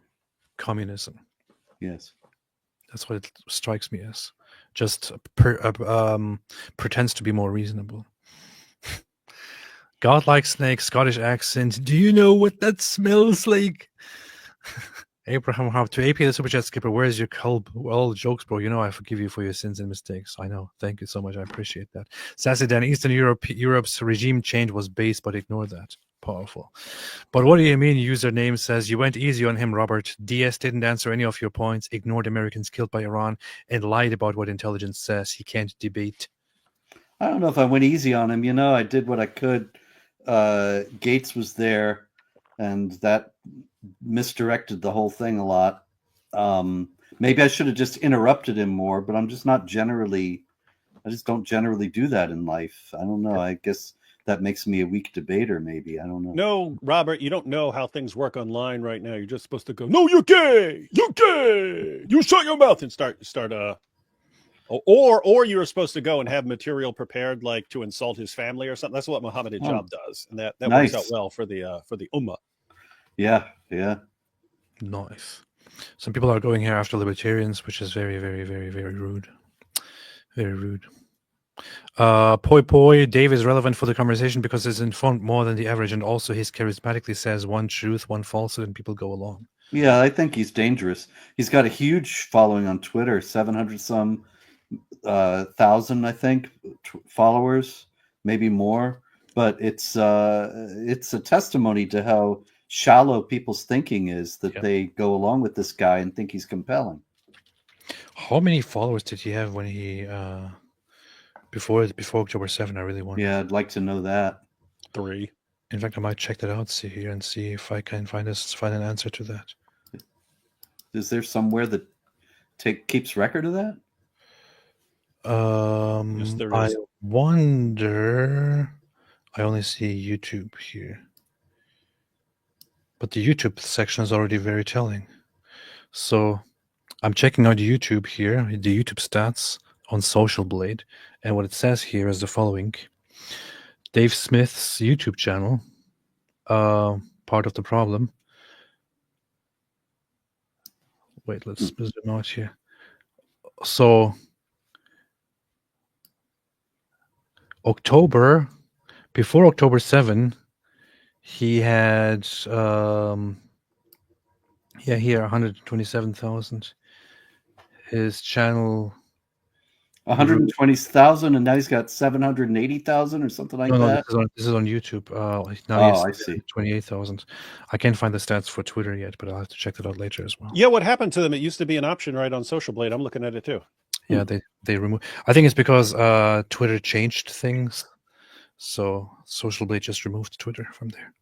communism. Yes, that's what it strikes me as. Just pretends to be more reasonable. God like snake, Scottish accent. Do you know what that smells like? Abraham Harp to AP the Super Chat skipper. Where's your culp? Well, jokes, bro. You know I forgive you for your sins and mistakes. I know. Thank you so much. I appreciate that. Sassy Dan, Eastern Europe's regime change was base, but ignore that. Powerful. But what do you mean? Username says you went easy on him, Robert. DS didn't answer any of your points, ignored Americans killed by Iran, and lied about what intelligence says. He can't debate. I don't know if I went easy on him. I did what I could. Gates was there, and that misdirected the whole thing a lot. Maybe I should have just interrupted him more, but I just don't generally do that in life. I don't know. I guess that makes me a weak debater, maybe. I don't know. No, Robert, you don't know how things work online right now. You're just supposed to go, no, you're gay. You're gay. You shut your mouth and start Or you were supposed to go and have material prepared, like to insult his family or something. That's what Muhammad Hijab does, and that Nice. works out well for the ummah. Yeah, yeah. Nice. Some people are going here after libertarians, which is very, very, very, very rude. Very rude. Poi, Dave is relevant for the conversation because he's informed more than the average, and also he's charismatically says one truth, one falsehood, and people go along. Yeah, I think he's dangerous. He's got a huge following on Twitter, 700 some thousand, I think, followers, maybe more. But it's a testimony to how shallow people's thinking is that they go along with this guy and think he's compelling. How many followers did he have when he before October 7? I really wonder. Yeah, I'd like to know that. 3. In fact, I might check that out, see if I can find an answer to that. Is there somewhere that keeps record of that? Yes, there I is. wonder. I only see YouTube here, but the YouTube section is already very telling. So I'm checking out YouTube here, the YouTube stats on Social Blade, and what it says here is the following: Dave Smith's YouTube channel, part of the problem. Wait, let's zoom out here. So before October 7, he had here 127,000. His channel 120,000, and now he's got 780,000 or something like that. This is on YouTube. I see. 28,000. I can't find the stats for Twitter yet, but I'll have to check that out later as well. Yeah, what happened to them? It used to be an option, right, on Social Blade. I'm looking at it too. Yeah, they removed. I think it's because Twitter changed things, so Social Blade just removed Twitter from there.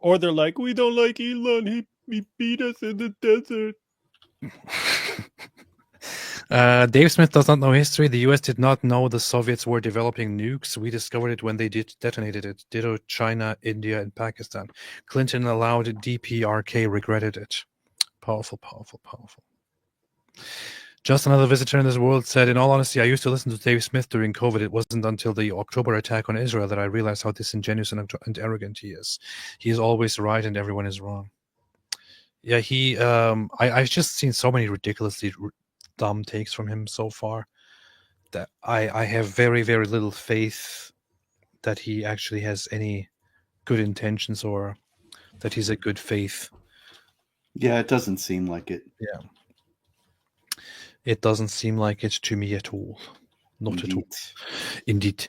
Or they're like, we don't like Elon. He beat us in the desert. Dave Smith does not know history. The US did not know the Soviets were developing nukes. We discovered it when they detonated it. Ditto China, India, and Pakistan. Clinton allowed DPRK, regretted it. Powerful, powerful, powerful. Just another visitor in this world said, in all honesty, I used to listen to Dave Smith during COVID. It wasn't until the October attack on Israel that I realized how disingenuous and arrogant he is. He is always right and everyone is wrong. Yeah, I've just seen so many ridiculously dumb takes from him so far that I have very, very little faith that he actually has any good intentions or that he's a good faith. Yeah, it doesn't seem like it. Yeah. It doesn't seem like it to me at all. Not at all. Indeed.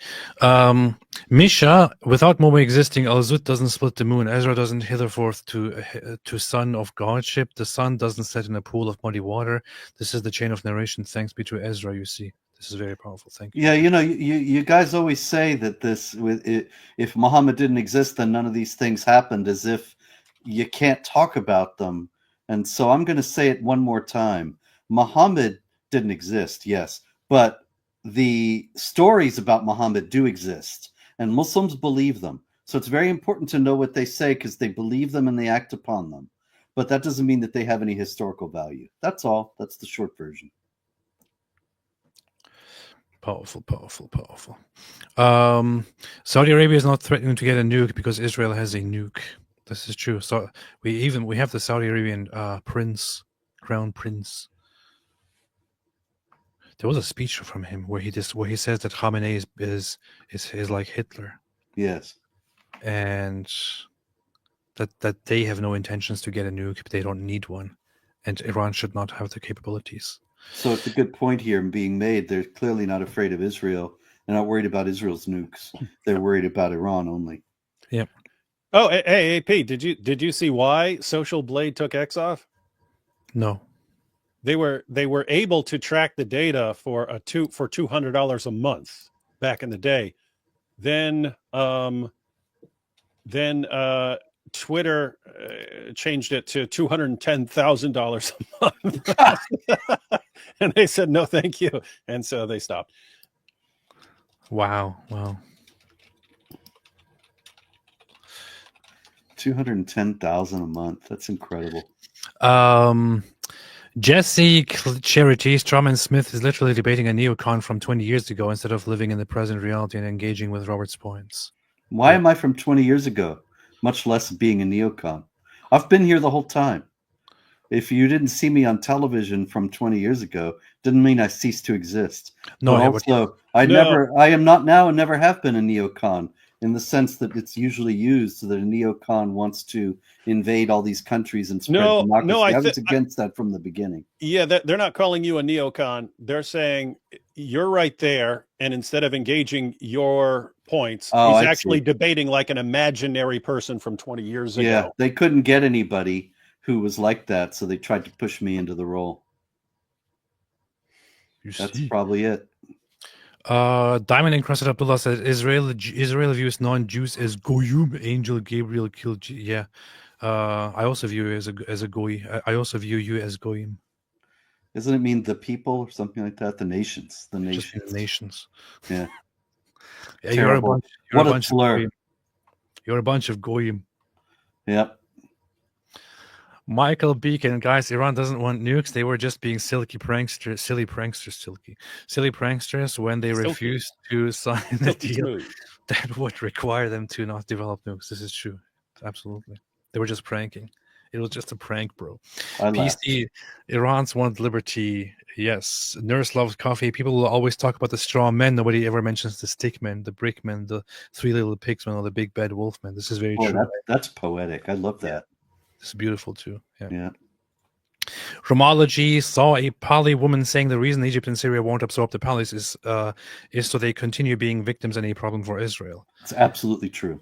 Misha, without Momo existing, Al-Zut doesn't split the moon. Ezra doesn't hitherforth to son of godship. The sun doesn't set in a pool of muddy water. This is the chain of narration. Thanks be to Ezra, you see. This is very powerful. Thank you. Yeah, you guys always say that if Muhammad didn't exist, then none of these things happened, as if you can't talk about them. And so I'm going to say it one more time. Muhammad didn't exist, yes, but the stories about Muhammad do exist, and Muslims believe them. So it's very important to know what they say because they believe them and they act upon them. But that doesn't mean that they have any historical value. That's all. That's the short version. Powerful, powerful, powerful. Saudi Arabia is not threatening to get a nuke because Israel has a nuke. This is true. So we have the Saudi Arabian crown prince. There was a speech from him where he says that Khamenei is like Hitler. Yes, and that they have no intentions to get a nuke. They don't need one, and Iran should not have the capabilities. So it's a good point here being made. They're clearly not afraid of Israel. They're not worried about Israel's nukes. They're worried about Iran only. Yep. Oh, hey, Pete, did you see why Social Blade took X off? No. They were able to track the data for $200 a month back in the day. Then Twitter changed it to $210,000 a month, and they said no, thank you, and so they stopped. Wow. 210,000 a month. That's incredible. Jesse Charity Strawman Smith is literally debating a neocon from 20 years ago instead of living in the present reality and engaging with Robert's points. Why am I from 20 years ago? Much less being a neocon. I've been here the whole time. If you didn't see me on television from 20 years ago, didn't mean I ceased to exist. No, but yeah, also, No. I am not now and never have been a neocon in the sense that it's usually used so that a neocon wants to invade all these countries and spread No, democracy. no, I was against that from the beginning. Yeah, they're not calling you a neocon. They're saying you're right there, and instead of engaging your points, Oh, he's I actually see. debating like an imaginary person from 20 years Yeah, ago. they couldn't get anybody who was like that, so they tried to push me into the role. That's probably it. Diamond Encrusted Abdullah said Israel views non-Jews as goyim. Angel Gabriel killed. Yeah, I also view you as a goy. I also view you as goyim. Doesn't it mean the people or something like that? The nations. The Just nations. the nations. Yeah. Yeah, you're a Terrible. bunch. You're What a a bunch of slur. goyim. You're a bunch of goyim. Yep. Michael Beacon, guys, Iran doesn't want nukes. They were just being silly pranksters when they Silky. refused to sign the Silky deal smooth. that would require them to not develop nukes. This is true. Absolutely. They were just pranking. It was just a prank, bro. I laughed. PC, Iran's want liberty. Yes. Nurse loves coffee. People will always talk about the straw men. Nobody ever mentions the stick men, the brick men, the three little pigs men, or the big bad wolf men. This is very Oh, true. that's poetic. I love that. It's beautiful too. Yeah. Romology saw a Pali woman saying the reason Egypt and Syria won't absorb the Palis is so they continue being victims and a problem for Israel. It's absolutely true.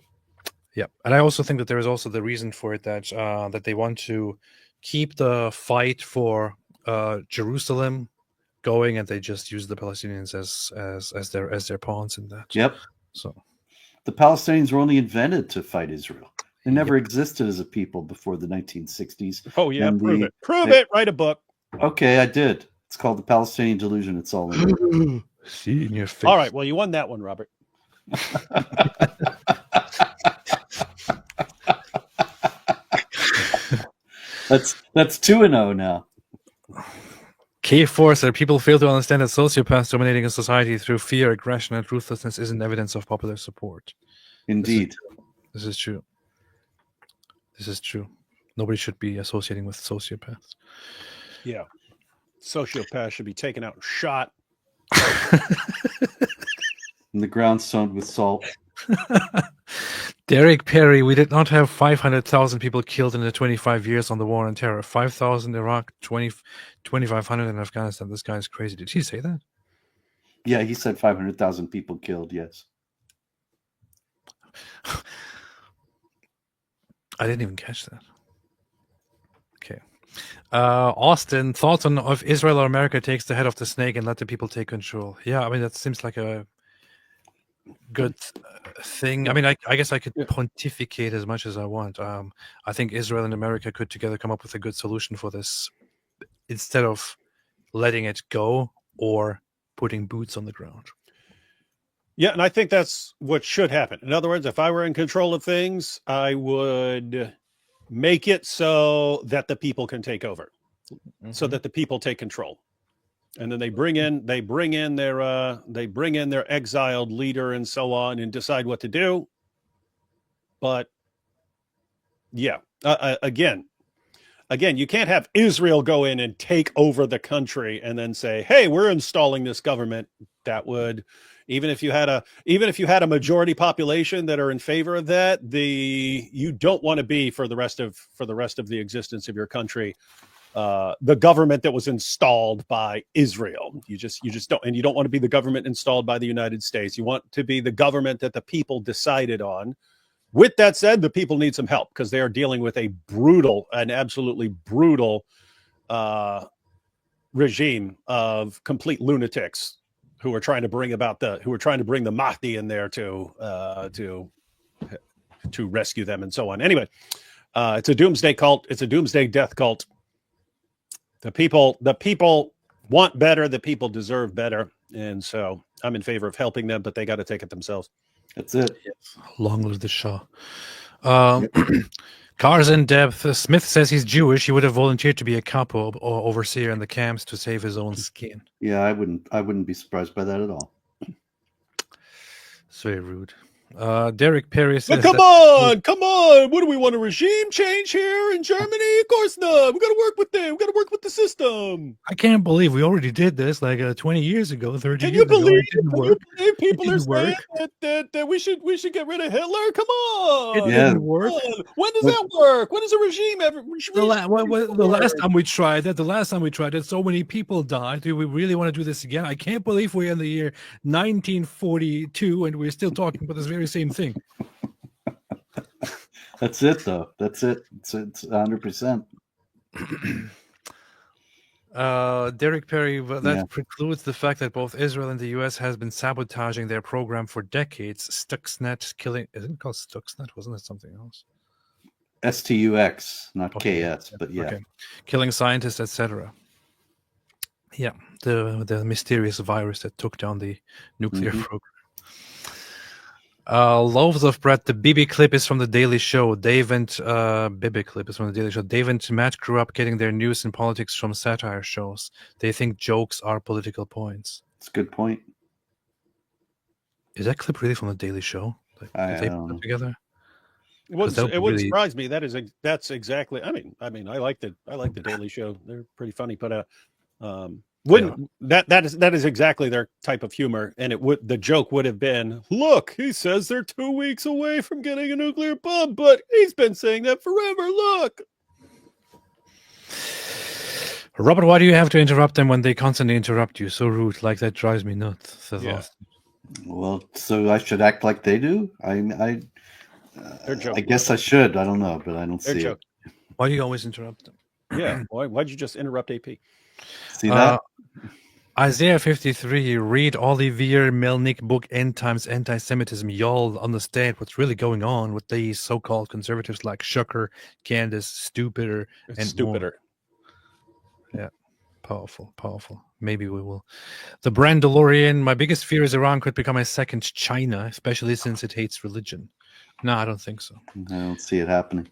Yeah, and I also think that there is also the reason for it that that they want to keep the fight for Jerusalem going, and they just use the Palestinians as their pawns in that. Yep. So the Palestinians were only invented to fight Israel. They never existed as a people before the 1960s. Oh yeah, And prove it. Prove it. Write a book. Okay, I did. It's called The Palestinian Delusion. It's all in it. See in your face. All right. Well, you won that one, Robert. That's 2-0 now. K4 said people fail to understand that sociopaths dominating a society through fear, aggression, and ruthlessness isn't evidence of popular support. Indeed. This is true. This is true. Nobody should be associating with sociopaths. Yeah. Sociopaths should be taken out and shot. And the ground sown with salt. Derek Perry, we did not have 500,000 people killed in the 25 years on the war on terror. 5,000 Iraq, 2,500 in Afghanistan. This guy is crazy. Did he say that? Yeah, he said 500,000 people killed, yes. I didn't even catch that. Okay. Austin, thoughts on if Israel or America takes the head of the snake and let the people take control? Yeah, I mean, that seems like a good thing. I mean, I guess I could pontificate as much as I want. I think Israel and America could together come up with a good solution for this instead of letting it go or putting boots on the ground. Yeah, and I think that's what should happen. In other words, if I were in control of things, I would make it so that the people can take over, so that the people take control, and then they bring in their exiled leader and so on, and decide what to do. But yeah, again, you can't have Israel go in and take over the country and then say, "Hey, we're installing this government." That would, even if you had a majority population that are in favor of that, you don't want to be for the rest of the existence of your country the government that was installed by Israel. You just don't, and you don't want to be the government installed by the United States. You want to be the government that the people decided on. With that said, the people need some help because they are dealing with an absolutely brutal regime of complete lunatics who are trying to bring the Mahdi in there to rescue them and so on. Anyway, it's a doomsday cult. It's a doomsday death cult. The people want better. The people deserve better, and so I'm in favor of helping them, but they got to take it themselves. That's it. Long live the Shah. Cars in depth. Smith says he's Jewish. He would have volunteered to be a capo or overseer in the camps to save his own skin. Yeah, I wouldn't be surprised by that at all. It's very rude. Derek Perry says, But come on! What do we want, a regime change here in Germany? Of course not. We got to work with them. We got to work with the system. I can't believe we already did this like 20 years ago, 30 Can years you ago. believe? It didn't Can you work. believe people It are didn't work. saying that we should get rid of Hitler? Come on! It didn't work. Come on. When does that work? When does a regime ever? The last time we tried that, so many people died. Do we really want to do this again? I can't believe we're in the year 1942 and we're still talking about this very same thing. That's it, though. That's it. It's 100%. Derek Perry, that precludes the fact that both Israel and the U.S. has been sabotaging their program for decades. Stuxnet killing, isn't it called Stuxnet? Wasn't it something else? STUX, not KS, but yeah. Okay. Killing scientists, etc. Yeah, the mysterious virus that took down the nuclear program. Loaves of bread. The BB clip is from the Daily Show. Dave and BB clip is from the Daily Show. Dave and Matt grew up getting their news and politics from satire shows. They think jokes are political points. That's a good point. Is that clip really from the Daily Show? Like, did they put it together? It wouldn't surprise me. That's exactly. I mean, I like the Daily Show. They're pretty funny, but that is exactly their type of humor, and the joke would have been, look, he says they're 2 weeks away from getting a nuclear bomb, but he's been saying that forever. Look, Robert, why do you have to interrupt them when they constantly interrupt you? So rude, like that drives me nuts. Says Austin. Well, so I should act like they do. I guess I should. I don't know, but I don't see it. Why do you always interrupt them? Yeah, why'd you just interrupt AP? See that? Isaiah 53, read Olivier Melnick book End Times Anti-Semitism. Y'all understand what's really going on with these so-called conservatives like Shucker, Candace, Stupider, and Stupider. More. Yeah, powerful. Maybe we will. The Brandalorian, my biggest fear is Iran could become a second China, especially since it hates religion. No, I don't think so. I don't see it happening.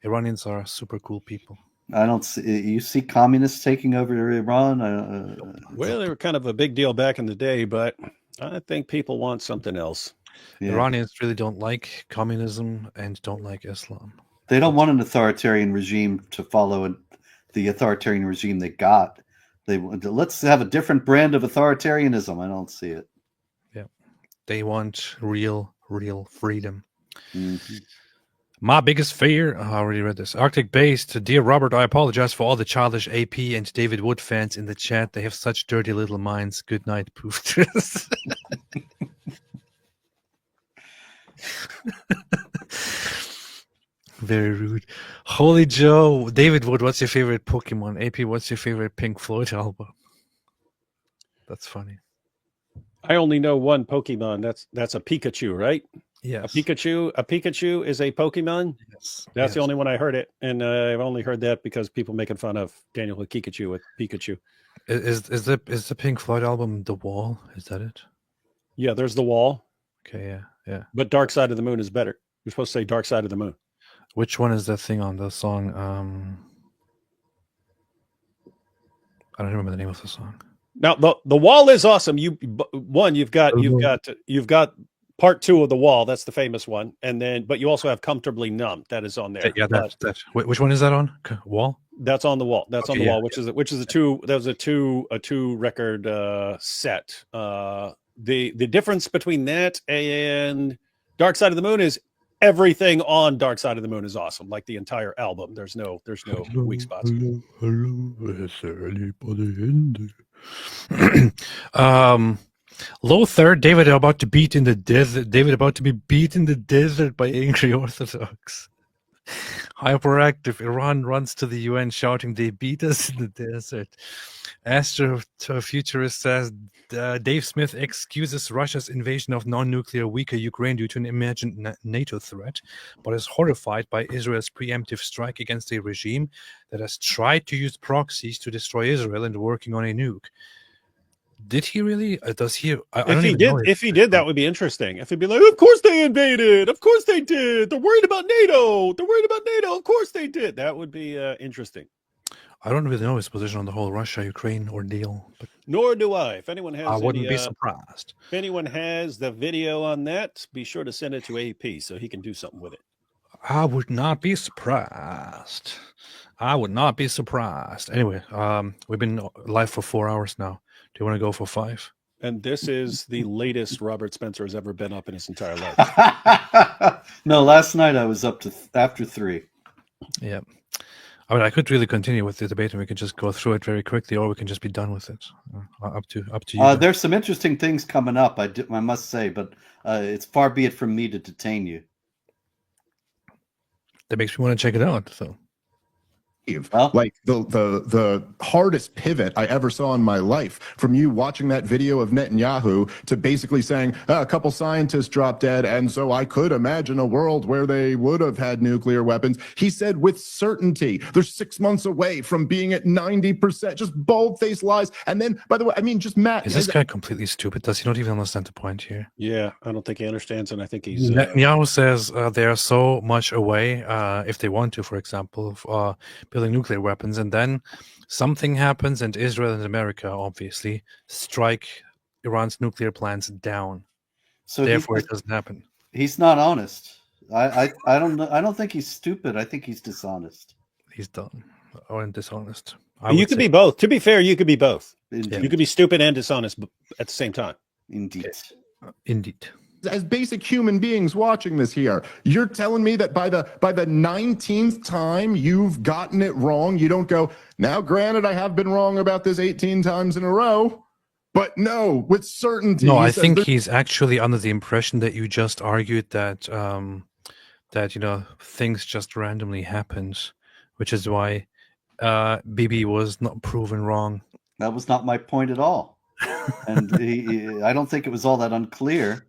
Iranians are super cool people. I don't see. You see communists taking over Iran? Well, they were kind of a big deal back in the day, but I think people want something else. Yeah. Iranians really don't like communism and don't like Islam. They don't want an authoritarian regime to follow the authoritarian regime they got. Let's have a different brand of authoritarianism. I don't see it. Yeah, they want real freedom. Mm-hmm. My biggest fear, I already read this. Arctic Based, dear Robert, I apologize for all the childish AP and David Wood fans in the chat. They have such dirty little minds. Good night, poofters. Very rude. Holy Joe, David Wood, what's your favorite Pokemon? AP, what's your favorite Pink Floyd album? That's funny. I only know one Pokemon. That's a Pikachu, right? Yes. A Pikachu is a Pokemon. Yes. That's the only one I heard it, and I've only heard that because people making fun of Daniel Kikachu with Pikachu. Is the Pink Floyd album The Wall? Is that it? Yeah, there's The Wall. Okay, yeah. But Dark Side of the Moon is better. You're supposed to say Dark Side of the Moon. Which one is that thing on the song? I don't remember the name of the song. Now the Wall is awesome. You've got part 2 of The Wall. That's the famous one, but you also have Comfortably Numb. That is on there. Yeah, that's which one is that on? Wall. That's on The Wall. That's on The Wall, which is a two. That was a two record set. The difference between that and Dark Side of the Moon is everything on Dark Side of the Moon is awesome. Like the entire album. There's no weak spots. Hello. Is there anybody in there? Low third, David about to be beat in the desert by angry Orthodox. Hyperactive, Iran runs to the UN shouting, they beat us in the desert. Astrofuturist says, Dave Smith excuses Russia's invasion of non-nuclear weaker Ukraine due to an imagined NATO threat, but is horrified by Israel's preemptive strike against a regime that has tried to use proxies to destroy Israel and working on a nuke. Did he really? Does he? I If don't he even did, know if he did, that would be interesting. If he'd be like, "Of course they invaded. Of course they did. They're worried about NATO. They're worried about NATO. Of course they did." That would be interesting. I don't really know his position on the whole Russia-Ukraine ordeal, but Nor do I. If anyone has I wouldn't any, be surprised. if anyone has the video on that, be sure to send it to AP so he can do something with it. I would not be surprised. I would not be surprised. Anyway, we've been live for 4 hours now. Do you want to go for 5? And this is the latest Robert Spencer has ever been up in his entire life. No, last night I was up to after 3. Yeah. I mean, I could really continue with the debate, and we could just go through it very quickly, or we can just be done with it. Up to you. There's some interesting things coming up, I must say, but it's far be it from me to detain you. That makes me want to check it out. So, like the hardest pivot I ever saw in my life, from you watching that video of Netanyahu to basically saying a couple scientists dropped dead, and so I could imagine a world where they would have had nuclear weapons. He said with certainty they're 6 months away from being at 90%. Just bold-faced lies. And then, by the way, I mean, just Matt. is this guy completely stupid? Does he not even understand the point here? Yeah, I don't think he understands, and I think he's. Netanyahu says they are so much away, if they want to, for example, building nuclear weapons, and then something happens, and Israel and America obviously strike Iran's nuclear plants down. So therefore, it doesn't happen. He's not honest. I don't know. I don't think he's stupid. I think he's dishonest. He's dumb or dishonest. You could be both. To be fair, you could be both. Indeed. You could be stupid and dishonest at the same time. Indeed. Indeed. As basic human beings watching this here, you're telling me that by the 19th time you've gotten it wrong, you don't go, now granted I have been wrong about this 18 times in a row, but no, with certainty. No, I think he's actually under the impression that you just argued that that things just randomly happened, which is why Bibi was not proven wrong. That was not my point at all. And I don't think it was all that unclear.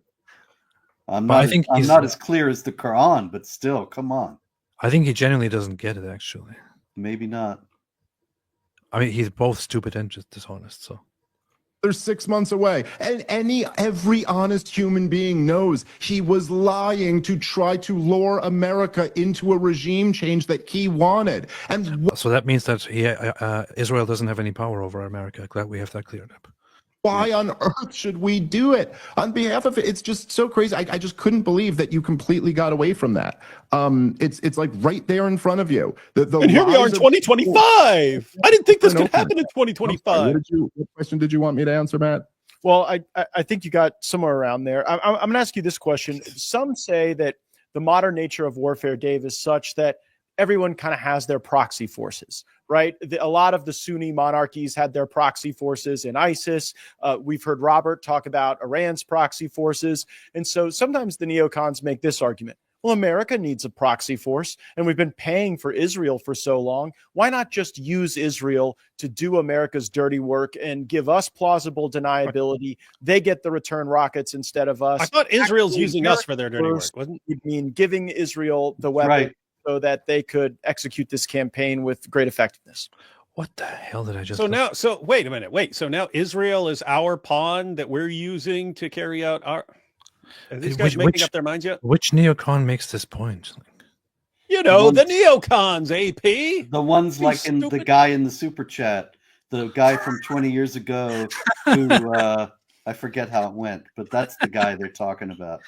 I'm not as clear as the Quran, but still, come on. I think he genuinely doesn't get it, actually. Maybe not. I mean, he's both stupid and just dishonest, so. They're 6 months away. And every honest human being knows he was lying to try to lure America into a regime change that he wanted. And so that means that Israel doesn't have any power over America. Glad we have that cleared up. why on earth should we do it on behalf of it? It's just so crazy. I just couldn't believe that you completely got away from that. It's like right there in front of you. And here we are in 2025. I didn't think this could happen in 2025. What question did you want me to answer, Matt? Well, I think you got somewhere around there. I'm going to ask you this question. Some say that the modern nature of warfare, Dave, is such that everyone kind of has their proxy forces, right? A lot of the Sunni monarchies had their proxy forces in ISIS. We've heard Robert talk about Iran's proxy forces. And so sometimes the neocons make this argument. Well, America needs a proxy force, and we've been paying for Israel for so long. Why not just use Israel to do America's dirty work and give us plausible deniability? They get the return rockets instead of us. I thought Israel's using us for their dirty work, wasn't it? Would mean giving Israel the weapon. Right. So that they could execute this campaign with great effectiveness. What the hell did I just? So wait a minute. So now Israel is our pawn that we're using to carry out our. Are these guys making up their minds yet? Which neocon makes this point? You know, the neocons, AP. The ones like in the guy in the super chat, the guy from 20 years ago who I forget how it went, but that's the guy they're talking about.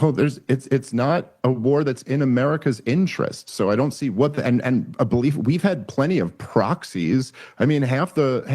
Well, it's not a war that's in America's interest, so I don't see what and a belief. We've had plenty of proxies. I mean, half the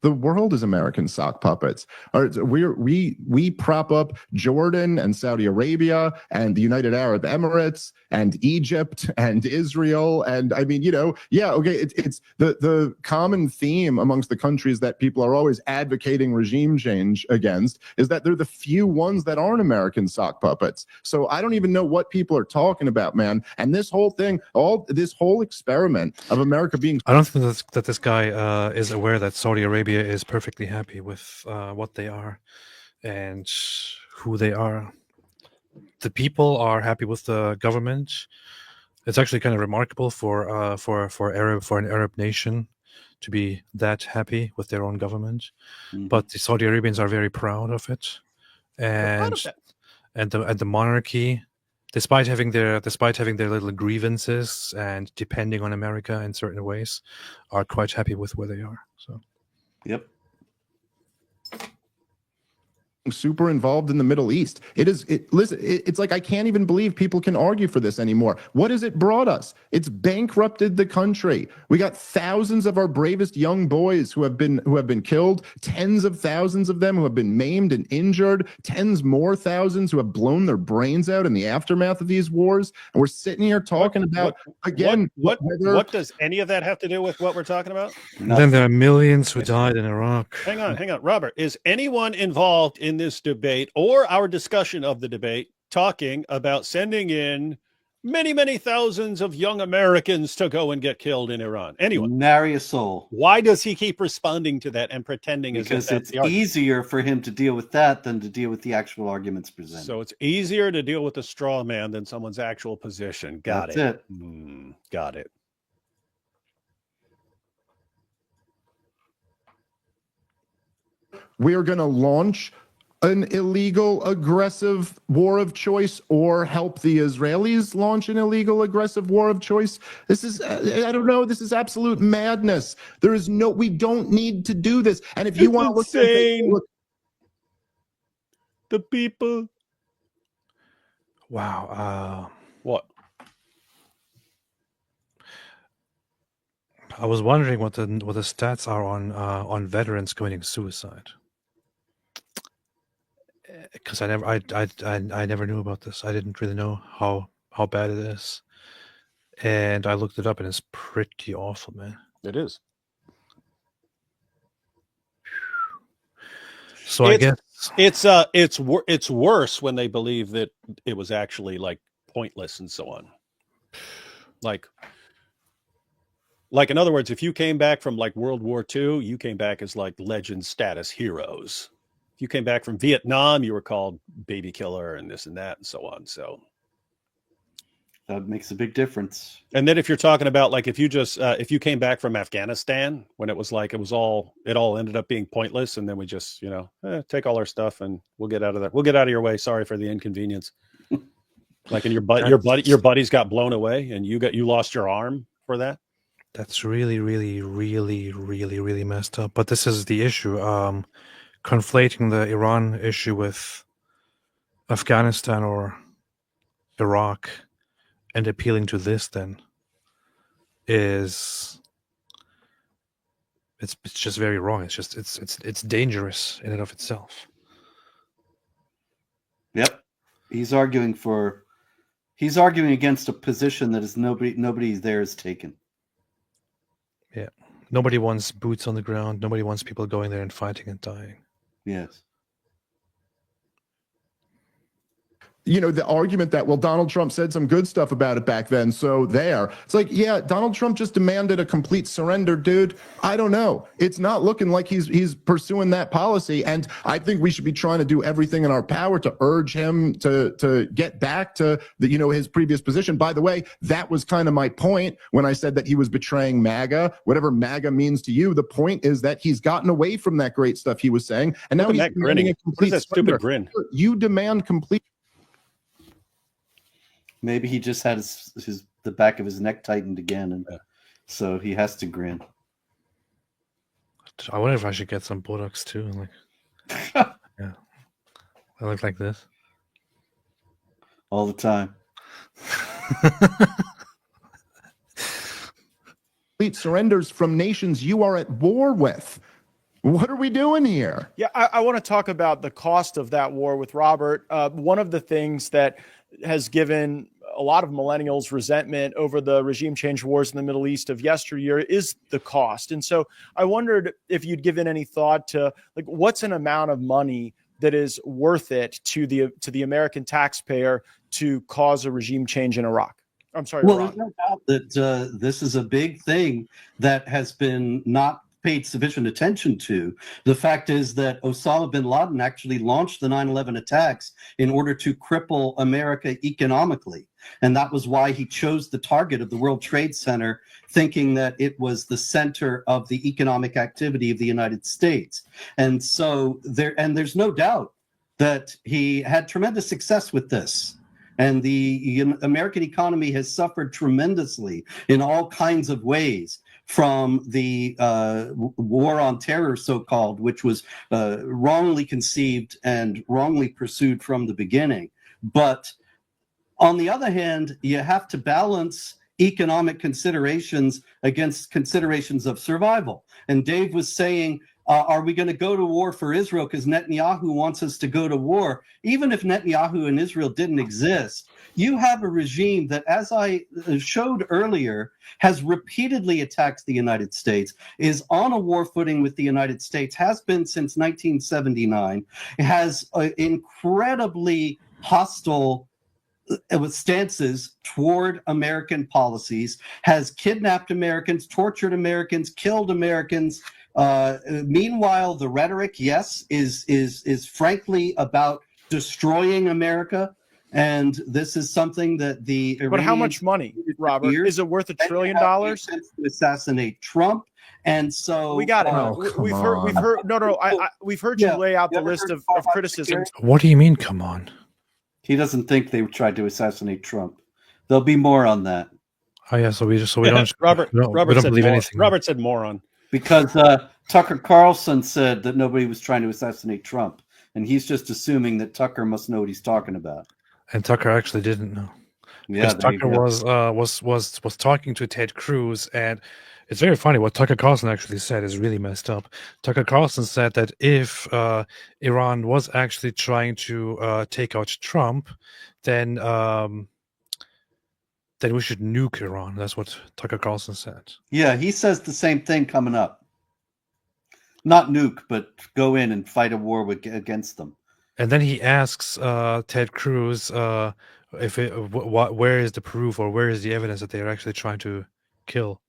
world is American sock puppets. We prop up Jordan and Saudi Arabia and the United Arab Emirates and Egypt and Israel, and I mean, it's the common theme amongst the countries that people are always advocating regime change against is that they're the few ones that aren't American sock puppets. So I don't even know what people are talking about, man. And this whole thing, this whole experiment of America being... I don't think that this guy is aware that Saudi Arabia is perfectly happy with what they are and who they are. The people are happy with the government, It's actually kind of remarkable for an Arab nation to be that happy with their own government. But the Saudi Arabians are very proud of it, and the monarchy, despite having their little grievances and depending on America in certain ways, are quite happy with where they are. So, yep. Super involved in the Middle East. It's like I can't even believe people can argue for this anymore. What has it brought us? It's bankrupted the country. We got thousands of our bravest young boys who have been killed, tens of thousands of them who have been maimed and injured, tens more thousands who have blown their brains out in the aftermath of these wars. And we're sitting here talking about what does any of that have to do with what we're talking about? then there are millions who died in Iraq. Hang on, Robert. Is anyone involved in this debate or our discussion of the debate talking about sending in many thousands of young Americans to go and get killed in Iran? Anyone? Nary a soul. Why does he keep responding to that and pretending because that's it's easier for him to deal with that than to deal with the actual arguments presented. So it's easier to deal with the straw man than someone's actual position. That's it. it. Got it. We are going to launch an illegal, aggressive war of choice or help the Israelis launch an illegal, aggressive war of choice. This is, I don't know, this is absolute madness. We don't need to do this. And if you want to look at the people. Wow. What? I was wondering what the stats are on veterans committing suicide. Because I never knew about this. I didn't really know how bad it is, and I looked it up, and it's pretty awful, man. It is. So I guess it's worse when they believe that it was actually like pointless and so on. Like in other words, if you came back from like World War II, you came back as like legend status heroes. If you came back from Vietnam, you were called baby killer and this and that and so on. So that makes a big difference. And then if you're talking about like if you came back from Afghanistan when it all ended up being pointless, and then we just take all our stuff and we'll get out of there. We'll get out of your way. Sorry for the inconvenience. Like in your buddies got blown away and you lost your arm for that. That's really, really, really, really, really messed up. But this is the issue. Conflating the Iran issue with Afghanistan or Iraq and appealing to this then it's just very wrong. It's dangerous in and of itself. Yep. He's arguing against a position that is nobody there is taken. Yeah. Nobody wants boots on the ground. Nobody wants people going there and fighting and dying. Yes. The argument that, well, Donald Trump said some good stuff about it back then, so there. It's like, yeah, Donald Trump just demanded a complete surrender, dude. I don't know. It's not looking like he's pursuing that policy, and I think we should be trying to do everything in our power to urge him to get back to his previous position. By the way, that was kind of my point when I said that he was betraying MAGA, whatever MAGA means to you. The point is that he's gotten away from that great stuff he was saying, and now he's demanding a complete that stupid grin. You demand complete. Maybe he just had the back of his neck tightened again, and so he has to grin. I wonder if I should get some Botox too. Like, yeah, I look like this all the time. Complete surrenders from nations you are at war with. What are we doing here? Yeah, I want to talk about the cost of that war with Robert. One of the things that has given a lot of millennials resentment over the regime change wars in the Middle East of yesteryear is the cost. And so I wondered if you'd given any thought to like what's an amount of money that is worth it to the American taxpayer to cause a regime change in Iraq. I'm sorry. Well, there's no doubt that this is a big thing that has been not paid sufficient attention to. The fact is that Osama bin Laden actually launched the 9/11 attacks in order to cripple America economically. And that was why he chose the target of the World Trade Center, thinking that it was the center of the economic activity of the United States. And so there's no doubt that he had tremendous success with this. And the American economy has suffered tremendously in all kinds of ways, from the war on terror, so-called, which was wrongly conceived and wrongly pursued from the beginning. But on the other hand, you have to balance economic considerations against considerations of survival. And Dave was saying, are we going to go to war for Israel because Netanyahu wants us to go to war? Even if Netanyahu and Israel didn't exist, you have a regime that, as I showed earlier, has repeatedly attacked the United States, is on a war footing with the United States, has been since 1979, has incredibly hostile stances toward American policies, has kidnapped Americans, tortured Americans, killed Americans. Meanwhile, the rhetoric, yes, is frankly about destroying America. And this is something that the Iranians— But how much money, Robert? Is it worth $1 trillion? To assassinate Trump. And so we got it. We've heard. No. We've heard you lay out the list of criticisms. What do you mean, come on? He doesn't think they tried to assassinate Trump. There'll be more on that. Oh yeah, so we don't. Robert we don't believe anything. Robert said moron. Because Tucker Carlson said that nobody was trying to assassinate Trump, and he's just assuming that Tucker must know what he's talking about. And Tucker actually didn't know. Yeah, Because Tucker was talking to Ted Cruz, and it's very funny. What Tucker Carlson actually said is really messed up. Tucker Carlson said that if Iran was actually trying to take out Trump, then we should nuke Iran. That's what Tucker Carlson said. Yeah, he says the same thing coming up. Not nuke, but go in and fight a war against them. And then he asks Ted Cruz where is the proof or where is the evidence that they are actually trying to kill,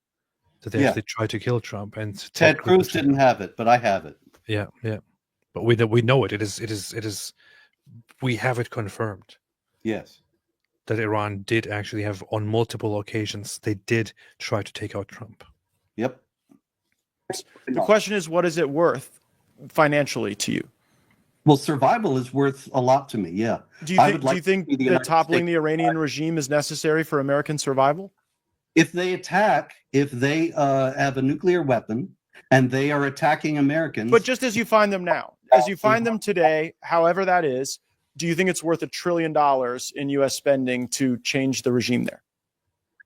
actually try to kill Trump. And Ted Cruz didn't have it, but I have it. Yeah. But we know it. It is. We have it confirmed. Yes. That Iran did actually have, on multiple occasions, they did try to take out Trump. Yep. The question is, what is it worth financially to you? Well, survival is worth a lot to me. Yeah. Do you think that toppling the Iranian regime is necessary for American survival? If they attack, if they have a nuclear weapon and they are attacking Americans. But just as you find them now, as you find them today, however that is, do you think it's worth $1 trillion in U.S. spending to change the regime there?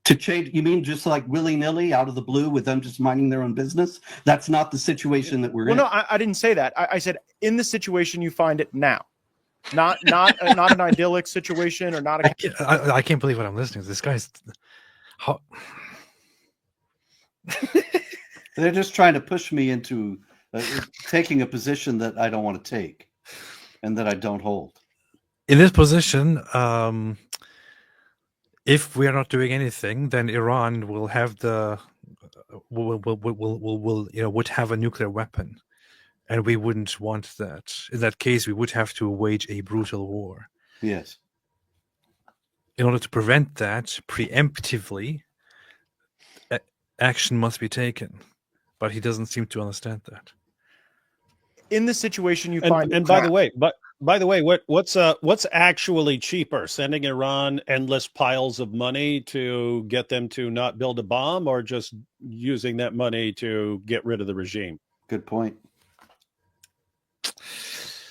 To change, you mean just like willy-nilly out of the blue with them just minding their own business? That's not the situation that we're in. Well, no, I didn't say that. I said in the situation you find it now, not an idyllic situation or not a. I can't believe what I'm listening to. This guy's. How... They're just trying to push me into taking a position that I don't want to take and that I don't hold. In this position, if we are not doing anything, then Iran will have would have a nuclear weapon, and we wouldn't want that. In that case, we would have to wage a brutal war. Yes. In order to prevent that preemptively, action must be taken, but he doesn't seem to understand that. In the situation you And, find, and by the way, what's actually cheaper, sending Iran endless piles of money to get them to not build a bomb, or just using that money to get rid of the regime? Good point.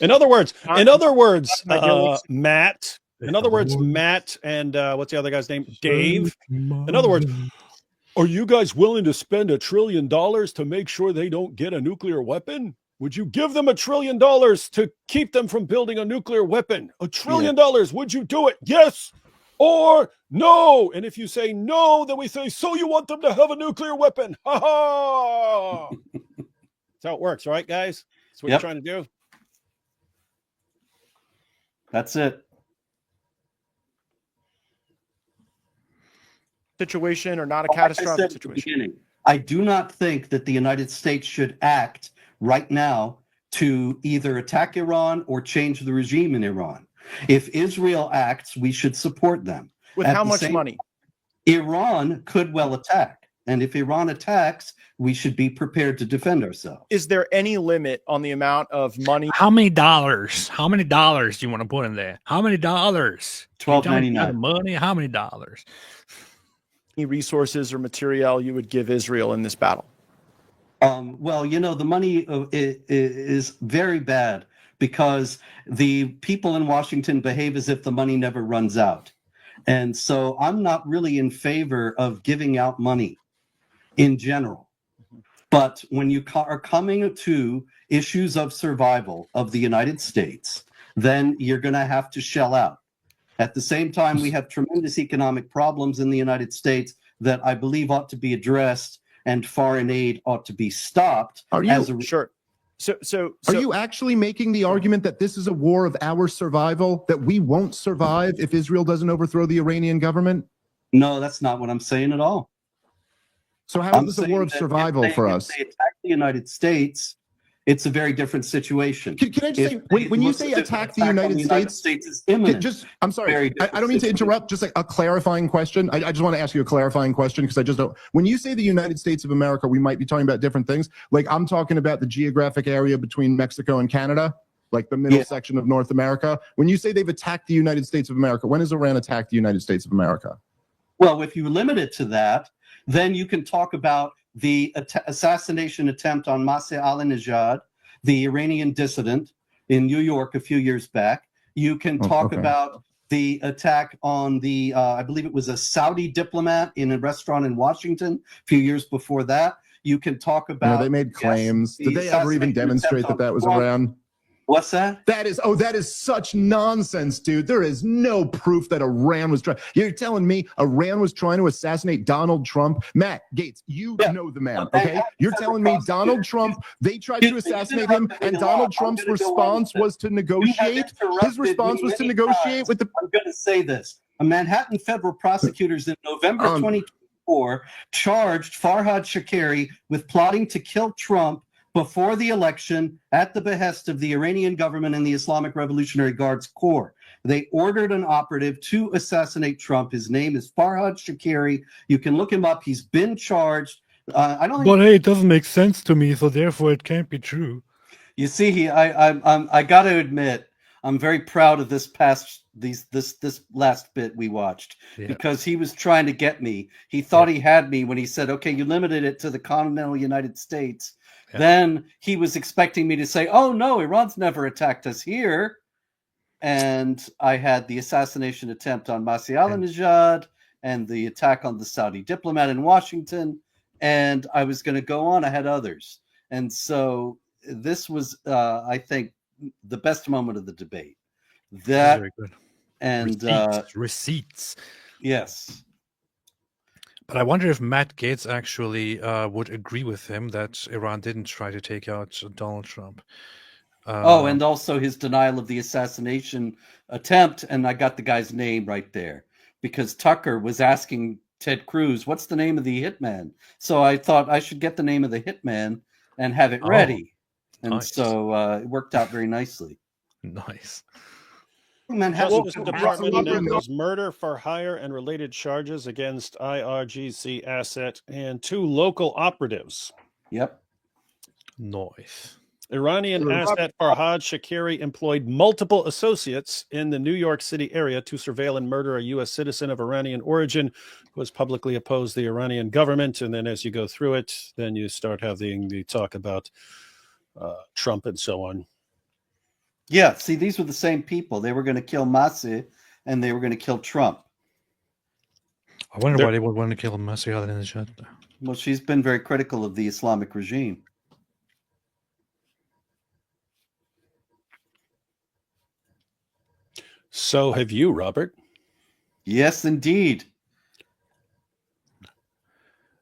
In other words, Matt. In other words, Matt and what's the other guy's name? Dave. In other words, are you guys willing to spend $1 trillion to make sure they don't get a nuclear weapon? Would you give them $1 trillion to keep them from building a nuclear weapon? $1 trillion. Would you do it? Yes or no? And if you say no, then we say, so you want them to have a nuclear weapon? Ha ha! That's how it works, right, guys? That's what you're trying to do. That's it. Situation or not a catastrophic situation? I do not think that the United States should act right now to either attack Iran or change the regime in Iran. If Israel acts, we should support them. With At how the much same- money? Iran could well attack. And if Iran attacks, we should be prepared to defend ourselves. Is there any limit on the amount of money? How many dollars? How many dollars do you want to put in there? How many dollars? $12.99. Money? How many dollars? Any resources or material you would give Israel in this battle? Well, you know, the money is very bad because the people in Washington behave as if the money never runs out. And so I'm not really in favor of giving out money in general. But when you are coming to issues of survival of the United States, then you're going to have to shell out. At the same time, we have tremendous economic problems in the United States that I believe ought to be addressed, and foreign aid ought to be stopped. Are you sure? Are you actually making the argument that this is a war of our survival, that we won't survive if Israel doesn't overthrow the Iranian government? No, that's not what I'm saying at all. So how I'm is this a saying war of that survival for us? If they attack the United States, it's a very different situation. Can I just say, when you say attack the United States, is imminent. I'm sorry, Very I don't mean to interrupt, just like a clarifying question. I just want to ask you a clarifying question because I just don't. When you say the United States of America, we might be talking about different things. Like I'm talking about the geographic area between Mexico and Canada, like the middle section of North America. When you say they've attacked the United States of America, when has Iran attacked the United States of America? Well, if you limit it to that, then you can talk about the assassination attempt on Masih Alinejad, the Iranian dissident in New York a few years back. You can talk about the attack on the, I believe it was a Saudi diplomat in a restaurant in Washington a few years before that. You can talk about... they made claims. Did they ever even demonstrate that that was Iran? What's that? That is such nonsense, dude. There is no proof that Iran was trying. You're telling me Iran was trying to assassinate Donald Trump? Matt Gates, you know the man, okay? You're telling me Donald Trump, they tried to assassinate him, and Donald Trump's response was to negotiate? His response was to negotiate with the... I'm going to say this. A Manhattan federal prosecutors in November 2024 charged Farhad Shakeri with plotting to kill Trump before the election at the behest of the Iranian government and the Islamic Revolutionary Guards Corps. They ordered an operative to assassinate Trump. His name is Farhad Shakeri. You can look him up. He's been charged. I don't. But hey, it doesn't make sense to me, so therefore it can't be true. You see, I got to admit, I'm very proud of this last bit we watched because he was trying to get me. He thought he had me when he said, "Okay, you limited it to the continental United States." Then he was expecting me to say, "Oh no, Iran's never attacked us here." And I had the assassination attempt on Masih Alinejad and the attack on the Saudi diplomat in Washington. And I was going to go on. I had others. And so this was, I think, the best moment of the debate. That Very good. And receipts. Yes. But I wonder if Matt Gaetz actually would agree with him that Iran didn't try to take out Donald Trump. And also his denial of the assassination attempt. And I got the guy's name right there because Tucker was asking Ted Cruz, what's the name of the hitman? So I thought I should get the name of the hitman and have it ready. And so it worked out very nicely. Nice. Justice Department announced murder for hire and related charges against IRGC asset and 2 local operatives. Yep. Nice. Iranian asset Farhad Shakeri employed multiple associates in the New York City area to surveil and murder a U.S. citizen of Iranian origin who has publicly opposed the Iranian government. And then as you go through it, then you start having the talk about Trump and so on. Yeah, see, these were the same people. They were going to kill Masih and they were going to kill Trump. I wonder why they would want to kill Masih Alinejad. Well, she's been very critical of the Islamic regime. So have you, Robert. Yes, indeed.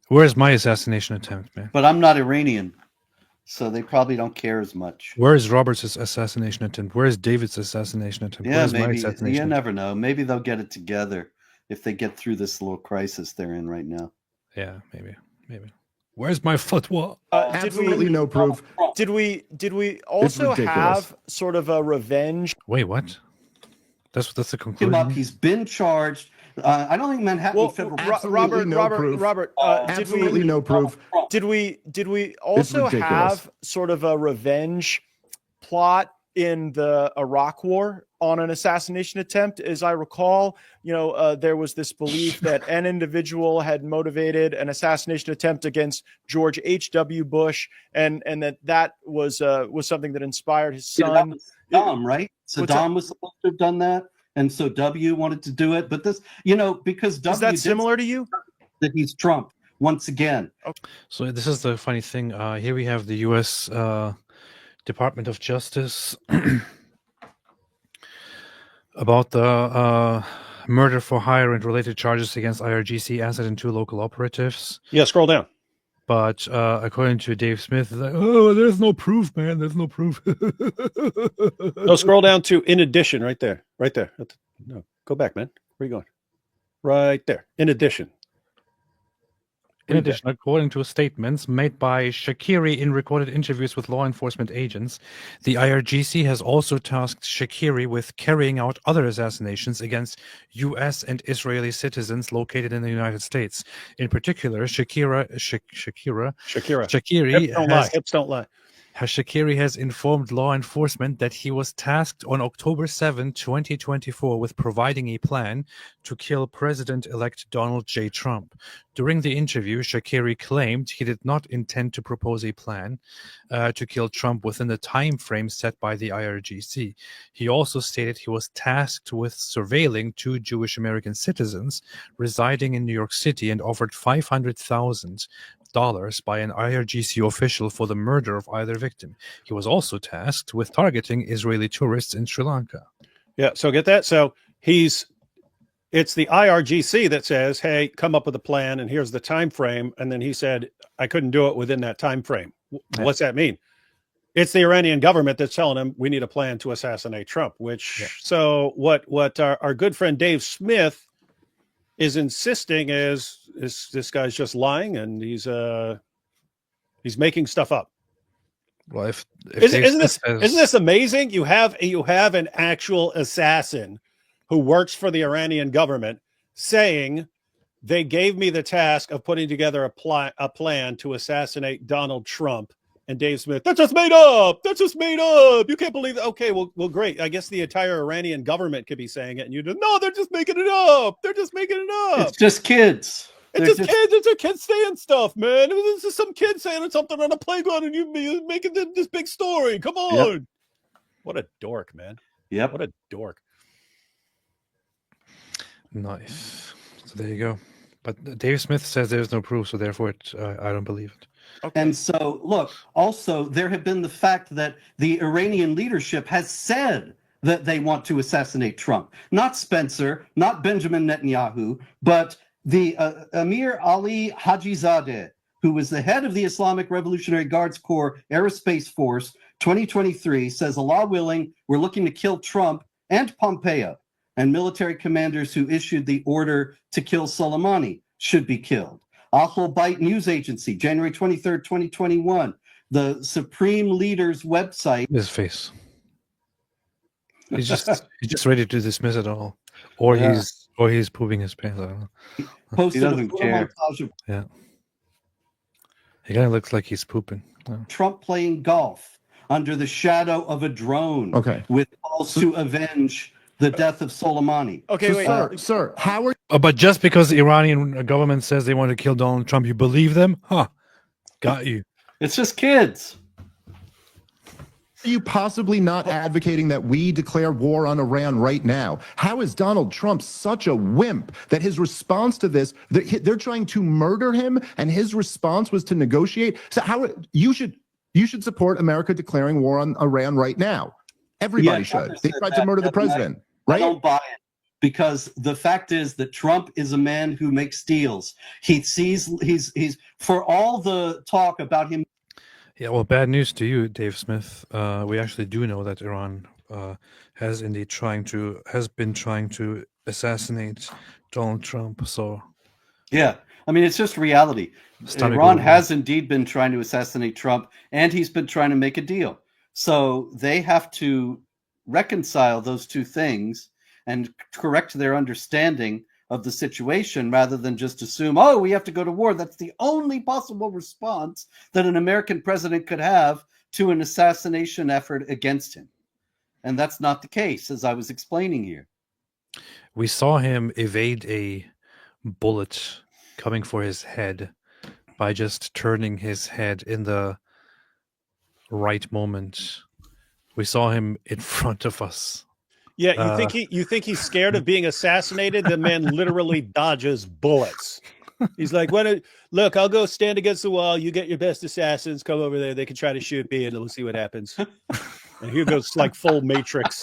Where's my assassination attempt, man? But I'm not Iranian, so they probably don't care as much. Where is Robert's assassination attempt? Where is David's assassination attempt? Yeah, Where's maybe. my assassination You attempt? never know. Maybe they'll get it together if they get through this little crisis they're in right now. Yeah, maybe. Where's my fatwa? Absolutely no proof. Did we also ridiculous. have sort of a revenge? Wait, what? That's the Him conclusion. up. He's been charged. I don't think Manhattan federal. Robert, no proof. Robert, Absolutely no proof. Did we also ridiculous. have sort of a revenge plot in the Iraq War on an assassination attempt? As I recall, there was this belief that an individual had motivated an assassination attempt against George H.W. Bush, and that was something that inspired his son. That was Saddam, right? Saddam was supposed to have done that, and so W wanted to do it. But this, because W is that similar to you? That he's Trump once again. So this is the funny thing. Here we have the U.S. Department of Justice about the murder for hire and related charges against IRGC asset and 2 local operatives. Yeah, scroll down. But according to Dave Smith, it's like, oh, there's no proof, man. There's no proof. No, scroll down to in addition, right there. No, go back, man. Where are you going? Right there. In addition. In addition, according to statements made by Shakiri in recorded interviews with law enforcement agents, the IRGC has also tasked Shakiri with carrying out other assassinations against U.S. and Israeli citizens located in the United States. In particular, Shakiri Hips don't lie. Shakiri has informed law enforcement that he was tasked on October 7, 2024 with providing a plan to kill President-elect Donald J. Trump. During the interview, Shakiri claimed he did not intend to propose a plan to kill Trump within the time frame set by the IRGC. He also stated he was tasked with surveilling 2 Jewish American citizens residing in New York City and offered $500,000 by an IRGC official for the murder of either victim. He was also tasked with targeting Israeli tourists in Sri Lanka. Yeah, so get that? So it's the IRGC that says, hey, come up with a plan, and here's the time frame. And then he said, I couldn't do it within that time frame. What's that mean? It's the Iranian government that's telling him we need a plan to assassinate Trump, so what our good friend Dave Smith is insisting is this guy's just lying, and he's making stuff up. Well, if isn't this amazing? You have an actual assassin who works for the Iranian government saying they gave me the task of putting together a plan to assassinate Donald Trump. And Dave Smith, that's just made up. That's just made up. You can't believe that. Okay, well, great. I guess the entire Iranian government could be saying it, and you no, they're just making it up. They're just making it up. It's just kids. It's just kids. It's a kids saying stuff, man. This is some kid saying something on a playground, and you making this big story. Come on. Yep. What a dork, man. Yep. What a dork. Nice. So there you go. But Dave Smith says there's no proof, so therefore I don't believe it. Okay. And so, look, also, there have been the fact that the Iranian leadership has said that they want to assassinate Trump. Not Spencer, not Benjamin Netanyahu, but the Amir Ali Hajizadeh, who was the head of the Islamic Revolutionary Guards Corps Aerospace Force 2023, says, Allah willing, we're looking to kill Trump and Pompeo, and military commanders who issued the order to kill Soleimani should be killed. Ahl Bayt News Agency, January 23rd, 2021. The Supreme Leader's website. His face. He's just ready to dismiss it all, or he's pooping his pants. I don't know. Posted a montage of yeah. He kind of looks like he's pooping. Yeah. Trump playing golf under the shadow of a drone. Okay. With calls to avenge the death of Soleimani. Okay, wait, sir, how are but just because the Iranian government says they want to kill Donald Trump, you believe them? Huh. Got you. It's just kids. Are you possibly not advocating that we declare war on Iran right now? How is Donald Trump such a wimp that his response to this, they're trying to murder him, and his response was to negotiate? So you should support America declaring war on Iran right now. Everybody should. They tried to murder the president, right? I don't buy it. Because the fact is that Trump is a man who makes deals. He sees he's for all the talk about him. Yeah, well, bad news to you, Dave Smith. We actually do know that Iran has been trying to assassinate Donald Trump. So yeah, I mean, it's just reality. Stomach Iran will- has indeed been trying to assassinate Trump, and he's been trying to make a deal. So they have to reconcile those two things and correct their understanding of the situation rather than just assume, oh, we have to go to war. That's the only possible response that an American president could have to an assassination effort against him. And that's not the case, as I was explaining here. We saw him evade a bullet coming for his head by just turning his head in the right moment. We saw him in front of us. Yeah, you think he's scared of being assassinated? The man literally dodges bullets. He's like, look, I'll go stand against the wall. You get your best assassins. Come over there. They can try to shoot me, and we'll see what happens. And here goes like full Matrix.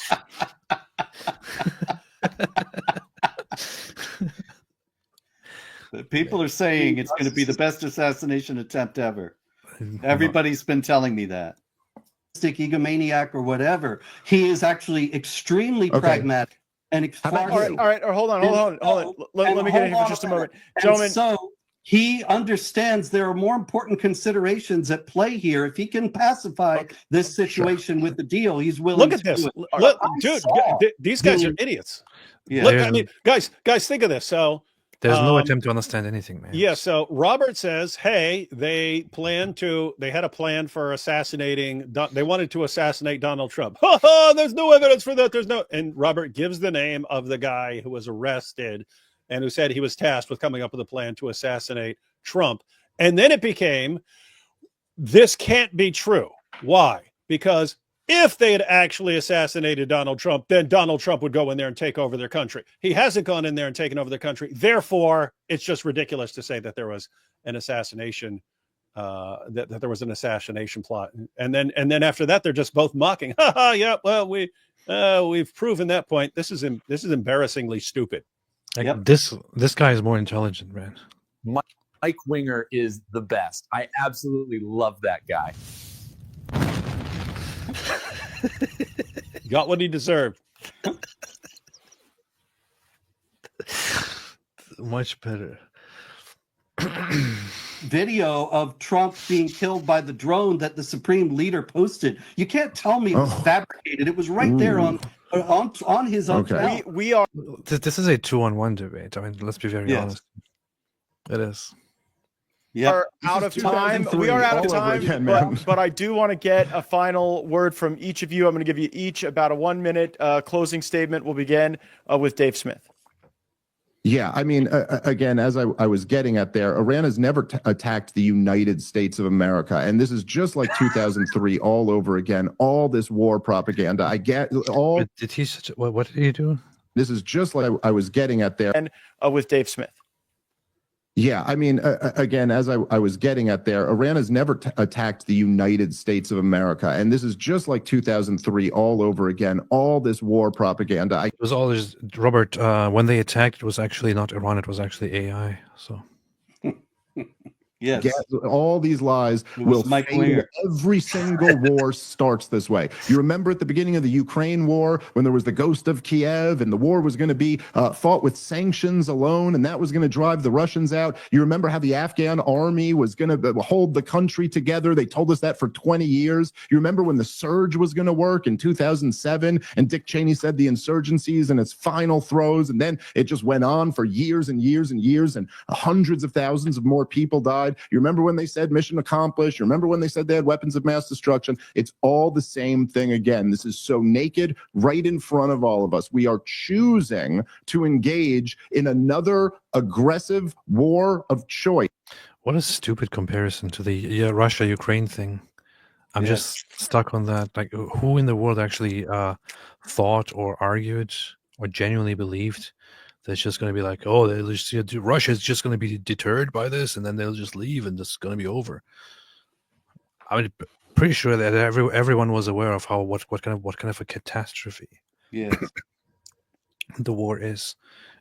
People are saying it's going to be the best assassination attempt ever. Everybody's been telling me that. Egomaniac or whatever. He is actually extremely pragmatic and all right, hold on. Let me get in here for just a moment. Gentlemen. So he understands there are more important considerations at play here. If he can pacify this situation with the deal, he's willing Look at to this. do it. Look, dude, these guys are idiots. Yeah. Look, I mean, guys, think of this. So there's no attempt to understand anything, man. Yeah, so Robert says, hey, they had a plan for assassinating, they wanted to assassinate Donald Trump. There's no evidence for that. And Robert gives the name of the guy who was arrested and who said he was tasked with coming up with a plan to assassinate Trump. And then it became, this can't be true. Why? Because if they had actually assassinated Donald Trump, then Donald Trump would go in there and take over their country. He hasn't gone in there and taken over their country. Therefore, it's just ridiculous to say that there was an assassination, that there was an assassination plot. And then after that, they're just both mocking. Yeah, well, we've proven that point. This is embarrassingly stupid. Like, this guy is more intelligent, man. Mike Winger is the best. I absolutely love that guy. Got what he deserved. Much better. Video of Trump being killed by the drone that the Supreme Leader posted. You can't tell me it was fabricated. It was right there on his own channel. We are. This is a 2-on-1 debate. I mean, let's be very honest. It is. We are out of time. We are out of time, again, but I do want to get a final word from each of you. I'm going to give you each about a 1-minute closing statement. We'll begin with Dave Smith. Yeah, I mean, again, as I was getting at there, Iran has never attacked the United States of America. And this is just like 2003 all over again. All this war propaganda. I get all. Did he? What did he do? This is just like I was getting at there. And with Dave Smith. Yeah, I mean, again, as I was getting at there, Iran has never attacked the United States of America. And this is just like 2003 all over again. All this war propaganda. It was always, Robert, when they attacked, it was actually not Iran, it was actually AI. So. Yes. All these lies will fail. Every single war starts this way. You remember at the beginning of the Ukraine war when there was the ghost of Kiev and the war was going to be fought with sanctions alone and that was going to drive the Russians out. You remember how the Afghan army was going to hold the country together. They told us that for 20 years. You remember when the surge was going to work in 2007 and Dick Cheney said the insurgency is in its final throes, and then it just went on for years and years and years, and hundreds of thousands of more people died. You remember when they said mission accomplished? You remember when they said they had weapons of mass destruction? It's all the same thing again. This is so naked right in front of all of us. We are choosing to engage in another aggressive war of choice. What a stupid comparison to the Russia-Ukraine thing. I'm just stuck on that. Like, who in the world actually thought or argued or genuinely believed that's just going to be like, oh, Russia's just going to be deterred by this, and then they'll just leave, and it's going to be over. I mean, pretty sure that everyone was aware of what kind of a catastrophe the war is,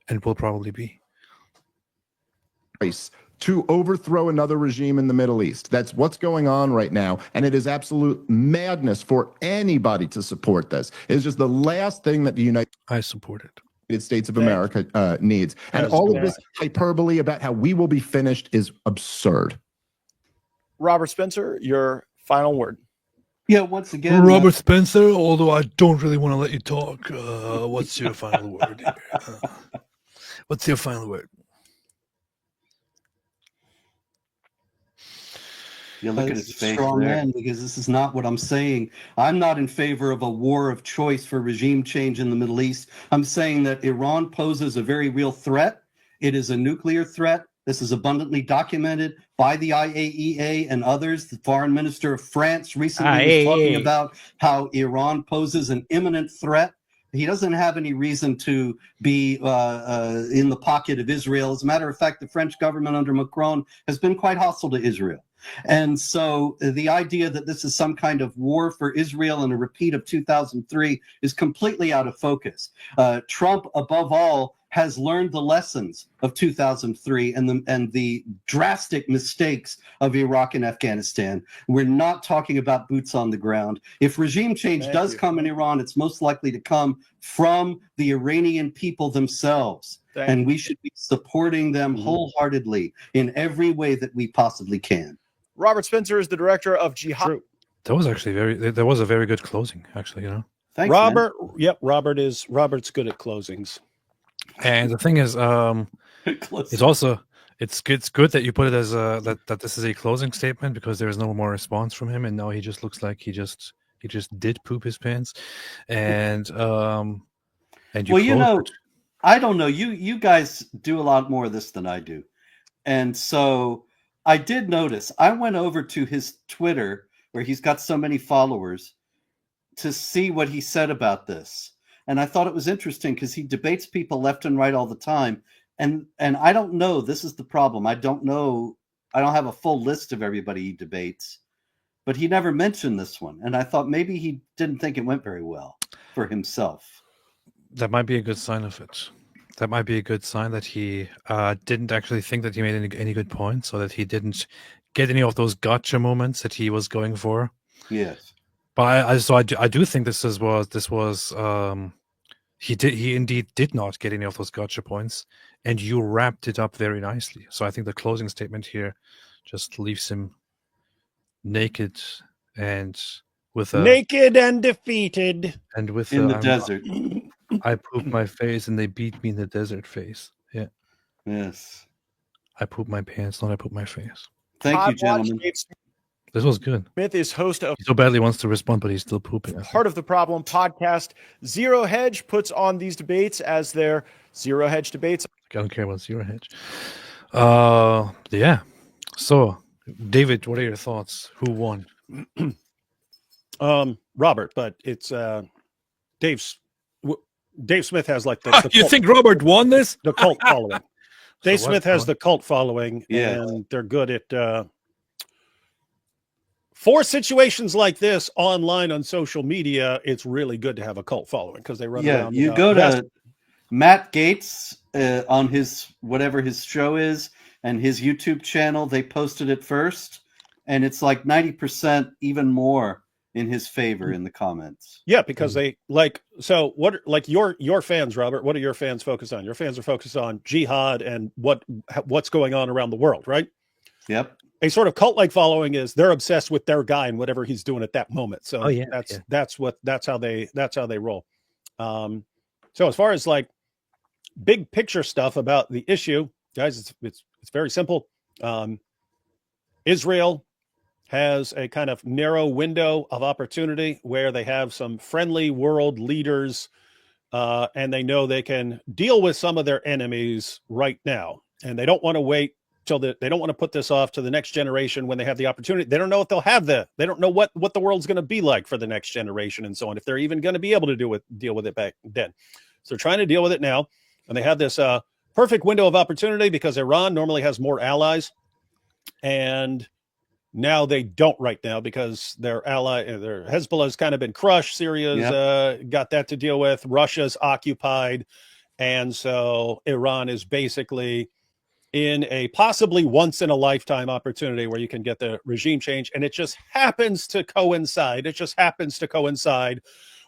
and will probably be. To overthrow another regime in the Middle East. That's what's going on right now, and it is absolute madness for anybody to support this. It's just the last thing that the United. I support it. United States of America needs. And all of this hyperbole about how we will be finished is absurd. Robert Spencer, your final word. Yeah, once again, Robert Spencer, although I don't really want to let you talk, what's your final word here? What's your final word? You look at his face strong there. man, because this is not what I'm saying. I'm not in favor of a war of choice for regime change in the Middle East. I'm saying that Iran poses a very real threat. It is a nuclear threat. This is abundantly documented by the IAEA and others. The foreign minister of France recently was talking about how Iran poses an imminent threat. He doesn't have any reason to be in the pocket of Israel. As a matter of fact, the French government under Macron has been quite hostile to Israel. And so the idea that this is some kind of war for Israel and a repeat of 2003 is completely out of focus. Trump, above all, has learned the lessons of 2003 and the drastic mistakes of Iraq and Afghanistan. We're not talking about boots on the ground. If regime change does come in Iran, it's most likely to come from the Iranian people themselves. And we should be supporting them wholeheartedly in every way that we possibly can. Robert Spencer is the director of Jihad. That was actually that was a very good closing, actually, you know. Thanks, Robert. Man. Yep, Robert's good at closings. And the thing is, it's also it's good that you put it as that this is a closing statement, because there is no more response from him, and now he just looks like he just did poop his pants, and well, you know, I don't know. You guys do a lot more of this than I do, and so I did notice. I went over to his Twitter, where he's got so many followers, to see what he said about this. And I thought it was interesting because he debates people left and right all the time. And I don't know. This is the problem. I don't know. I don't have a full list of everybody he debates, but he never mentioned this one. And I thought maybe he didn't think it went very well for himself. That might be a good sign of it. That might be a good sign that he didn't actually think that he made any good points, or that he didn't get any of those gotcha moments that he was going for. Yes. But I do think this was he indeed did not get any of those gotcha points, and you wrapped it up very nicely. So I think the closing statement here just leaves him naked and with a naked and defeated and with in the desert. I pooped my face and they beat me in the desert face. Yeah. Yes. I pooped my pants, not I pooped my face. Thank you, gentlemen. This was good. Smith is host of He so badly wants to respond, but he's still pooping. Part of the Problem podcast. Zero Hedge puts on these debates as their Zero Hedge debates. I don't care about Zero Hedge. Yeah. So, David, what are your thoughts? Who won? Robert, but it's Dave Smith has like the you cult, think Robert won this? the cult following. Dave So what, Smith has Colin? the cult following, Yeah. and they're good at for situations like this online on social media. It's really good to have a cult following because they run around. You go to Matt Gaetz on his whatever his show is and his YouTube channel. They posted it first, and it's like 90% even more in his favor in the comments. Yeah, because they like so what like your fans, Robert, what are your fans focused on? Your fans are focused on jihad and what's going on around the world, right? Yep. A sort of cult-like following is they're obsessed with their guy and whatever he's doing at that moment. So that's how they roll. So as far as like big picture stuff about the issue, guys, it's very simple. Israel has a kind of narrow window of opportunity where they have some friendly world leaders, and they know they can deal with some of their enemies right now, and they don't want to wait till they don't want to put this off to the next generation when they have the opportunity. They don't know if they'll have they don't know what the world's going to be like for the next generation and so on, if they're even going to be able to deal with it back then. So they're trying to deal with it now, and they have this perfect window of opportunity because Iran normally has more allies, and now they don't right now because their Hezbollah's kind of been crushed. Syria's got that to deal with. Russia's occupied. And so Iran is basically in a possibly once in a lifetime opportunity where you can get the regime change. And it just happens to coincide.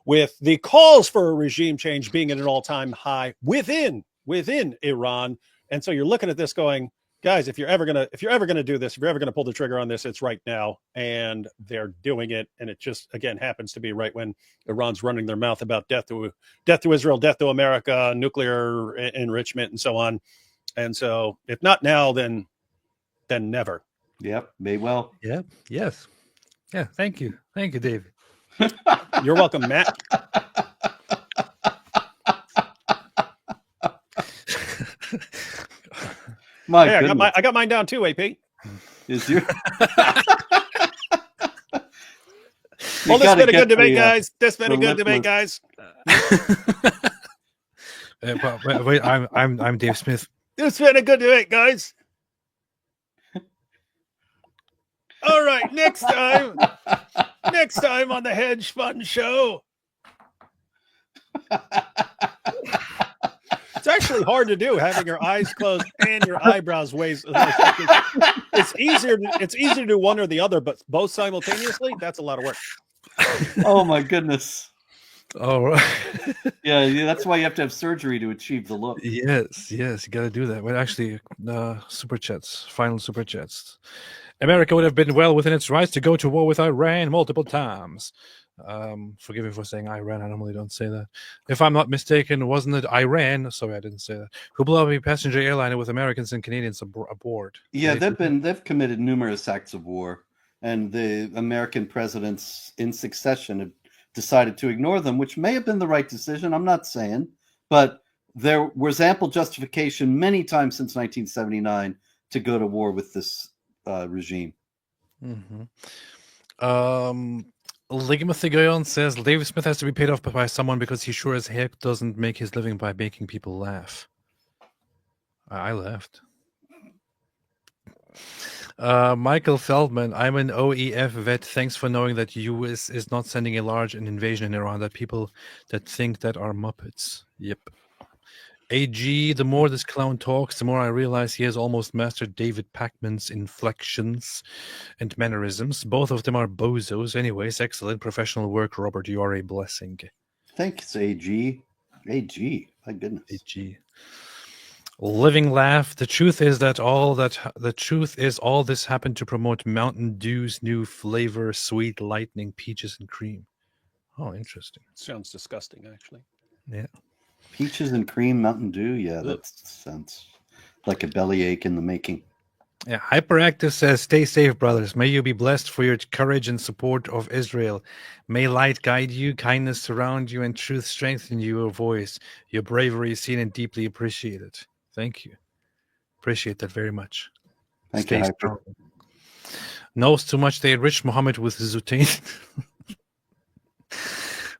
with the calls for a regime change being at an all-time high within Iran. And so you're looking at this going, guys, if you're ever gonna do this, if you're ever gonna pull the trigger on this, it's right now. And they're doing it, and it just again happens to be right when Iran's running their mouth about death to Israel, death to America, nuclear enrichment, and so on. And so, if not now, then never. Yep, may well. Yep. Yes. Yeah. Thank you, David. You're welcome, Matt. Hey, I got mine down too, AP. Is you? Well, this has been a good debate, guys. This has been a good debate, guys. Wait, I'm Dave Smith. This has been a good debate, guys. All right, next time on the Hedge Fund Show. It's actually hard to do having your eyes closed and your eyebrows raised. It's easier to do one or the other, but both simultaneously, that's a lot of work. Oh my goodness. All right. Yeah, that's why you have to have surgery to achieve the look. Yes, you got to do that. Well, actually, super chats, final super chats. America would have been well within its rights to go to war with Iran multiple times. Forgive me for saying Iran. I normally don't say that. If I'm not mistaken, wasn't it Iran? Sorry, I didn't say that. Who blew up a passenger airliner with Americans and Canadians aboard? Yeah, they've committed numerous acts of war, and the American presidents in succession have decided to ignore them, which may have been the right decision. I'm not saying, but there was ample justification many times since 1979 to go to war with this regime. Mm-hmm. Ligma Thigoyon says David Smith has to be paid off by someone because he sure as heck doesn't make his living by making people laugh. I laughed. Michael Feldman, I'm an OEF vet. Thanks for knowing that US is not sending a large invasion in Iran. That people that think that are Muppets. Yep. AG, the more this clown talks, the more I realize he has almost mastered David Pacman's inflections and mannerisms. Both of them are bozos. Anyways, excellent professional work, Robert. You are a blessing. Thanks, AG. AG, my goodness. AG. Living laugh. The truth is all this happened to promote Mountain Dew's new flavor, sweet lightning, peaches and cream. Oh, interesting. Sounds disgusting, actually. Yeah. Peaches and cream Mountain Dew. Yeah, that sounds like a bellyache in the making. Yeah, Hyperactive says, stay safe, brothers. May you be blessed for your courage and support of Israel. May light guide you, kindness surround you, and truth strengthen your voice. Your bravery is seen and deeply appreciated. Thank you. Appreciate that very much. Thank you, strong. Knows too much. They enriched Muhammad with zutanium.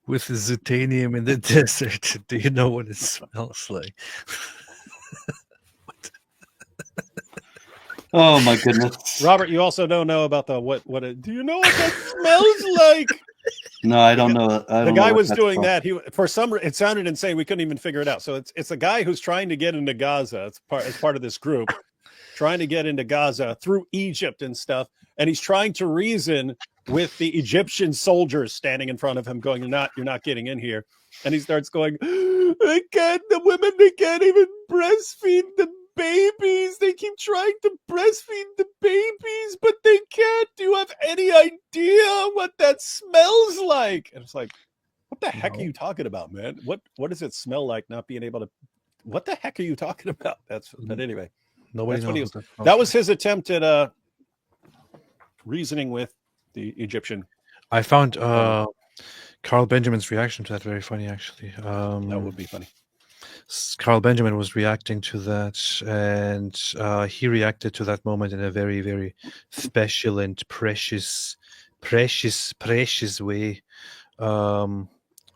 With the zutanium in the desert. Do you know what it smells like? Oh my goodness, Robert! You also don't know about the what? Do you know what that smells like? No, I don't know. The guy was doing that. It sounded insane. We couldn't even figure it out. So it's a guy who's trying to get into Gaza. As part of this group, trying to get into Gaza through Egypt and stuff, and he's trying to reason with the Egyptian soldiers standing in front of him, going, "You're not getting in here." And he starts going, "I can't. The women, they can't even breastfeed the babies. They keep trying to breastfeed the babies, but they can't. Do you have any idea what that smells like?" And it's like, what the heck are you talking about, man? What does it smell like? Not being able to. What the heck are you talking about? But anyway, nobody knows. That was his attempt at reasoning with the Egyptian. I found Carl Benjamin's reaction to that very funny, actually. That would be funny. Carl Benjamin was reacting to that, and he reacted to that moment in a very, very special and precious way,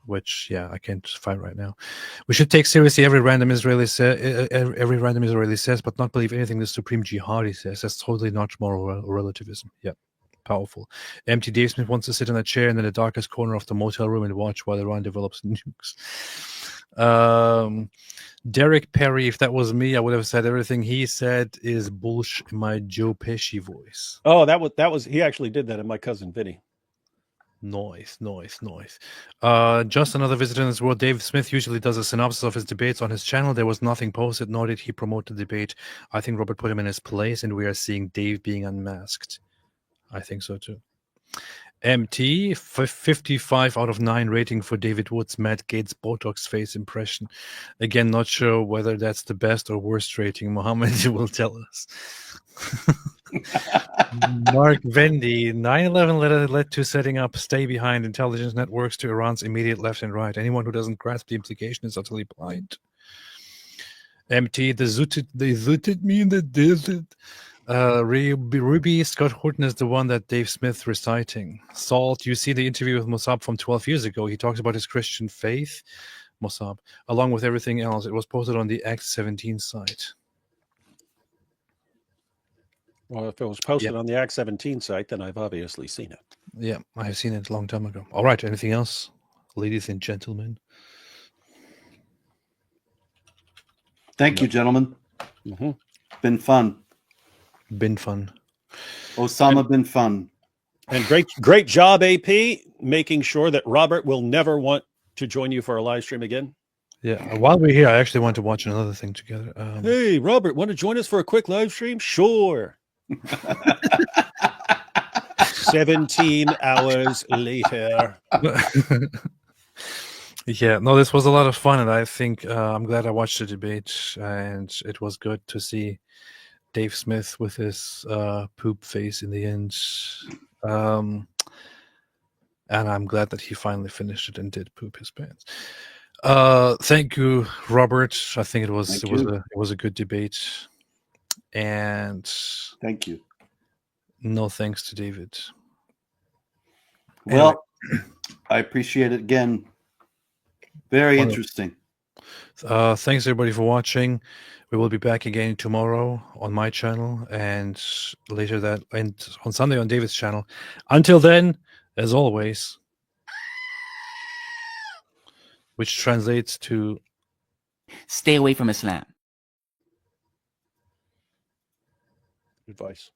which, yeah, I can't find right now. We should take seriously every random Israeli says, but not believe anything the Supreme Jihadi says. That's totally not moral relativism. Yeah. Powerful. Empty Dave Smith wants to sit in a chair in the darkest corner of the motel room and watch while Iran develops nukes. Derek Perry, if that was me, I would have said everything he said is bullshit in my Joe Pesci voice. Oh, that was he actually did that in My Cousin Vinny. Noise. Just another visitor in this world. Dave Smith usually does a synopsis of his debates on his channel. There was nothing posted, nor did he promote the debate. I think Robert put him in his place, and we are seeing Dave being unmasked. I think so too. MT, 55 out of 9 rating for David Wood's Matt Gates Botox face impression. Again, not sure whether that's the best or worst rating. Mohammed will tell us. Mark Vendy, 9/11 led to setting up stay behind intelligence networks to Iran's immediate left and right. Anyone who doesn't grasp the implication is utterly blind. MT, they zooted me in the desert. Ruby Scott Horton is the one that Dave Smith reciting. Salt, you see the interview with Mossab from 12 years ago. He talks about his Christian faith, Mossab, along with everything else. It was posted on the Act 17 site. Well, if it was posted on the Act 17 site, then I've obviously seen it. Yeah, I have seen it a long time ago. All right, anything else, ladies and gentlemen? Thank you, gentlemen. Mm-hmm. Been fun. Osama been fun. And great job, AP, making sure that Robert will never want to join you for a live stream again. Yeah, while we're here, I actually want to watch another thing together. Hey, Robert, want to join us for a quick live stream? Sure. 17 hours later. Yeah, no, this was a lot of fun, and I think I'm glad I watched the debate, and it was good to see Dave Smith with his poop face in the end. And I'm glad that he finally finished it and did poop his pants. Thank you, Robert. I think it was a good debate. And thank you. No thanks to David. Well, I appreciate it again. Very interesting. Thanks everybody for watching. We will be back again tomorrow on my channel and later and on Sunday on David's channel. Until then, as always, which translates to stay away from Islam. Advice.